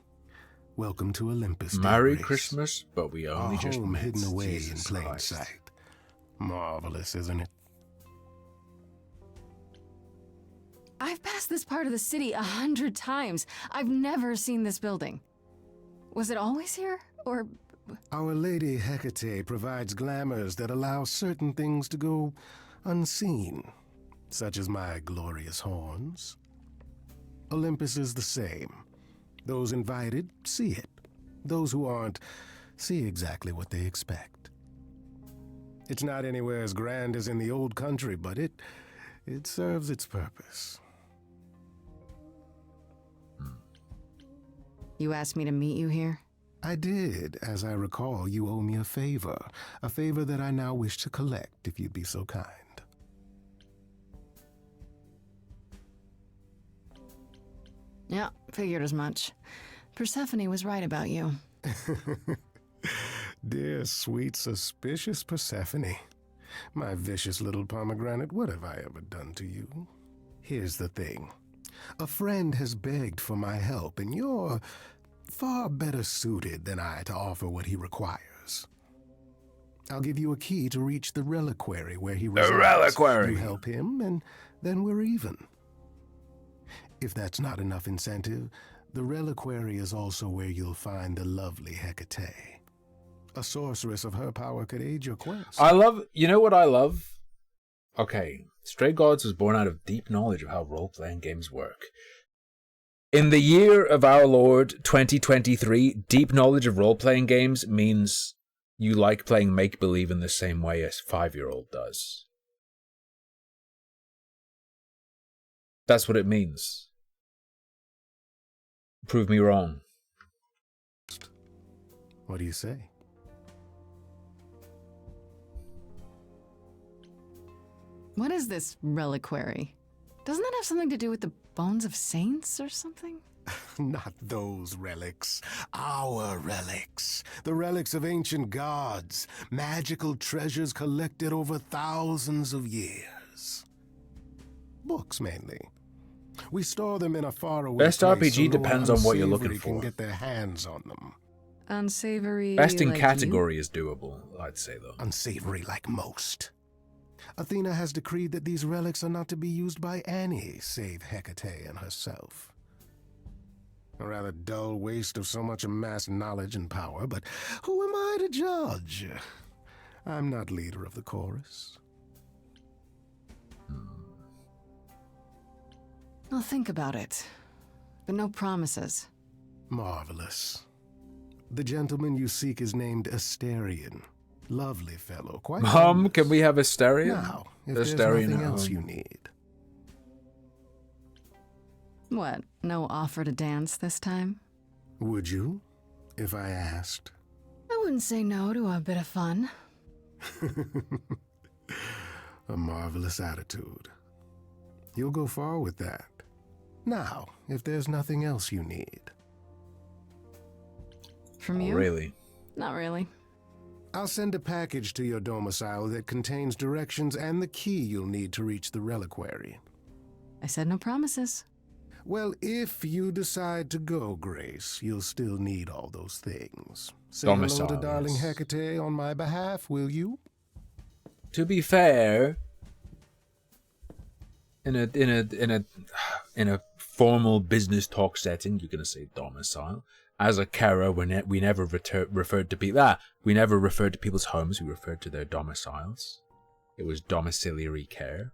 Welcome to Olympus. Merry Christmas, but we only Our just home met. hidden away Jesus in plain Christ. sight. Marvelous, isn't it? I've passed this part of the city 100 times. I've never seen this building. Was it always here, or...? Our Lady Hecate provides glamours that allow certain things to go unseen, such as my glorious horns. Olympus is the same. Those invited see it. Those who aren't see exactly what they expect. It's not anywhere as grand as in the old country, but it serves its purpose. You asked me to meet you here? I did. As I recall, you owe me a favor that I now wish to collect, if you'd be so kind. Yeah, figured as much. Persephone was right about you. Dear, sweet, suspicious Persephone. My vicious little pomegranate, what have I ever done to you? Here's the thing. A friend has begged for my help, and you're far better suited than I to offer what he requires. I'll give you a key to reach the reliquary where he resides. The reliquary! You help him, and then we're even. If that's not enough incentive, the reliquary is also where you'll find the lovely Hecate. A sorceress of her power could aid your quest. You know what I love? Okay, Stray Gods was born out of deep knowledge of how role-playing games work. In the year of our Lord 2023, deep knowledge of role-playing games means you like playing make-believe in the same way a 5-year-old does. That's what it means. Prove me wrong. What do you say? What is this reliquary? Doesn't that have something to do with the bones of saints or something? Not those relics. Our relics. The relics of ancient gods. Magical treasures collected over thousands of years. Books, mainly. We store them in a faraway Best place RPG so no depends on what you're unsavory looking can for. get their hands on them. Unsavory. Best in like category is doable, I'd say, though. Unsavory like most. Athena has decreed that these relics are not to be used by any save Hecate and herself. A rather dull waste of so much amassed knowledge and power, but who am I to judge? I'm not leader of the chorus. I'll think about it. But no promises. Marvelous. The gentleman you seek is named Asterion. Lovely fellow, quite Mom, harmless. can we have Asterion? Now, if there's Asterion nothing at else home. you need. What, no offer to dance this time? Would you, if I asked? I wouldn't say no to a bit of fun. A marvelous attitude. You'll go far with that. Now, if there's nothing else you need. From you? Really? Not really. I'll send a package to your domicile that contains directions and the key you'll need to reach the reliquary. I said no promises. Well, if you decide to go, Grace, you'll still need all those things. Say Domicile, hello to darling yes. Hecate on my behalf, will you? To be fair, in a formal business talk setting, you're gonna say domicile. As a carer, we never referred to people. We never referred to people's homes. We referred to their domiciles. It was domiciliary care.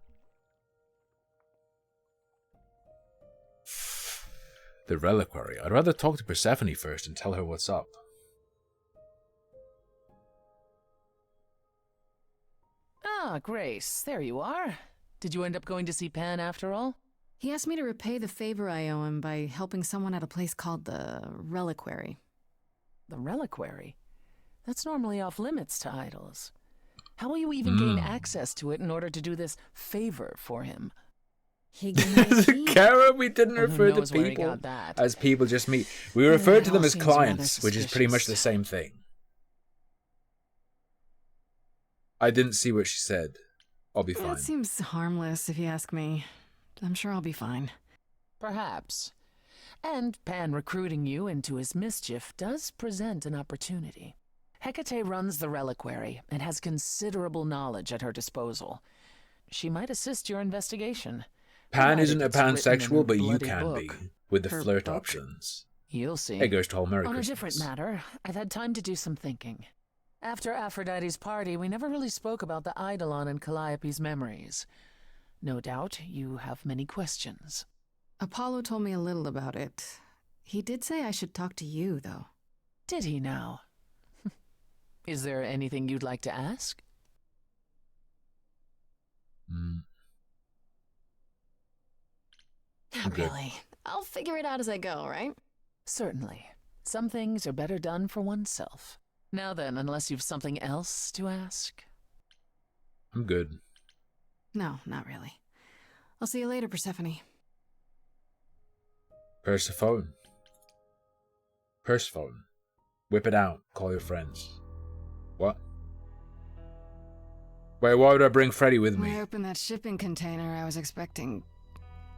The reliquary. I'd rather talk to Persephone first and tell her what's up. Ah, Grace, there you are. Did you end up going to see Pan after all? He asked me to repay the favor I owe him by helping someone at a place called the Reliquary. The reliquary? That's normally off limits to idols. How will you even gain access to it in order to do this favor for him? He gave me a key. Kara, we didn't Well, who refer to knows where he people got that? as people just meet. We referred to It them all as seems rather clients, which is pretty much the suspicious. same thing. I didn't see what she said. I'll be fine. That seems harmless if you ask me. I'm sure I'll be fine. Perhaps. And Pan recruiting you into his mischief does present an opportunity. Hecate runs the reliquary and has considerable knowledge at her disposal. She might assist your investigation. Pan provided isn't a it's written in pansexual, her but you bloody can book. be, with the Her flirt book? options. You'll see. It goes to whole Merry On Christmas. a different matter, I've had time to do some thinking. After Aphrodite's party, we never really spoke about the Eidolon and Calliope's memories. No doubt you have many questions. Apollo told me a little about it. He did say I should talk to you, though. Did he now? Is there anything you'd like to ask? Not really. I'll figure it out as I go, right? Certainly. Some things are better done for oneself. Now then, unless you've something else to ask. I'm good. No, not really. I'll see you later, Persephone. Persephone. Persephone. Whip it out. Call your friends. What? Wait, why would I bring Freddy with When me? I opened that shipping container, I was expecting...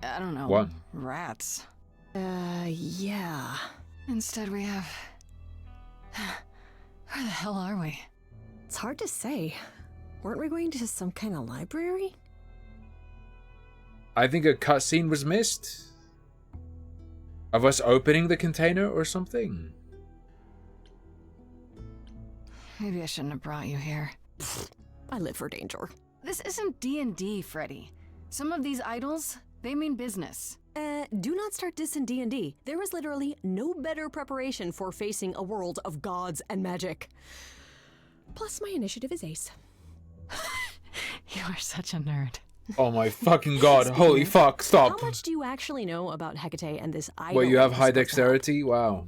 I don't know. What? Rats. Yeah. Instead we have... Where the hell are we? It's hard to say. Weren't we going to some kind of library? I think a cutscene was missed. Of us opening the container or something. Maybe I shouldn't have brought you here. I live for danger. This isn't D&D, Freddy. Some of these idols, they mean business. Do not start dissing D&D. There is literally no better preparation for facing a world of gods and magic. Plus, my initiative is ace. You are such a nerd. Oh my fucking god, holy fuck, stop. How much do you actually know about Hecate and this idol? Well, you have that high you're supposed to help? dexterity? Wow.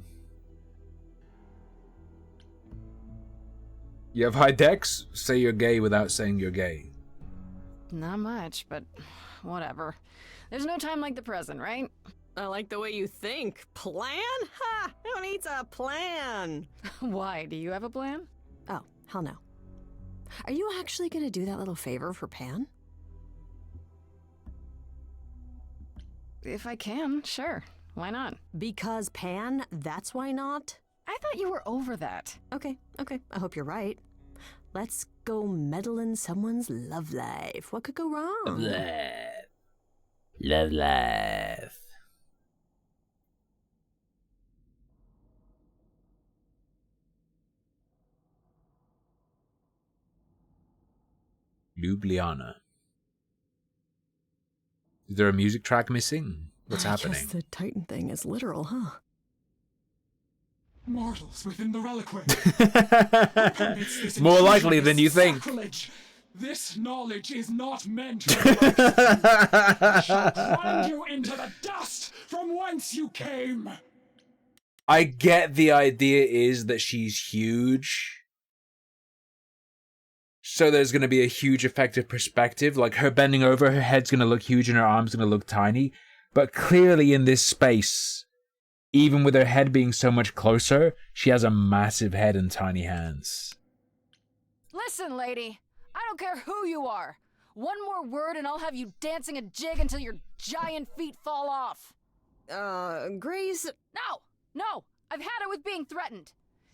You have high dex? Say you're gay without saying you're gay. Not much, but whatever. There's no time like the present, right? I like the way you think. Plan? Ha! Who needs a plan? Why? Do you have a plan? Oh, hell no. Are you actually gonna do that little favor for Pan? If I can, sure. Why not? Because Pan, that's why not? I thought you were over that. Okay. I hope you're right. Let's go meddle in someone's love life. What could go wrong? Love life. Ljubljana. Is there a music track missing? What's I happening? guess the Titan thing is literal, huh? Mortals within the reliquary. More likely than you think. Sacrilege. This knowledge is not meant for you. I shall grind you into the dust from whence you came. I get the idea is that she's huge. So there's going to be a huge effective perspective. Like her bending over, her head's going to look huge and her arm's going to look tiny. But clearly in this space, even with her head being so much closer, she has a massive head and tiny hands. Listen, lady. I don't care who you are. One more word and I'll have you dancing a jig until your giant feet fall off. Grace... No. I've had it with being threatened.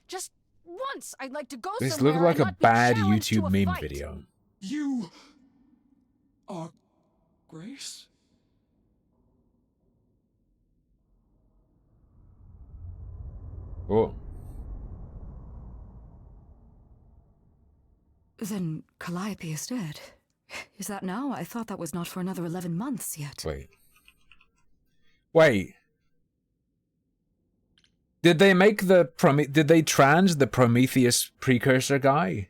Just once I'd like to go This somewhere looked like and a not be bad challenged to YouTube a meme fight. video. You are Grace? Oh. Then Calliope is dead. Is that now? I thought that was not for another 11 months yet. Wait. Did they make did they trans the Prometheus precursor guy?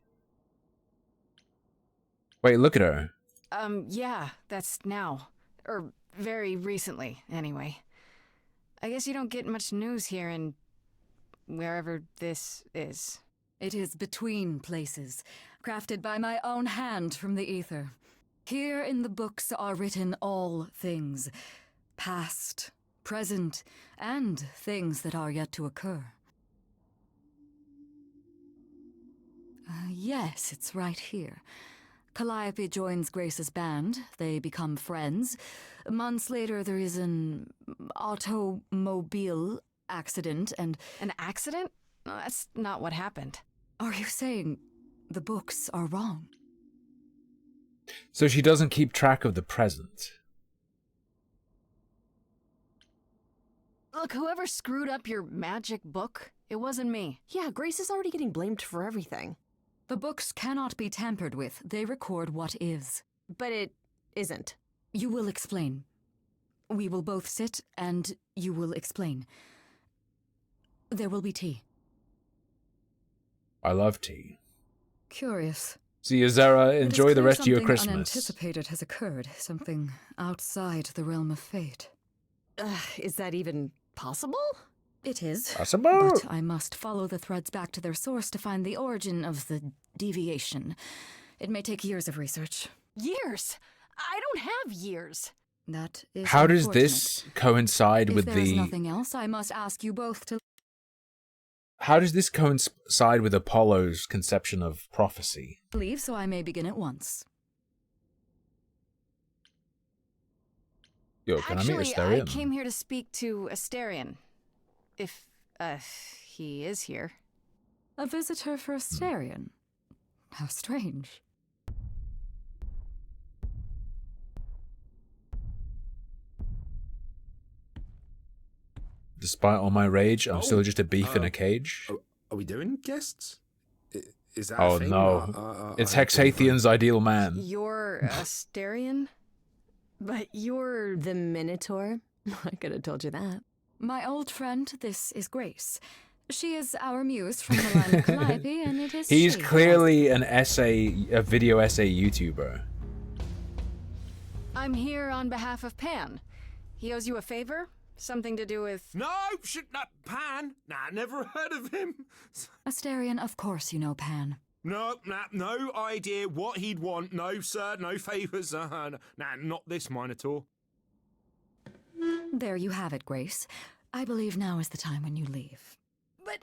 Wait, look at her. Yeah, that's now. Or very recently, anyway. I guess you don't get much news here in wherever this is. It is between places. crafted by my own hand from the ether. Here in the books are written all things, past, present, and things that are yet to occur. Yes, it's right here. Calliope joins Grace's band. They become friends. Months later, there is an automobile accident and... An accident? No, that's not what happened. Are you saying the books are wrong? So she doesn't keep track of the present. Look, whoever screwed up your magic book, it wasn't me. Yeah, Grace is already getting blamed for everything. The books cannot be tampered with. They record what is. But it isn't. You will explain. We will both sit, and you will explain. There will be tea. I love tea. Curious. See you, Zara. Enjoy the rest of your Something Christmas. unanticipated has occurred. Something outside the realm of fate. Is that even possible? It is. Possible. But I must follow the threads back to their source to find the origin of the deviation. It may take years of research. Years? I don't have years. That is How does unfortunate. this coincide If with there is the... nothing else, I must ask you both to... How does this coincide with Apollo's conception of prophecy? leave so I may begin at once. Yo, can Actually, I meet Asterion? I came here to speak to Asterion. If, he is here. A visitor for Asterion? How strange. Despite all my rage, I'm still just a beef in a cage. Are we doing guests? Is that Oh a thing? no. It's I had been Hexathian's ideal man. You're Asterion? But you're... The Minotaur? I could have told you that. My old friend, this is Grace. She is our muse from the line of Calliope, and it is He's she who clearly a video essay YouTuber. I'm here on behalf of Pan. He owes you a favor? Something to do with... No, not Pan. Nah, never heard of him. Asterion, of course you know Pan. No idea what he'd want. No, sir, no favours. Nah, not this Minotaur. There you have it, Grace. I believe now is the time when you leave. But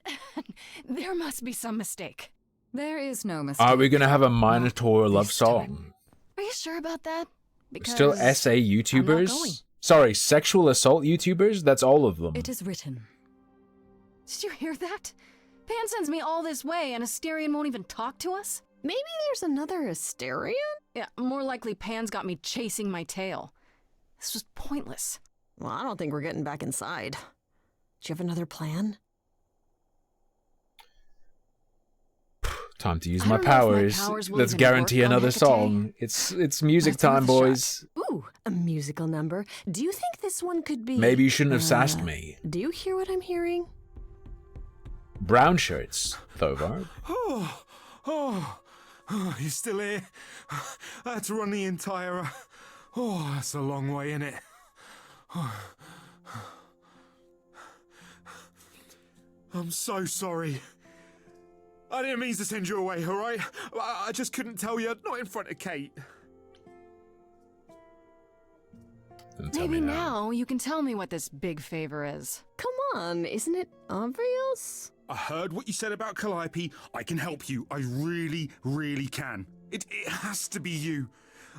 there must be some mistake. There is no mistake. Are we gonna have a Minotaur love song? Are you sure about that? Because Still essay I'm not going. YouTubers? Sorry, sexual assault YouTubers? That's all of them. It is written. Did you hear that? Pan sends me all this way and Asterion won't even talk to us? Maybe there's another Asterion? Yeah, more likely Pan's got me chasing my tail. This was pointless. Well, I don't think we're getting back inside. Do you have another plan? Time to use I my don't know if my powers. powers will Let's even guarantee work on another Hecate. song. It's music That's worth time, a boys. Ooh, a musical number. Do you think this one could be... Maybe you shouldn't have sassed me. Do you hear what I'm hearing? Brown shirts, Thovar. Oh, you're still here? I had to run the entire... Oh, that's a long way, innit? I'm so sorry. I didn't mean to send you away, alright? I just couldn't tell you, not in front of Kate. Maybe now you can tell me what this big favor is. Come on, isn't it obvious? I heard what you said about Calliope. I can help you. I really, really can. It has to be you.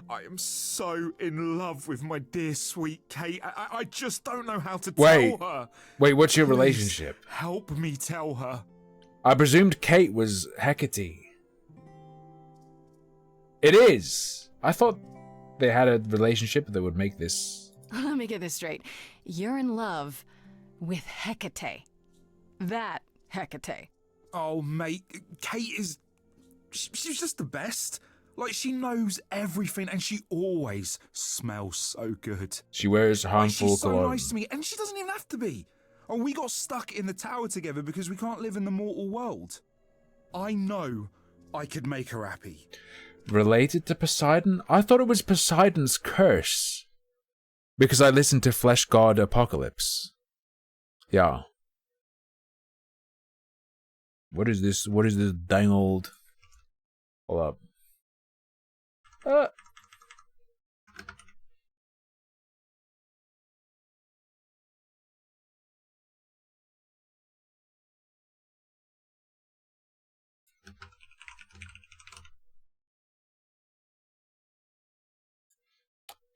I am so in love with my dear sweet Kate. I just don't know how to tell her. Wait, what's your Please relationship? Help me tell her. I presumed Kate was Hecate. It is. I thought they had a relationship that would make this. Let me get this straight. You're in love with Hecate. That Hecate. Oh, mate, Kate is... She's just the best. Like, she knows everything, and she always smells so good. She wears harmful She's so cologne. nice to me, and she doesn't even have to be. Oh, we got stuck in the tower together because we can't live in the mortal world. I know I could make her happy. Related to Poseidon? I thought it was Poseidon's curse. Because I listened to Flesh God Apocalypse. Yeah. What is this? What is this dang old Hold up.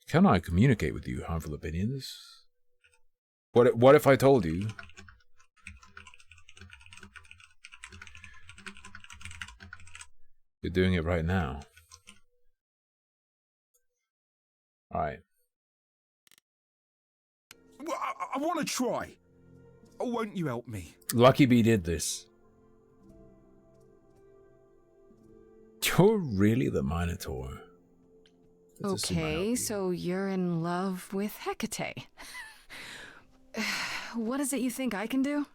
Can I communicate with you, harmful opinions? What if I told you? You're doing it right now. Alright. Well, I want to try. Oh, won't you help me? Lucky Bee did this. You're really the Minotaur. Okay, so you're in love with Hecate. What is it you think I can do?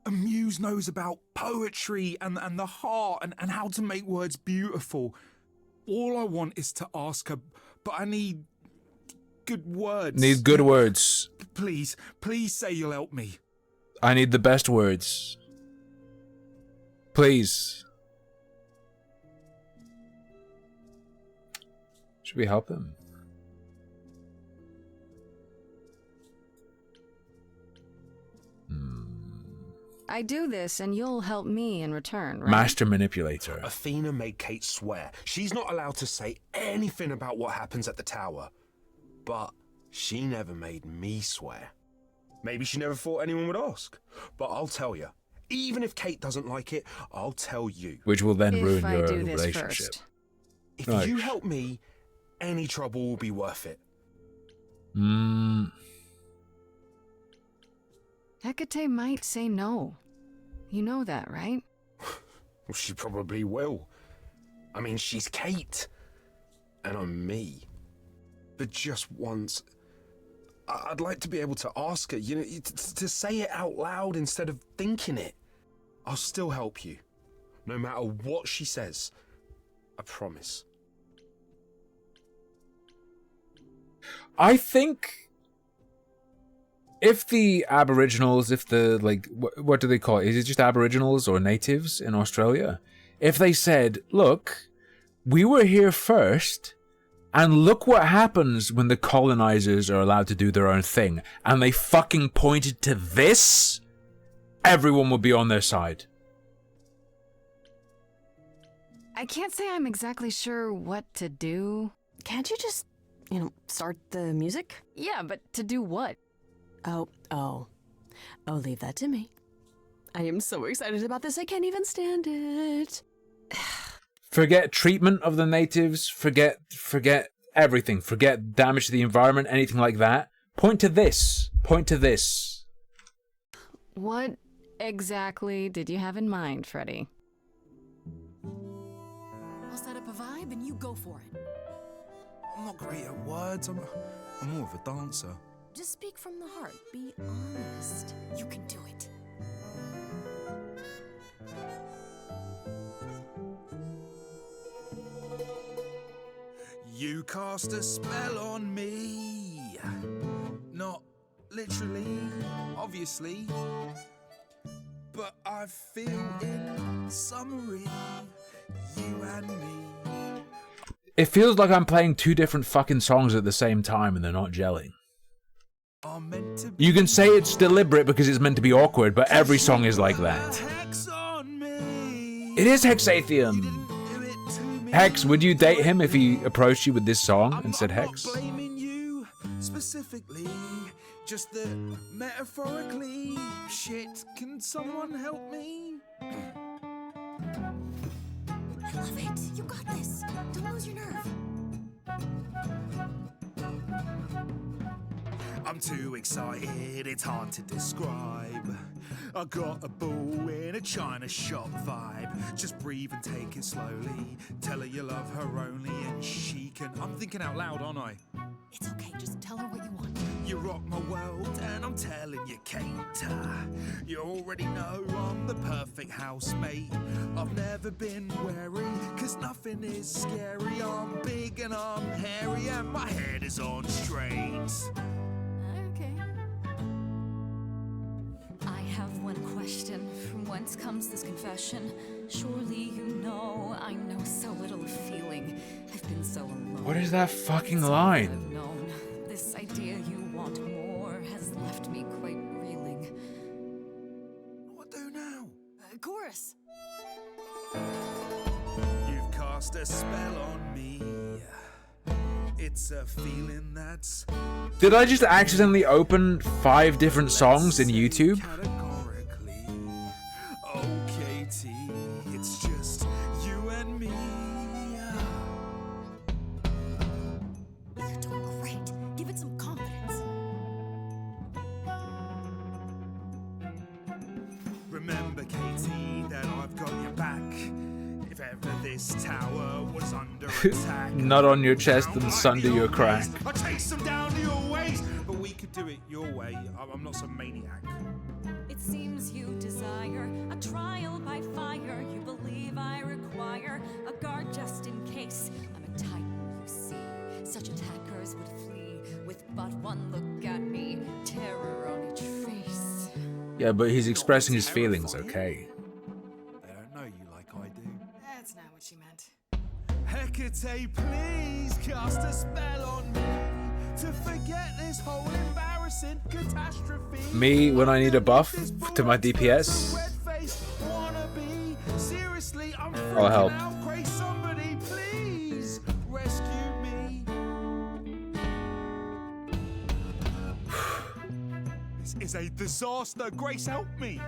A muse knows about poetry and the heart and how to make words beautiful. All I want is to ask her, but I need good words. Need good words. Please say you'll help me. I need the best words. Please. Should we help him? I do this and you'll help me in return, right? Master manipulator. Athena made Kate swear she's not allowed to say anything about what happens at the tower. But she never made me swear. Maybe she never thought anyone would ask. But I'll tell you, even if Kate doesn't like it, I'll tell you. Which will then ruin your do this relationship. first. If Right. you help me, any trouble will be worth it. Hecate might say no. You know that, right? Well, she probably will. I mean, she's Kate. And I'm me. But just once, I'd like to be able to ask her, you know, to say it out loud instead of thinking it. I'll still help you. No matter what she says. I promise. I think if the Aboriginals, if the, like, what do they call it? Is it just Aboriginals or natives in Australia? If they said, look, we were here first, and look what happens when the colonizers are allowed to do their own thing, and they fucking pointed to this, everyone would be on their side. I can't say I'm exactly sure what to do. Can't you just, start the music? Yeah, but to do what? Oh, leave that to me. I am so excited about this, I can't even stand it. Forget treatment of the natives, forget everything, forget damage to the environment, anything like that. Point to this. Point to this. What exactly did you have in mind, Freddy? I'll set up a vibe and you go for it. I'm not great at words. I'm more of a dancer. Just speak from the heart. Be honest. You can do it. You cast a spell on me. Not literally, obviously. But I feel in summary, you and me. It feels like I'm playing two different fucking songs at the same time and they're not gelling. You can say it's deliberate because it's meant to be awkward, but every song is like that. It is Hexathium! Hex, would you date him if he approached you with this song and said Hex? I'm not blaming you specifically, just that metaphorically. Shit, can someone help me? I love it. You got this. Don't lose your nerve. I'm too excited, it's hard to describe. I got a bull in a china shop vibe. Just breathe and take it slowly. Tell her you love her only and she can... I'm thinking out loud, aren't I? It's okay. Just tell her what you want. You rock my world and I'm telling you, Kate. You already know I'm the perfect housemate. I've never been wary, cause nothing is scary. I'm big and I'm hairy and my head is on straight. Okay. I have one question. From whence comes this confession? Surely you know I know so little of feeling. I've been so alone. What is that fucking line? Known. This idea you want more has left me quite reeling. What do now? Chorus. You've cast a spell on me. It's a feeling that's Did I just accidentally open 5 different songs in YouTube? oh, Katie. It's just you and me. You're doing great. Give it some confidence. Remember, Katie, that I've got your back. If ever this tower was under attack, Nut on your chest and sunder your crack. I'll chase them down to your ways. But we could do it your way. I'm not some maniac. It seems you desire a trial by fire. You believe I require a guard just in case. I'm a titan, you see. Such attackers would flee with but one look at me. Terror on each face. Yeah, but he's expressing his feelings, okay? They don't know you like I do. That's not what she meant. Hecate, please cast a spell on me to forget this whole embarrassing catastrophe. Me when I need a buff to my DPS. Red-faced wannabe. Seriously, I'm I'll help. freaking out. Grace, somebody, please rescue me. This is a disaster. Grace, help me.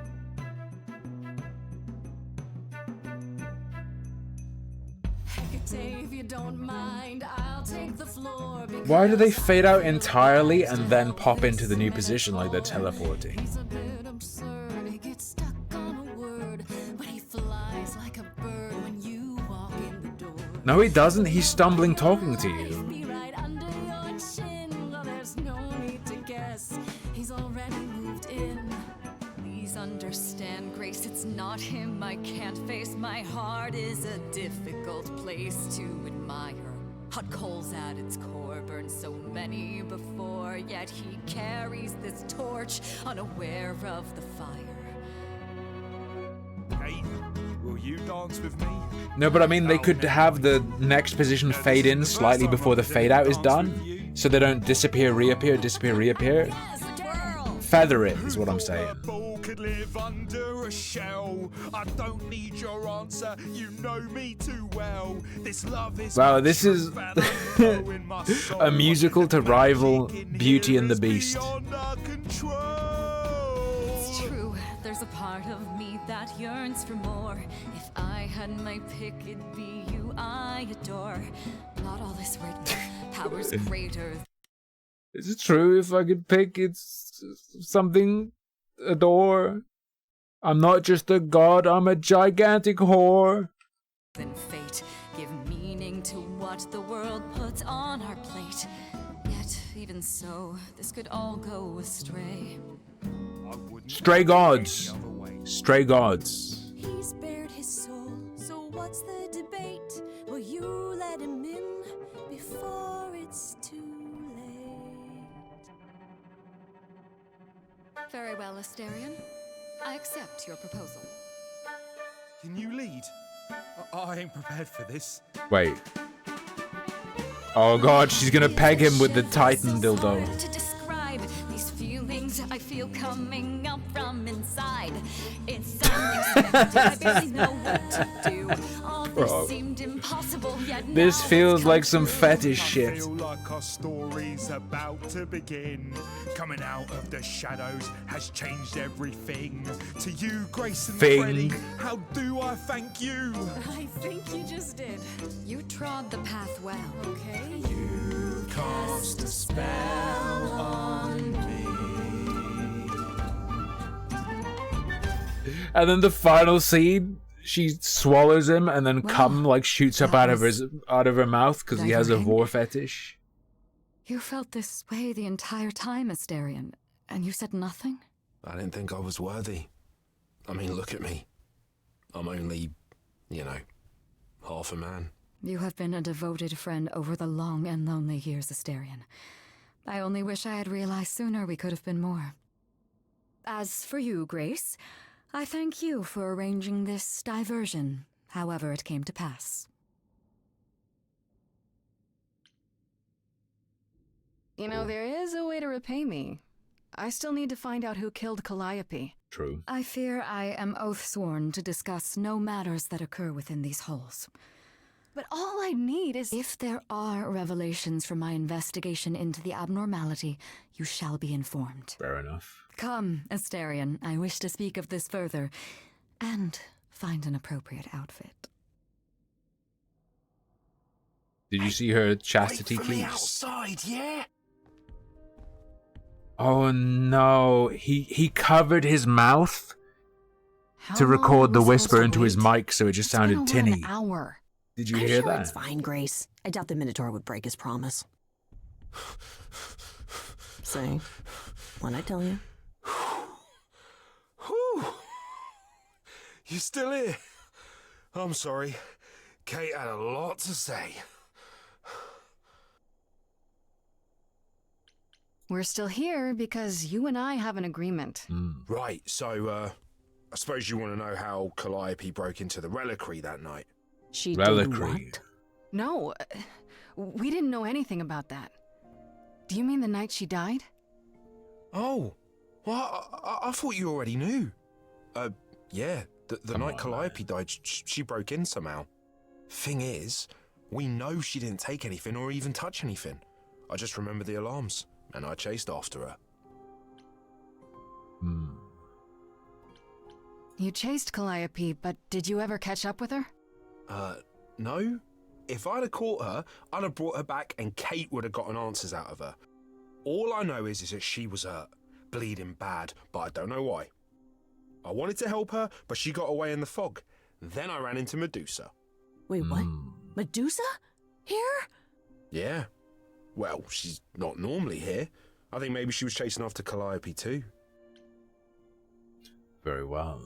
Hecate, if you don't mind, I'll take the floor. Why do they fade out entirely and then pop into the new position like they're teleporting? He's a bit absurd. He gets stuck on a word, but he flies like a bird when you walk in the door. No, he doesn't. He's stumbling talking to you. Be right under your chin. Well, there's no need to guess. He's already moved in. Please understand, Grace, it's not him I can't face. My heart is a difficult place to admire. Hot coals at its core, burned so many before, yet he carries this torch, unaware of the fire. Hey, will you dance with me? No, but I mean, they could have the next position fade in slightly before the fade out is done, so they don't disappear, reappear, disappear, reappear. Feather it is what I'm saying. Could live under a shell. I don't need your answer. You know me too well. This love is Wow, this is a musical to rival Beauty and the Beast. It's true, there's a part of me that yearns for more. If I had my pick, it'd be you I adore. Not all this written, power's greater. Is it true? If I could pick, it's something adore. I'm not just a god, I'm a gigantic whore. Than fate, give meaning to what the world puts on our plate. Yet, even so, this could all go astray. Stray gods. Stray gods. He's bared his soul, so what's the debate? Will you let him in before it's too late? Very well, Asterion. I accept your proposal. Can you lead? I ain't prepared for this. Wait. Oh god, she's gonna peg him with the Titan dildo. To describe these feelings I feel coming up from inside. It's unexpected, I barely know what to do. All this Bro. seemed impossible, yet This now feels it's like come some true. fetish shit. Feel like our story's about to begin. Coming out of the shadows has changed everything. To you, Grace and Thing. Freddie, how do I thank you? I think you just did. You trod the path well. Okay. You cast a spell on me. And then the final scene, she swallows him and then cum like shoots up out of her mouth because he has a vor fetish. You felt this way the entire time, Asterion, and you said nothing? I didn't think I was worthy. I mean, look at me. I'm only, half a man. You have been a devoted friend over the long and lonely years, Asterion. I only wish I had realized sooner we could have been more. As for you, Grace, I thank you for arranging this diversion, however it came to pass. You know, there is a way to repay me. I still need to find out who killed Calliope. True. I fear I am oath-sworn to discuss no matters that occur within these halls. But all I need is... If there are revelations from my investigation into the abnormality, you shall be informed. Fair enough. Come, Asterion, I wish to speak of this further, and find an appropriate outfit. Did you see her chastity Wait for me cleaves? outside, yeah? Oh no, he covered his mouth How to long record are the we whisper supposed to into his wait? mic so it just It's been sounded over tinny. an hour. Did you I'm hear sure that? it's fine, Grace. I doubt the Minotaur would break his promise. Say, what'd I tell you? Whew. You still here? I'm sorry. Kate had a lot to say. We're still here because you and I have an agreement. Right, so, I suppose you want to know how Calliope broke into the reliquary that night? She Reliquary. did what? No, we didn't know anything about that. Do you mean the night she died? Oh, well, I thought you already knew. Yeah, the night Calliope died, she broke in somehow. Thing is, we know she didn't take anything or even touch anything. I just remember the alarms, and I chased after her. You chased Calliope, but did you ever catch up with her? No. If I'd have caught her, I'd have brought her back and Kate would have gotten answers out of her. All I know is that she was hurt, bleeding bad, but I don't know why. I wanted to help her, but she got away in the fog. Then I ran into Medusa. Wait, what? Medusa? Here? Yeah. Well, she's not normally here. I think maybe she was chasing after Calliope too. Very well.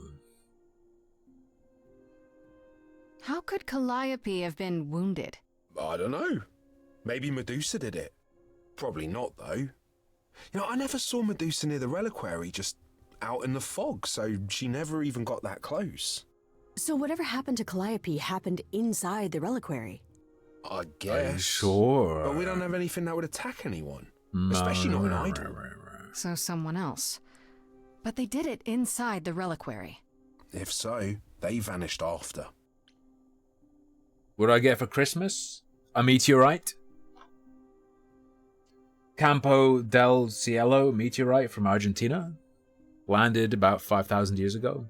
How could Calliope have been wounded? I don't know. Maybe Medusa did it. Probably not, though. You know, I never saw Medusa near the reliquary, just out in the fog, so she never even got that close. So whatever happened to Calliope happened inside the reliquary? I guess. Are you sure? But we don't have anything that would attack anyone. Especially not an idol. So someone else. But they did it inside the reliquary. If so, they vanished after. What do I get for Christmas? A meteorite? Campo del Cielo meteorite from Argentina. Landed about 5,000 years ago.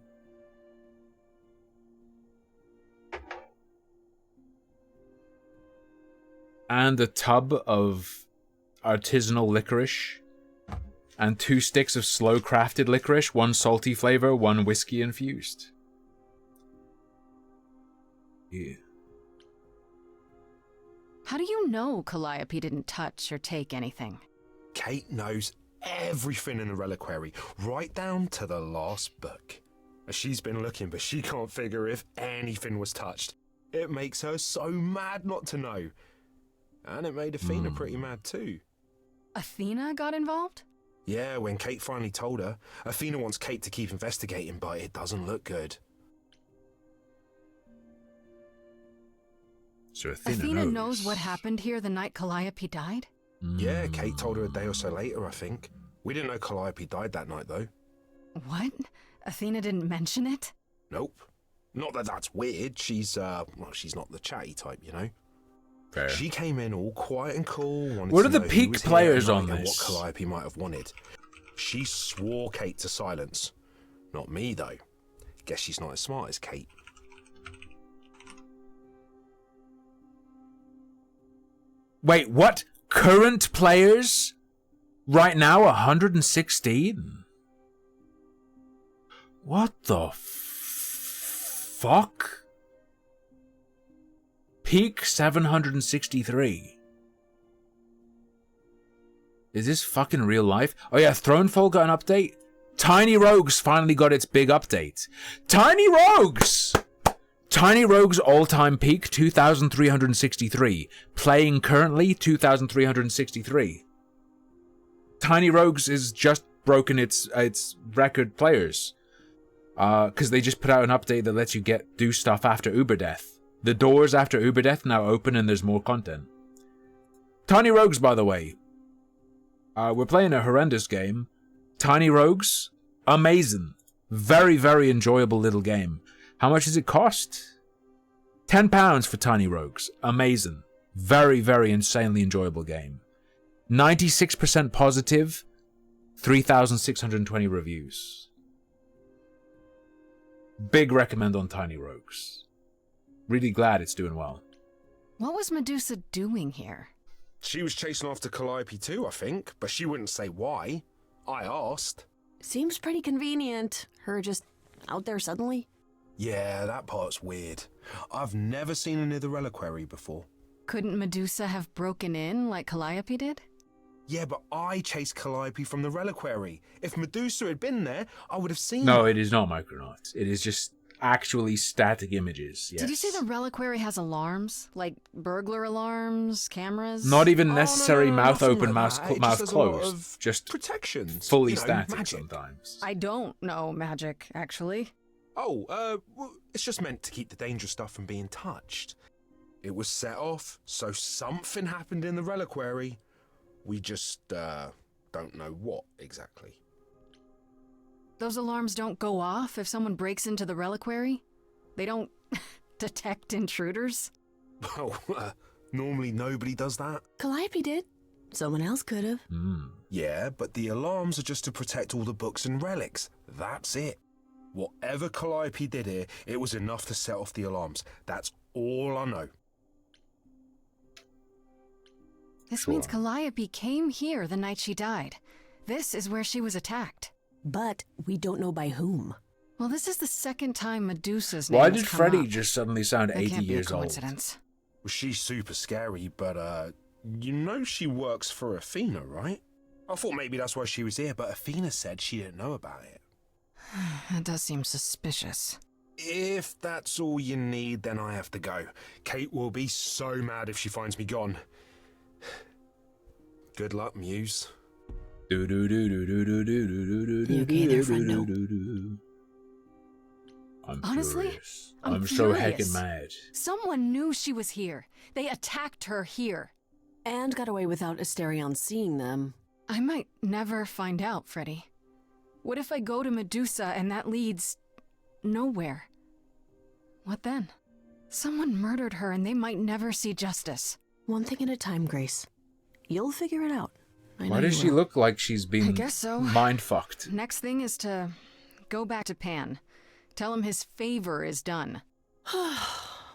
And a tub of artisanal licorice. And 2 sticks of slow crafted licorice. 1 salty flavor, 1 whiskey infused. Yeah. How do you know Calliope didn't touch or take anything? Kate knows everything in the reliquary, right down to the last book. She's been looking, but she can't figure if anything was touched. It makes her so mad not to know. And it made Athena pretty mad too. Athena got involved? Yeah, when Kate finally told her, Athena wants Kate to keep investigating, but it doesn't look good. So Athena knows what happened here the night Calliope died? Yeah, Kate told her a day or so later, I think. We didn't know Calliope died that night, though. What? Athena didn't mention it? Nope. Not that that's weird. She's, well, she's not the chatty type, you know? Fair. She came in all quiet and cool. What are the peak players on and this? What Calliope might have wanted. She swore Kate to silence. Not me, though. Guess she's not as smart as Kate. Wait, what? Current players? Right now, 116? What the fuck? Peak 763. Is this fucking real life? Oh yeah, Thronefall got an update. Tiny Rogues finally got its big update. Tiny Rogues! Tiny Rogue's all-time peak, 2,363. Playing currently, 2,363. Tiny Rogues has just broken its record players. Because they just put out an update that lets you do stuff after Uber Death. The doors after Uber Death now open and there's more content. Tiny Rogues, by the way. We're playing a horrendous game. Tiny Rogues, amazing. Very, very enjoyable little game. How much does it cost? £10 for Tiny Rogues. Amazing. Very, very insanely enjoyable game. 96% positive. 3,620 reviews. Big recommend on Tiny Rogues. Really glad it's doing well. What was Medusa doing here? She was chasing after Calliope too, I think, but she wouldn't say why. I asked. Seems pretty convenient. Her just out there suddenly. Yeah, that part's weird. I've never seen her near the reliquary before. Couldn't Medusa have broken in like Calliope did? Yeah, but I chased Calliope from the reliquary. If Medusa had been there, I would have seen No, her. it is not Micronauts. It is just actually static images. Yes. Did you say the reliquary has alarms? Like burglar alarms, cameras? Not even necessary mouth nothing open, like that. It mouth just has a lot closed. of Just protections. fully You know, static magic. sometimes. I don't know magic, actually. Oh, well, it's just meant to keep the dangerous stuff from being touched. It was set off, so something happened in the reliquary. We just, don't know what exactly. Those alarms don't go off if someone breaks into the reliquary? They don't detect intruders? Well, normally nobody does that. Calliope did. Someone else could have. Yeah, but the alarms are just to protect all the books and relics. That's it. Whatever Calliope did here, it was enough to set off the alarms. That's all I know. This means Calliope came here the night she died. This is where she was attacked. But we don't know by whom. Well, this is the second time Medusa's name Why has did come Freddy up. just suddenly sound That 80 can't be a years old? coincidence. Well, she's super scary, but, you know she works for Athena, right? I thought maybe that's why she was here, but Athena said she didn't know about it. That does seem suspicious. If that's all you need, then I have to go. Kate will be so mad if she finds me gone. Good luck, Muse. You okay there, friendo? I'm Honestly, furious. I'm so furious. heckin' mad. Someone knew she was here. They attacked her here. And got away without Asterion seeing them. I might never find out, Freddy. What if I go to Medusa and that leads nowhere? What then? Someone murdered her and they might never see justice. One thing at a time, Grace. You'll figure it out. I know Why does you she will. look like she's been I guess so. mind fucked? Next thing is to go back to Pan. Tell him his favor is done.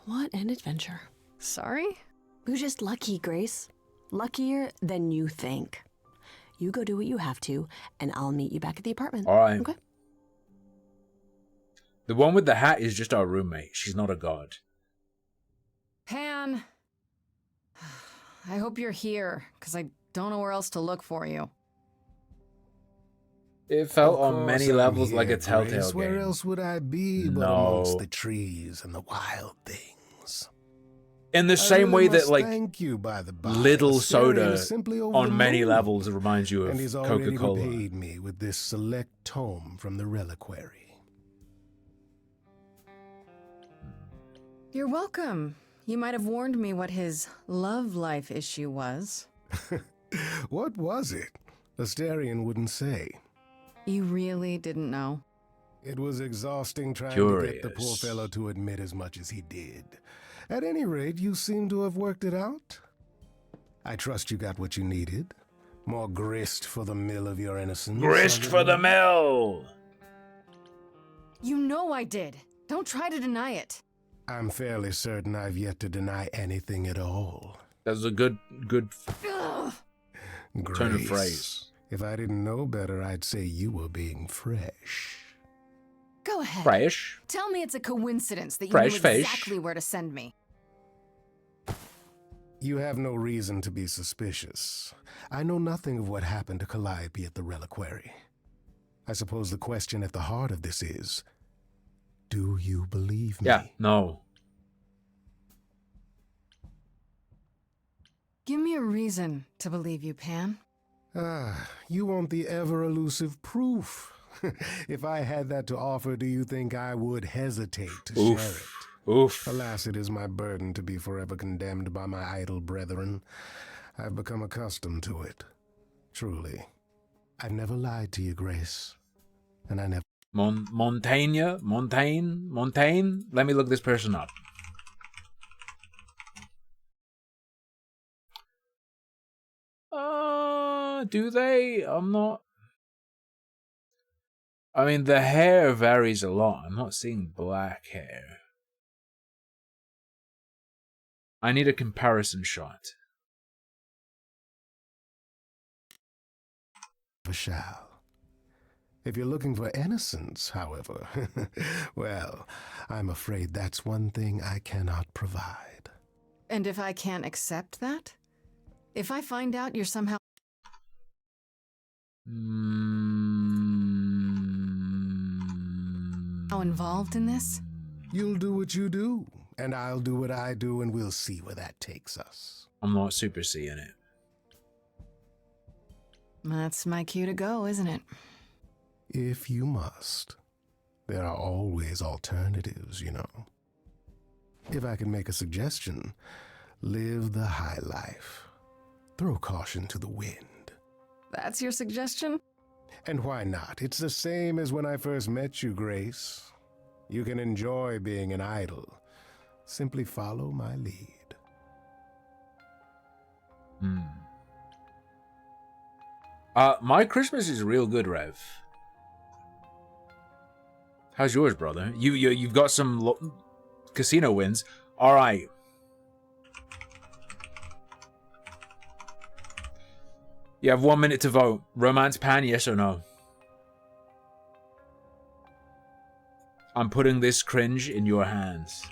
What an adventure. Sorry? You're just lucky, Grace. Luckier than you think. You go do what you have to, and I'll meet you back at the apartment. All right. Okay? The one with the hat is just our roommate. She's not a god. Pan, I hope you're here, because I don't know where else to look for you. It felt Of on course many I'm levels like a here, Telltale Grace. game. Where else would I be but No. amongst the trees and the wild things? In the I same really way that, must like, thank you, by the by. Little Asterion Soda is simply over on the many moon. levels reminds you of And he's already Coca-Cola. repaid me with this select tome from the reliquary. You're welcome. You might have warned me what his love life issue was. What was it? Asterion wouldn't say. You really didn't know? It was exhausting trying to get the poor Curious. fellow to admit as much as he did. At any rate, you seem to have worked it out. I trust you got what you needed. More grist for the mill of your innocence. Grist for the mill! You know I did. Don't try to deny it. I'm fairly certain I've yet to deny anything at all. That's a good Ugh. turn of Grace, phrase. If I didn't know better, I'd say you were being fresh. Go ahead. Fresh. Tell me it's a coincidence that you Fresh knew fish. exactly where to send me. You have no reason to be suspicious. I know nothing of what happened to Calliope at the reliquary. I suppose the question at the heart of this is, do you believe me? Yeah, no. Give me a reason to believe you, Pan. Ah, you want the ever-elusive proof. If I had that to offer, do you think I would hesitate to Oof. share it? Oof. Alas, it is my burden to be forever condemned by my idle brethren. I've become accustomed to it. Truly. I've never lied to you, Grace. And I never... Montaigne? Let me look this person up. Do they? I'm not... I mean, the hair varies a lot. I'm not seeing black hair. I need a comparison shot. Shall. If you're looking for innocence, however, well, I'm afraid that's one thing I cannot provide. And if I can't accept that? If I find out you're somehow... How involved in this? You'll do what you do, and I'll do what I do, and we'll see where that takes us. I'm not super seeing it. That's my cue to go, isn't it? If you must. There are always alternatives, you know. If I can make a suggestion, live the high life. Throw caution to the wind. That's your suggestion? And why not? It's the same as when I first met you, Grace. You can enjoy being an idol. Simply follow my lead. My Christmas is real good, Rev. How's yours, brother? You've got some casino wins. All right. You have 1 minute to vote. Romance pan, yes or no? I'm putting this cringe in your hands.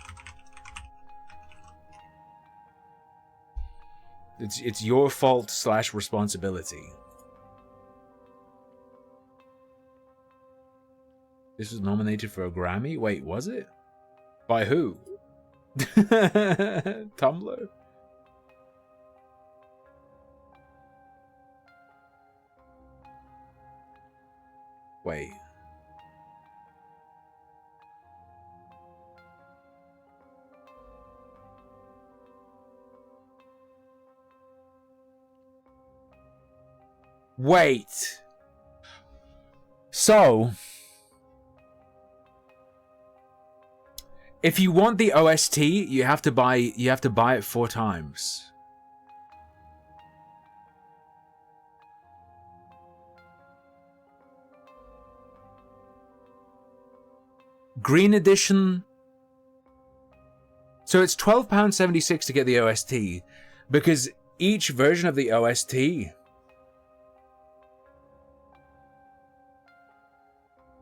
It's your fault / responsibility. This was nominated for a Grammy? Wait, was it? By who? Tumblr? Wait. Wait. So, if you want the OST, you have to buy it 4 times. Green edition. So it's £12.76 to get the OST, because each version of the OST,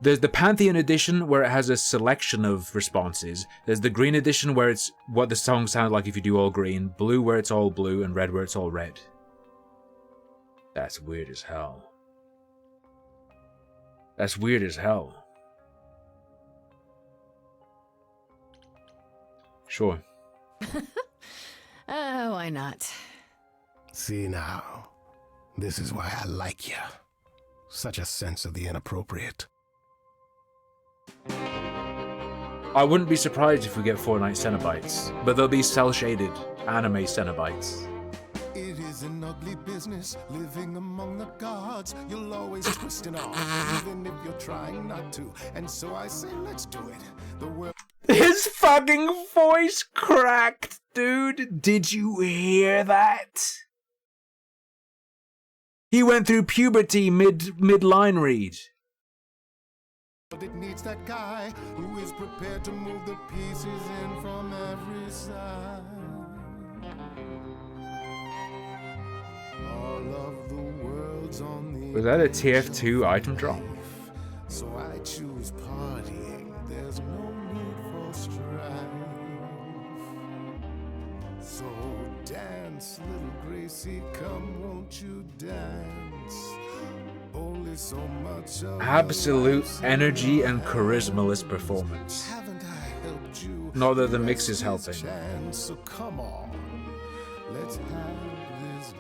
there's the Pantheon edition where it has a selection of responses. There's the green edition where it's what the song sounds like if you do all green, blue where it's all blue, and red where it's all red. That's weird as hell. That's weird as hell. Sure. Why not? See now, this is why I like you. Such a sense of the inappropriate. I wouldn't be surprised if we get Fortnite Cenobites, but they'll be cel-shaded anime Cenobites. It is an ugly business, living among the gods. You'll always twist an arm, even if you're trying not to. And so I say, let's do it. The world. His fucking voice cracked, dude. Did you hear that? He went through puberty mid-line read. But it needs that guy who is prepared to move the pieces in from every side. All of the world's on the Was that a TF2 item drop? So I choose partying. There's no need for strife. So dance, little Gracie, come, won't you dance? Only so much of Absolute energy and charisma-less performance. Not that the mix is helping. So come on, let's have this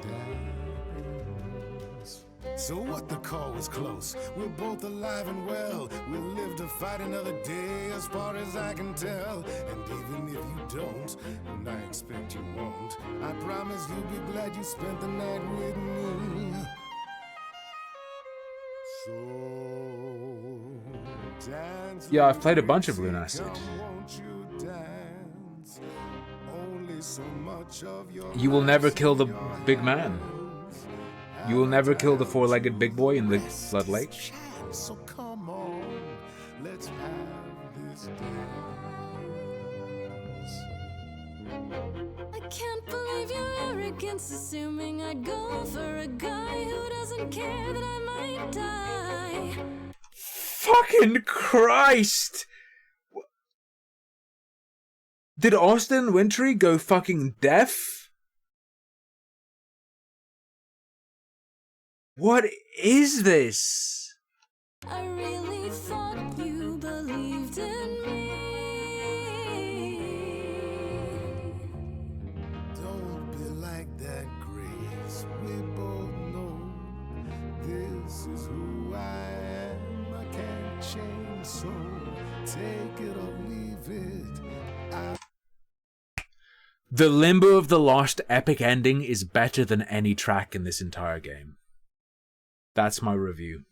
dance. So what, the call was close. We're both alive and well. We'll live to fight another day as far as I can tell. And even if you don't, and I expect you won't, I promise you'll be glad you spent the night with me. So dance. Yeah, I've played a bunch of Lunacid. You will never kill the big man. You will never kill the four-legged big boy in the Flood Lake. So come on, let's have this dance. I can't believe your arrogance, assuming I'd go for a guy who doesn't care that I might die. Fucking Christ! Did Austin Wintory go fucking deaf? What is this? I really thought you believed in me. Don't be like that, Grace. We both know this is who I am. I can't change, so take it or leave it. The Limbo of the Lost epic ending is better than any track in this entire game. That's my review.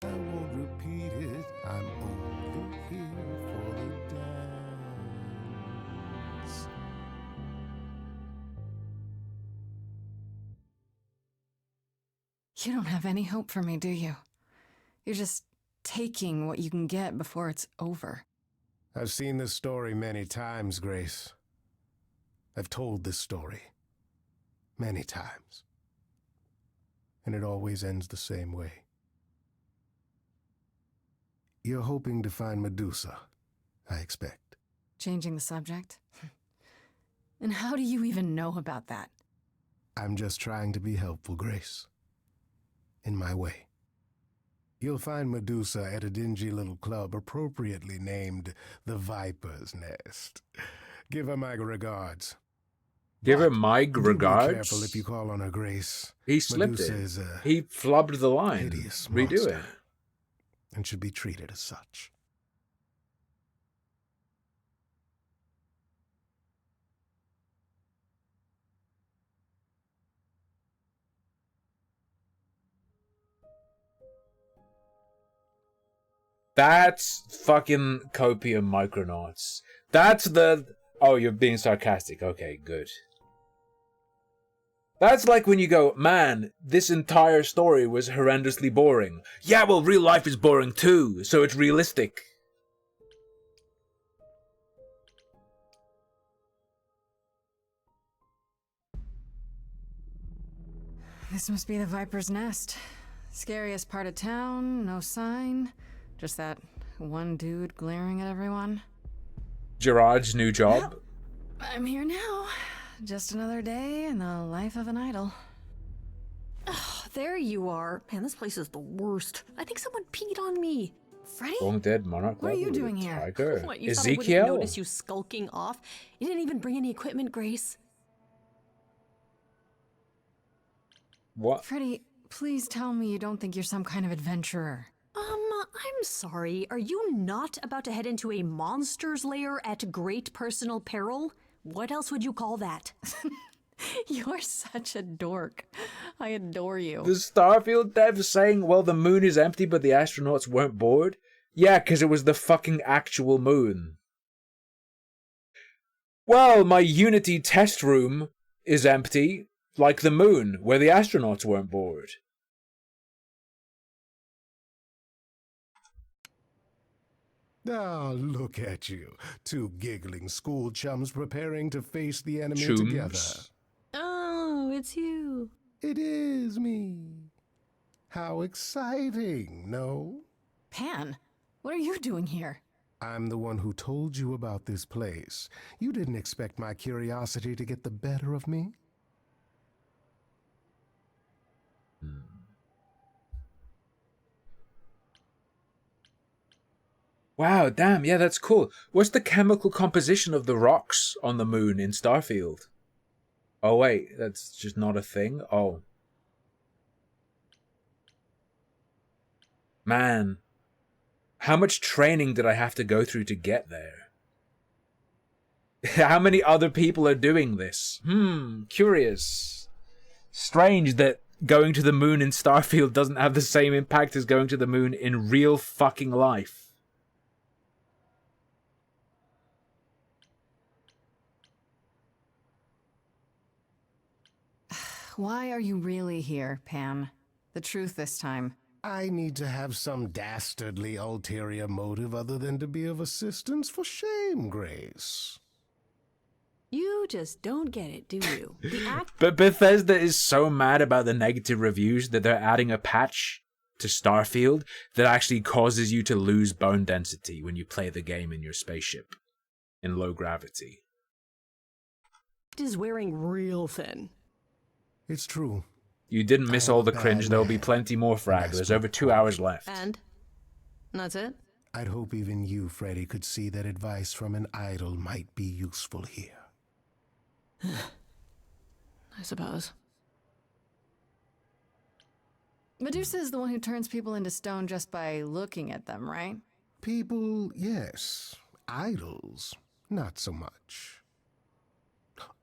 I won't repeat it. I'm only here for the dance. You don't have any hope for me, do you? You're just taking what you can get before it's over. I've seen this story many times, Grace. I've told this story many times. And it always ends the same way. You're hoping to find Medusa, I expect. Changing the subject? And how do you even know about that? I'm just trying to be helpful, Grace. In my way. You'll find Medusa at a dingy little club appropriately named the Viper's Nest. Give her my regards. Give her my regards? Be careful if you call on her, Grace. He slipped it. He flubbed the line. Redo it. And should be treated as such. That's fucking Copium Micronauts. That's the... Oh, you're being sarcastic. Okay, good. That's like when you go, man, this entire story was horrendously boring. Yeah, well, real life is boring too, so it's realistic. This must be the Viper's Nest. Scariest part of town, no sign. Just that one dude glaring at everyone. Gerard's new job. Well, I'm here now. Just another day in the life of an idol. Oh, there you are. Man, this place is the worst. I think someone peed on me. Freddy? Long dead monarch. What are you doing here? Tiger. What, you Ezekiel? thought I wouldn't notice you skulking off? You didn't even bring any equipment, Grace. What? Freddy, please tell me you don't think you're some kind of adventurer. I'm sorry. Are you not about to head into a monster's lair at great personal peril? What else would you call that? You're such a dork. I adore you. The Starfield dev saying, well, the moon is empty, but the astronauts weren't bored? Yeah, because it was the fucking actual moon. Well, my Unity test room is empty, like the moon, where the astronauts weren't bored. Ah, look at you. Two giggling school chums preparing to face the enemy Chums. together. Oh, it's you. It is me. How exciting, no? Pan, what are you doing here? I'm the one who told you about this place. You didn't expect my curiosity to get the better of me? Wow, damn, yeah, that's cool. What's the chemical composition of the rocks on the moon in Starfield? Oh wait, that's just not a thing? Oh. Man, how much training did I have to go through to get there? How many other people are doing this? Curious. Strange that going to the moon in Starfield doesn't have the same impact as going to the moon in real fucking life. Why are you really here, Pan? The truth this time. I need to have some dastardly ulterior motive other than to be of assistance. For shame, Grace. You just don't get it, do you? But Bethesda is so mad about the negative reviews that they're adding a patch to Starfield that actually causes you to lose bone density when you play the game in your spaceship in low gravity. Is wearing real thin. It's true. You didn't miss all the cringe. There'll be plenty more frag. There's over 2 hours left. And that's it? I'd hope even you, Freddy, could see that advice from an idol might be useful here. I suppose. Medusa is the one who turns people into stone just by looking at them, right? People, yes. Idols, not so much.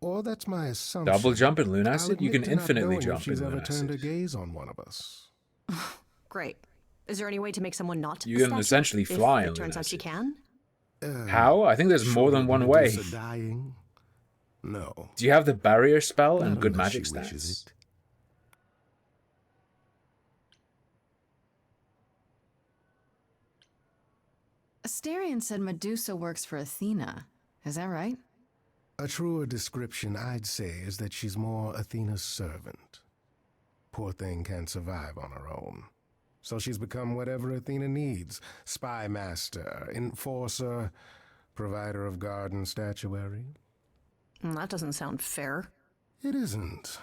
Or that's my assumption. Double jump in Lunacid? You can infinitely jump in she's ever Lunacid. turned her gaze on one of us. Great. Is there any way to make someone not You a can statue essentially if fly it in turns out she can? How? I think there's more than one way. Medusa dying? No. Do you have the barrier spell and Not good unless magic she wishes stats? Asterion said Medusa works for Athena. Is that right? A truer description, I'd say, is that she's more Athena's servant. Poor thing can't survive on her own. So she's become whatever Athena needs. Spy master, enforcer, provider of garden statuary. That doesn't sound fair. It isn't.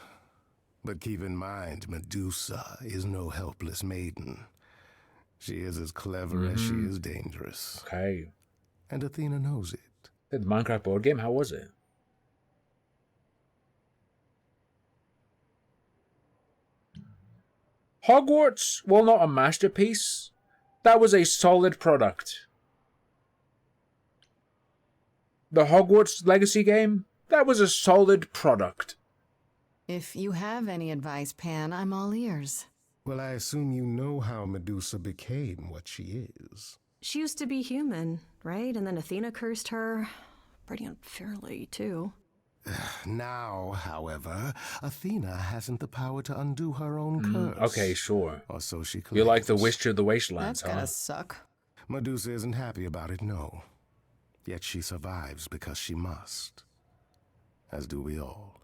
But keep in mind, Medusa is no helpless maiden. She is as clever as she is dangerous. Okay. And Athena knows it. The Minecraft board game, how was it? Hogwarts, while not a masterpiece, that was a solid product. The Hogwarts Legacy game, that was a solid product. If you have any advice, Pan, I'm all ears. Well, I assume you know how Medusa became what she is. She used to be human, right? And then Athena cursed her. Pretty unfairly, too. Now, however, Athena hasn't the power to undo her own curse. Okay, sure. Or so she claims. You're like the Witch of the Wastelands, That's gonna suck. Medusa isn't happy about it, no. Yet she survives because she must. As do we all.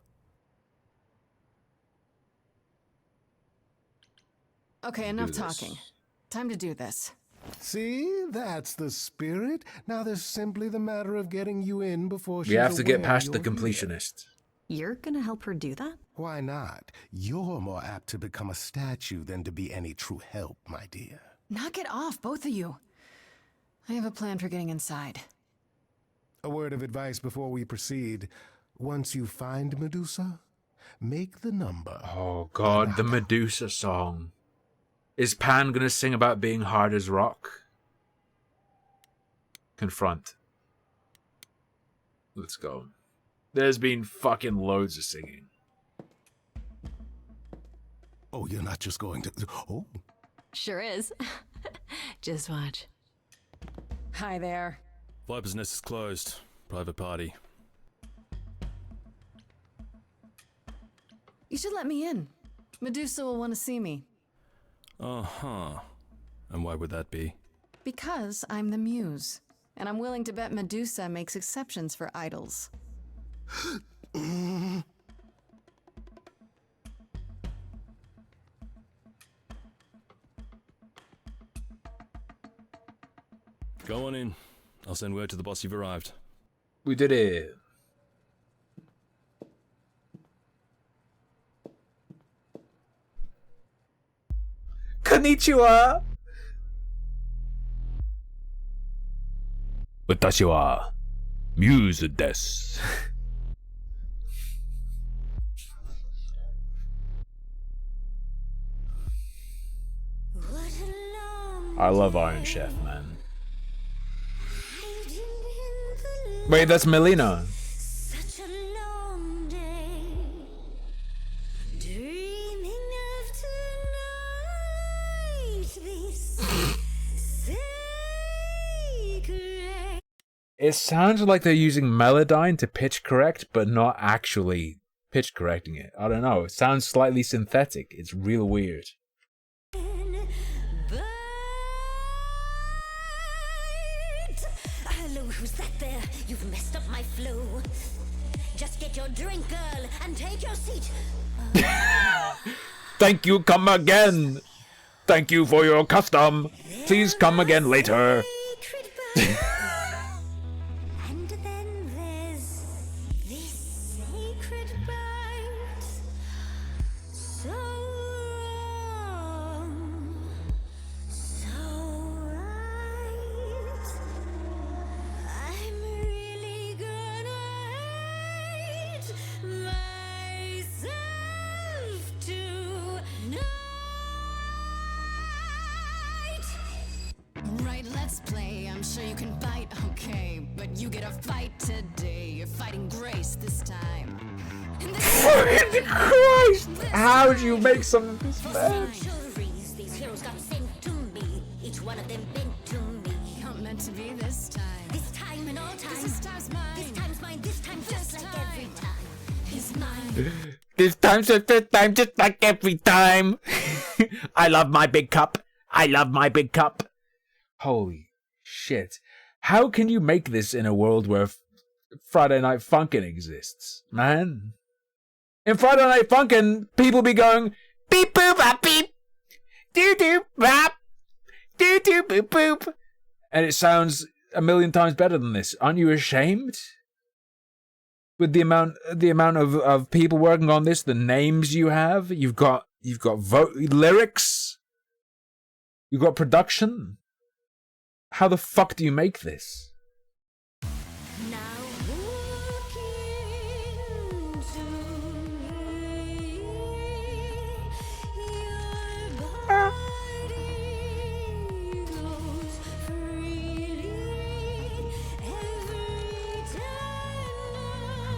Okay, enough talking. Time to do this. See, that's the spirit. Now there's simply the matter of getting you in before she's We have to get aware past the you're completionist. You're gonna help her do that? Why not? You're more apt to become a statue than to be any true help, my dear. Knock it off, both of you. I have a plan for getting inside. A word of advice before we proceed. Once you find Medusa, make the number. Oh god, the Medusa song. Is Pan gonna sing about being hard as rock? Confront. Let's go. There's been fucking loads of singing. Oh, you're not just going to... Oh. Sure is. Just watch. Hi there. Viper's Nest is closed. Private party. You should let me in. Medusa will want to see me. Uh-huh. And why would that be? Because I'm the muse. And I'm willing to bet Medusa makes exceptions for idols. Go on in. I'll send word to the boss you've arrived. We did it. Konnichiwa! 私はミューズです。What a long I love Iron Chef, man. Wait, that's Melina. Such a long day, dreaming of tonight. This secret. It sounds like they're using Melodyne to pitch correct, but not actually pitch correcting it. I don't know. It sounds slightly synthetic. It's real weird. Hello, who's that there? You've messed up my flow. Just get your drink, girl, and take your seat. Thank you, come again. Thank you for your custom. Please come again later. And then there's this sacred bite. So wrong, so right. I'm really gonna hate myself tonight. Right, let's play. I'm sure you can bite, okay. But you get a fight today. You're fighting Grace this time. Fucking Christ! How do you make some of this bad? Centuries, these heroes got sent to me. Each one of them bent to me. Not meant to be this time. This time and all time. This time's mine. This time's mine. This time just like every time. He's mine. This time's the fifth time, just like every time. I love my big cup. I love my big cup. Holy shit. How can you make this in a world where Friday Night Funkin' exists, man? In Friday Night Funkin', people be going beep boop bop beep, doo doo bop, doo doo boop boop, and it sounds a million times better than this. Aren't you ashamed? With the amount of people working on this, the names you have, you've got lyrics, you've got production. How the fuck do you make this?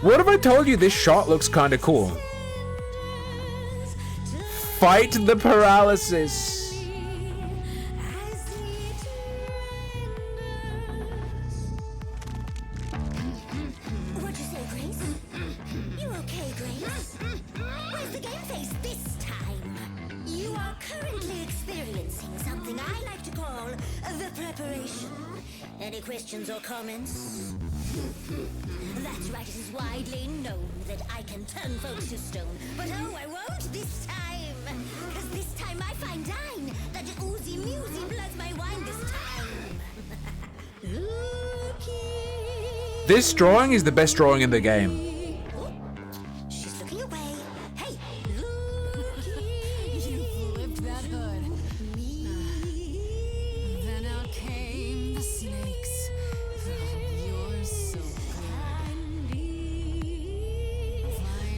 What if I told you this shot looks kind of cool? Fight the paralysis. What'd you say, Grace? You okay, Grace? Where's the game face this time? You are currently experiencing something I like to call the preparation. Any questions or comments? That's right, it is widely known that I can turn folks to stone. But oh, I won't this time. Cause this time I find dine that oozy musy bloods my wine this time. This drawing is the best drawing in the game. She's looking away. Hey! You flipped that hood. Then out came the snakes. You're so good.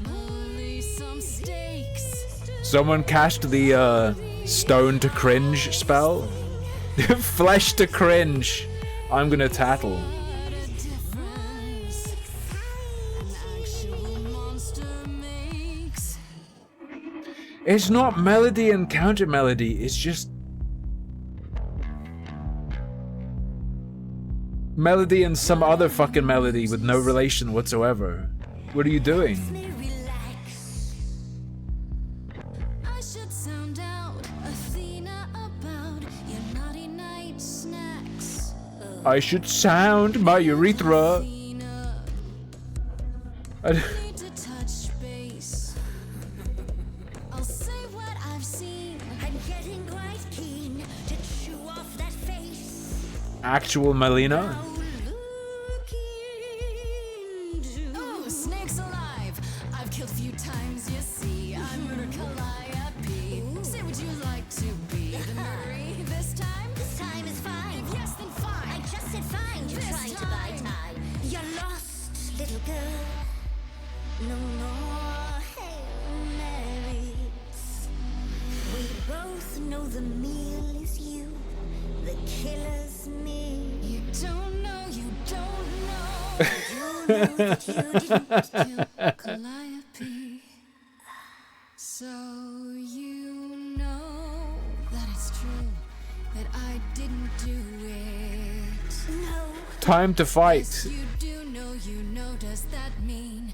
Finally, some stakes. Someone cast the stone to cringe spell. Flesh to cringe. I'm gonna tattle. It's not melody and counter melody, it's just melody and some other fucking melody with no relation whatsoever. What are you doing? I should sound out Athena about your naughty night snacks. I should sound my urethra. Need to touch base. I'll say what I've seen. I'm getting quite keen to chew off that face. Actual Melina? Oh, snakes alive. I've killed a few times, you see. I murdered Calliope. Say, would you like to be the Murray this time? This time is fine. Yes, then fine. I just said fine. You're This trying to buy time. You're lost, little girl. No more Hail Marys. We both know the meal is you. Calliope. So you know that it's true that I didn't do it. No. Time to fight. Yes, you do know, you know. Does that mean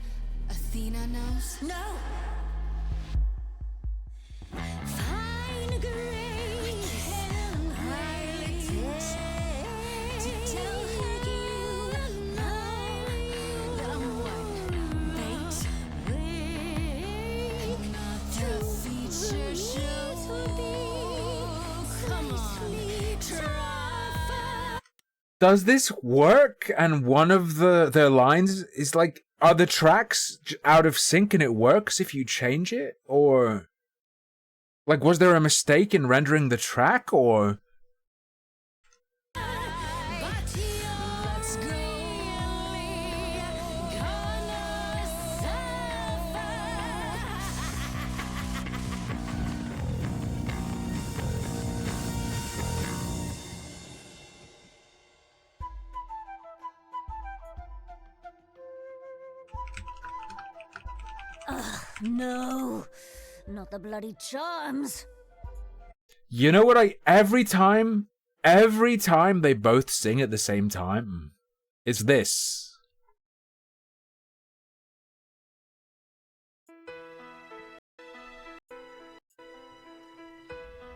Athena knows? No. Fine grace. To tell her you that I'm what? Bait? Not the feature show. Come on, try. Does this work? And one of their lines is like, are the tracks out of sync and it works if you change it? Or like, was there a mistake in rendering the track? Or Let's go. Ugh, no. Not the bloody charms. you know what? Every time they both sing at the same time, it's this.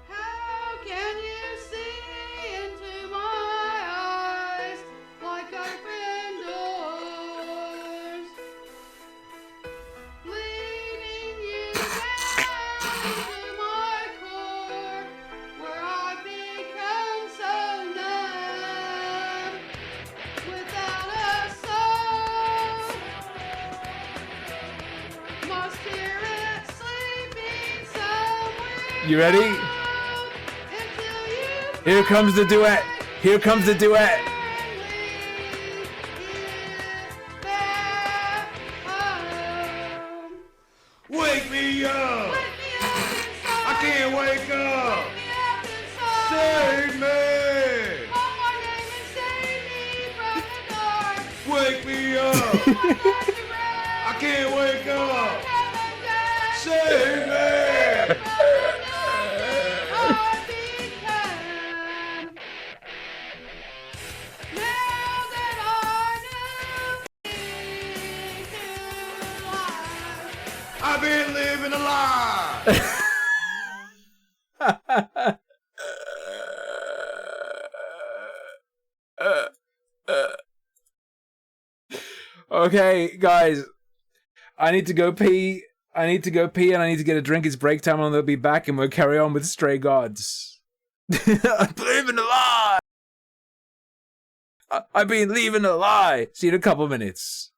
How can you see into my eyes like open doors, leading you down to my core, where I become so numb without a soul. My spirit sleeping somewhere. You ready? Here comes the duet. Here comes the duet. Wake me up! I can't wake up! Save me! Wake me up! I can't wake up! Save me! I've been living a lie! Okay, guys. I need to go pee. And I need to get a drink. It's break time and they'll be back and we'll carry on with Stray Gods. I'm living a lie! I've been leaving a lie! See you in a couple minutes.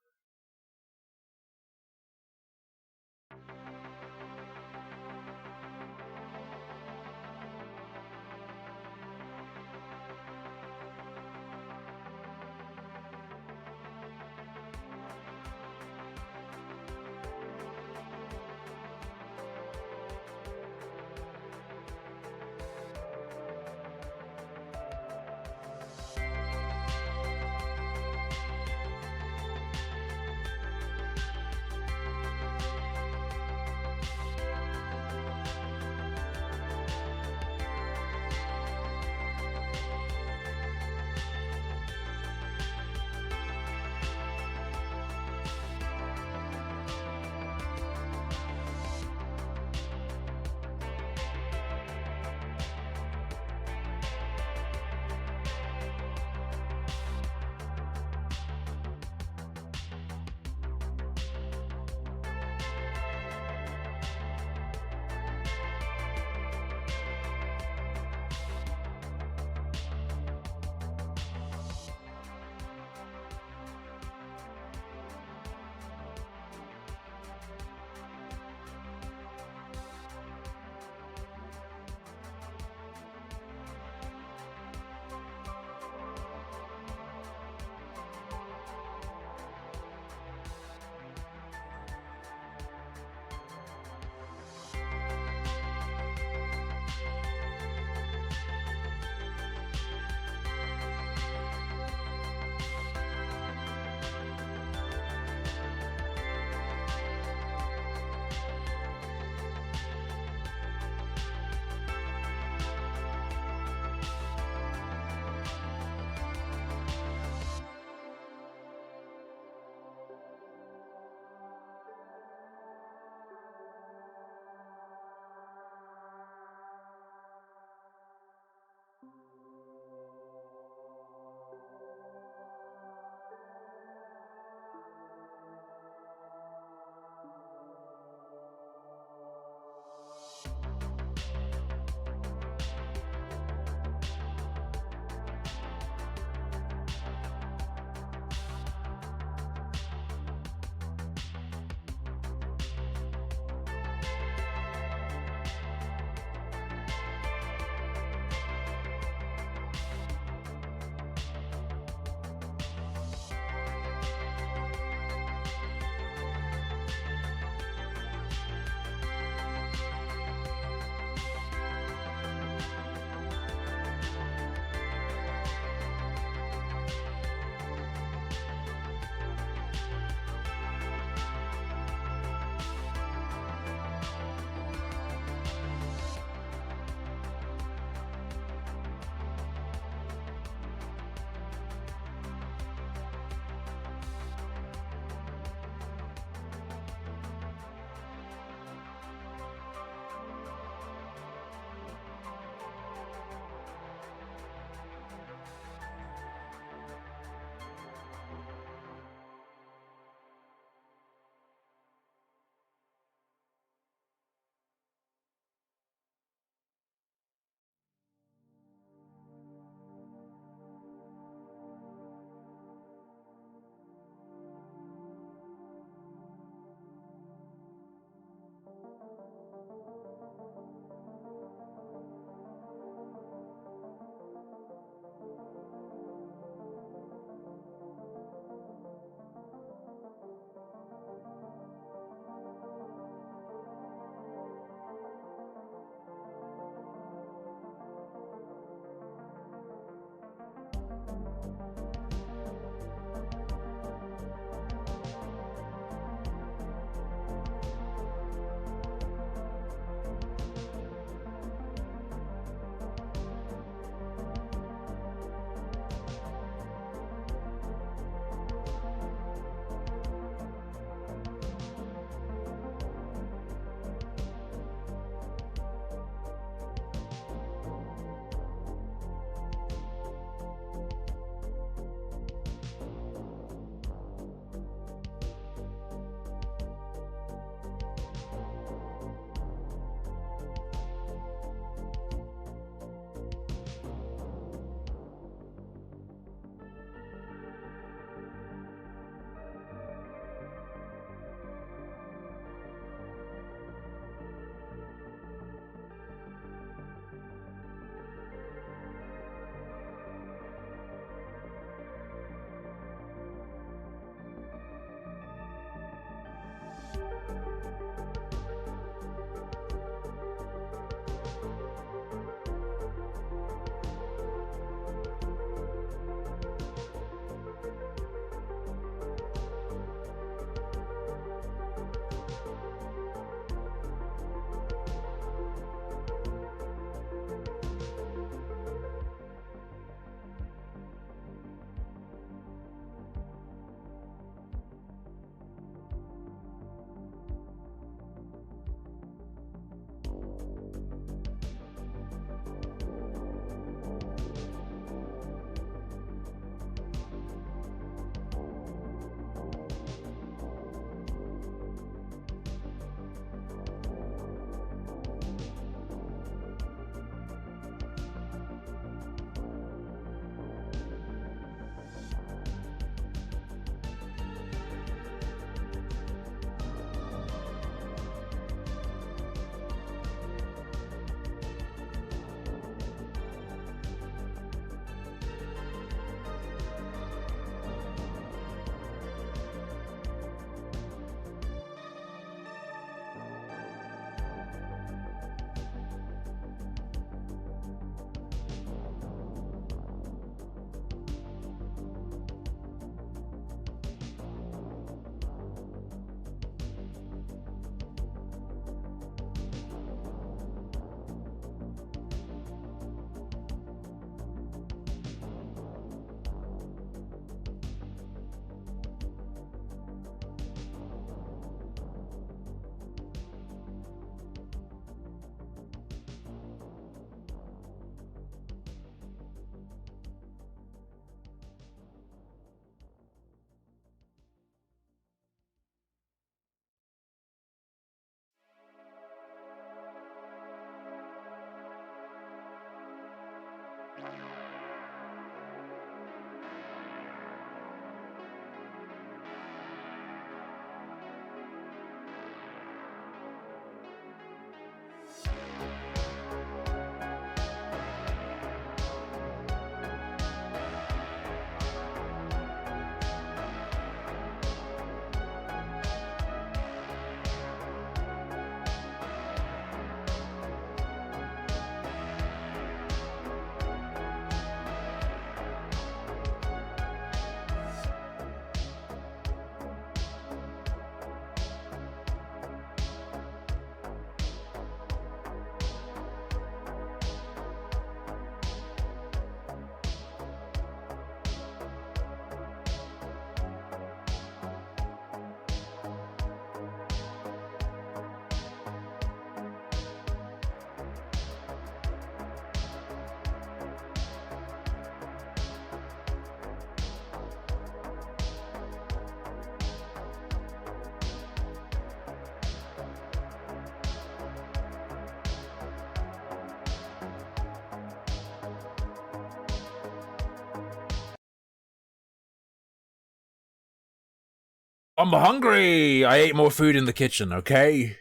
I'm hungry. I ate more food in the kitchen, okay?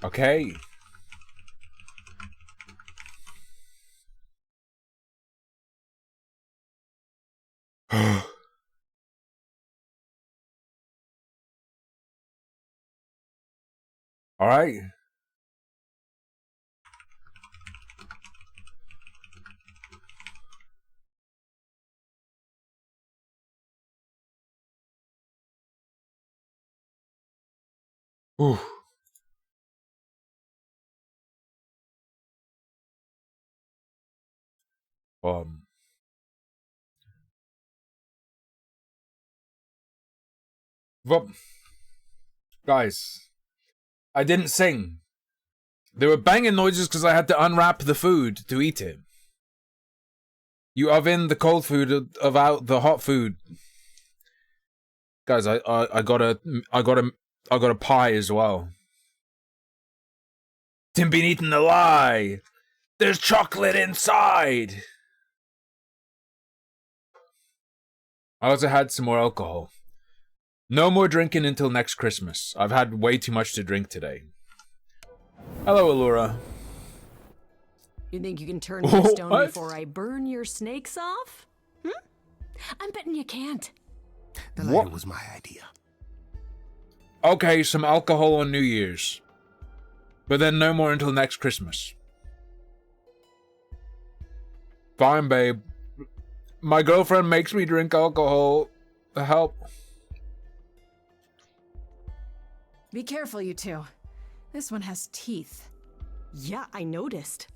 Okay. All right. Ooh. Well, guys, I didn't sing. There were banging noises because I had to unwrap the food to eat it. You oven the cold food of out the hot food. Guys, I got a pie as well. Tim been eating a lie. There's chocolate inside. I also had some more alcohol. No more drinking until next Christmas. I've had way too much to drink today. Hello, Allura. You think you can turn me to stone before I burn your snakes off? I'm betting you can't. The lighter was my idea. Okay, some alcohol on New Year's. But then no more until next Christmas. Fine, babe. My girlfriend makes me drink alcohol. Help. Be careful, you two. This one has teeth. Yeah, I noticed.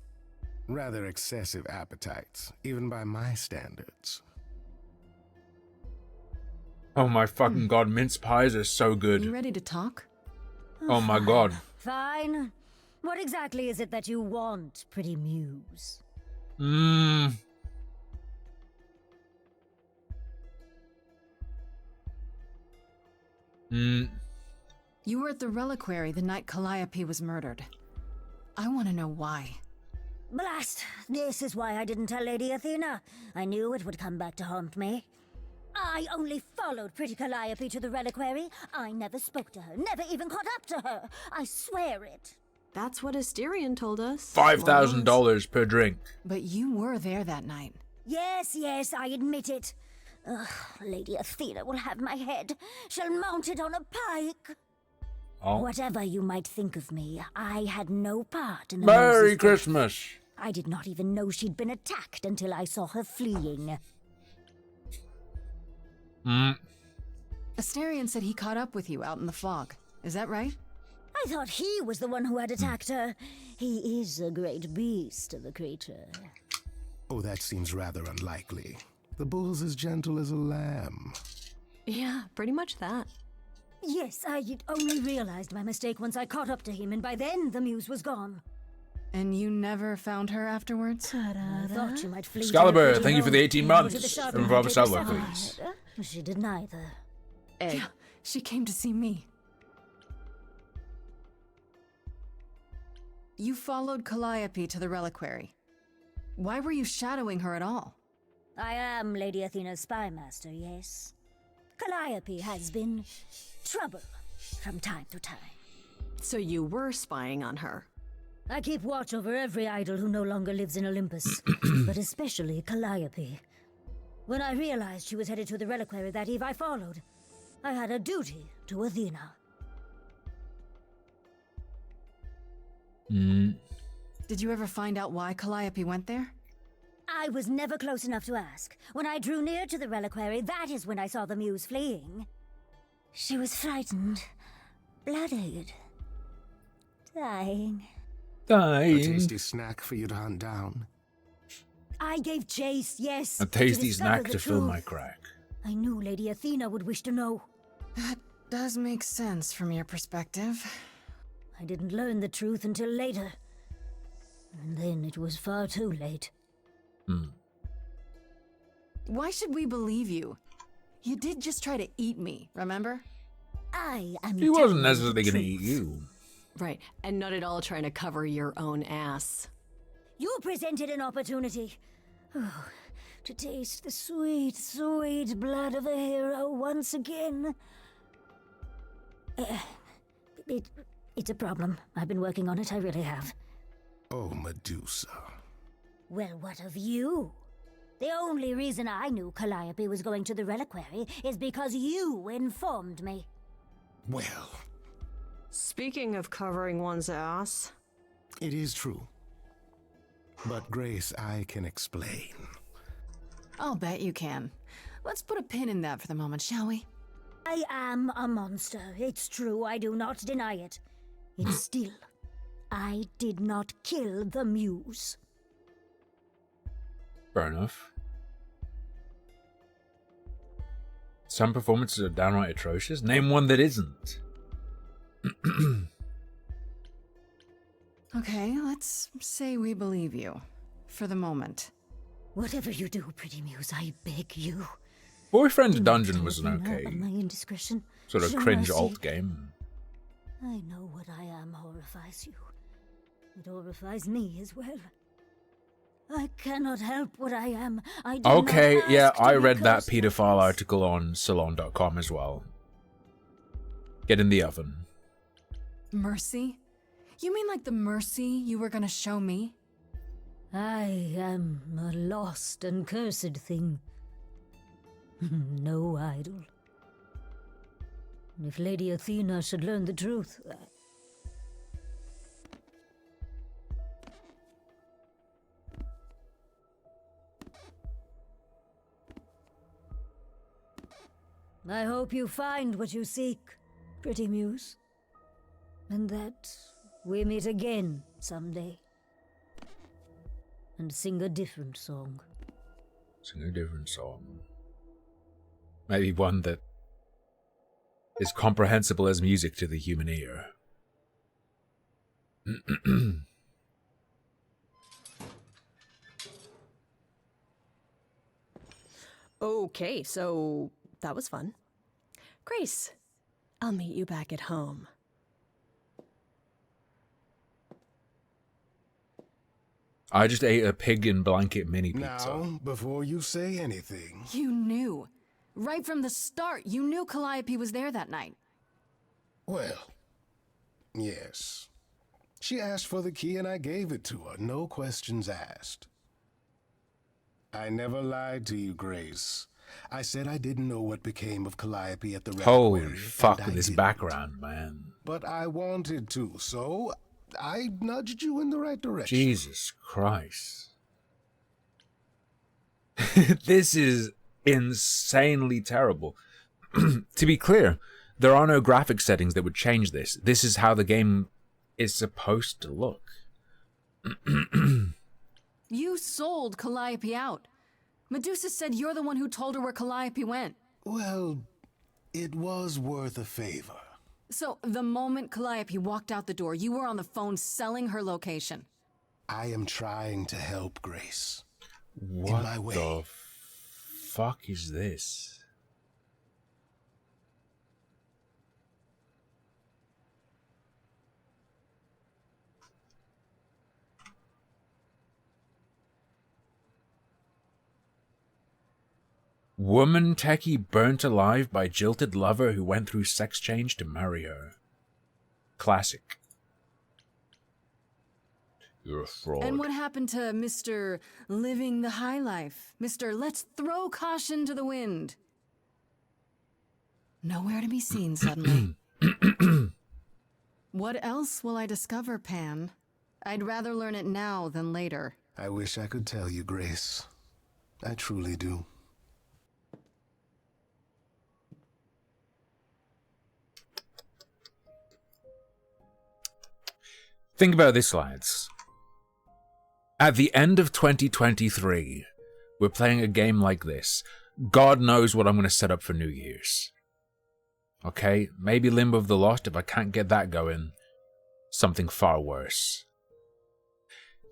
Rather excessive appetites, even by my standards. Oh my fucking god, mince pies are so good. You ready to talk? Oh my god. Fine. What exactly is it that you want, pretty muse? You were at the reliquary the night Calliope was murdered. I want to know why. Blast! This is why I didn't tell Lady Athena. I knew it would come back to haunt me. I only followed pretty Calliope to the reliquary. I never spoke to her, never even caught up to her. I swear it. That's what Asterion told us. $5,000 per drink. But you were there that night. Yes, I admit it. Ugh, Lady Athena will have my head. She'll mount it on a pike. Oh. Whatever you might think of me, I had no part in the Merry Moses' Christmas. death. I did not even know she'd been attacked until I saw her fleeing. Asterion said he caught up with you out in the fog. Is that right? I thought he was the one who had attacked her. He is a great beast of a creature. Oh, that seems rather unlikely. The bull's as gentle as a lamb. Yeah, pretty much that. Yes, I only realized my mistake once I caught up to him, and by then the muse was gone. And you never found her afterwards? I thought she might flee. Excalibur, thank you for the 18 months. And Robert Sadler, please. She did neither. Yeah, she came to see me. You followed Calliope to the reliquary. Why were you shadowing her at all? I am Lady Athena's spy master, yes. Calliope has been trouble from time to time. So you were spying on her? I keep watch over every idol who no longer lives in Olympus, but especially Calliope. When I realized she was headed to the reliquary that eve, I followed. I had a duty to Athena. Did you ever find out why Calliope went there? I was never close enough to ask. When I drew near to the reliquary, that is when I saw the muse fleeing. She was frightened, bloodied, dying. A tasty snack for you to hunt down. I gave chase, yes. A tasty to discover snack the to fill truth. my crack. I knew Lady Athena would wish to know. That does make sense from your perspective. I didn't learn the truth until later. And then it was far too late. Why should we believe you? You did just try to eat me, remember? I am. He wasn't necessarily going to eat you. Right, and not at all trying to cover your own ass. You presented an opportunity. Oh, to taste the sweet, sweet blood of a hero once again. It's a problem. I've been working on it, I really have. Oh, Medusa. Well, what of you? The only reason I knew Calliope was going to the reliquary is because you informed me. Well, Speaking of covering one's ass, it is true. But Grace, I can explain. I'll bet you can. Let's put a pin in that for the moment, shall we? I am a monster. It's true, I do not deny it. It's still, I did not kill the muse. Fair enough. Some performances are downright atrocious. Name one that isn't. Okay, let's say we believe you. For the moment. Whatever you do, pretty muse, I beg you. Boyfriend Dungeon was an Athena okay of my indiscretion. sort of Show cringe mercy. alt game. I know what I am horrifies you. It horrifies me as well. I cannot help what I am. I do Okay, not yeah, ask to I be read that cursed. pedophile article on salon.com as well. Get in the oven. Mercy? You mean like the mercy you were gonna show me? I am a lost and cursed thing. No idol. If Lady Athena should learn the truth... I hope you find what you seek, pretty muse. And that we meet again someday. And sing a different song. Sing a different song. Maybe one that is comprehensible as music to the human ear. Okay, so that was fun. Grace, I'll meet you back at home. I just ate a pig in blanket mini pizza. Now, before you say anything, You knew. Right from the start, you knew Calliope was there that night. well, yes. She asked for the key and I gave it to her, no questions asked. I never lied to you, Grace. I said I didn't know what became of Calliope at the reliquary. Holy fuck, and with I this didn't. background, man. But I wanted to, so I nudged you in the right direction. Jesus Christ. This is insanely terrible. To be clear, there are no graphic settings that would change this. This is how the game is supposed to look. You sold Calliope out. Medusa said you're the one who told her where Calliope went. Well, it was worth a favor. So, the moment Calliope walked out the door, you were on the phone selling her location. I am trying to help Grace. What in my way. the fuck is this? Woman techie burnt alive by jilted lover who went through sex change to marry her. Classic. You're a fraud. And what happened to Mr. Living the High Life? Mr. Let's throw caution to the wind. Nowhere to be seen suddenly. What else will I discover, Pan? I'd rather learn it now than later. I wish I could tell you, Grace. I truly do. Think about this, lads. At the end of 2023, we're playing a game like this. God knows what I'm going to set up for New Year's. Okay? Maybe Limbo of the Lost. If I can't get that going, something far worse.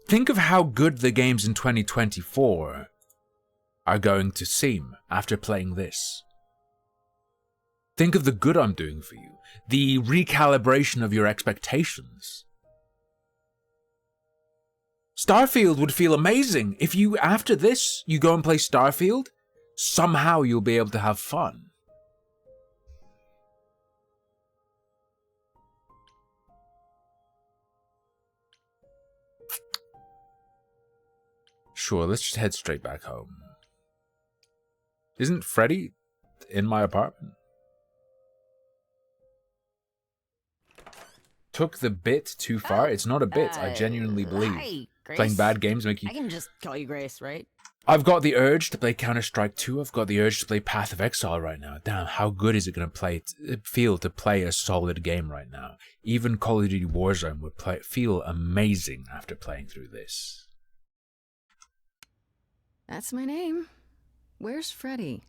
Think of how good the games in 2024 are going to seem after playing this. Think of the good I'm doing for you. The recalibration of your expectations. Starfield would feel amazing. If you, after this, you go and play Starfield, somehow you'll be able to have fun. Sure, let's just head straight back home. Isn't Freddy in my apartment? Took the bit too far. It's not a bit. I genuinely believe. Hi, Grace. Playing bad games make you... I can just call you Grace, right? I've got the urge to play Counter-Strike 2. I've got the urge to play Path of Exile right now. Damn, how good is it going to feel to play a solid game right now? Even Call of Duty Warzone would feel amazing after playing through this. That's my name. Where's Freddy?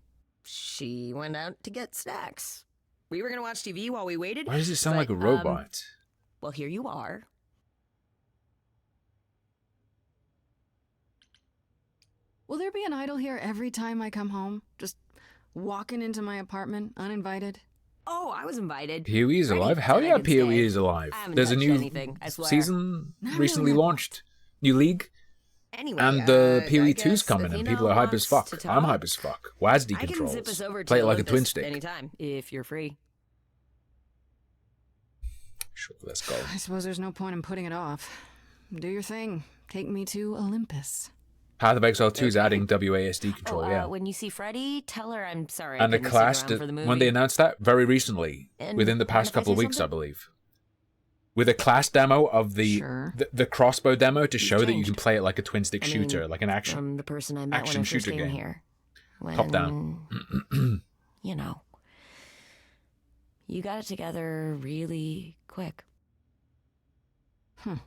She went out to get snacks. We were going to watch TV while we waited. Why does it sound like a robot? Well, here you are. Will there be an idol here every time I come home? Just walking into my apartment, uninvited? Oh, I was invited. PoE is alive? Hell yeah, PoE is alive. There's a new season recently launched. New league. Anyway, and the PoE 2's coming and people are hype as fuck. I'm hype as fuck. WASD I can controls. zip us over Play to it like a Olympus twin stick. anytime, if you're free. Sure, let's go. I suppose there's no point in putting it off. Do your thing. Take me to Olympus. Path of Exile 2 is adding WASD control, yeah. When you see Freddy, tell her I'm sorry. And I a couldn't class, stick around for the movie. when they announced that, very recently, And within the past mind if I couple of say weeks, I something? believe. With a class demo of the crossbow demo to show that you can play it like a twin stick shooter, like an action From the person I met when I action first shooter came game. here. When, Top down. You know. You got it together really quick. Thanks,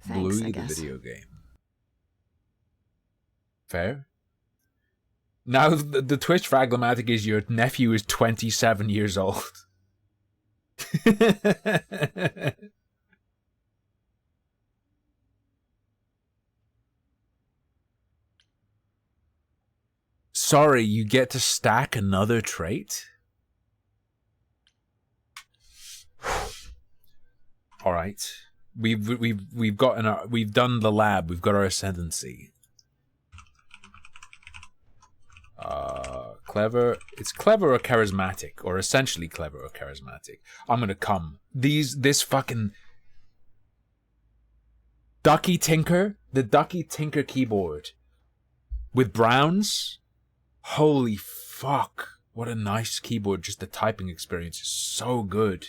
Bluey I the guess. video game. Fair? Now the twist fragmatic is your nephew is 27 years old. Sorry, you get to stack another trait? All right. We've done the lab. We've got our ascendancy. Clever. It's clever or charismatic, or essentially clever or charismatic. I'm gonna come. This fucking Ducky Tinker, the Ducky Tinker keyboard with browns. Holy fuck! What a nice keyboard. Just the typing experience is so good.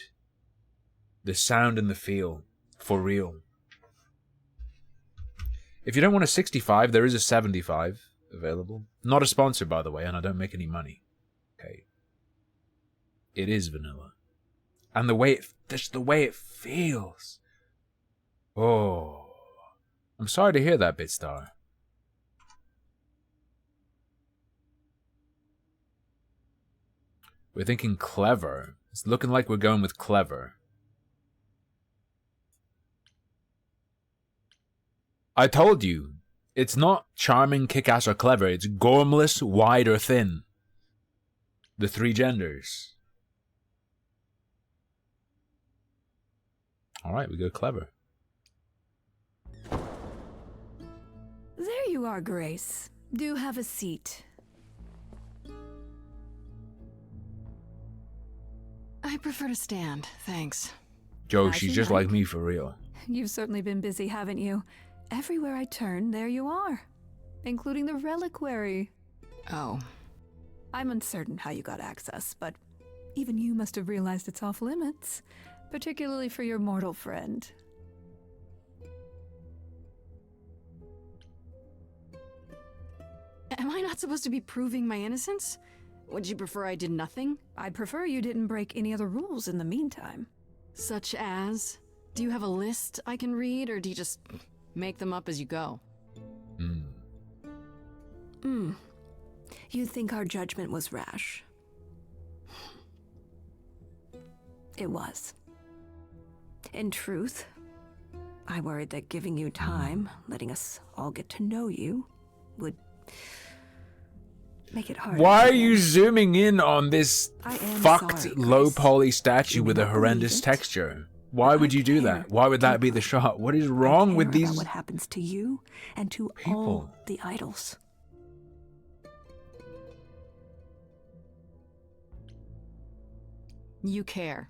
The sound and the feel, for real. If you don't want a 65, there is a 75 available. Not a sponsor, by the way, and I don't make any money. Okay. It is vanilla. And just the way it feels. Oh. I'm sorry to hear that, Bitstar. We're thinking clever. It's looking like we're going with clever. I told you, it's not charming, kick-ass, or clever. It's gormless, wide, or thin. The three genders. Alright, we go clever. There you are, Grace. Do have a seat. I prefer to stand, thanks. Joe, As she's you just like. like me for real. You've certainly been busy, haven't you? Everywhere I turn, there you are. Including the reliquary. Oh. I'm uncertain how you got access, but even you must have realized it's off limits. Particularly for your mortal friend. Am I not supposed to be proving my innocence? Would you prefer I did nothing? I'd prefer you didn't break any other rules in the meantime. Such as? Do you have a list I can read, or do you just make them up as you go? You think our judgment was rash? It was. In truth, I worried that giving you time, letting us all get to know you, would make it harder. Why are you zooming in on this I am fucked sorry, low Grace. poly statue You with may a not horrendous believe it, texture? Why would you do that? Why would that be the shot? What is wrong with About these what happens to you and to all the idols. You care.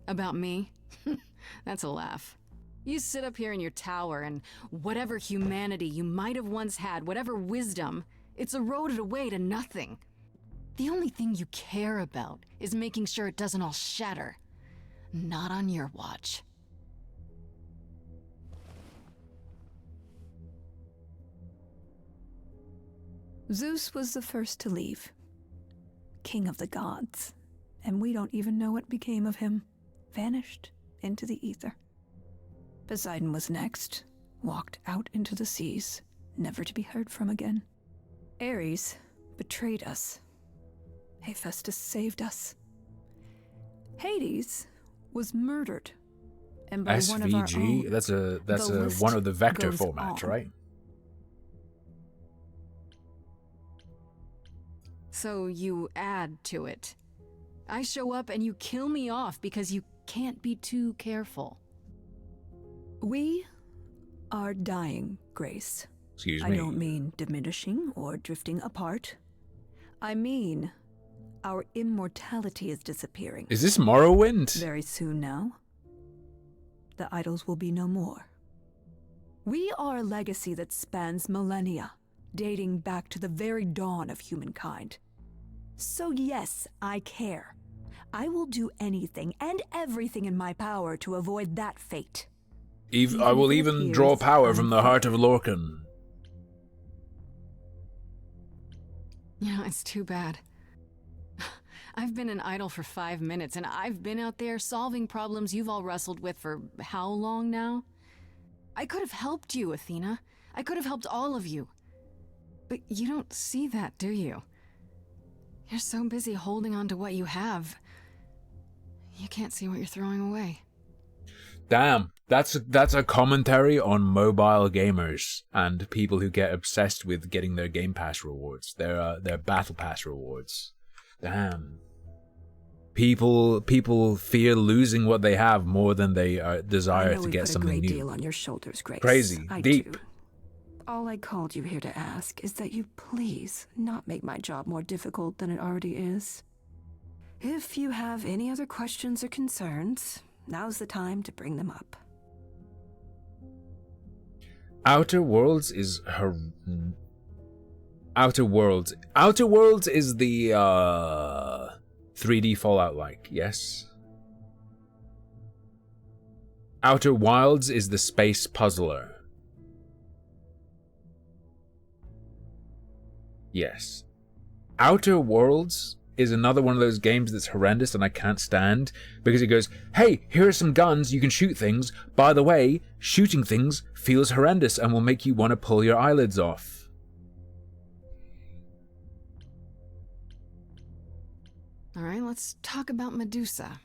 About me? That's a laugh. You sit up here in your tower, and whatever humanity you might have once had, whatever wisdom, it's eroded away to nothing. The only thing you care about is making sure it doesn't all shatter. Not on your watch. Zeus was the first to leave. King of the gods. And we don't even know what became of him. Vanished into the ether. Poseidon was next. Walked out into the seas, never to be heard from again. Ares betrayed us. Hephaestus saved us. Hades was murdered. And by one of our SVG? own. That's a list one of the vector goes formats, on. right? So you add to it. I show up and you kill me off because you can't be too careful. We are dying, Grace. Excuse I me. don't mean diminishing or drifting apart. I mean, our immortality is disappearing. Is this Morrowind? Very soon now. The idols will be no more. We are a legacy that spans millennia, dating back to the very dawn of humankind. So yes, I care. I will do anything and everything in my power to avoid that fate. I will even draw power from the heart of Lorcan. You know, it's too bad. I've been an idol for 5 minutes, and I've been out there solving problems you've all wrestled with for how long now? I could have helped you, Athena. I could have helped all of you. But you don't see that, do you? You're so busy holding on to what you have. You can't see what you're throwing away. Damn, that's a commentary on mobile gamers and people who get obsessed with getting their Game Pass rewards, their Battle Pass rewards. Damn. People fear losing what they have more than they desire to get something I know we put a great new. deal on your shoulders, Grace. Crazy, I deep. do. All I called you here to ask is that you please not make my job more difficult than it already is. If you have any other questions or concerns, now's the time to bring them up. Outer Worlds is Outer Worlds. Outer Worlds is the 3D Fallout like, yes. Outer Wilds is the space puzzler. Yes. Outer Worlds is another one of those games that's horrendous and I can't stand because it goes, hey, here are some guns, you can shoot things. By the way, shooting things feels horrendous and will make you want to pull your eyelids off. All right, let's talk about Medusa.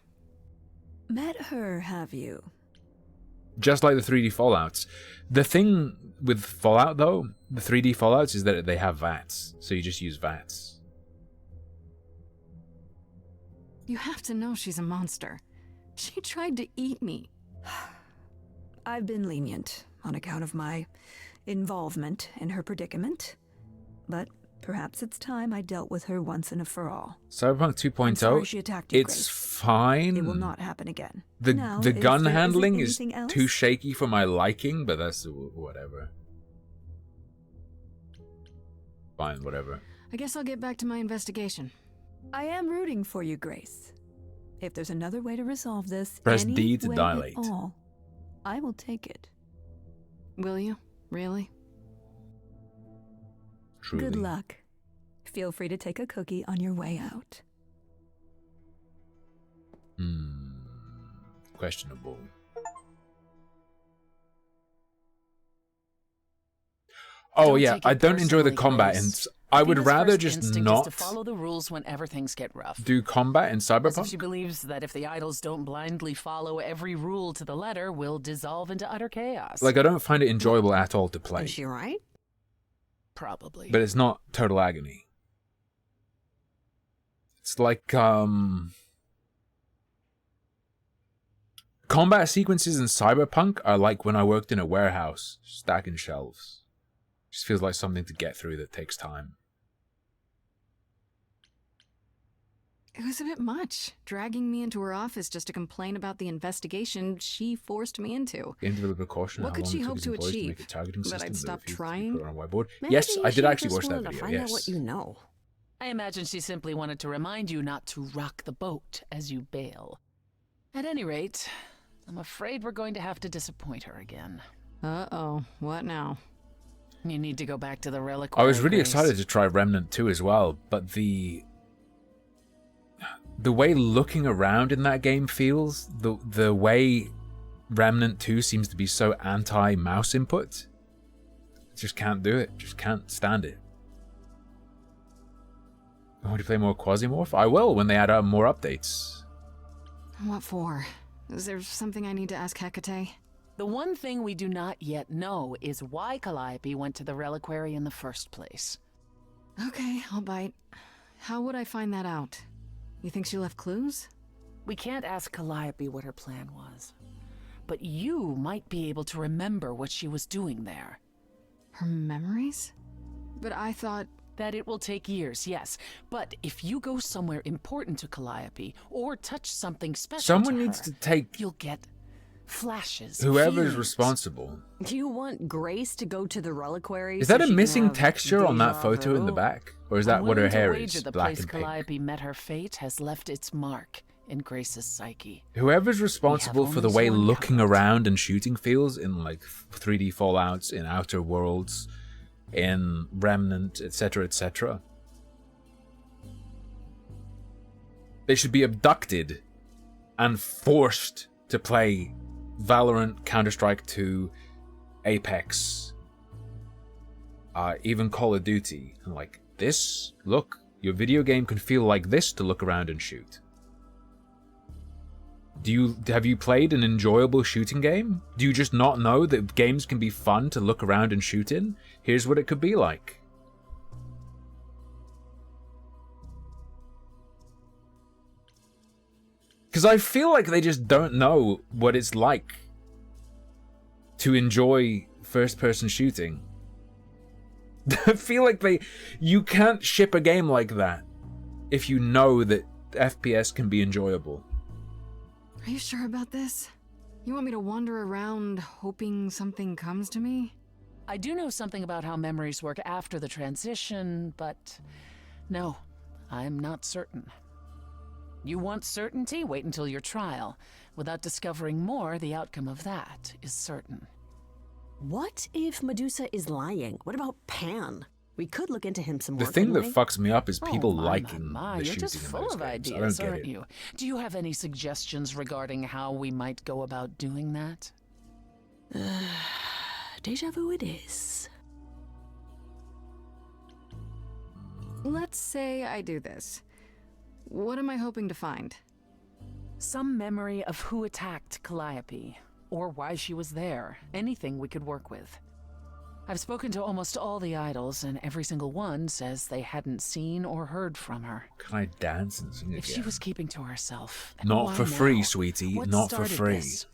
Met her, have you? Just like the 3D Fallouts. The thing with Fallout, though, the 3D Fallouts, is that they have VATS. So you just use VATS. You have to know she's a monster. She tried to eat me. I've been lenient on account of my involvement in her predicament. But perhaps it's time I dealt with her once and for all. Cyberpunk 2.0, she attacked you, it's Grace. fine. It will not happen again. The Now, gun there handling is anything else? too shaky for my liking, but that's whatever. Fine, whatever. I guess I'll get back to my investigation. I am rooting for you, Grace. If there's another way to resolve this, Press any D to way dilate. at all, I will take it. Will you? Really? Truly. Good luck. Feel free to take a cookie on your way out. Questionable. Oh yeah, I don't enjoy the combat, and I would rather just not to follow the rules whenever things get rough. do combat in As if Cyberpunk. she believes that if the idols don't blindly follow every rule to the letter, we'll dissolve into utter chaos. Like, I don't find it enjoyable at all to play. Is she right? Probably. But it's not total agony. It's like, Combat sequences in Cyberpunk are like when I worked in a warehouse, stacking shelves. Just feels like something to get through that takes time. It was a bit much, dragging me into her office just to complain about the investigation she forced me into. Game developer caution What how could long she it took hope his to employees to achieve? make a targeting That system I'd that stop refused to be trying? put on a whiteboard. Maybe Yes, I did she actually just watch that wanted to video. find out Yes. what you know. I imagine she simply wanted to remind you not to rock the boat as you bail. At any rate, I'm afraid we're going to have to disappoint her again. Uh-oh, what now? You need to go back to the reliquary. I was really Grace. excited to try Remnant 2 as well, but the way looking around in that game feels, the way Remnant 2 seems to be so anti-mouse input, just can't do it. Just can't stand it. I want to play more Quasimorph? I will when they add more updates. What for? Is there something I need to ask Hecate? The one thing we do not yet know is why Calliope went to the reliquary in the first place. Okay, I'll bite. How would I find that out? You think she left clues? We can't ask Calliope what her plan was. But you might be able to remember what she was doing there. Her memories? But I thought... That it will take years, yes. But if you go somewhere important to Calliope, or touch something special Someone to her, needs to take... you'll get flashes. Whoever's feelings. responsible. Do you want Grace to go to the reliquary? Is so that a she can missing have texture on that déjà photo in the vu? back? Or is that I'm what her willing to hair wager is? the Black place and pink. Calliope met her fate has left its mark in Grace's psyche. Whoever's responsible for the only way one looking around and shooting feels in like 3D Fallouts, in Outer Worlds, in Remnant, etc., etc. They should be abducted and forced to play Valorant, Counter-Strike 2, Apex, even Call of Duty. And like, this, look, your video game can feel like this to look around and shoot. Have you played an enjoyable shooting game? Do you just not know that games can be fun to look around and shoot in? Here's what it could be like. Because I feel like they just don't know what it's like to enjoy first-person shooting. I feel like you can't ship a game like that if you know that FPS can be enjoyable. Are you sure about this? You want me to wander around hoping something comes to me? I do know something about how memories work after the transition, but no, I'm not certain. You want certainty? Wait until your trial. Without discovering more, the outcome of that is certain. What if Medusa is lying? What about Pan? We could look into him some more. The thing that couldn't we? fucks me up is people Oh, my, liking my, the you're shooting just in full those of games. ideas, I don't get aren't it. you? Do you have any suggestions regarding how we might go about doing that? Deja vu it is. Let's say I do this. What am I hoping to find? Some memory of who attacked Calliope, or why she was there. Anything we could work with. I've spoken to almost all the idols, and every single one says they hadn't seen or heard from her. Can I dance and sing If she again? was keeping to herself, then Not why for free, now? sweetie. What Not for started free. this?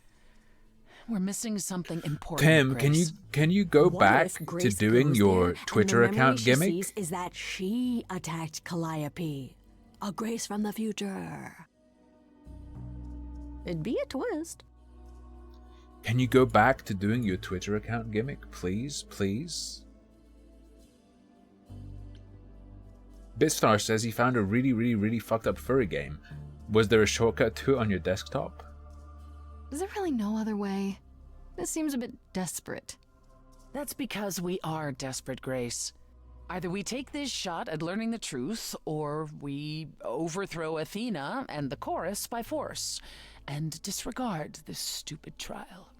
We're missing something important. Tim, Grace. can you go What back if to Grace doing goes your there Twitter and the memory account she gimmick? sees is that she attacked Calliope. A Grace from the future. It'd be a twist. Can you go back to doing your Twitter account gimmick, please? Please? Bitstar says he found a really fucked up furry game. Was there a shortcut to it on your desktop? Is there really no other way? This seems a bit desperate. That's because we are desperate, Grace. Either we take this shot at learning the truth, or we overthrow Athena and the chorus by force, and disregard this stupid trial.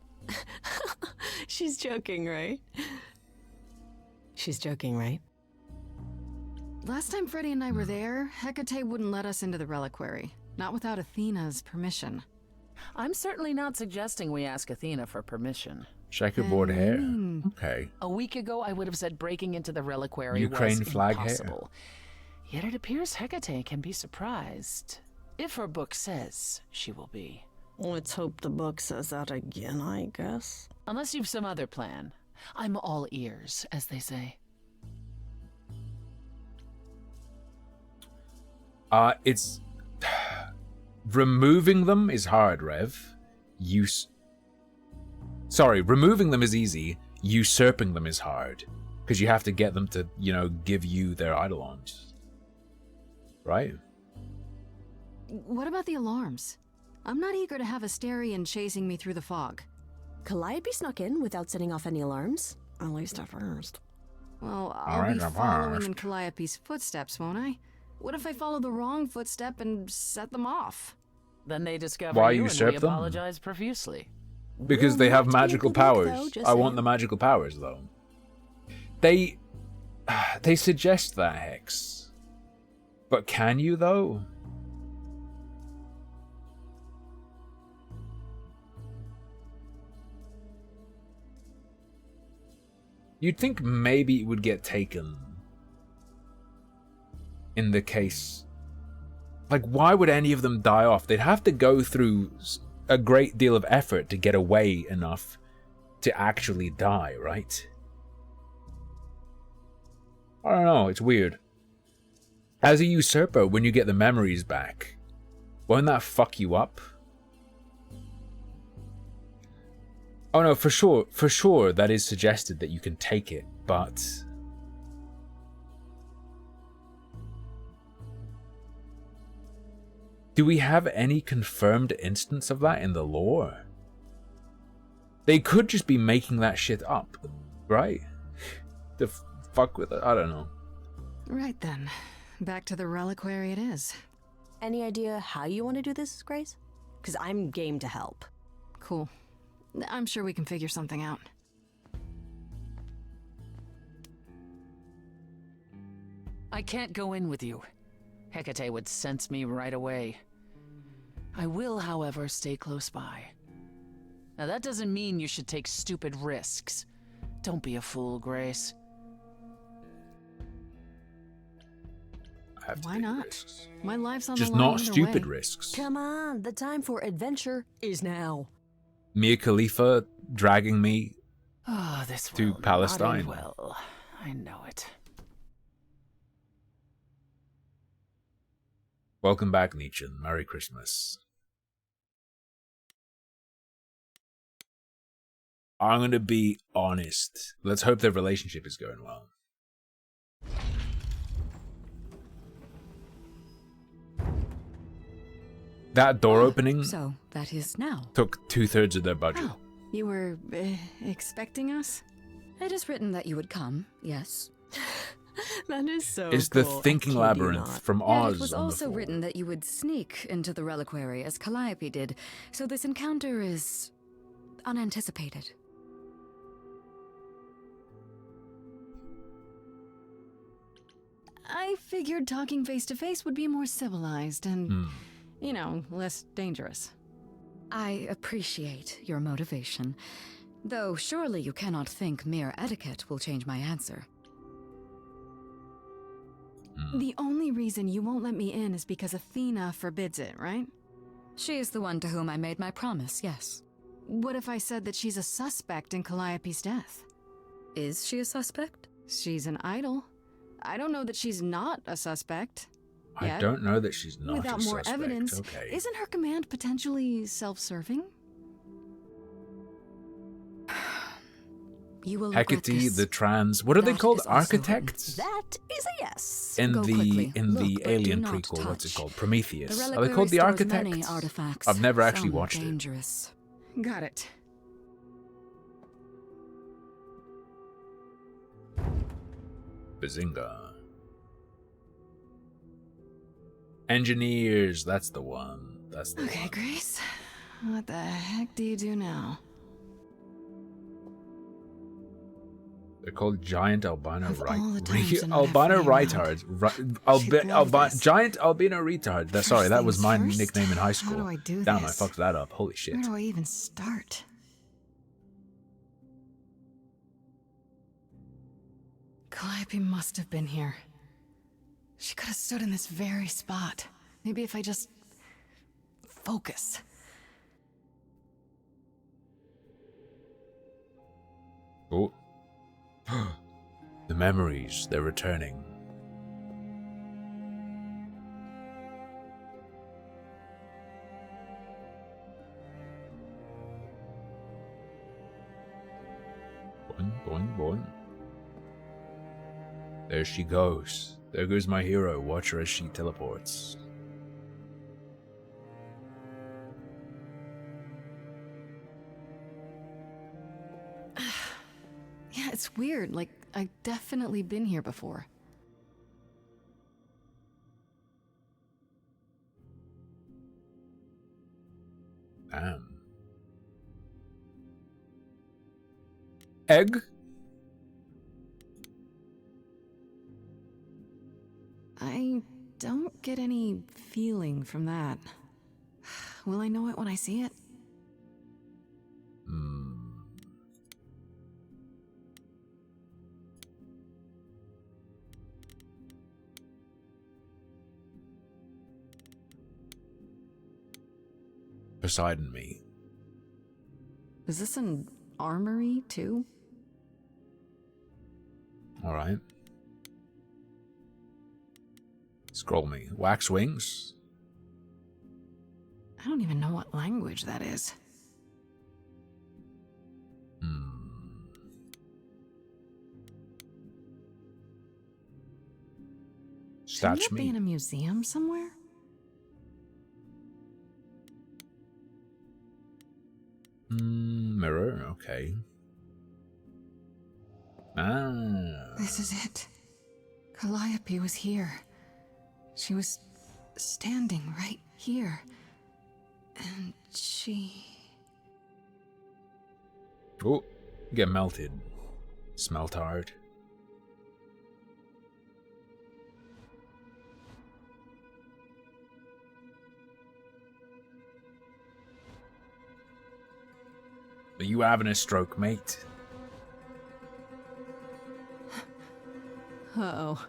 She's joking, right? She's joking, right? Last time Freddy and I were there, Hecate wouldn't let us into the reliquary. Not without Athena's permission. I'm certainly not suggesting we ask Athena for permission. Checkerboard hair. Okay. A week ago, I would have said breaking into the reliquary Ukraine was flag hair. impossible. Yet it appears Hecate can be surprised. If her book says she will be. Let's hope the book says that again, I guess. Unless you've some other plan. I'm all ears, as they say. It's... Removing them is hard, Rev. Sorry, removing them is easy. Usurping them is hard. Because you have to get them to, you know, give you their eidolons. Right? What about the alarms? I'm not eager to have Asterion chasing me through the fog. Calliope snuck in without setting off any alarms. At least at first. Well, I'll be following in Calliope's footsteps, won't I? What if I follow the wrong footstep and set them off? Then they discover Why you usurp and we them? apologize profusely. Because they have magical powers. I want the magical powers, though. They suggest that, Hex. But can you, though? You'd think maybe it would get taken in the case. Like, why would any of them die off? They'd have to go through a great deal of effort to get away enough to actually die, right? I don't know, it's weird. As a usurper, when you get the memories back, won't that fuck you up? Oh no, for sure that is suggested that you can take it, but... Do we have any confirmed instance of that in the lore? They could just be making that shit up, right? The fuck with it, I don't know. Right then. Back to the reliquary it is. Any idea how you want to do this, Grace? Because I'm game to help. Cool. I'm sure we can figure something out. I can't go in with you. Hecate would sense me right away. I will, however, stay close by. Now that doesn't mean you should take stupid risks. Don't be a fool, Grace. Why not? Risks. My life's on Just the line not either stupid way. risks. Come on, the time for adventure is now. Mia Khalifa dragging me this to will Palestine. not end well. I know it. Welcome back, Nietzsche. Merry Christmas. I'm gonna be honest. Let's hope their relationship is going well. That door opening So, that is now. took 2/3 of their budget. You were expecting us? It is written that you would come, yes. That is so It's the thinking labyrinth from Yet Oz. it was on the also floor. written that you would sneak into the reliquary as Calliope did, so this encounter is unanticipated. I figured talking face to face would be more civilized and, you know, less dangerous. I appreciate your motivation, though surely you cannot think mere etiquette will change my answer. The only reason you won't let me in is because Athena forbids it, right? She is the one to whom I made my promise, yes. What if I said that she's a suspect in Calliope's death? Is she a suspect? She's an idol. I don't know that she's not a suspect. I don't know that she's not Without a more suspect. evidence, Okay. isn't her command potentially self-serving? You will regret Hecate, this. the trans. What are they That called? is also Architects? That is a yes. In Go the quickly. in Look, the but do Alien not prequel, what's it touch. called? Prometheus. The Are they reliquary called the stores many Architects? artifacts, I've never actually some watched dangerous. Got it. it. Bazinga. Engineers, that's the one. That's the Okay, one. Grace. What the heck do you do now? They're called giant albino all the times that I have albino flying retards. Giant albino retard. Sorry, that was things my first? nickname in high How school. do I do Damn, this? I fucked that up. Holy shit. Where do I even start? Calliope must have been here. She could have stood in this very spot. Maybe if I just focus. Oh. The memories, they're returning. Boing, boing, boing. There she goes. There goes my hero. Watch her as she teleports. Yeah, it's weird. Like, I've definitely been here before. Damn. Egg? I don't get any feeling from that. Will I know it when I see it? Poseidon me. Is this an armory, too? Alright. Scroll me. Wax wings? I don't even know what language that is. Shouldn't Statch it be me. in a museum somewhere? Mirror, okay. Ah. This is it. Calliope was here. She was standing right here. And she... Oh, get melted. Smell hard. Are you having a stroke, mate? Uh-oh.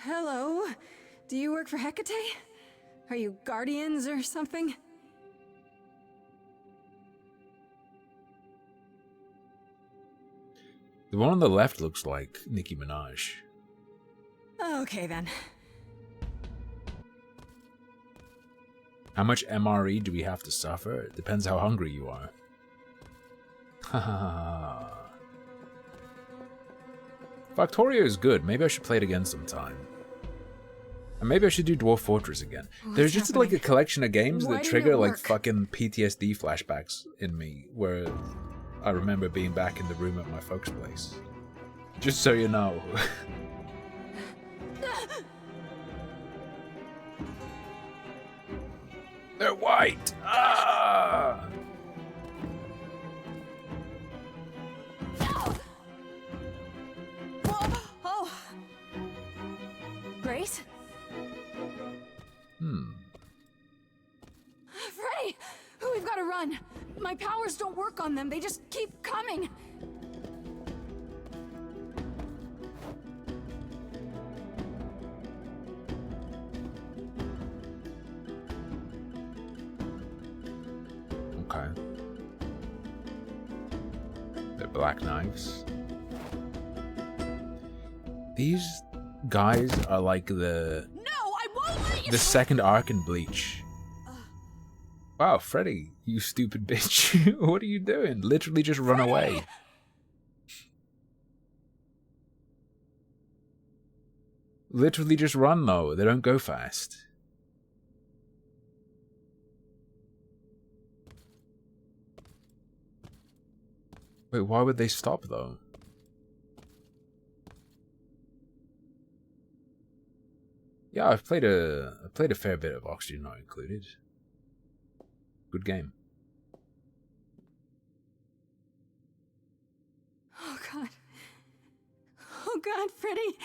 Hello? Do you work for Hecate? Are you guardians or something? The one on the left looks like Nicki Minaj. Okay then. How much MRE do we have to suffer? It depends how hungry you are. Haha. Factorio is good. Maybe I should play it again sometime. And maybe I should do Dwarf Fortress again. There's just like a collection of games Why that didn't trigger it like work? fucking PTSD flashbacks in me, where I remember being back in the room at my folks' place. Just so you know. They're white! Ah! Oh! Grace? Freddy! We've got to run! My powers don't work on them, they just keep coming! Okay. They're black knives. These guys are like the second arc in Bleach. Wow, Freddy, you stupid bitch. What are you doing? Literally just run away. Literally just run though. They don't go fast. Wait, why would they stop though? Yeah, I've played a fair bit of Oxygen Not Included. Good game. Oh god. Oh god, Freddy.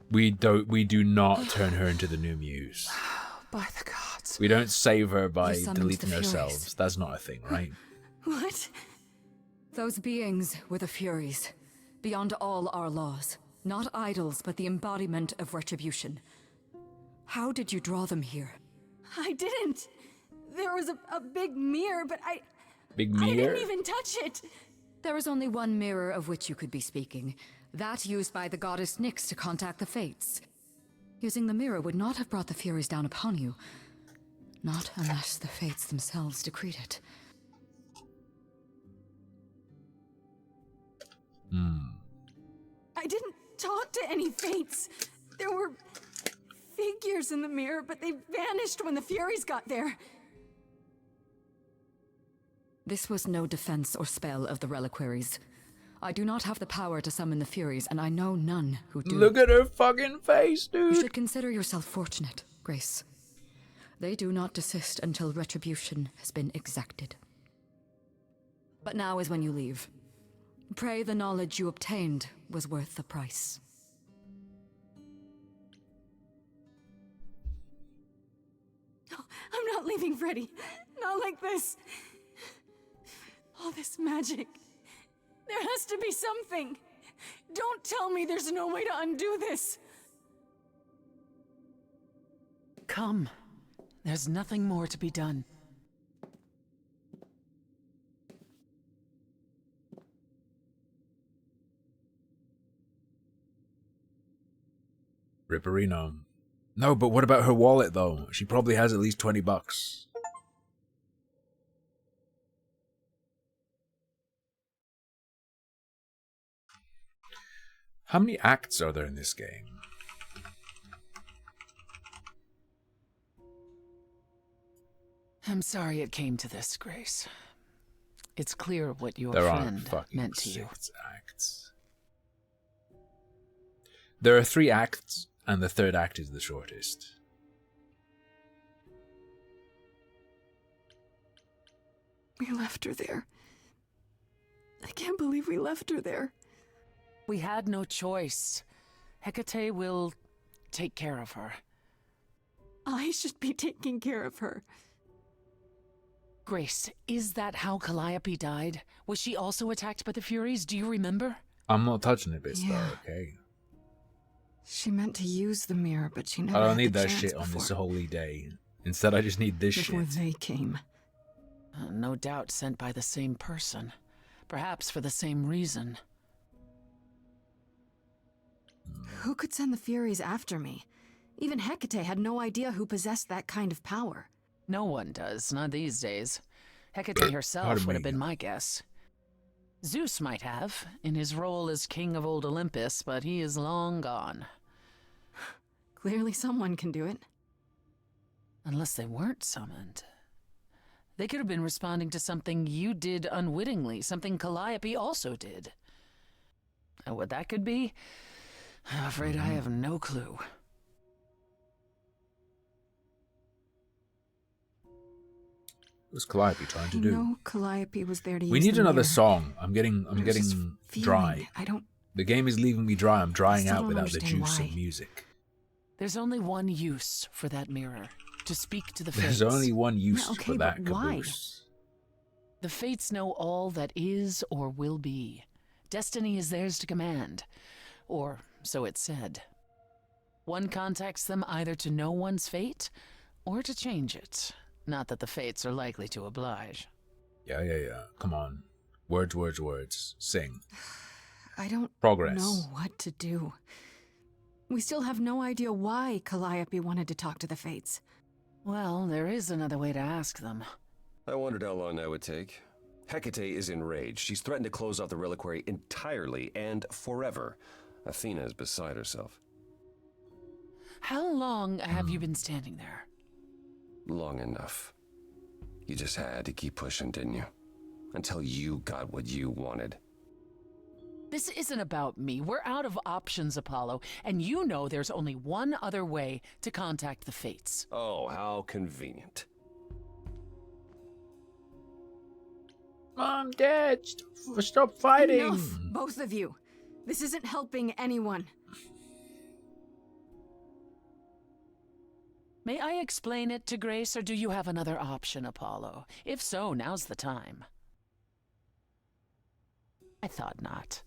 We do not turn her into the new muse. By the gods. We don't save her by You summoned deleting the Furies. ourselves. That's not a thing, right? What? Those beings were the Furies, beyond all our laws. Not idols, but the embodiment of retribution. How did you draw them here? I didn't. there was a big mirror, but I Big didn't mirror? even touch it. There is only one mirror of which you could be speaking. That used by the goddess Nyx to contact the Fates. Using the mirror would not have brought the Furies down upon you. Not unless the Fates themselves decreed it. I didn't talk to any Fates. There were figures in the mirror, but they vanished when the Furies got there. This was no defense or spell of the reliquaries. I do not have the power to summon the Furies, and I know none who do. Look at her fucking face, dude. You should consider yourself fortunate, Grace. They do not desist until retribution has been exacted. But now is when you leave. Pray the knowledge you obtained was worth the price. I'm not leaving, Freddy. Not like this. All this magic. There has to be something. Don't tell me there's no way to undo this. Come. There's nothing more to be done. Ripperino. No, but what about her wallet, though? She probably has at least $20. How many acts are there in this game? I'm sorry it came to this, Grace. It's clear what your There aren't friend fucking meant to you. 6 acts. There are 3 acts, and the 3rd act is the shortest. We left her there. I can't believe we left her there. We had no choice. Hecate will take care of her. I should be taking care of her. Grace, is that how Calliope died? Was she also attacked by the Furies? Do you remember? I'm not touching it, bitch, Yeah. though, okay? She meant to use the mirror, but she never I don't had need the that chance shit on this before. holy day. Instead, I just need this Before shit. they came. No doubt sent by the same person. Perhaps for the same reason. Who could send the Furies after me? Even Hecate had no idea who possessed that kind of power. No one does, not these days. Hecate herself Pardon would have me. been my guess. Zeus might have, in his role as king of old Olympus, but he is long gone. Clearly someone can do it. Unless they weren't summoned. They could have been responding to something you did unwittingly, something Calliope also did. And what that could be, I'm afraid I have no clue. What's Calliope trying to do? No, Calliope was there to use We need the another mirror. song. I'm getting this dry. I don't. The game is leaving me dry. I'm drying still out don't without the understand juice why. of music. There's only one use for that mirror. To speak to the There's Fates. only one use Yeah, okay, for that but why? caboose. The Fates know all that is or will be. Destiny is theirs to command. Or so it's said. One contacts them either to know one's fate, or to change it. Not that the Fates are likely to oblige. Yeah. Come on. Words. Sing. I don't Progress. know what to do. We still have no idea why Calliope wanted to talk to the Fates. Well, there is another way to ask them. I wondered how long that would take. Hecate is enraged. She's threatened to close off the reliquary entirely and forever. Athena is beside herself. How long have you been standing there? Long enough. You just had to keep pushing, didn't you? Until you got what you wanted. This isn't about me. We're out of options, Apollo, and you know there's only one other way to contact the Fates. Oh, how convenient. I'm dead. Stop fighting. Enough, both of you. This isn't helping anyone. May I explain it to Grace, or do you have another option, Apollo? If so, now's the time. I thought not.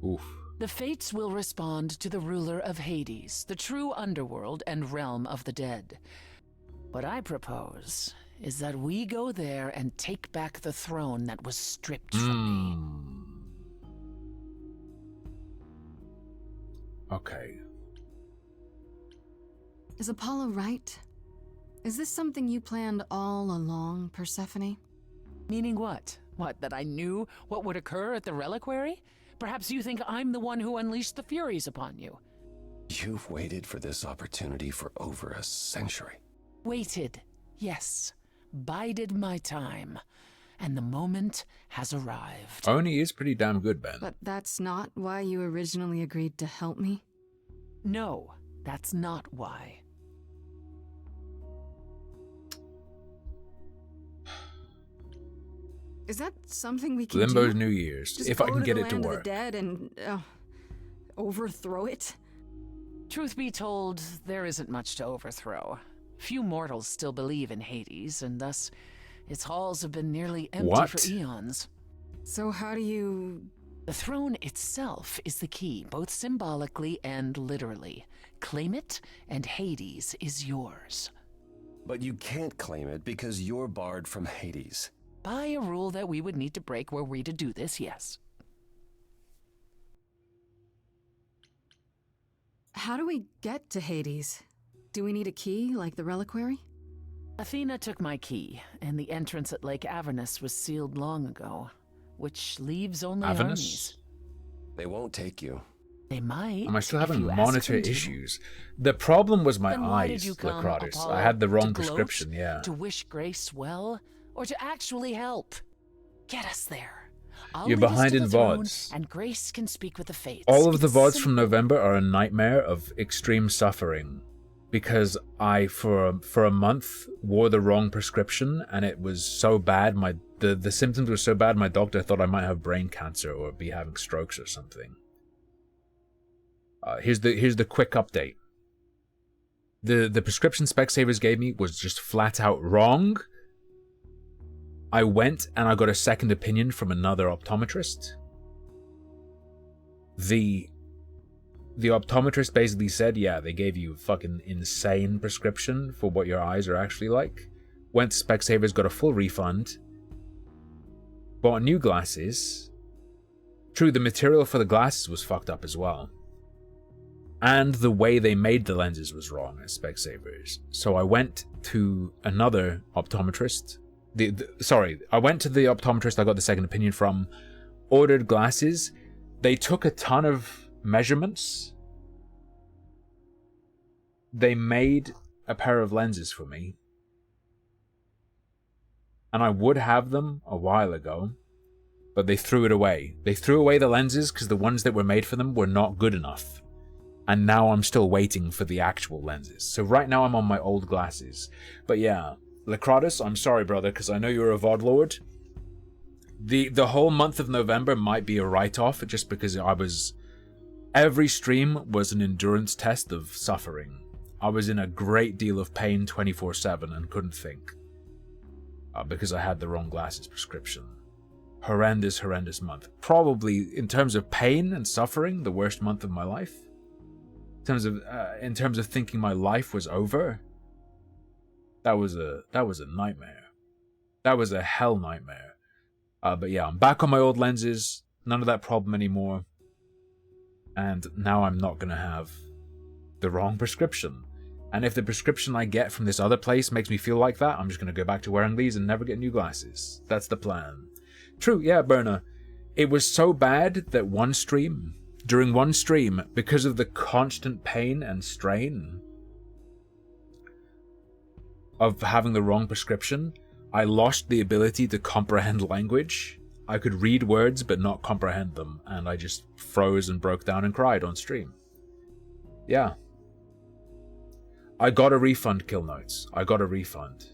Oof. The Fates will respond to the ruler of Hades, the true underworld and realm of the dead. What I propose is that we go there and take back the throne that was stripped from me. Okay. Is Apollo right? Is this something you planned all along, Persephone? Meaning what? What, that I knew what would occur at the reliquary? Perhaps you think I'm the one who unleashed the Furies upon you. You've waited for this opportunity for over a century. Waited, yes. Bided my time. And the moment has arrived. Oni is pretty damn good, Ben. But that's not why you originally agreed to help me? No, that's not why. Is that something we can Limbo's do? New Year's, Just if I go can to get the it to land of work. the dead and overthrow it? Truth be told, there isn't much to overthrow. Few mortals still believe in Hades, and thus its halls have been nearly empty for eons. So how do you... The throne itself is the key, both symbolically and literally. Claim it, and Hades is yours. But you can't claim it because you're barred from Hades. By a rule that we would need to break were we to do this, yes. How do we get to Hades? Do we need a key, like the reliquary? Athena took my key, and the entrance at Lake Avernus was sealed long ago, which leaves only armies. They won't take you. They might. Am I still if having you ask monitor them to. issues? The problem was my Then why did eyes, you come, Lacratus. Apollo? I had the wrong To gloat? prescription, yeah. To wish Grace well? Or to actually help? Get us there. I'll You're lead us behind to in the throne, VODs. And Grace can speak with the fates. All of the It's VODs simple. from November are a nightmare of extreme suffering. Because I, for a month, wore the wrong prescription, and it was so bad, the symptoms were so bad, my doctor thought I might have brain cancer or be having strokes or something. Here's the quick update. The prescription Specsavers gave me was just flat out wrong. I went and I got a second opinion from another optometrist. The optometrist basically said, yeah, they gave you a fucking insane prescription for what your eyes are actually like. Went to Specsavers, got a full refund. Bought new glasses. True, the material for the glasses was fucked up as well. And the way they made the lenses was wrong at Specsavers. So I went to another optometrist. I went to the optometrist I got the second opinion from, ordered glasses. They took a ton of measurements. They made a pair of lenses for me. And I would have them a while ago, but they threw it away. They threw away the lenses because the ones that were made for them were not good enough. And now I'm still waiting for the actual lenses. So right now I'm on my old glasses. But yeah, Lacratus, I'm sorry, brother, because I know you're a VOD lord. The whole month of November might be a write-off just because every stream was an endurance test of suffering. I was in a great deal of pain 24/7 and couldn't think. Because I had the wrong glasses prescription. Horrendous month. Probably, in terms of pain and suffering, the worst month of my life. In terms of thinking my life was over, that was a nightmare. That was a hell nightmare. But yeah, I'm back on my old lenses. None of that problem anymore. And now I'm not gonna have the wrong prescription. And if the prescription I get from this other place makes me feel like that, I'm just gonna go back to wearing these and never get new glasses. That's the plan. True, yeah, Berna. It was so bad that during one stream, because of the constant pain and strain of having the wrong prescription, I lost the ability to comprehend language. I could read words but not comprehend them, and I just froze and broke down and cried on stream. Yeah. I got a refund, Kill Notes. I got a refund.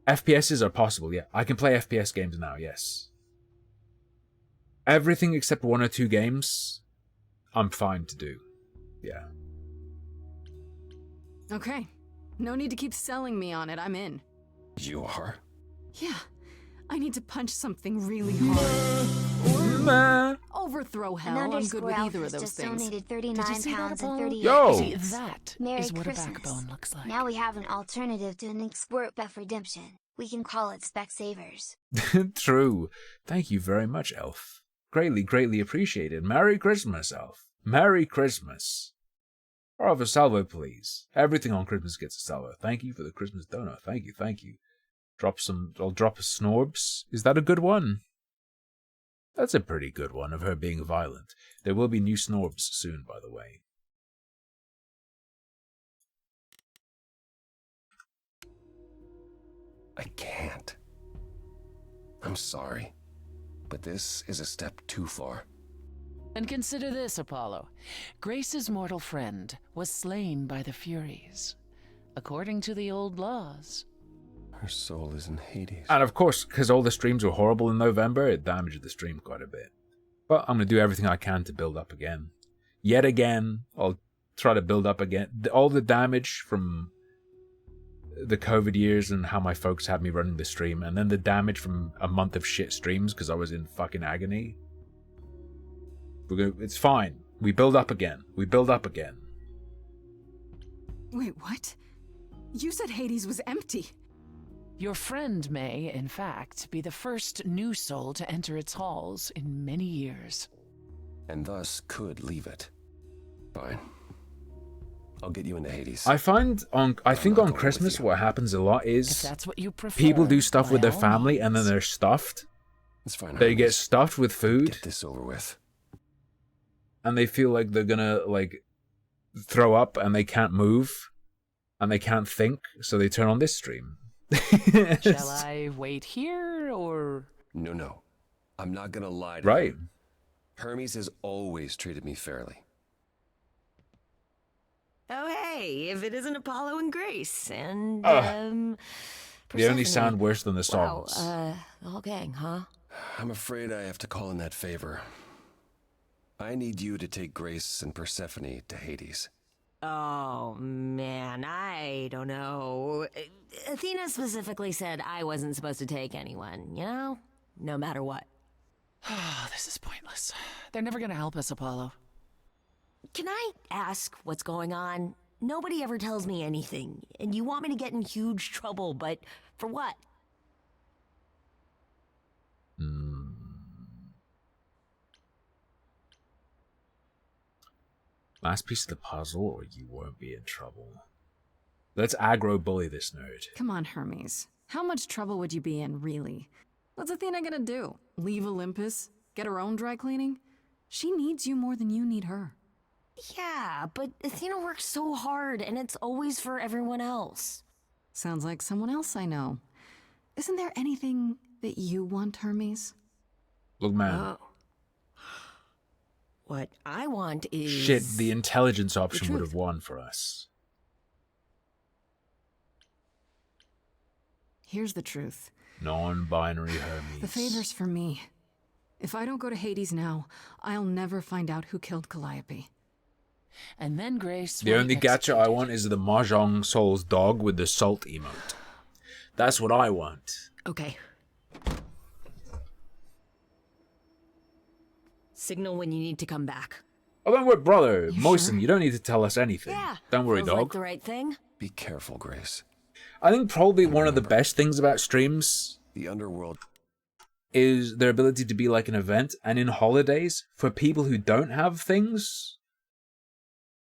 FPSs are possible, yeah. I can play FPS games now, yes. Everything except 1 or 2 games, I'm fine to do. Yeah. Okay. No need to keep selling me on it. I'm in. You are? Yeah. I need to punch something really hard. Meh. Overthrow An hell. I'm good underscore with elf either of has those just things. donated Did you 39 see that, pounds and Apollo? 38 Yo! See, pence. that Merry is what Christmas. a backbone looks like. Now we have an alternative to an export buff redemption. We can call it Specsavers. True. Thank you very much, Elf. Greatly, greatly appreciated. Merry Christmas, Elf. Merry Christmas. Or of a salvo, please. Everything on Christmas gets a salvo. Thank you for the Christmas donut. Thank you, thank you. I'll drop a Snorbs. Is that a good one? That's a pretty good one of her being violent. There will be new Snorbs soon, by the way. I can't. I'm sorry, but this is a step too far. And consider this, Apollo. Grace's mortal friend was slain by the Furies, according to the old laws. Her soul is in Hades. And of course, because all the streams were horrible in November, it damaged the stream quite a bit. But I'm going to do everything I can to build up again. Yet again, I'll try to build up again. All the damage from the COVID years and how my folks had me running the stream, and then the damage from a month of shit streams because I was in fucking agony. It's fine. We build up again. We build up again. Wait, what? You said Hades was empty. Your friend may, in fact, be the first new soul to enter its halls in many years. And thus could leave it. Fine. I'll get you into Hades. I think on Christmas what happens a lot is If that's what you prefer, people do stuff with by their all family and then means. they're stuffed. It's fine. They get Hermes. stuffed with food. Get this over with. And they feel like they're gonna throw up and they can't move and they can't think, so they turn on this stream. Shall I wait here, or...? No. I'm not gonna lie to Right. you. Hermes has always treated me fairly. Oh, hey, if it isn't Apollo and Grace, and, They only Persephone. sound worse than the Wow, songs. the whole gang, huh? I'm afraid I have to call in that favor. I need you to take Grace and Persephone to Hades. Oh, man, I don't know. Athena specifically said I wasn't supposed to take anyone, you know? No matter what. This is pointless. They're never gonna help us, Apollo. Can I ask what's going on? Nobody ever tells me anything, and you want me to get in huge trouble, but for what? Last piece of the puzzle, or you won't be in trouble. Let's aggro bully this nerd. Come on, Hermes. How much trouble would you be in, really? What's Athena gonna do? Leave Olympus? Get her own dry cleaning? She needs you more than you need her. Yeah, but Athena works so hard, and it's always for everyone else. Sounds like someone else I know. Isn't there anything that you want, Hermes? Look, man. What I want is... Shit, the intelligence option the would truth. have won for us. Here's the truth. Non-binary Hermes. The favor's for me. If I don't go to Hades now, I'll never find out who killed Calliope. And then Grace... The only gacha I want is the Mahjong Souls dog with the salt emote. That's what I want. Okay. Signal when you need to come back. Oh, don't worry, brother. Moisten, you don't need to tell us anything. Yeah. Don't worry, feels dog. like the right thing. Be careful, Grace. I think probably one of the best things about streams The underworld is their ability to be like an event. And in holidays, for people who don't have things,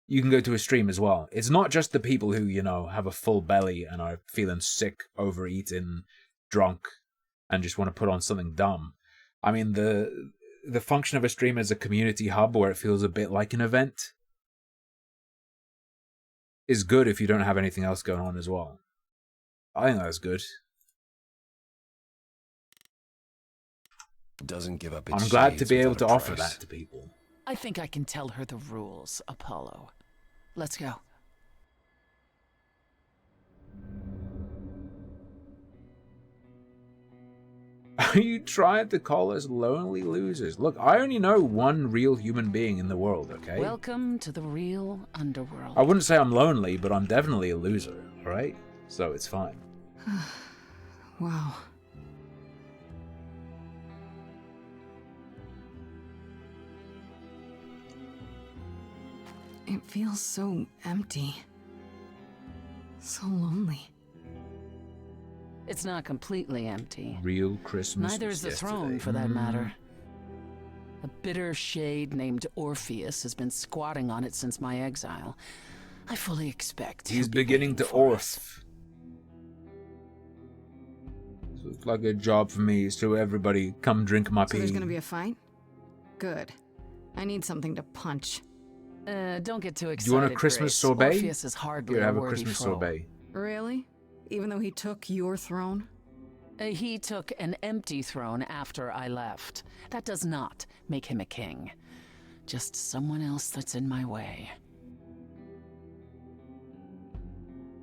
you can go to a stream as well. It's not just the people who, have a full belly and are feeling sick, overeaten, drunk, and just want to put on something dumb. I mean, the function of a stream as a community hub where it feels a bit like an event is good if you don't have anything else going on as well. I think that's good. doesn't give up its I'm glad to shades be able without to a offer price. that to people. I think I can tell her the rules, Apollo. Let's go. Are you trying to call us lonely losers? Look, I only know one real human being in the world, okay? Welcome to the real underworld. I wouldn't say I'm lonely, but I'm definitely a loser, alright? So it's fine. Wow. It feels so empty. So lonely. It's not completely empty. Real Christmas. Neither is the yesterday. throne, for that matter. A bitter shade named Orpheus has been squatting on it since my exile. I fully expect He's beginning to orf. So it's like a job for me, so everybody come drink my So pee. there's gonna be a fight? Good. I need something to punch. Don't get too excited. Do you want a Christmas Grace. sorbet? Orpheus is hardly Here, have a worthy Christmas foe. sorbet. Really? Even though he took your throne? He took an empty throne after I left. That does not make him a king. Just someone else that's in my way.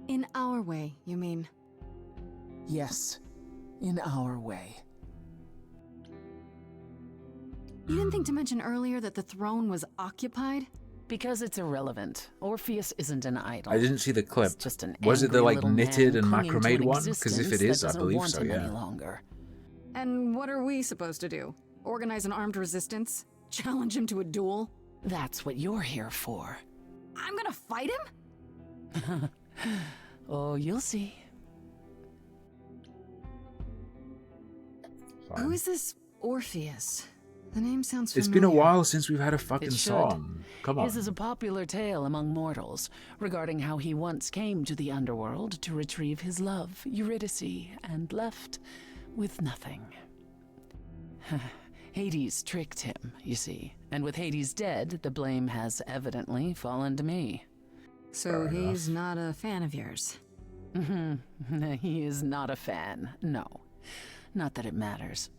In our way, you mean? Yes, in our way. You didn't think to mention earlier that the throne was occupied? Because it's irrelevant. Orpheus isn't an idol. I didn't see the clip. It's just an Was it the angry like little knitted man and clinging to macrameed an one? Because if it existence is, that I doesn't believe want so. him Yeah. any longer. And what are we supposed to do? Organize an armed resistance? Challenge him to a duel? That's what you're here for. I'm gonna fight him? Oh, you'll see. Who is this Orpheus? The name sounds It's familiar. been a while since we've had a fucking It should. song. Come on. His is a popular tale among mortals regarding how he once came to the underworld to retrieve his love, Eurydice, and left with nothing. Hades tricked him, you see, and with Hades dead, the blame has evidently fallen to me. So he's not a fan of yours? He is not a fan, no. Not that it matters.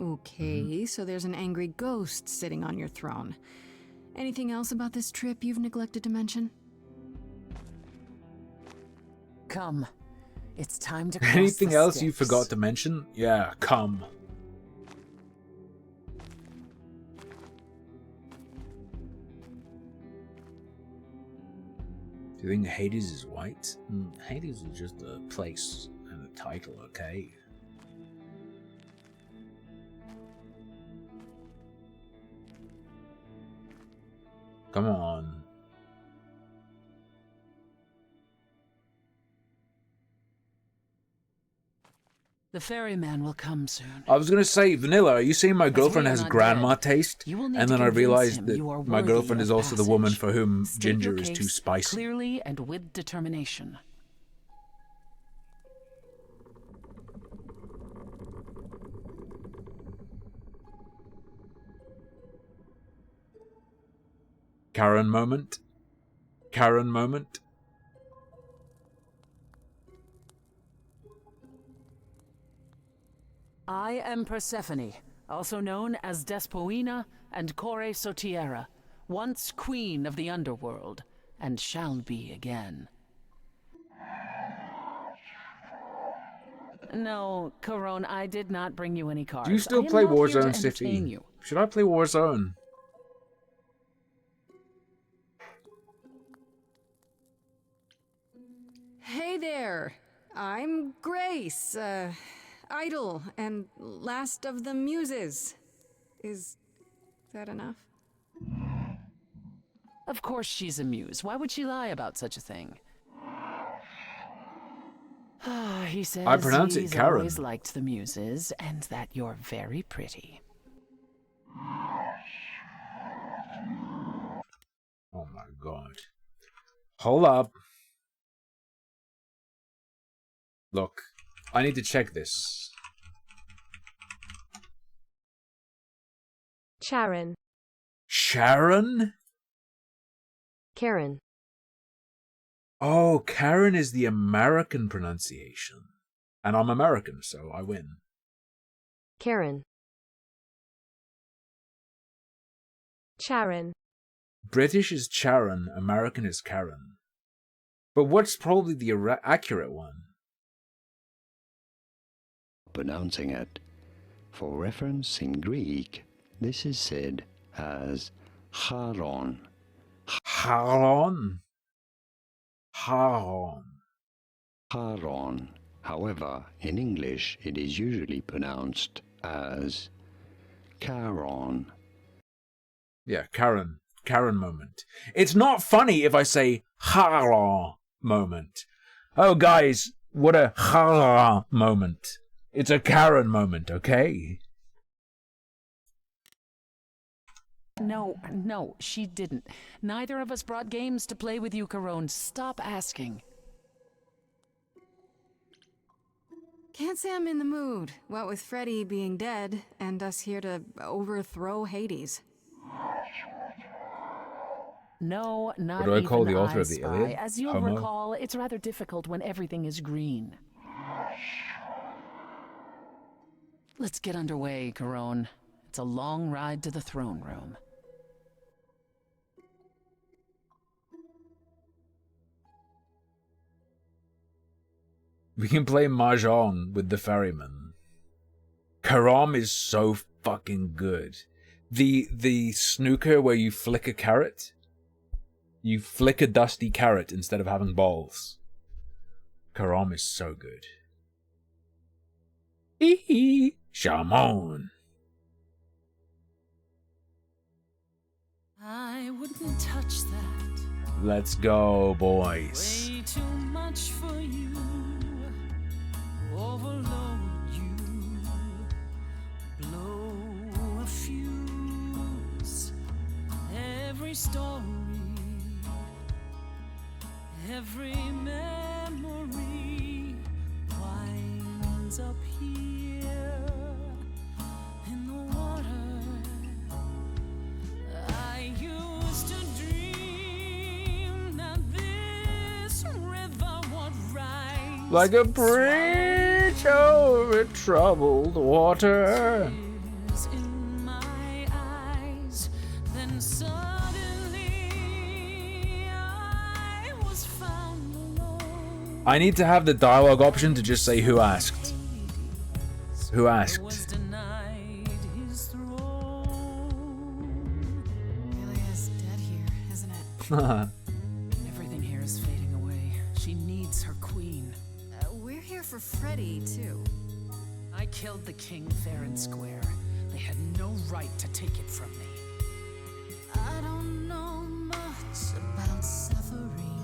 Okay, so there's an angry ghost sitting on your throne. Anything else about this trip you've neglected to mention? Come. It's time to cross Anything the else you steps. forgot to mention? Yeah, come. Do you think Hades is white? Hades is just a place and a title, okay? Come on. The ferryman will come soon. I was gonna say, Vanilla, are you saying my girlfriend we are has not grandma dead, taste? you will need And to then I convince realized him that you are my worthy girlfriend of is also the woman passage. for whom State ginger your is too case spicy. clearly and with determination. Karen moment. Karen moment. I am Persephone, also known as Despoina and Core Sotiera, once queen of the underworld, and shall be again. No, Corone, I did not bring you any cards. Do you still I am play not here to Warzone entertain City? you. Should I play Warzone? Hey there! I'm Grace, idol and last of the muses. Is that enough? Of course she's a muse. Why would she lie about such a thing? He says I pronounce it he's Karen. always liked the muses, and that you're very pretty. Oh my god. Hold up. Look, I need to check this. Sharon. Sharon? Karen. Oh, Karen is the American pronunciation. And I'm American, so I win. Karen. Sharon. British is Charon, American is Karen. But what's probably the accurate one? Pronouncing it. For reference in Greek, this is said as Charon. Charon? Charon. Charon. However, in English, it is usually pronounced as Charon. Yeah, Karen moment. It's not funny if I say ha moment. Oh, guys, what a ha moment. It's a Karen moment, okay? No, she didn't. Neither of us brought games to play with you, Caron. Stop asking. Can't say I'm in the mood, what with Freddy being dead and us here to overthrow Hades. No, not What do I call even the author I of the spy. Iliad? As you'll Homo? recall, it's rather difficult when everything is green. Let's get underway, Caron. It's a long ride to the throne room. We can play Mahjong with the ferryman. Karam is so fucking good. The snooker where you flick a carrot. You flick a dusty carrot instead of having balls. Karam is so good. Hee Shamon. I wouldn't touch that. Let's go, boys. Way too much for you. Overload you. Blow a fuse. Every story. Every memory winds up here in the water. I used to dream that this river would rise Like a bridge over troubled water. tears in my eyes. Then suddenly I was found alone. I need to have the dialogue option to just say who asked. Who asked? Was denied his throne. Ilia's dead here, isn't it? Everything here is fading away. She needs her queen. We're here for Freddy, too. I killed the king fair and square. They had no right to take it from me. I don't know much about suffering.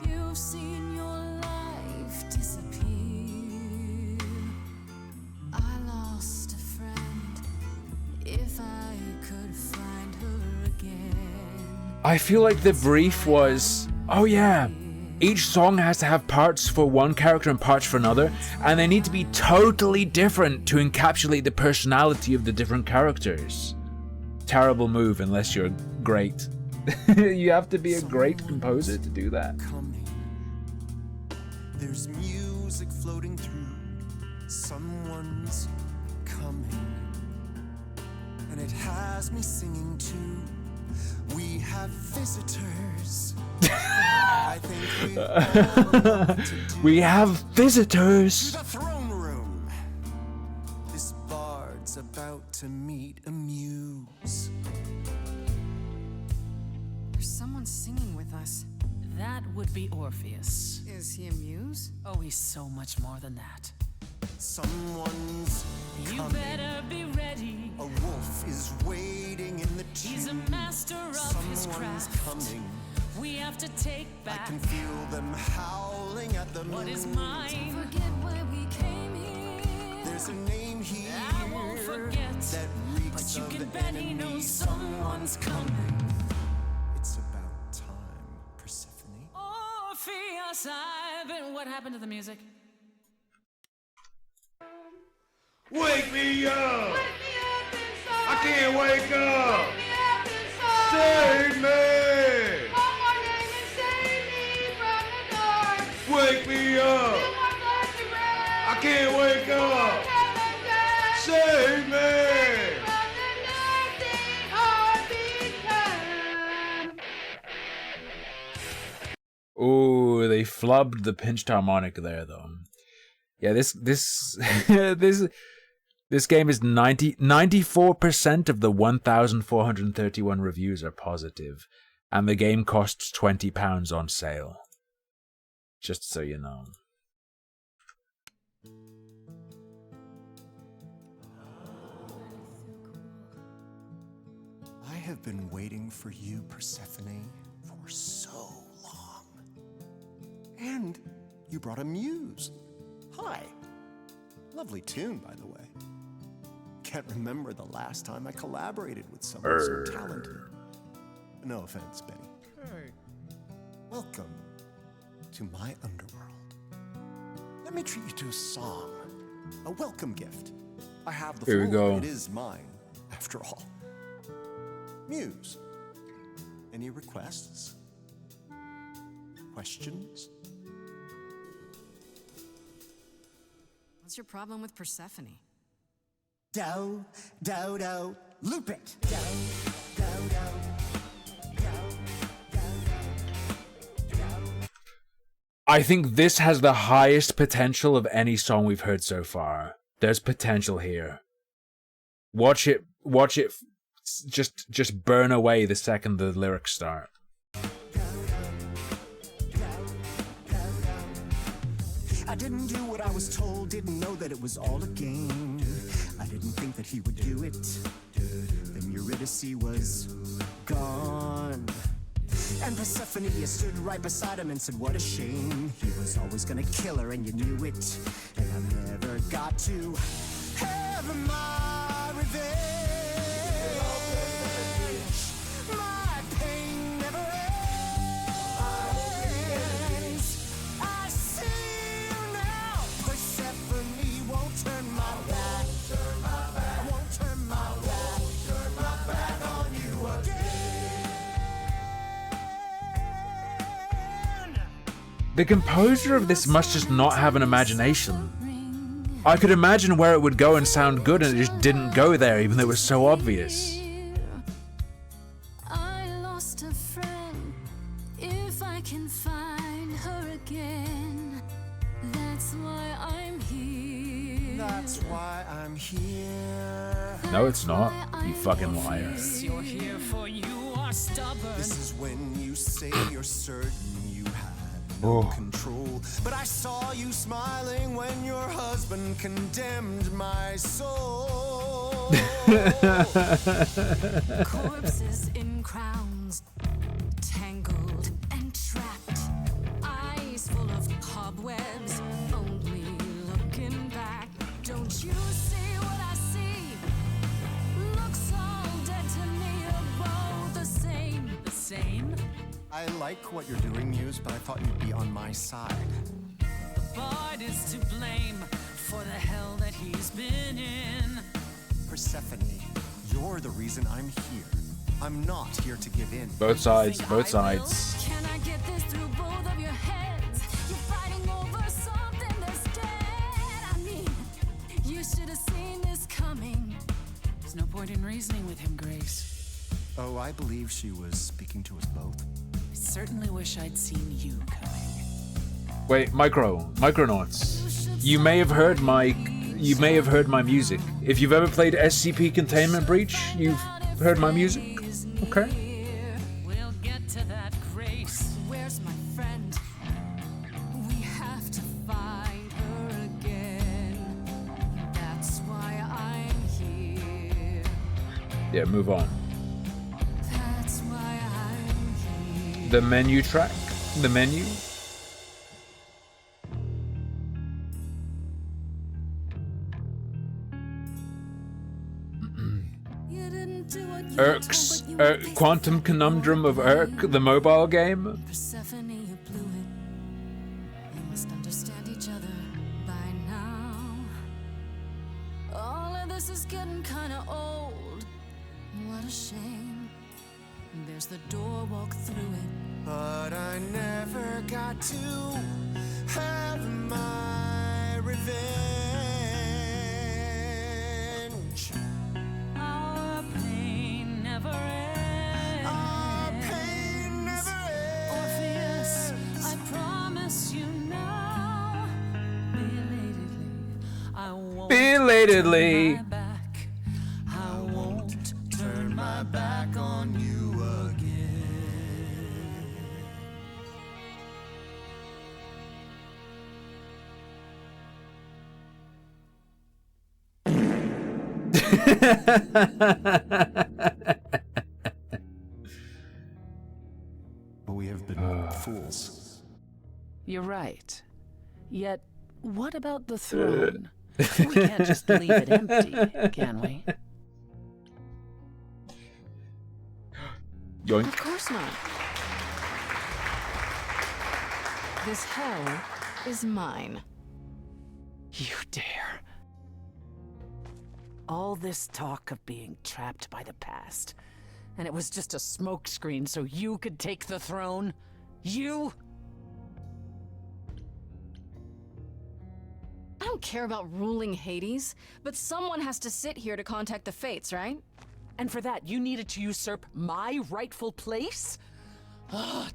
You've seen your life disappear. I lost a friend. If I could find her again. I feel like the brief was, oh yeah, each song has to have parts for one character and parts for another, and they need to be totally different to encapsulate the personality of the different characters. Terrible move unless you're great. You have to be a great composer to do that. There's music floating through. Someone's coming. And it has me singing too. We have visitors. I think We have visitors. to the throne room. This bard's about to meet a muse. There's someone singing with us. That would be Orpheus. Is he a muse? Oh, he's so much more than that. Someone's You coming. better be ready. A wolf is waiting in the tomb. He's a master of his Someone's craft. coming. We have to take I back can feel them howling at the what moon. is mine. Forget why we came here. There's a name here I won't forget, that reeks but you of can bet he knows enemy. someone's coming. It's about time, Persephone. Orpheus, I've been. What happened to the music? Wake me up! I can't wake up! Save me! Wake me up! I can't wake up! Save me! Ooh, they flubbed the pinched harmonic there though. Yeah, this this game is 94% of the 1,431 reviews are positive, and the game costs £20 on sale. Just so you know. I have been waiting for you, Persephone, for so long. And you brought a muse. Hi. Lovely tune, by the way. Can't remember the last time I collaborated with someone so talented. No offense, Benny. Hey. Welcome to my underworld. Let me treat you to a song, a welcome gift. I have the Here we floor. go. It is mine, after all. Muse, any requests? Questions? What's your problem with Persephone? Do, loop it. I think this has the highest potential of any song we've heard so far. There's potential here. Watch it just burn away the second the lyrics start. I didn't do what I was told, didn't know that it was all a game. I didn't think that he would do it. Then Eurydice was gone. And Persephone, you stood right beside him and said, what a shame. He was always gonna kill her and you knew it. And I never got to have my revenge. My pain never ends. I see you now. Persephone won't turn my back. I won't turn my back on you again. The composer of this must just not have an imagination. I could imagine where it would go and sound good, and it just didn't go there, even though it was so obvious. I lost a friend. If I can find her again, that's why I'm here. That's why I'm here. No, it's not. You fucking liar. You're here for you are stubborn. This is when you say you're certain you had no control. But I saw you smiling when your husband condemned my soul. Corpses in crowns, tangled and trapped. Eyes full of cobwebs, only looking back. Don't you see what I see? Looks all dead to me, are both the same. The same? I like what you're doing, Muse, but I thought you'd be on my side. The bard is to blame for the hell that he's been in. Persephone, you're the reason I'm here. I'm not here to give in. Both sides, both sides. Can I get this through both of your heads? You're fighting over something that's dead. I mean, you should have seen this coming. There's no point in reasoning with him, Grace. Oh, I believe she was speaking to us both. I certainly wish I'd seen you coming. Wait, Micronauts. You may have heard my music. If you've ever played SCP Containment Breach, you've heard my music. Okay. We'll get to that, Grace. Where's my friend? We have to find her again. That's why I'm here. Yeah, move on. That's why I'm here. The menu track. The menu. Urk's Quantum Conundrum of Urk, the mobile game. Persephone, you blew it. You must understand each other by now. All of this is getting kinda old. What a shame. There's the door, walk through it. But I never got to have my revenge. Our pain never ends. Our pain never ends. Orpheus, I promise you now. Belatedly. I won't turn my back on you again. You're right. Yet, what about the throne? We can't just leave it empty, can we? Yoink. Of course not. This hell is mine. You dare. All this talk of being trapped by the past, and it was just a smokescreen so you could take the throne? You? I don't care about ruling Hades, but someone has to sit here to contact the Fates, right? And for that, you needed to usurp my rightful place?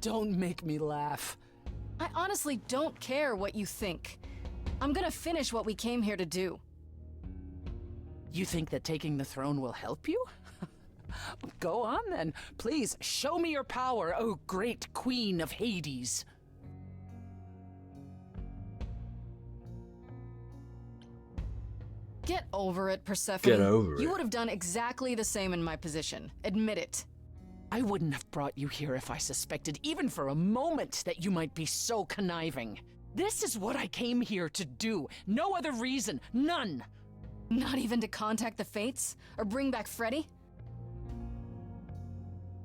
Don't make me laugh. I honestly don't care what you think. I'm gonna finish what we came here to do. You think that taking the throne will help you? Go on then. Please, show me your power, oh great queen of Hades. Get over it, Persephone. Get over it. You would have done exactly the same in my position. Admit it. I wouldn't have brought you here if I suspected even for a moment that you might be so conniving. This is what I came here to do. No other reason. None. Not even to contact the Fates? Or bring back Freddy?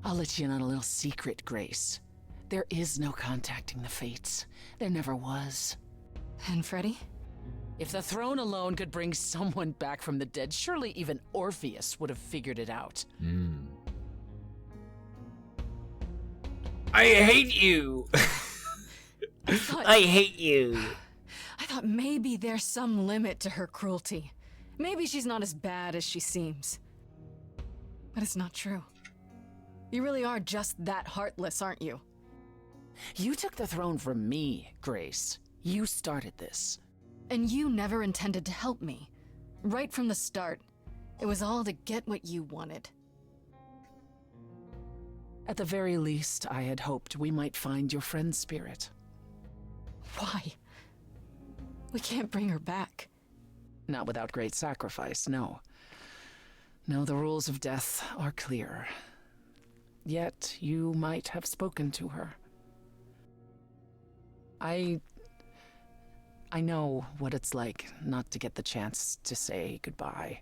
I'll let you in on a little secret, Grace. There is no contacting the Fates. There never was. And Freddy? If the throne alone could bring someone back from the dead, surely even Orpheus would have figured it out. I hate you. I hate you. I thought maybe there's some limit to her cruelty. Maybe she's not as bad as she seems. But it's not true. You really are just that heartless, aren't you? You took the throne from me, Grace. You started this. And you never intended to help me. Right from the start. It was all to get what you wanted. At the very least, I had hoped we might find your friend's spirit. Why? We can't bring her back. Not without great sacrifice, no. No, the rules of death are clear. Yet you might have spoken to her. I know what it's like not to get the chance to say goodbye.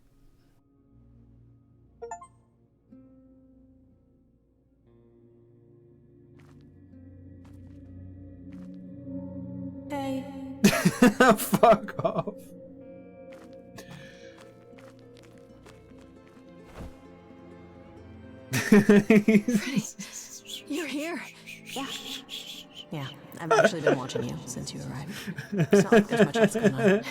Hey. Fuck off. Freddie, you're here. Yeah, I've actually been watching you since you arrived. It's not like there's much else going on.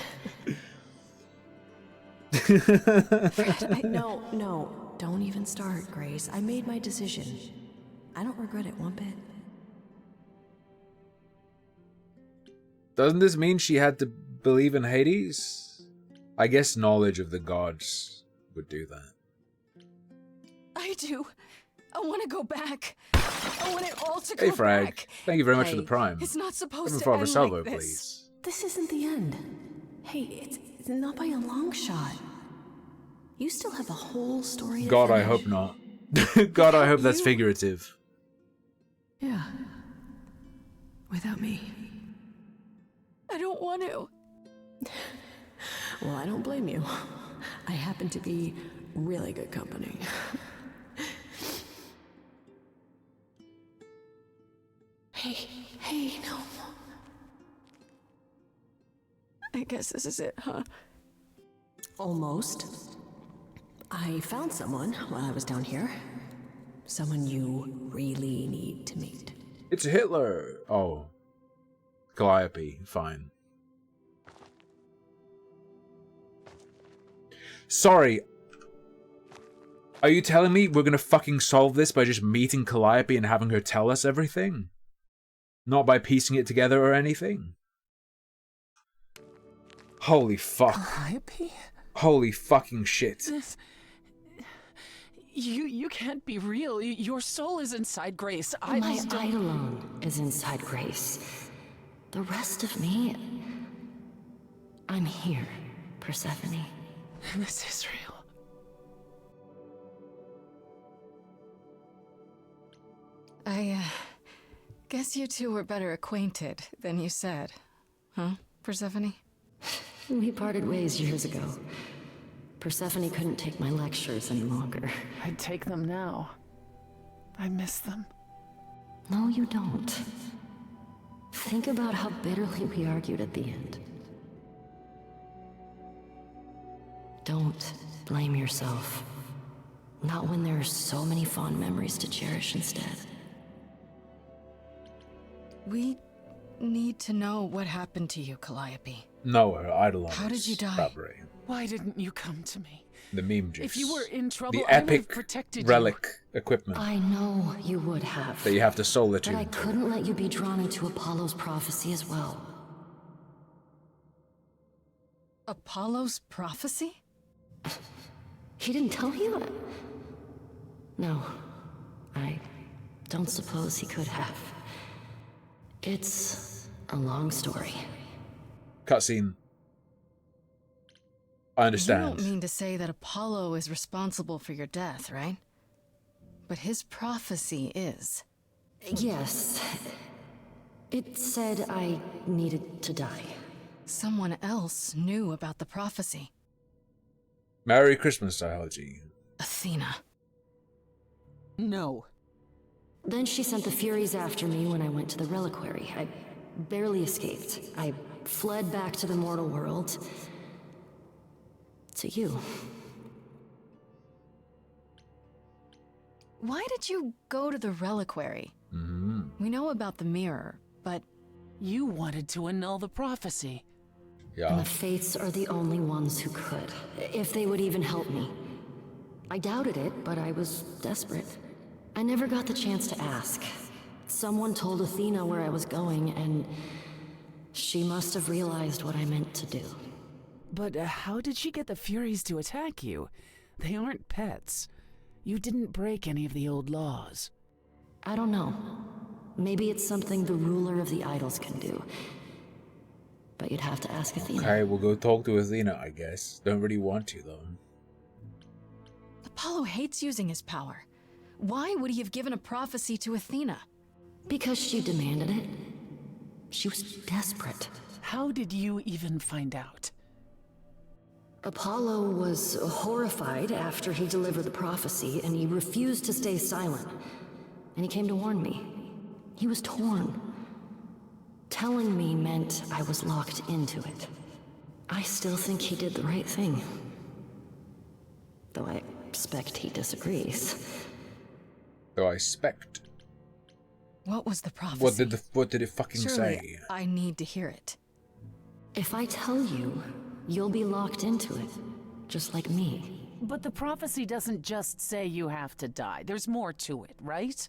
Fred, no, don't even start, Grace. I made my decision. I don't regret it one bit. Doesn't this mean she had to believe in Hades? I guess knowledge of the gods would do that. I do. I want to go back. I want it all to go Hey, Frag. back. Thank you very much for the prime. It's not supposed Coming to for end Salvo, like this. please. This isn't the end. Hey, it's not by a long shot. You still have a whole story to God, I finish. hope not. God, I hope that's figurative. Yeah. Without me. I don't want to. Well, I don't blame you. I happen to be really good company. Hey, no. I guess this is it, huh? Almost. I found someone while I was down here. Someone you really need to meet. It's Hitler. Oh. Calliope. Fine. Sorry. Are you telling me we're gonna fucking solve this by just meeting Calliope and having her tell us everything? Not by piecing it together or anything? Holy fuck. Calliope? Holy fucking shit. This... You can't be real. Your soul is inside Grace. My eidolon is inside Grace. The rest of me... I'm here, Persephone. This is real. Guess you two were better acquainted than you said. Huh, Persephone? We parted ways years ago. Persephone couldn't take my lectures any longer. I'd take them now. I miss them. No, you don't. Think about how bitterly we argued at the end. Don't blame yourself. Not when there are so many fond memories to cherish instead. We need to know what happened to you, Calliope. No, her Eidolon. How did you die? Fabry. Why didn't you come to me? The meme juice. If you were in trouble, the I would have epic protected relic equipment I know you would have. that you have to soul the But I tune. couldn't let you be drawn into Apollo's prophecy as well. Apollo's prophecy? He didn't tell you? No. I don't suppose he could have. It's a long story. Cutscene. I understand. You don't mean to say that Apollo is responsible for your death, right? But his prophecy is. Yes. It said I needed to die. Someone else knew about the prophecy. Merry Christmas, Dialogy. Athena. No. Then she sent the Furies after me when I went to the reliquary. I barely escaped. I fled back to the mortal world. To you. Why did you go to the reliquary? We know about the mirror, but... You wanted to annul the prophecy. And the Fates are the only ones who could, if they would even help me. I doubted it, but I was desperate. I never got the chance to ask. Someone told Athena where I was going, and she must have realized what I meant to do. But how did she get the Furies to attack you? They aren't pets. You didn't break any of the old laws. I don't know. Maybe it's something the ruler of the idols can do. But you'd have to ask Athena. Okay, we'll go talk to Athena, I guess. Don't really want to, though. Apollo hates using his power. Why would he have given a prophecy to Athena? Because she demanded it. She was desperate. How did you even find out? Apollo was horrified after he delivered the prophecy, and he refused to stay silent. And he came to warn me. He was torn. Telling me meant I was locked into it. I still think he did the right thing. Though I expect he disagrees. Though I expect. What was the prophecy? What did it fucking Surely say? I need to hear it. If I tell you, you'll be locked into it, just like me. But the prophecy doesn't just say you have to die. There's more to it, right?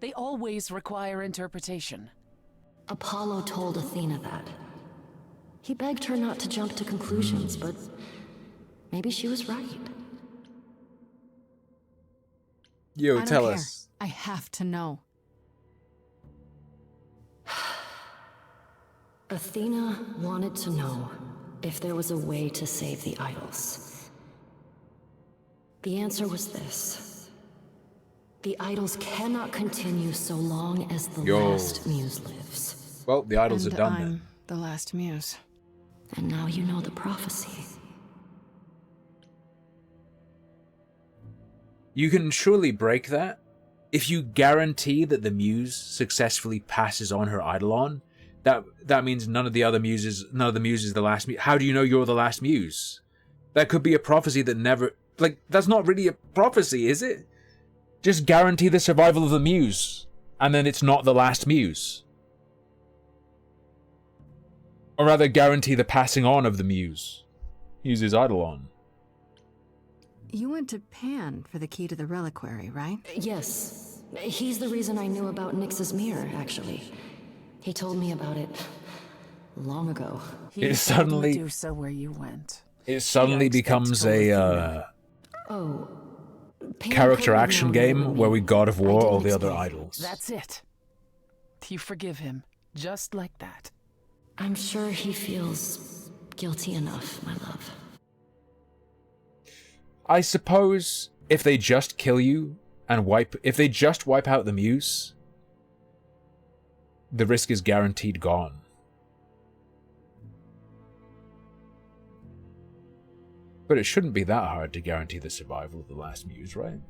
They always require interpretation. Apollo told Athena that. He begged her not to jump to conclusions, but maybe she was right. Yo, I don't tell care. us. I have to know. Athena wanted to know if there was a way to save the idols. The answer was this. The idols cannot continue so long as the last muse lives. Well, the idols And are done I'm then. the last muse. And now you know the prophecy. You can surely break that. If you guarantee that the muse successfully passes on her eidolon, that means none of the muses is the last muse. How do you know you're the last muse? That could be a prophecy that never... Like, that's not really a prophecy, is it? Just guarantee the survival of the muse, and then it's not the last muse. Or rather, guarantee the passing on of the muse's eidolon. You went to Pan for the key to the reliquary, right? Yes. He's the reason I knew about Nyx's mirror, actually. He told me about it long ago. It suddenly... Medusa where you went. It suddenly becomes a character action game where we God of War all the other idols. That's it. You forgive him, just like that. I'm sure he feels guilty enough, my love. I suppose if they just kill you and if they just wipe out the muse, the risk is guaranteed gone. But it shouldn't be that hard to guarantee the survival of the last muse, right?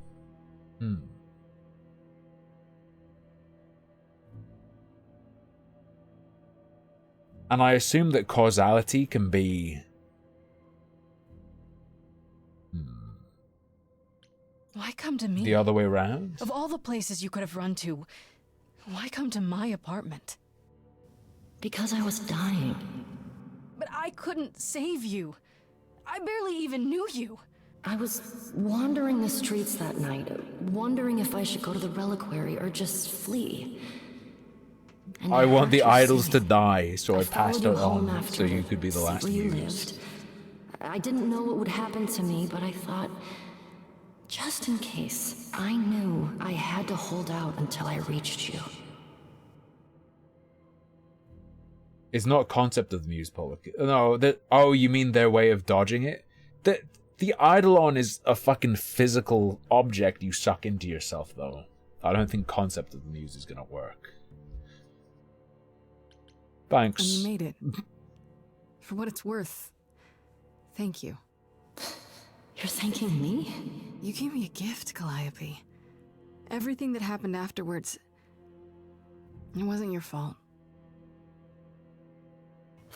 And I assume that causality can be... Why come to me? the other way around? Of all the places you could have run to, why come to my apartment? Because I was dying. But I couldn't save you. I barely even knew you. I was wandering the streets that night, wondering if I should go to the reliquary or just flee. And I want the heard you idols say, to die, so I passed followed you it home on, after so you could be the see last where you muse. lived. I didn't know what would happen to me, but I thought, just in case, I knew I had to hold out until I reached you. It's not concept of the muse, Pollock. No, that. Oh, you mean their way of dodging it? The eidolon is a fucking physical object you suck into yourself, though. I don't think concept of the muse is gonna work. Thanks. And you made it. For what it's worth, thank you. You're thanking me? You gave me a gift, Calliope. Everything that happened afterwards, it wasn't your fault.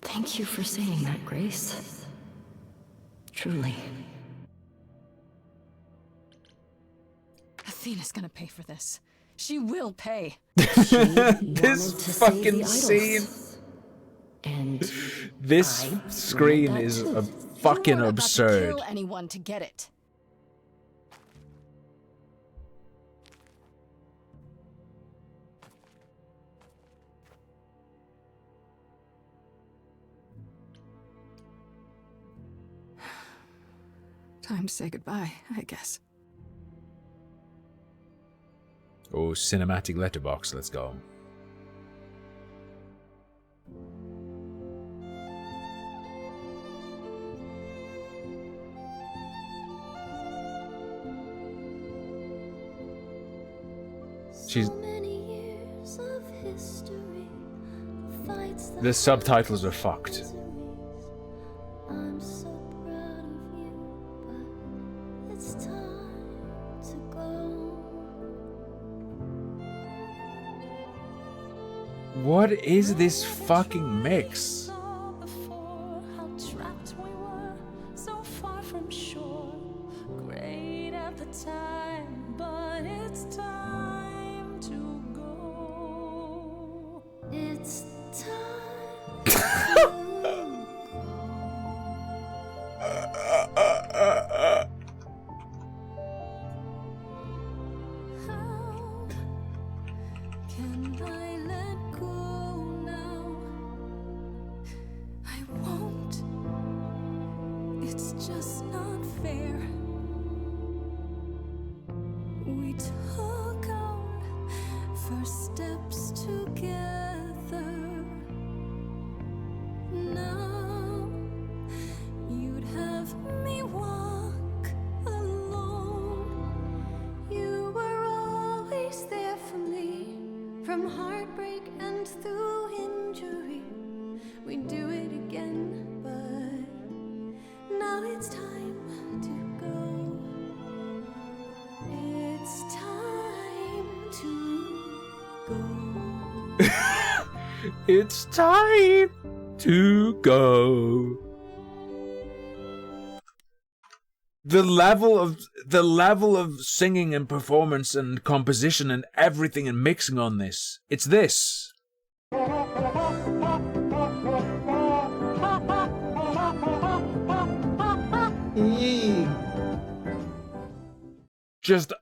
Thank you for saying that, Grace. Truly. Athena's gonna pay for this. She will pay. This fucking scene. And this screen is a fucking You weren't absurd. about to kill anyone to get it. Time to say goodbye, I guess. Oh, cinematic letterbox, let's go. She's... The subtitles are fucked. I'm so proud of you, but it's time to go. What is this fucking mix? Before how trapped we were, so far from shore. Great at the time, but it's time to go. It's time to go. How can I let go now? I won't. It's just not fair. We took our first steps together. Now you'd have me walk alone. You were always there for me, from heartbreak and through injury. We'd do it again, but now it's time to go. It's time to go. It's time to go. The level of singing and performance and composition and everything and mixing on this. It's this. Just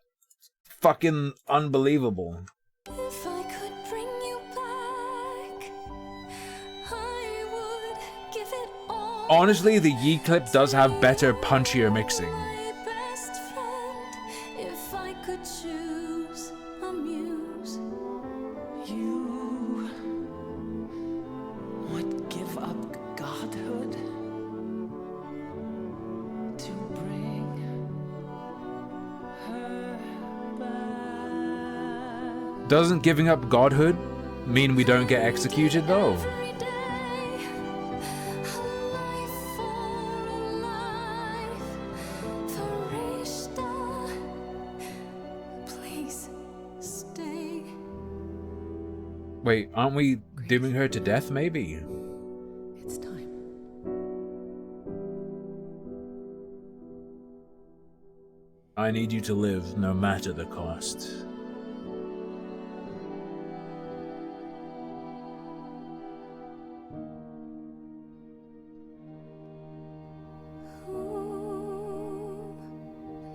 fucking unbelievable. If I could bring you back, I would give it all. Honestly, the Yi clip does have better, punchier mixing. My best friend, if I could choose a muse, You would give up godhood to bring her back. Doesn't giving up godhood mean we don't get executed though? Please stay. Wait, aren't we dooming her to death maybe? It's time. I need you to live no matter the cost.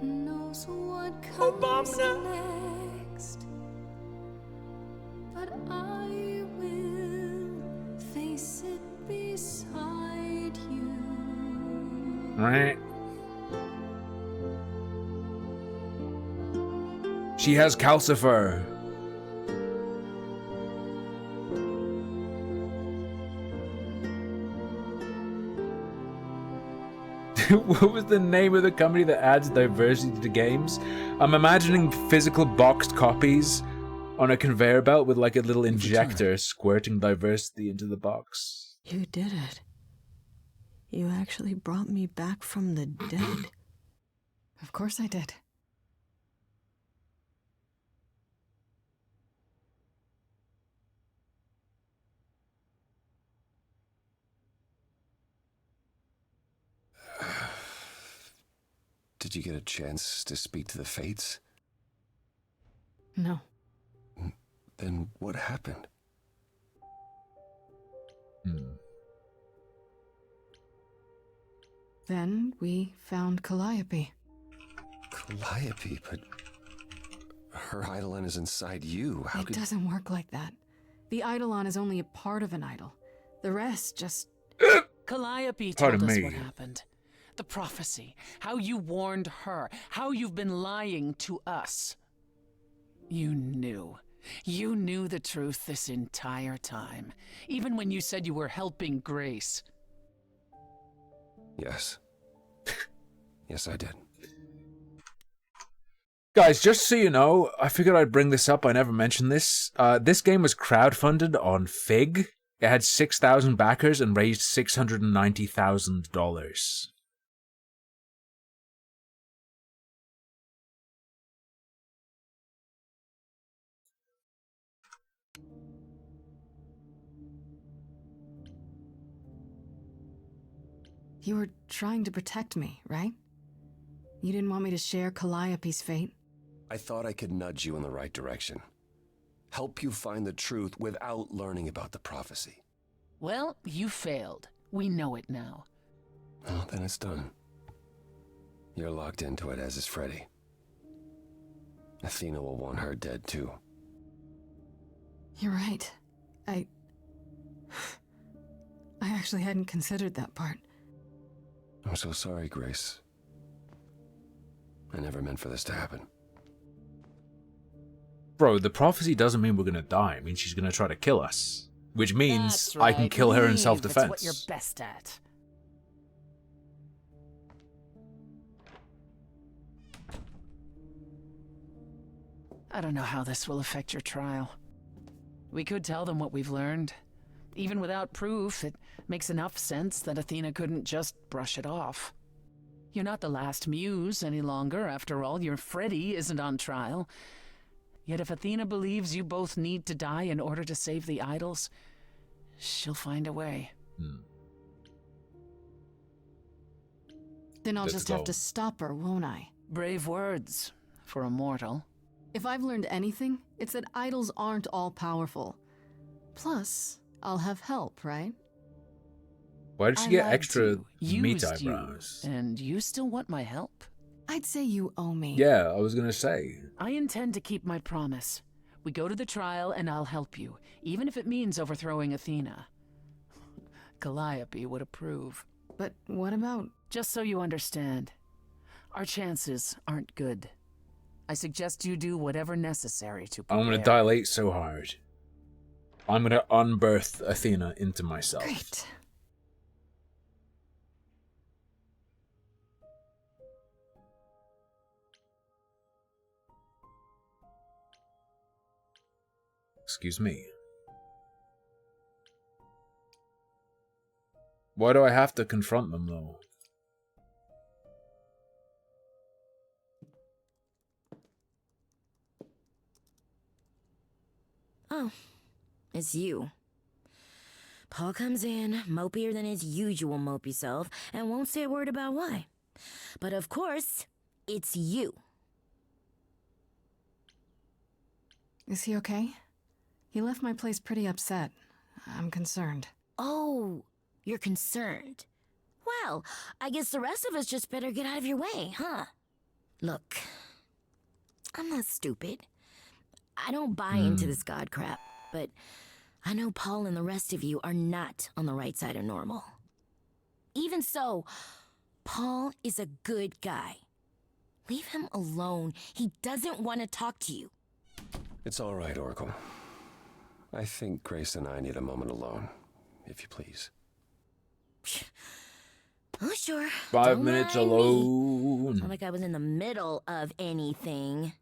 Knows what comes next, but I will face it beside you. Right? She has calcifer. What was the name of the company that adds diversity to games? I'm imagining physical boxed copies on a conveyor belt with like a little injector squirting diversity into the box. You did it. You actually brought me back from the dead. Of course I did. Did you get a chance to speak to the Fates? No. Then what happened? Then we found Calliope. Calliope, but her Eidolon is inside you. How It could... doesn't work like that. The Eidolon is only a part of an idol. The rest just... Calliope Pardon told us me. what happened. The prophecy, how you warned her, how you've been lying to us. You knew. You knew the truth this entire time, even when you said you were helping Grace. Yes. Yes, I did. Guys, just so you know, I figured I'd bring this up. I never mentioned this. This game was crowdfunded on Fig. It had 6,000 backers and raised $690,000. You were trying to protect me, right? You didn't want me to share Calliope's fate? I thought I could nudge you in the right direction. Help you find the truth without learning about the prophecy. Well, you failed. We know it now. Well, then it's done. You're locked into it, as is Freddy. Athena will want her dead, too. You're right. I actually hadn't considered that part. I'm so sorry, Grace. I never meant for this to happen. Bro, the prophecy doesn't mean we're gonna die. It means she's gonna try to kill us. Which means That's I can right. kill her in Leave. self-defense. It's what you're best at. I don't know how this will affect your trial. We could tell them what we've learned. Even without proof, it makes enough sense that Athena couldn't just brush it off. You're not the last muse any longer. After all, your Freddy isn't on trial. Yet if Athena believes you both need to die in order to save the idols, she'll find a way. Then I'll just have to stop her, won't I? Brave words for a mortal. If I've learned anything, it's that idols aren't all-powerful. Plus, I'll have help, right? Why did she I get lied extra to you, meat used you, eyebrows? And you still want my help? I'd say you owe me. Yeah, I was gonna say. I intend to keep my promise. We go to the trial and I'll help you, even if it means overthrowing Athena. Calliope would approve. But what about... Just so you understand, our chances aren't good. I suggest you do whatever necessary to prepare. I'm gonna dilate so hard. I'm gonna unbirth Athena into myself. Great. Excuse me. Why do I have to confront them, though? Oh, it's you. Paul comes in, mopier than his usual mopey self, and won't say a word about why. But of course, it's you. Is he okay? He left my place pretty upset. I'm concerned. Oh, you're concerned. Well, I guess the rest of us just better get out of your way, huh? Look, I'm not stupid. I don't buy into this god crap, but I know Paul and the rest of you are not on the right side of normal. Even so, Paul is a good guy. Leave him alone. He doesn't want to talk to you. It's all right, Oracle. I think Grace and I need a moment alone, if you please. Oh, sure. 5 minutes alone. Not like I was in the middle of anything.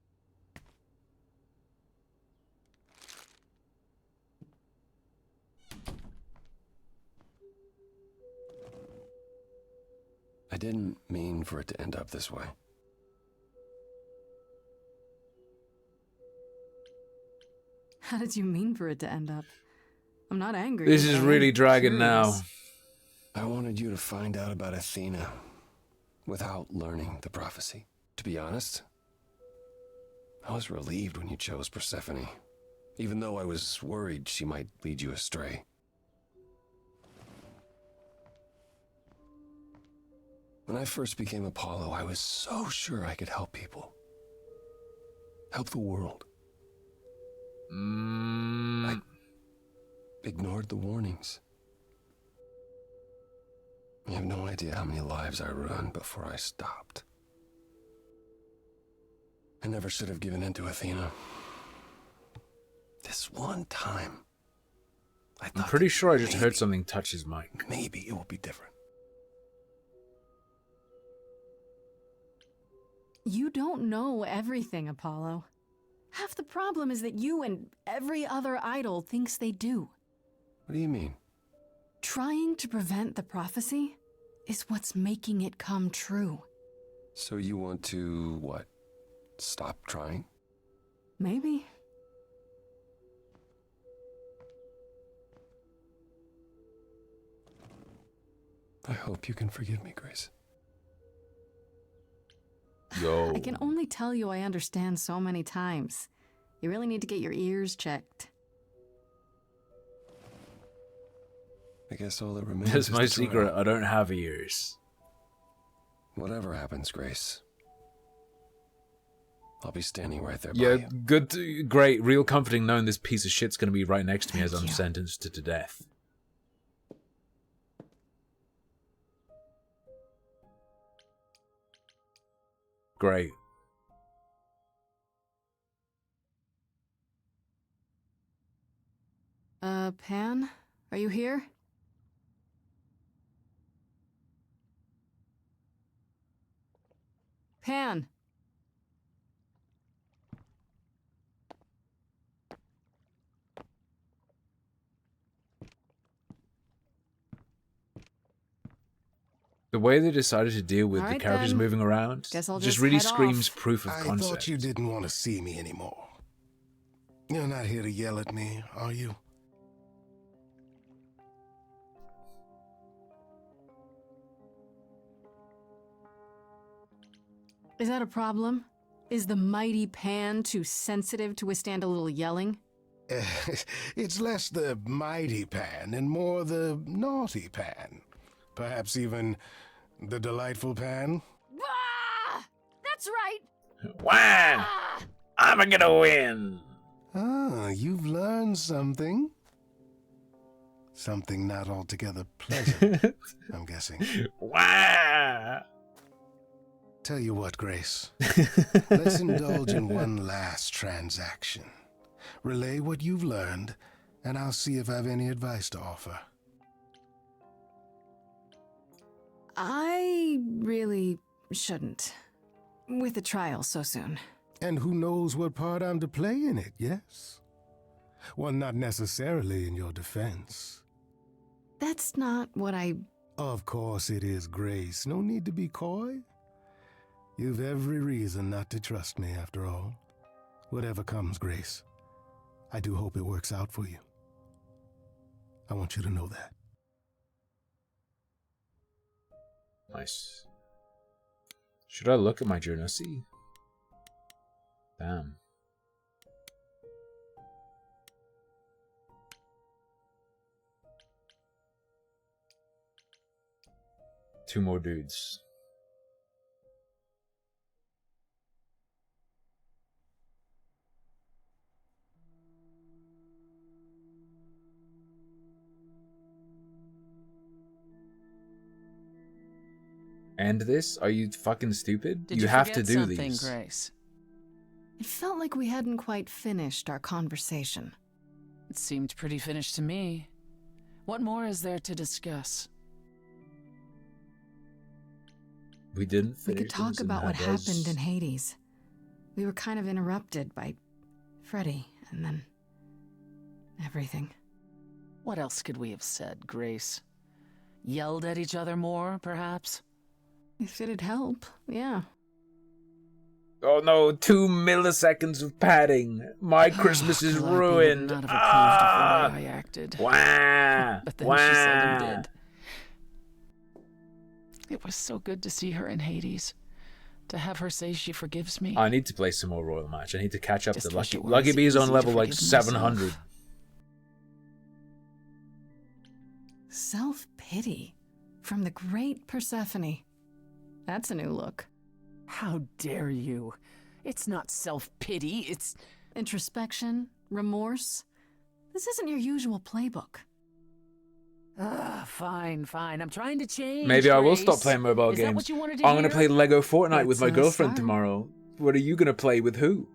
I didn't mean for it to end up this way. How did you mean for it to end up? I'm not angry. This is really dragging now. I wanted you to find out about Athena without learning the prophecy. To be honest, I was relieved when you chose Persephone, even though I was worried she might lead you astray. When I first became Apollo, I was so sure I could help people. Help the world. I ignored the warnings. You have no idea how many lives I ruined before I stopped. I never should have given in to Athena. This one time, I'm pretty sure I just heard something touch his mic. Maybe it will be different. You don't know everything, Apollo. Half the problem is that you and every other idol thinks they do. What do you mean? Trying to prevent the prophecy is what's making it come true. So you want to, what, stop trying? Maybe. I hope you can forgive me, Grace. Yo. I can only tell you I understand so many times. You really need to get your ears checked. I guess all that remains That's is my the secret. trial. I don't have ears. Whatever happens, Grace, I'll be standing right there Yeah, by you. good, great, real comforting knowing this piece of shit's gonna be right next to me as I'm you. sentenced to death. Great. Pan? Are you here? Pan! The way they decided to deal with All the right, characters then. moving around Guess I'll just just really head screams off. proof of I concept. thought you didn't want to see me anymore. You're not here to yell at me, are you? Is that a problem? Is the mighty Pan too sensitive to withstand a little yelling? It's less the mighty Pan and more the naughty Pan. Perhaps even the delightful Pan. Ah! That's right! Wah! I'm gonna win! Ah, you've learned something. Something not altogether pleasant, I'm guessing. Wah! Tell you what, Grace. Let's indulge in one last transaction. Relay what you've learned, and I'll see if I have any advice to offer. I really shouldn't. With the trial so soon. And who knows what part I'm to play in it, yes? Well, not necessarily in your defense. That's not what I Of course it is, Grace. No need to be coy. You've every reason not to trust me, after all. Whatever comes, Grace, I do hope it works out for you. I want you to know that. Nice. Should I look at my journal? See? Damn. Two more dudes. End this? Are you fucking stupid? Did you have forget to do something, these. Grace? It felt like we hadn't quite finished our conversation. It seemed pretty finished to me. What more is there to discuss? We didn't We finish could talk this, and about what Hades- happened in Hades. We were kind of interrupted by Freddy, and then everything. What else could we have said, Grace? Yelled at each other more, perhaps? If it'd help, yeah. Oh no, 2 milliseconds of padding. My Christmas is Calliope would ruined. not have approved of the way I acted. Wah! But then Wah! she seldom did. It was so good to see her in Hades. To have her say she forgives me. I need to play some more Royal Match. I need to catch up Just to wish Lucky. it were Lucky as Bee's on easy to level like forgive myself. 700. Self-pity from the great Persephone. That's a new look. How dare you? It's not self-pity, it's... Introspection, remorse. This isn't your usual playbook. Fine. I'm trying to change, Maybe I will Grace. stop playing mobile Is games. that what you wanted to I'm going to hear? play Lego Fortnite with my It's a girlfriend start. tomorrow. What are you going to play with who?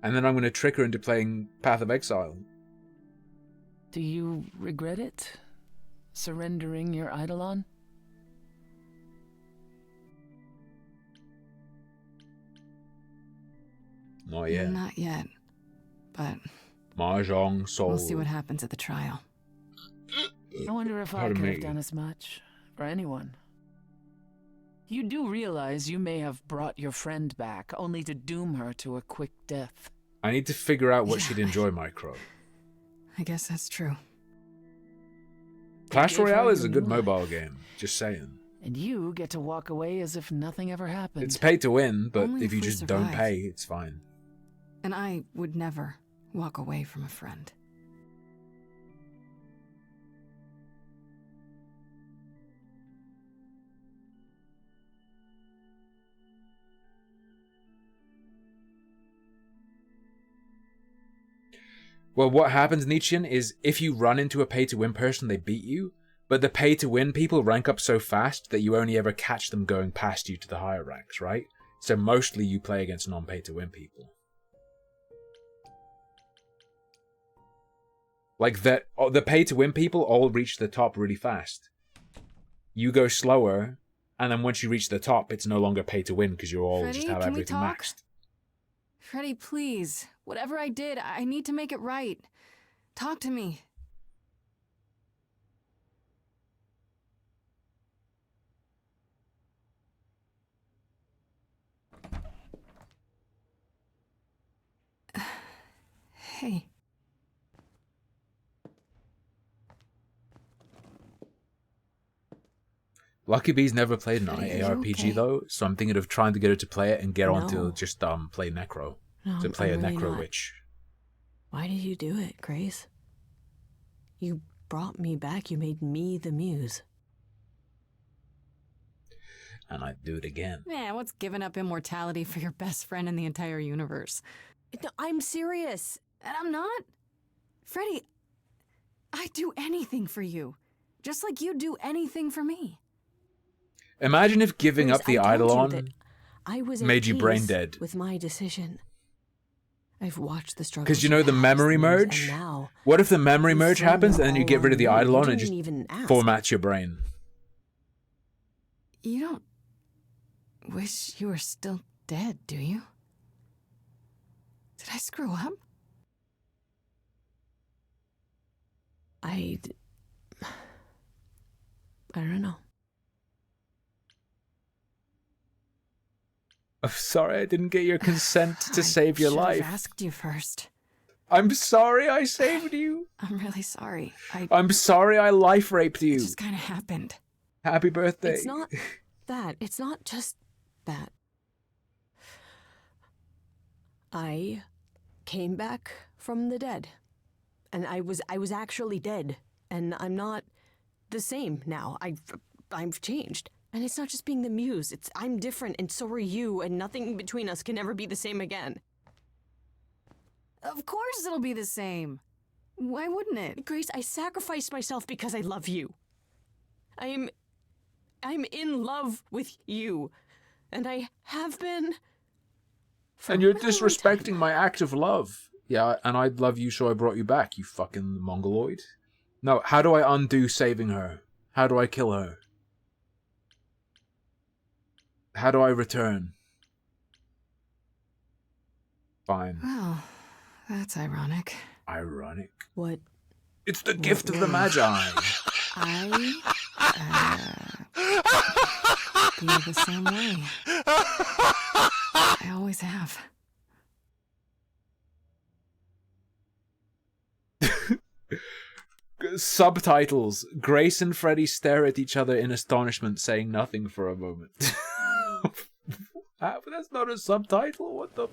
And then I'm going to trick her into playing Path of Exile. Do you regret it? Surrendering your Eidolon? Not yet. Not yet, but Mahjong Soul. we'll see what happens at the trial. I wonder if I Pardon could me. have done as much. For anyone. You do realize you may have brought your friend back, only to doom her to a quick death. I need to figure out what she'd enjoy, Micro. I guess that's true. Clash gave her Royale is your a good new life. mobile game. Just saying. And you get to walk away as if nothing ever happened. It's pay to win, but Only if you if we just don't survive. pay, it's fine. And I would never walk away from a friend. Well, what happens, Nietzschean, is if you run into a pay-to-win person, they beat you. But the pay-to-win people rank up so fast that you only ever catch them going past you to the higher ranks, right? So mostly you play against non-pay-to-win people. Like, the pay-to-win people all reach the top really fast. You go slower, and then once you reach the top, it's no longer pay-to-win because you all Freddy, just have can we everything talk? maxed. Freddy, please. Whatever I did, I need to make it right. Talk to me. Hey. Lucky Bee's never played an Freddy, are you ARPG okay? though, so I'm thinking of trying to get her to play it and get on No. to just play Necro. No, to play I'm a really Necro not. Witch. Why did you do it, Grace? You brought me back. You made me the muse. And I'd do it again. Yeah, what's giving up immortality for your best friend in the entire universe? No, I'm serious. And I'm not. Freddy, I'd do anything for you. Just like you'd do anything for me. Imagine if giving Grace, up the I told you Eidolon that I was at made you brain peace dead. with my decision. I've watched the struggle. Because you know the memory merge? Now, What if the memory you merge flung happens them and then you all get rid of the on me. You Eidolon and didn't just even ask. formats your brain? You don't wish you were still dead, do you? Did I screw up? I don't know. I'm sorry I didn't get your consent to save your life. I've asked you first. I'm sorry I saved you. I'm really sorry. I'm sorry I life raped you. It just kind of happened. Happy birthday. It's not that. It's not just that. I came back from the dead. And I was actually dead. And I'm not the same now. I've changed. And it's not just being the muse. I'm different, and so are you, and nothing between us can ever be the same again. Of course it'll be the same. Why wouldn't it? Grace, I sacrificed myself because I love you. I'm in love with you. And I have been. And you're disrespecting my act of love. Yeah, and I love you, so I brought you back, you fucking mongoloid. No, how do I undo saving her? How do I kill her? How do I return? Fine. Well, that's ironic. Ironic? What? It's the gift of the Magi. I feel the same way. I always have. Subtitles. Grace and Freddy stare at each other in astonishment, saying nothing for a moment. That's not a subtitle? What the...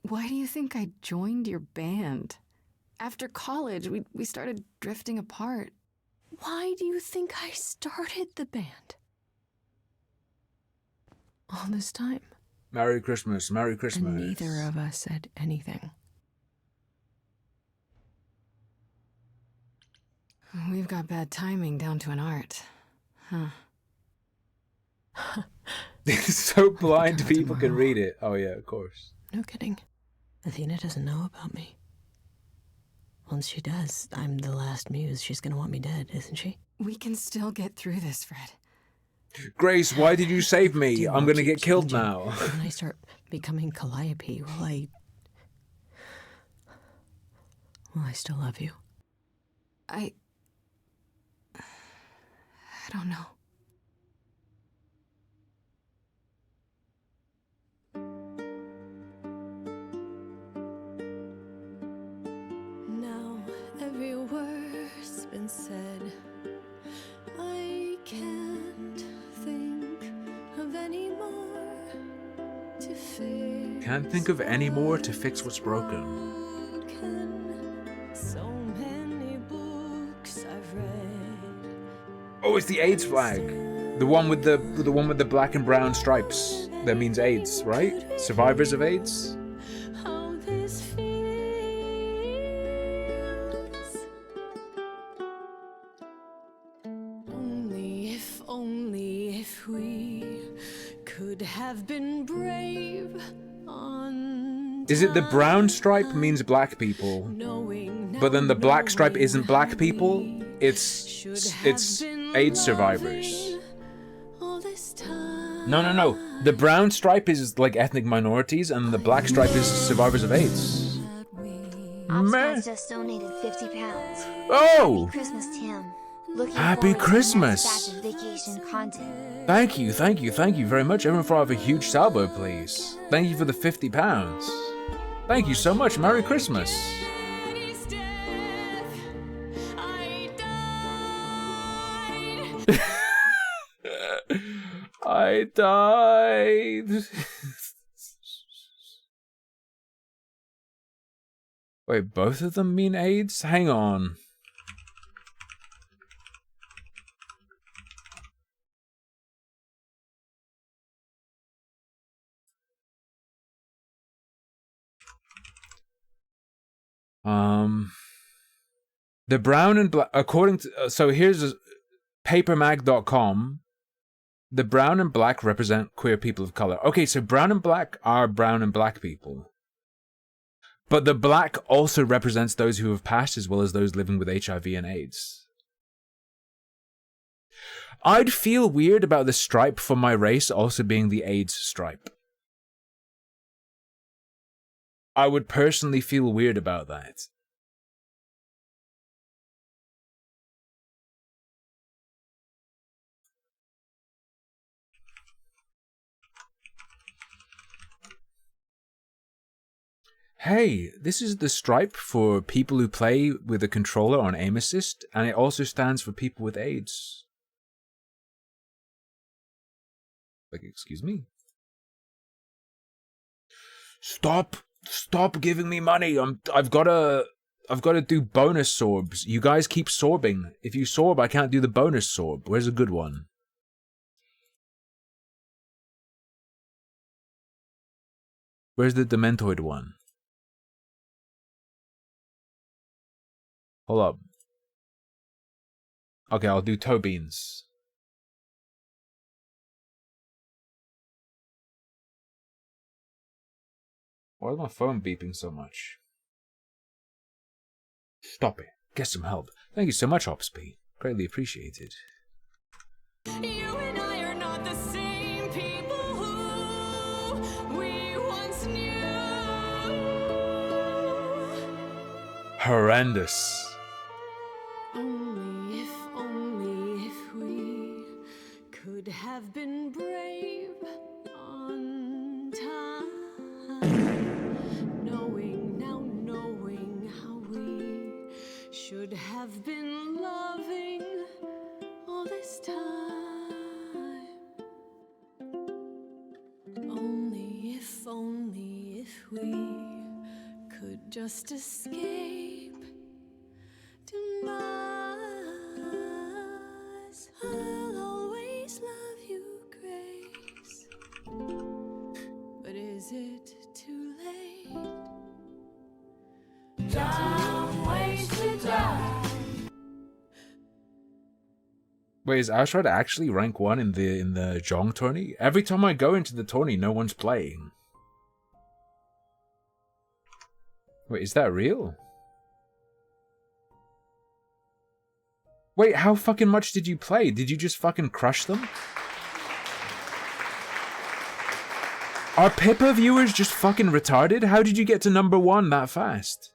Why do you think I joined your band? After college, we started drifting apart. Why do you think I started the band? All this time. Merry Christmas, Merry Christmas. And neither of us said anything. We've got bad timing down to an art. Huh. It's so blind people can read it. Oh yeah, of course. No kidding. Athena doesn't know about me. Once she does, I'm the last muse. She's gonna want me dead, isn't she? We can still get through this, Fred. Grace, why did you save me? I'm gonna get killed now. When I start becoming Calliope, will I still love you? I don't know. Now every word's been said. I can't think of any more to fix. Can't think of any more to fix what's broken. So many books I've read. Oh, it's the AIDS flag. The one with the black and brown stripes. That means AIDS, right? Survivors of AIDS? How this feels. Only if we could have been brave on Is it the brown stripe means black people, but then the black stripe isn't black people? It's AIDS survivors. No. The brown stripe is like ethnic minorities, and the black stripe is survivors of AIDS. Obstacles just donated £50. Oh! Happy Christmas, Tim. Looking Happy forward Christmas. To the next batch of vacation content. Thank you very much. Everyone for have a huge salvo, please. Thank you for the £50. Thank you so much. Merry Christmas. I died. Wait, both of them mean AIDS? Hang on. The brown and black, according to, so here's papermag.com. The brown and black represent queer people of color. Okay, so brown and black are brown and black people. But the black also represents those who have passed as well as those living with HIV and AIDS. I'd feel weird about the stripe for my race also being the AIDS stripe. I would personally feel weird about that. Hey, this is the stripe for people who play with a controller on aim assist, and it also stands for people with AIDS. Like, excuse me? Stop giving me money. I've got to do bonus sorbs. You guys keep sorbing. If you sorb, I can't do the bonus sorb. Where's a good one? Where's the Dementoid one? Hold up. Okay, I'll do toe beans. Why is my phone beeping so much? Stop it. Get some help. Thank you so much, OpsP. Greatly appreciated. You and I are not the same people who we once knew. Horrendous. Only if we could have been brave on time, knowing how we should have been loving all this time. Only if we could just escape demise. I'll always love you, Grace. But is it too late? Dumb ways to die. Wait, is Ashrad actually rank 1 in the Jong tourney? Every time I go into the tourney, no one's playing. Wait, is that real? Wait, how fucking much did you play? Did you just fucking crush them? Are Pippa viewers just fucking retarded? How did you get to #1 that fast?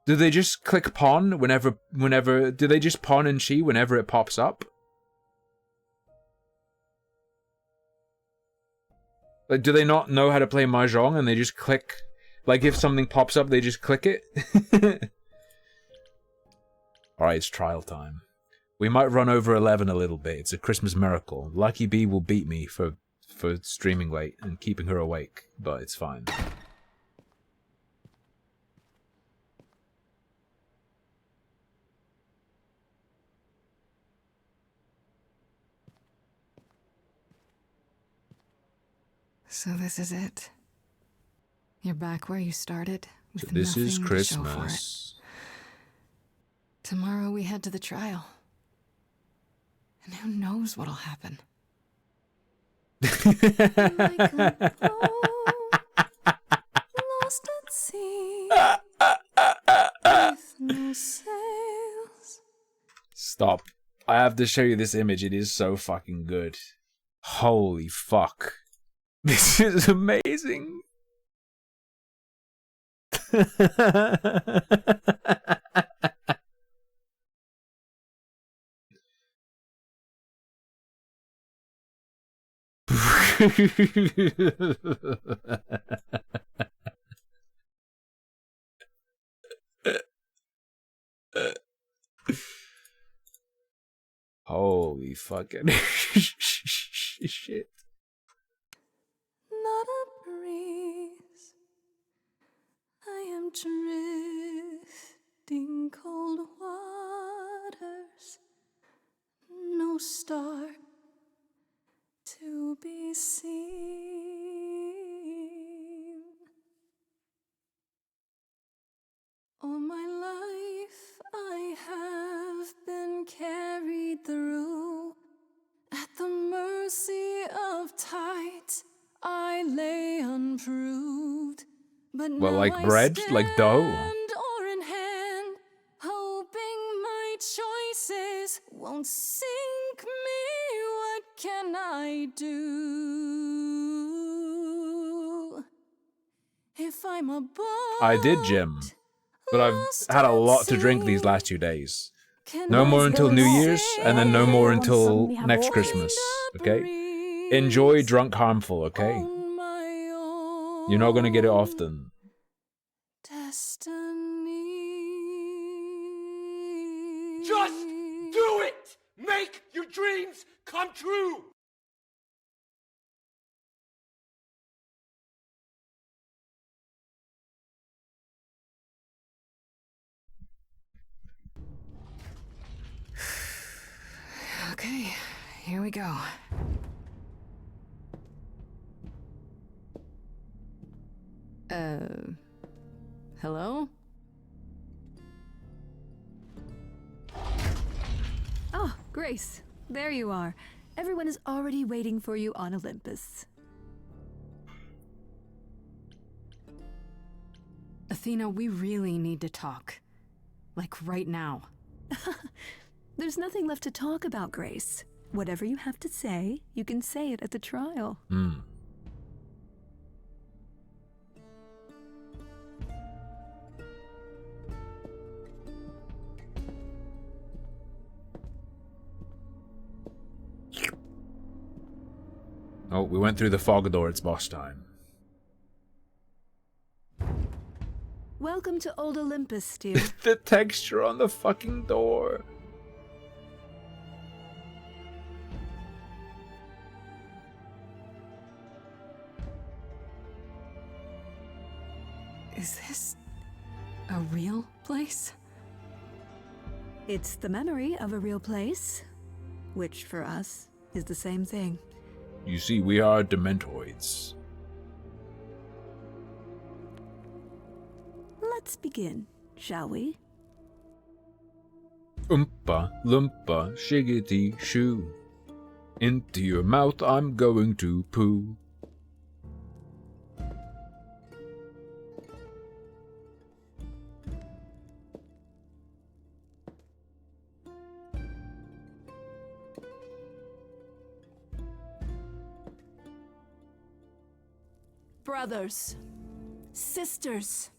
Do they just click pawn whenever do they just pawn and chi whenever it pops up? Like, do they not know how to play Mahjong and they just click, like if something pops up they just click it? Alright, it's trial time. We might run over 11 a little bit. It's a Christmas miracle. Lucky Bee will beat me for streaming late and keeping her awake, but it's fine. So this is it. You're back where you started, with So this is nothing to show for it. Christmas. Tomorrow we head to the trial. And who knows what'll happen. Lost at sea, with no sails. Stop. I have to show you this image. It is so fucking good. Holy fuck. This is amazing. Holy fucking shit. Not a breeze. I am drifting cold waters. No star to be seen. All my life I have been carried through. At the mercy of tides, I lay unproved. But Well, now like I bread? Like dough? stand oar in hand, hoping my choices won't sink me. What can I do? If I'm a boat, I did gym, but I've had a lot to drink these last 2 days. No more until New Year's, and then no more until next Christmas, okay? Enjoy Drunk Harmful, okay? on my You're not gonna get it often. Destiny. Just do it! Make your dreams come true! Okay, here we go. Hello? Oh, Grace, there you are. Everyone is already waiting for you on Olympus. Athena, we really need to talk. Like right now. There's nothing left to talk about, Grace. Whatever you have to say, you can say it at the trial. Oh, we went through the fog door. It's boss time. Welcome to Old Olympus, dear. The texture on the fucking door. Is this a real place? It's the memory of a real place, which for us is the same thing. You see, we are Dementoids. Let's begin, shall we? Oompa, loompa, shiggity, shoo. Into your mouth I'm going to poo. Brothers, sisters,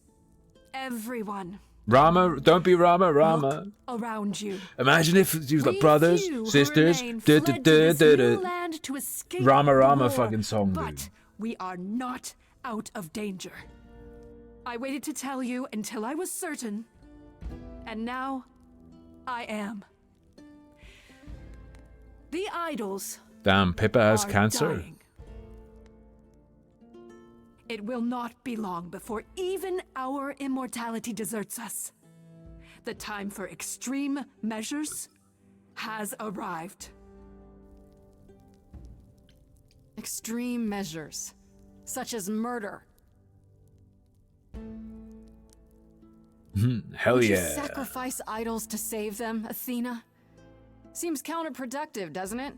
everyone. Rama, don't be Rama, Rama. Look around you. Imagine if she was like brothers, Few who sisters, remain fled to this new land to escape Rama the Rama war, fucking song, but dude. we are not out of danger. I waited to tell you until I was certain, and now I am. The idols Damn, Pippa has are cancer. dying. It will not be long before even our immortality deserts us. The time for extreme measures has arrived. Extreme measures, such as murder. Hell Would you yeah. sacrifice idols to save them, Athena? Seems counterproductive, doesn't it?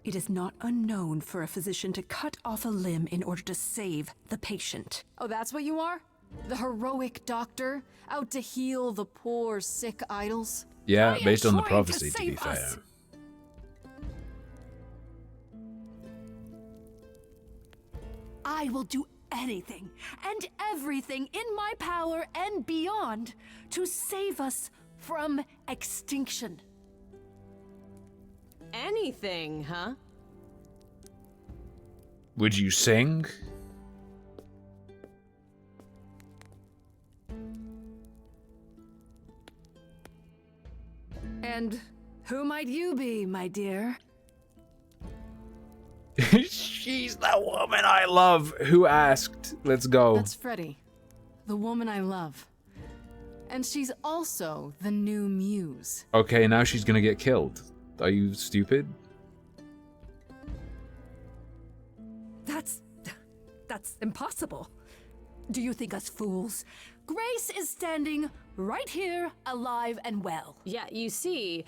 It is not unknown for a physician to cut off a limb in order to save the patient. Oh, that's what you are? The heroic doctor, out to heal the poor, sick idols? Yeah, I am based on the trying to prophecy, to be save fair. us. I will do anything and everything in my power and beyond to save us from extinction. Anything, huh? Would you sing? And who might you be, my dear? She's the woman I love. Who asked? Let's go. That's Freddie, the woman I love. And she's also the new muse. Okay, now she's gonna get killed. Are you stupid? That's impossible. Do you think us fools? Grace is standing right here, alive and well. Yeah, you see,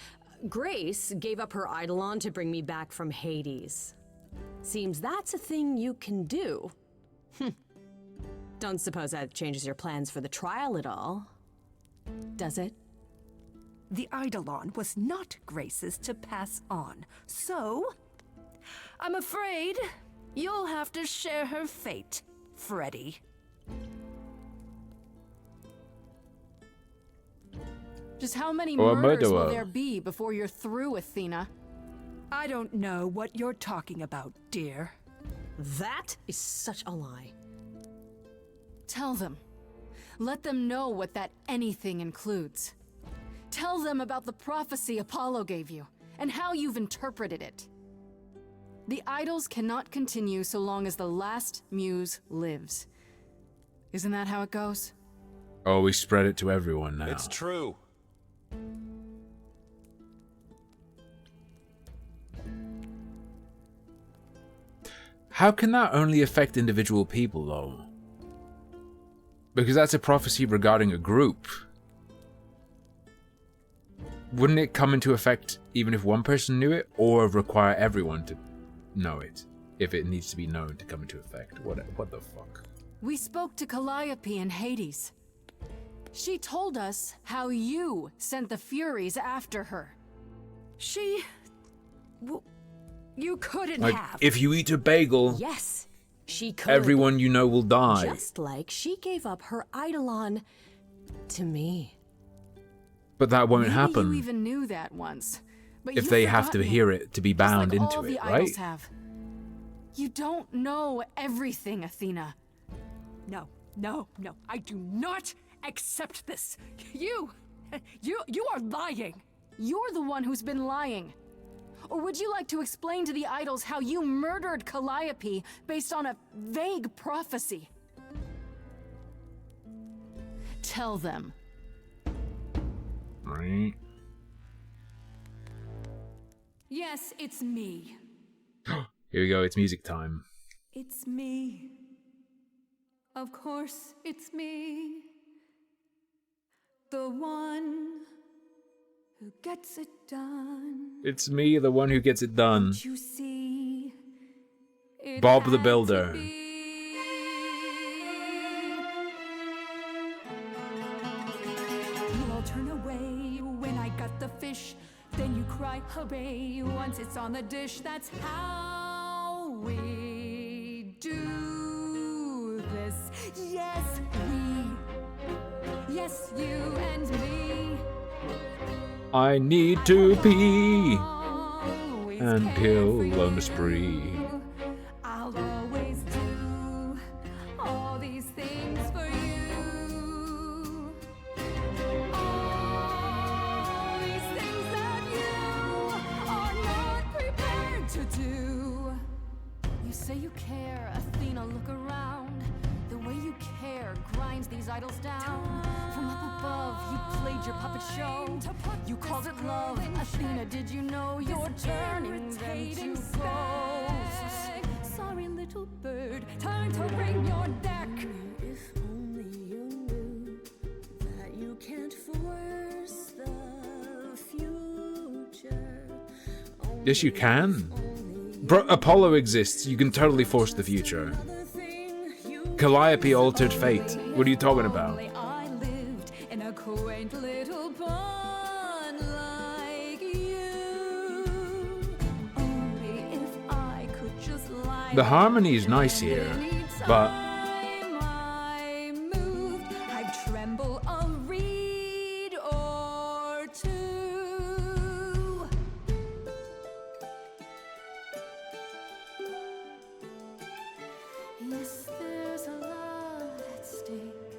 Grace gave up her Eidolon to bring me back from Hades. Seems that's a thing you can do. Don't suppose that changes your plans for the trial at all, does it? The Eidolon was not Grace's to pass on, so I'm afraid you'll have to share her fate, Freddie. Just how many Or a murders will murderer. there be before you're through, Athena? I don't know what you're talking about, dear. That is such a lie. Tell them. Let them know what that anything includes. Tell them about the prophecy Apollo gave you, and how you've interpreted it. The idols cannot continue so long as the last muse lives. Isn't that how it goes? Oh, we spread it to everyone now. It's true. How can that only affect individual people, though? Because that's a prophecy regarding a group. Wouldn't it come into effect even if one person knew it, or require everyone to know it, if it needs to be known to come into effect? What the fuck? We spoke to Calliope in Hades. She told us how you sent the Furies after her. You couldn't Like, have. if you eat a bagel, Yes, she could. everyone you know will die. Just like she gave up her eidolon to me. But that won't Maybe happen you even knew that once. But if you've they have to forgotten hear it to be Just bound like into all the it, idols right? have. You don't know everything, Athena. No, I do not accept this. You are lying. You're the one who's been lying. Or would you like to explain to the idols how you murdered Calliope based on a vague prophecy? Tell them. Right. Yes, it's me. Here we go, it's music time. It's me. Of course, it's me. The one who gets it done. It's me, the one who gets it done. You see, it Bob the had to Builder. be. You all turn away when I got the fish. Then you cry, hooray, once it's on the dish. That's how we do this. Yes, we. Yes, you and me. I need to pee and kill on the spree. I'll always do all these things for you. All these things that you are not prepared to do. You say you care, Athena, look around. The way you care grinds these idols down. From up above, you played your puppet show. You called it love. Athena, did you know you're turning them to ghosts? Sorry, little bird, time to wring your neck. If only you knew that you can't force the future. Yes, you can. Bro, Apollo exists. You can totally force the future. Calliope altered fate. What are you talking about? I lived in a quaint little pond like you. Only if I could just lie. The harmony's nice here, but I moved, I'd tremble a reed or two. Yes, there's a lot at stake,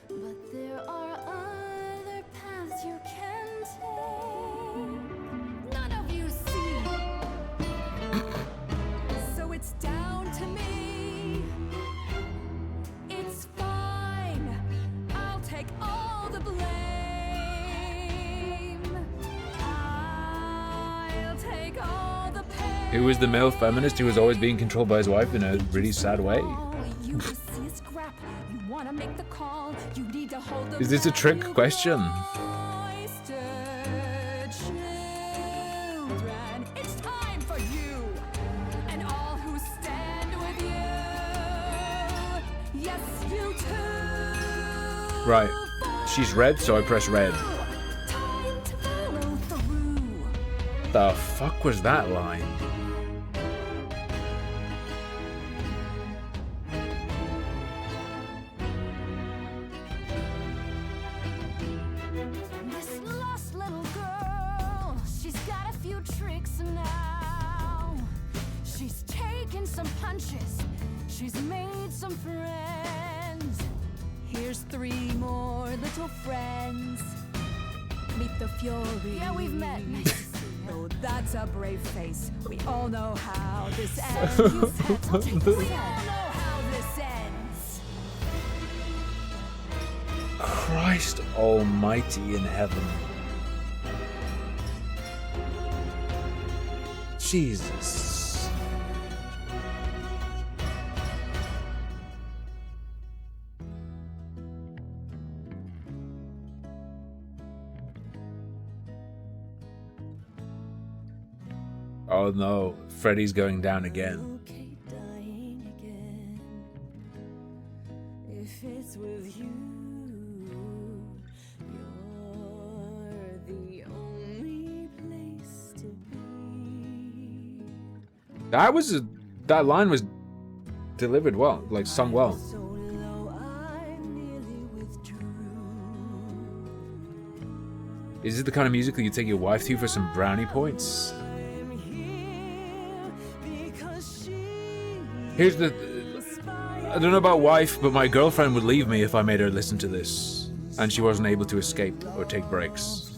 but there are other paths you can take. None of you see. So it's down to me. It's fine. I'll take all the blame. I'll take all the pain. who was the male feminist who was always being controlled by his wife in a really sad way? You see a scrap. You wanna make the call. You need to hold the Is this a trick question? cloistered children. It's time for you and all who stand with you. Yes, you too. Right. She's red, so I press red. Time to follow through. The fuck was that line? This lost little girl, she's got a few tricks now. She's taken some punches, she's made some friends. Here's 3 more little friends. Meet the Fury. Yeah, we've met. Oh, that's a brave face. We all know how this ends. We all know how this ends. Christ almighty in heaven. Jesus. Oh no, Freddy's going down again. Dying again. If it's with you, you're the only place to be. That line was delivered well, like sung well. So low, I nearly withdrew. Is it the kind of music that you take your wife to for some brownie points? Here's the... I don't know about wife, but my girlfriend would leave me if I made her listen to this. And she wasn't able to escape or take breaks.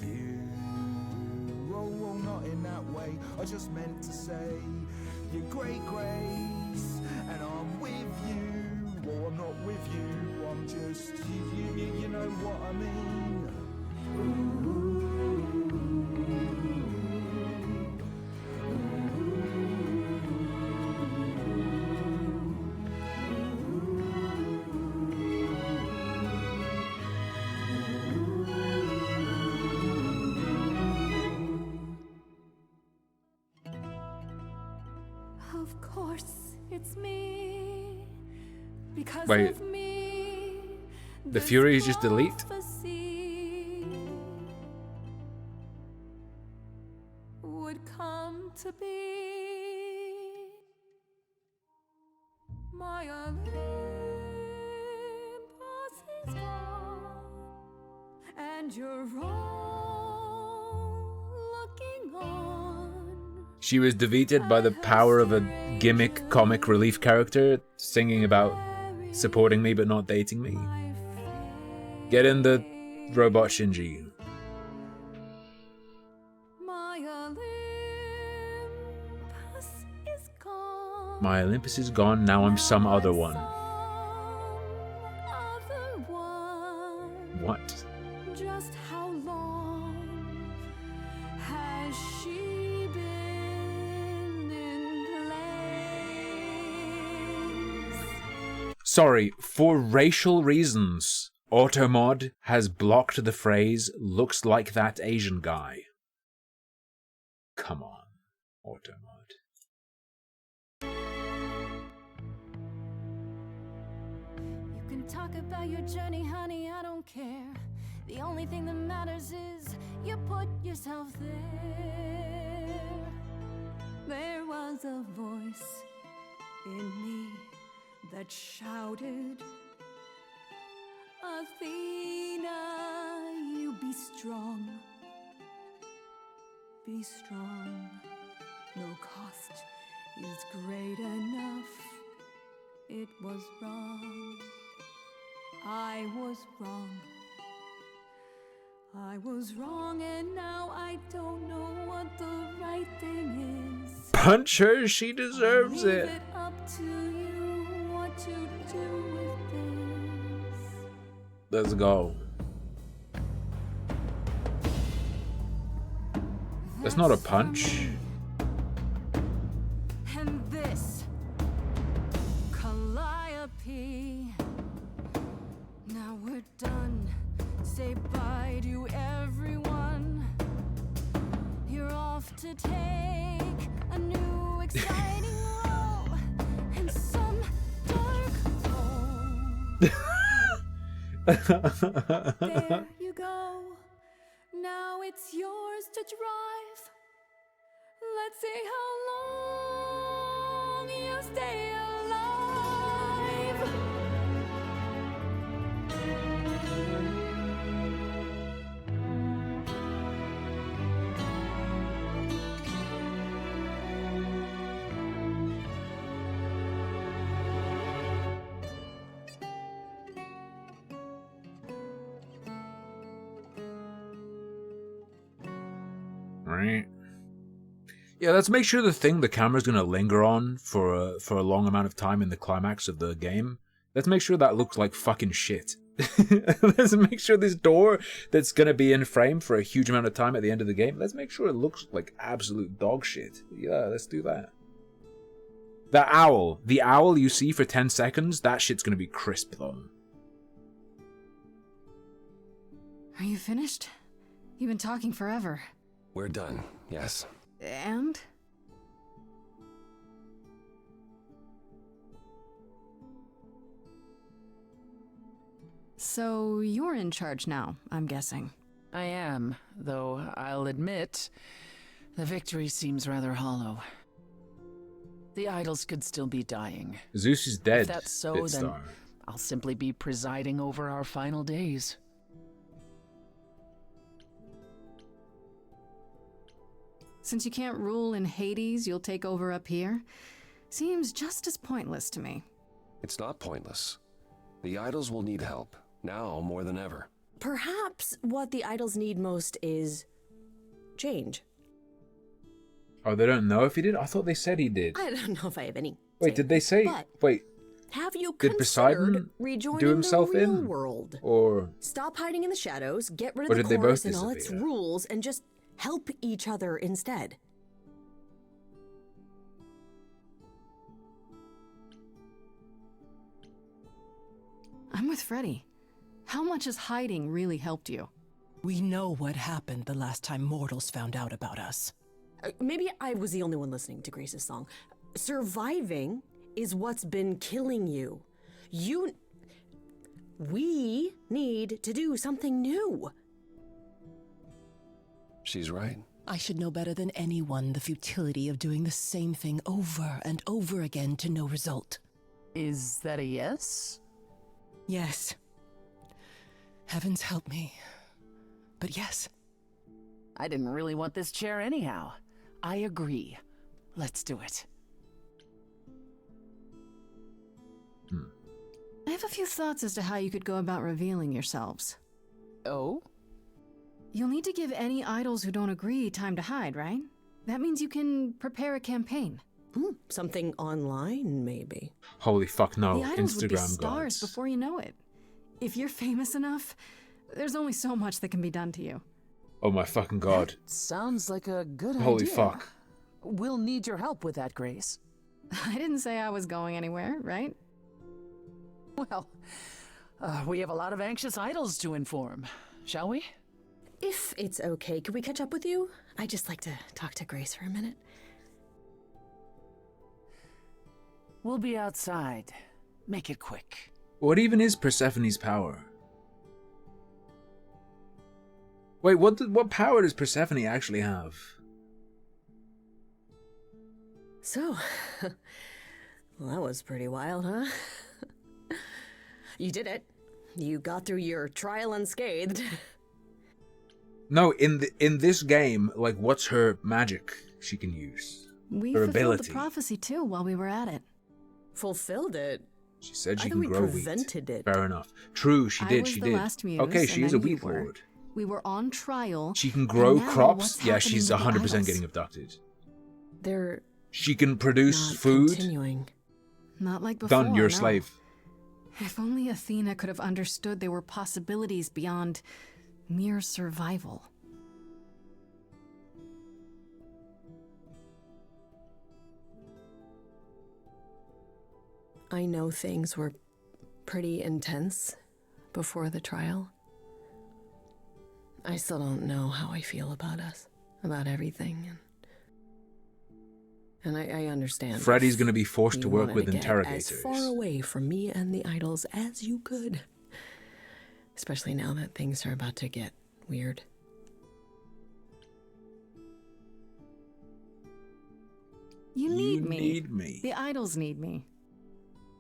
Not in that way. I just meant to say you're great grace, and I'm with you. Or I'm not with you. I'm just you know what I mean. Of course, it's me. Because Wait. of me. The Fury is just delete? Prophecy would come to be. My Olympus is gone, and you're all looking on. She was defeated by the power of a gimmick comic relief character singing about supporting me but not dating me. Get in the robot Shinji. My Olympus is gone. My Olympus is gone, now I'm some other one. Other one. What? Just how long has she been in place? Sorry, for racial reasons, Automod has blocked the phrase "looks like that Asian guy." Come on, Automod. You can talk about your journey, honey, I don't care. The only thing that matters is you put yourself there. There was a voice in me that shouted, Athena, you be strong. Be strong. No cost is great enough. It was wrong. I was wrong. I was wrong, and now I don't know what the right thing is. Punch her, she deserves Leave it. it up to you what to do with this. Let's go. That's not a punch. And this Calliope. Now we're done. Say bye to everyone. You're off to take a new exciting role in some dark hole. There you go. Now it's yours to drive. Let's see how long you stay alive. Right. Yeah, let's make sure the camera's gonna linger on for a long amount of time in the climax of the game. Let's make sure that looks like fucking shit. Let's make sure this door that's gonna be in frame for a huge amount of time at the end of the game, let's make sure it looks like absolute dog shit. Yeah, let's do that. The owl you see for 10 seconds, that shit's gonna be crisp though. Are you finished? You've been talking forever. We're done, yes. And? So you're in charge now, I'm guessing. I am, though I'll admit, the victory seems rather hollow. The idols could still be dying. Zeus is dead. If that's so, then I'll simply be presiding over our final days. Since you can't rule in Hades, you'll take over up here? Seems just as pointless to me. It's not pointless. The idols will need help, now more than ever. Perhaps what the idols need most is change. Oh, they don't know if he did? I thought they said he did. I don't know if I have any. Wait, did they say? Wait. Have you Did Poseidon rejoining do himself the real in? world? Or Stop hiding in the shadows, get rid Or of did the they both chorus and all its disappear? rules, and just help each other instead. I'm with Freddy. How much has hiding really helped you? We know what happened the last time mortals found out about us. Maybe I was the only one listening to Grace's song. Surviving is what's been killing you. We need to do something new. She's right. I should know better than anyone the futility of doing the same thing over and over again to no result. Is that a yes? Yes. Heavens help me. But yes. I didn't really want this chair anyhow. I agree. Let's do it. I have a few thoughts as to how you could go about revealing yourselves. Oh? You'll need to give any idols who don't agree time to hide, right? That means you can prepare a campaign. Something online, maybe. Holy fuck no, The idols would be Instagram stars gods. before you know it. If you're famous enough, there's only so much that can be done to you. Oh my fucking god. Sounds like a good Holy idea. fuck. We'll need your help with that, Grace. I didn't say I was going anywhere, right? Well, we have a lot of anxious idols to inform, shall we? If it's okay, could we catch up with you? I'd just like to talk to Grace for a minute. We'll be outside. Make it quick. What even is Persephone's power? Wait, what power does Persephone actually have? So, well, that was pretty wild, huh? You did it. You got through your trial unscathed. No, in this game, like, what's her magic she can use? We Her fulfilled ability. the prophecy too while we were at it. Fulfilled it? She said she I can thought we grow prevented wheat. it. Fair enough. True, she I did. was She the did. last muse, Okay, and she is a then you wheat were. lord. We were on trial. She can grow and now crops. what's Yeah, she's happening with the 100% idols? getting abducted. They're She can produce not food. continuing. Not like before. Done, you're a no. slave. If only Athena could have understood there were possibilities beyond mere survival. I know things were pretty intense before the trial. I still don't know how I feel about us, about everything. And I understand. Freddy's if going to be forced to you work wanted with to get interrogators. as far away from me and the idols as you could. Especially now that things are about to get weird. You need me. need me. The idols need me.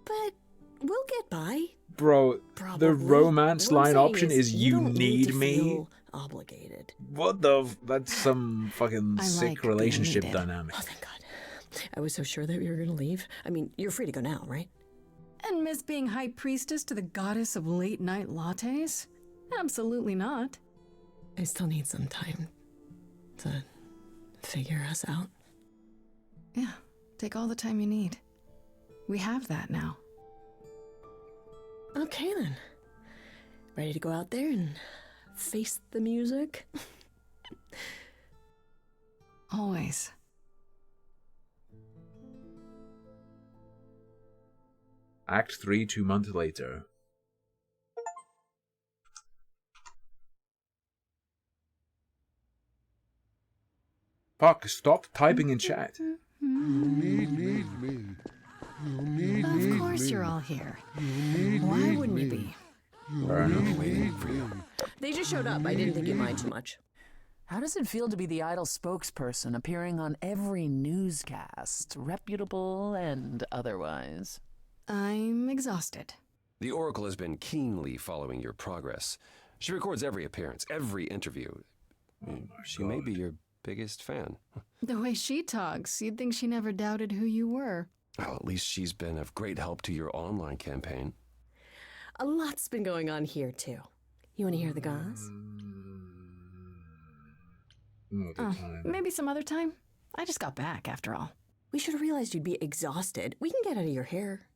But we'll get by. Bro, Probably. the romance What I'm line saying option is is you you don't need need to me. feel obligated. What the? That's some fucking I sick like being relationship needed. dynamic. Oh, thank God. I was so sure that you were going to leave. I mean, you're free to go now, right? And miss being high priestess to the goddess of late night lattes? Absolutely not. I still need some time to figure us out. Yeah, take all the time you need. We have that now. Okay then. Ready to go out there and face the music? Always. Act 3, 2 months later. Fuck, stop typing in chat. You need me. You need me. Of course you're all here. Why wouldn't you be? Fair enough. Waiting for you. They just showed up. I didn't think you'd mind too much. How does it feel to be the idol spokesperson appearing on every newscast, reputable and otherwise? I'm exhausted. The Oracle has been keenly following your progress. She records every appearance, every interview. She may be your biggest fan. The way she talks, you'd think she never doubted who you were. Well, at least she's been of great help to your online campaign. A lot's been going on here, too. You want to hear the goss? Maybe some other time. I just got back, after all. We should have realized you'd be exhausted. We can get out of your hair.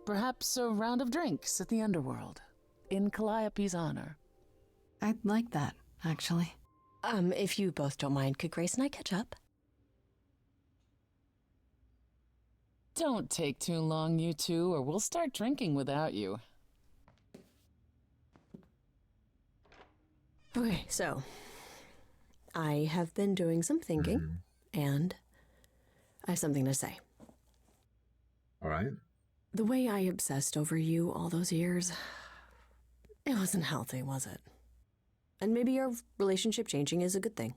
Perhaps a round of drinks at the Underworld, in Calliope's honor. I'd like that, actually. If you both don't mind, could Grace and I catch up? Don't take too long, you two, or we'll start drinking without you. Okay, so I have been doing some thinking, and I have something to say. All right. The way I obsessed over you all those years, it wasn't healthy, was it? And maybe our relationship changing is a good thing.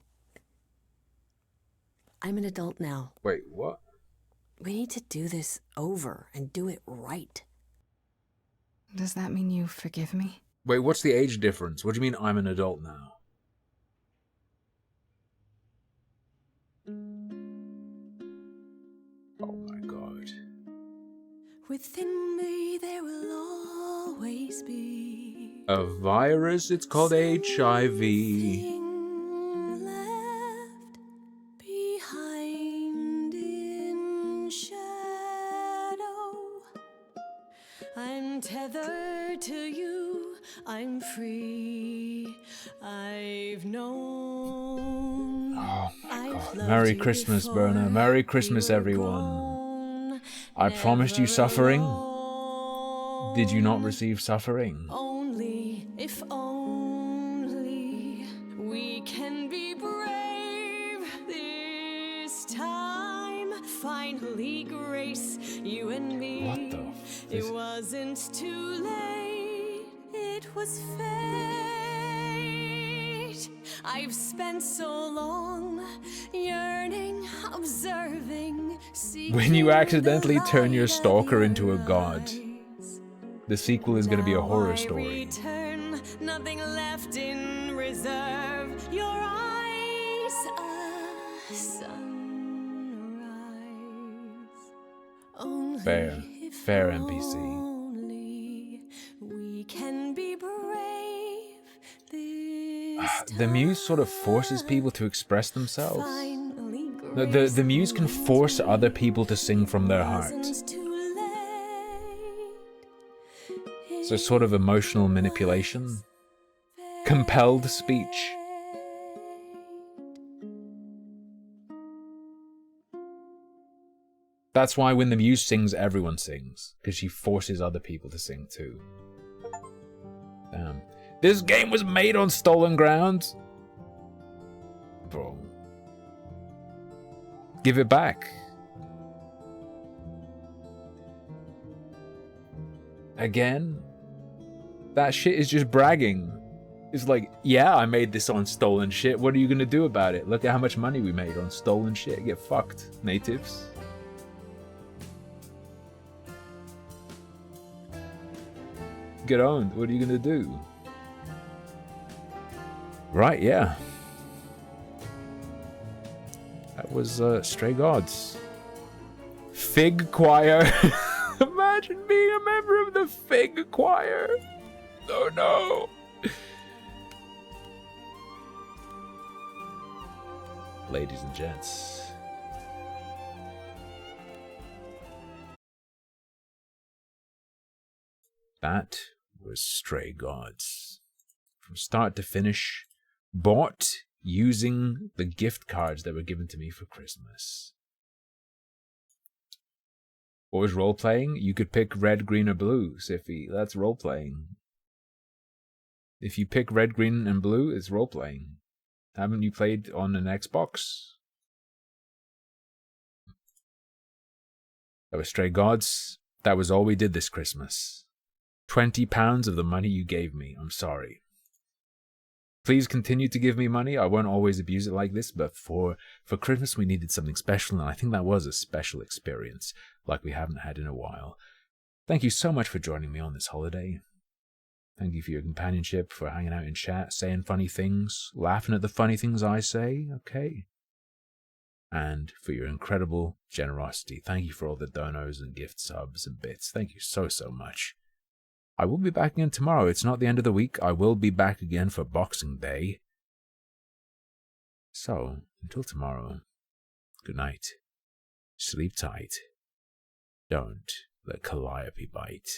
I'm an adult now. Wait, what? We need to do this over and do it right. Does that mean you forgive me? Wait, what's the age difference? What do you mean I'm an adult now? Oh my god. Within me there will always be A virus? It's called HIV. left behind in shadow. I'm tethered to you, I'm free. I've known. Oh my I've god. loved Merry you Christmas, before Berna. Merry Christmas, you were everyone. I promised you suffering. Did you not receive suffering? Only, if only we can be brave this time. Finally, Grace, you and me. What the It wasn't too late, it was fate. I've spent so long yearning, observing, When you accidentally turn your stalker into a god, the sequel is going to be a horror story. return, nothing left in reserve. Your eyes, a sunrise. Only Fair NPC. only we can be brave this The muse sort of forces people to express themselves. finally. The muse can force other people to sing from their heart. Wasn't too So sort of emotional manipulation. Compelled speech. That's why when the muse sings, everyone sings. Because she forces other people to sing too. Damn. This game was made on stolen ground? Bro. Give it back. Again? That shit is just bragging. It's like, yeah, I made this on stolen shit. What are you gonna do about it? Look at how much money we made on stolen shit. Get fucked, natives. Get owned. What are you gonna do? Right, yeah. That was Stray Gods. Fig Choir. Imagine being a member of the Fig Choir. Oh no. ladies and gents. That was Stray Gods. From start to finish, bought using the gift cards that were given to me for Christmas. What was role-playing? You could pick red, green, or blue, Siffy. That's role-playing. If you pick red, green, and blue, it's role-playing. Haven't you played on an Xbox? That was Stray Gods. That was all we did this Christmas. £20 of the money you gave me. I'm sorry. Please continue to give me money. I won't always abuse it like this, but for Christmas we needed something special, and I think that was a special experience, like we haven't had in a while. Thank you so much for joining me on this holiday. Thank you for your companionship, for hanging out in chat, saying funny things, laughing at the funny things I say, okay? And for your incredible generosity. Thank you for all the donos and gift subs and bits. Thank you so, so much. I will be back again tomorrow. It's not the end of the week. I will be back again for Boxing Day. So, until tomorrow, good night. Sleep tight. Don't let Calliope bite.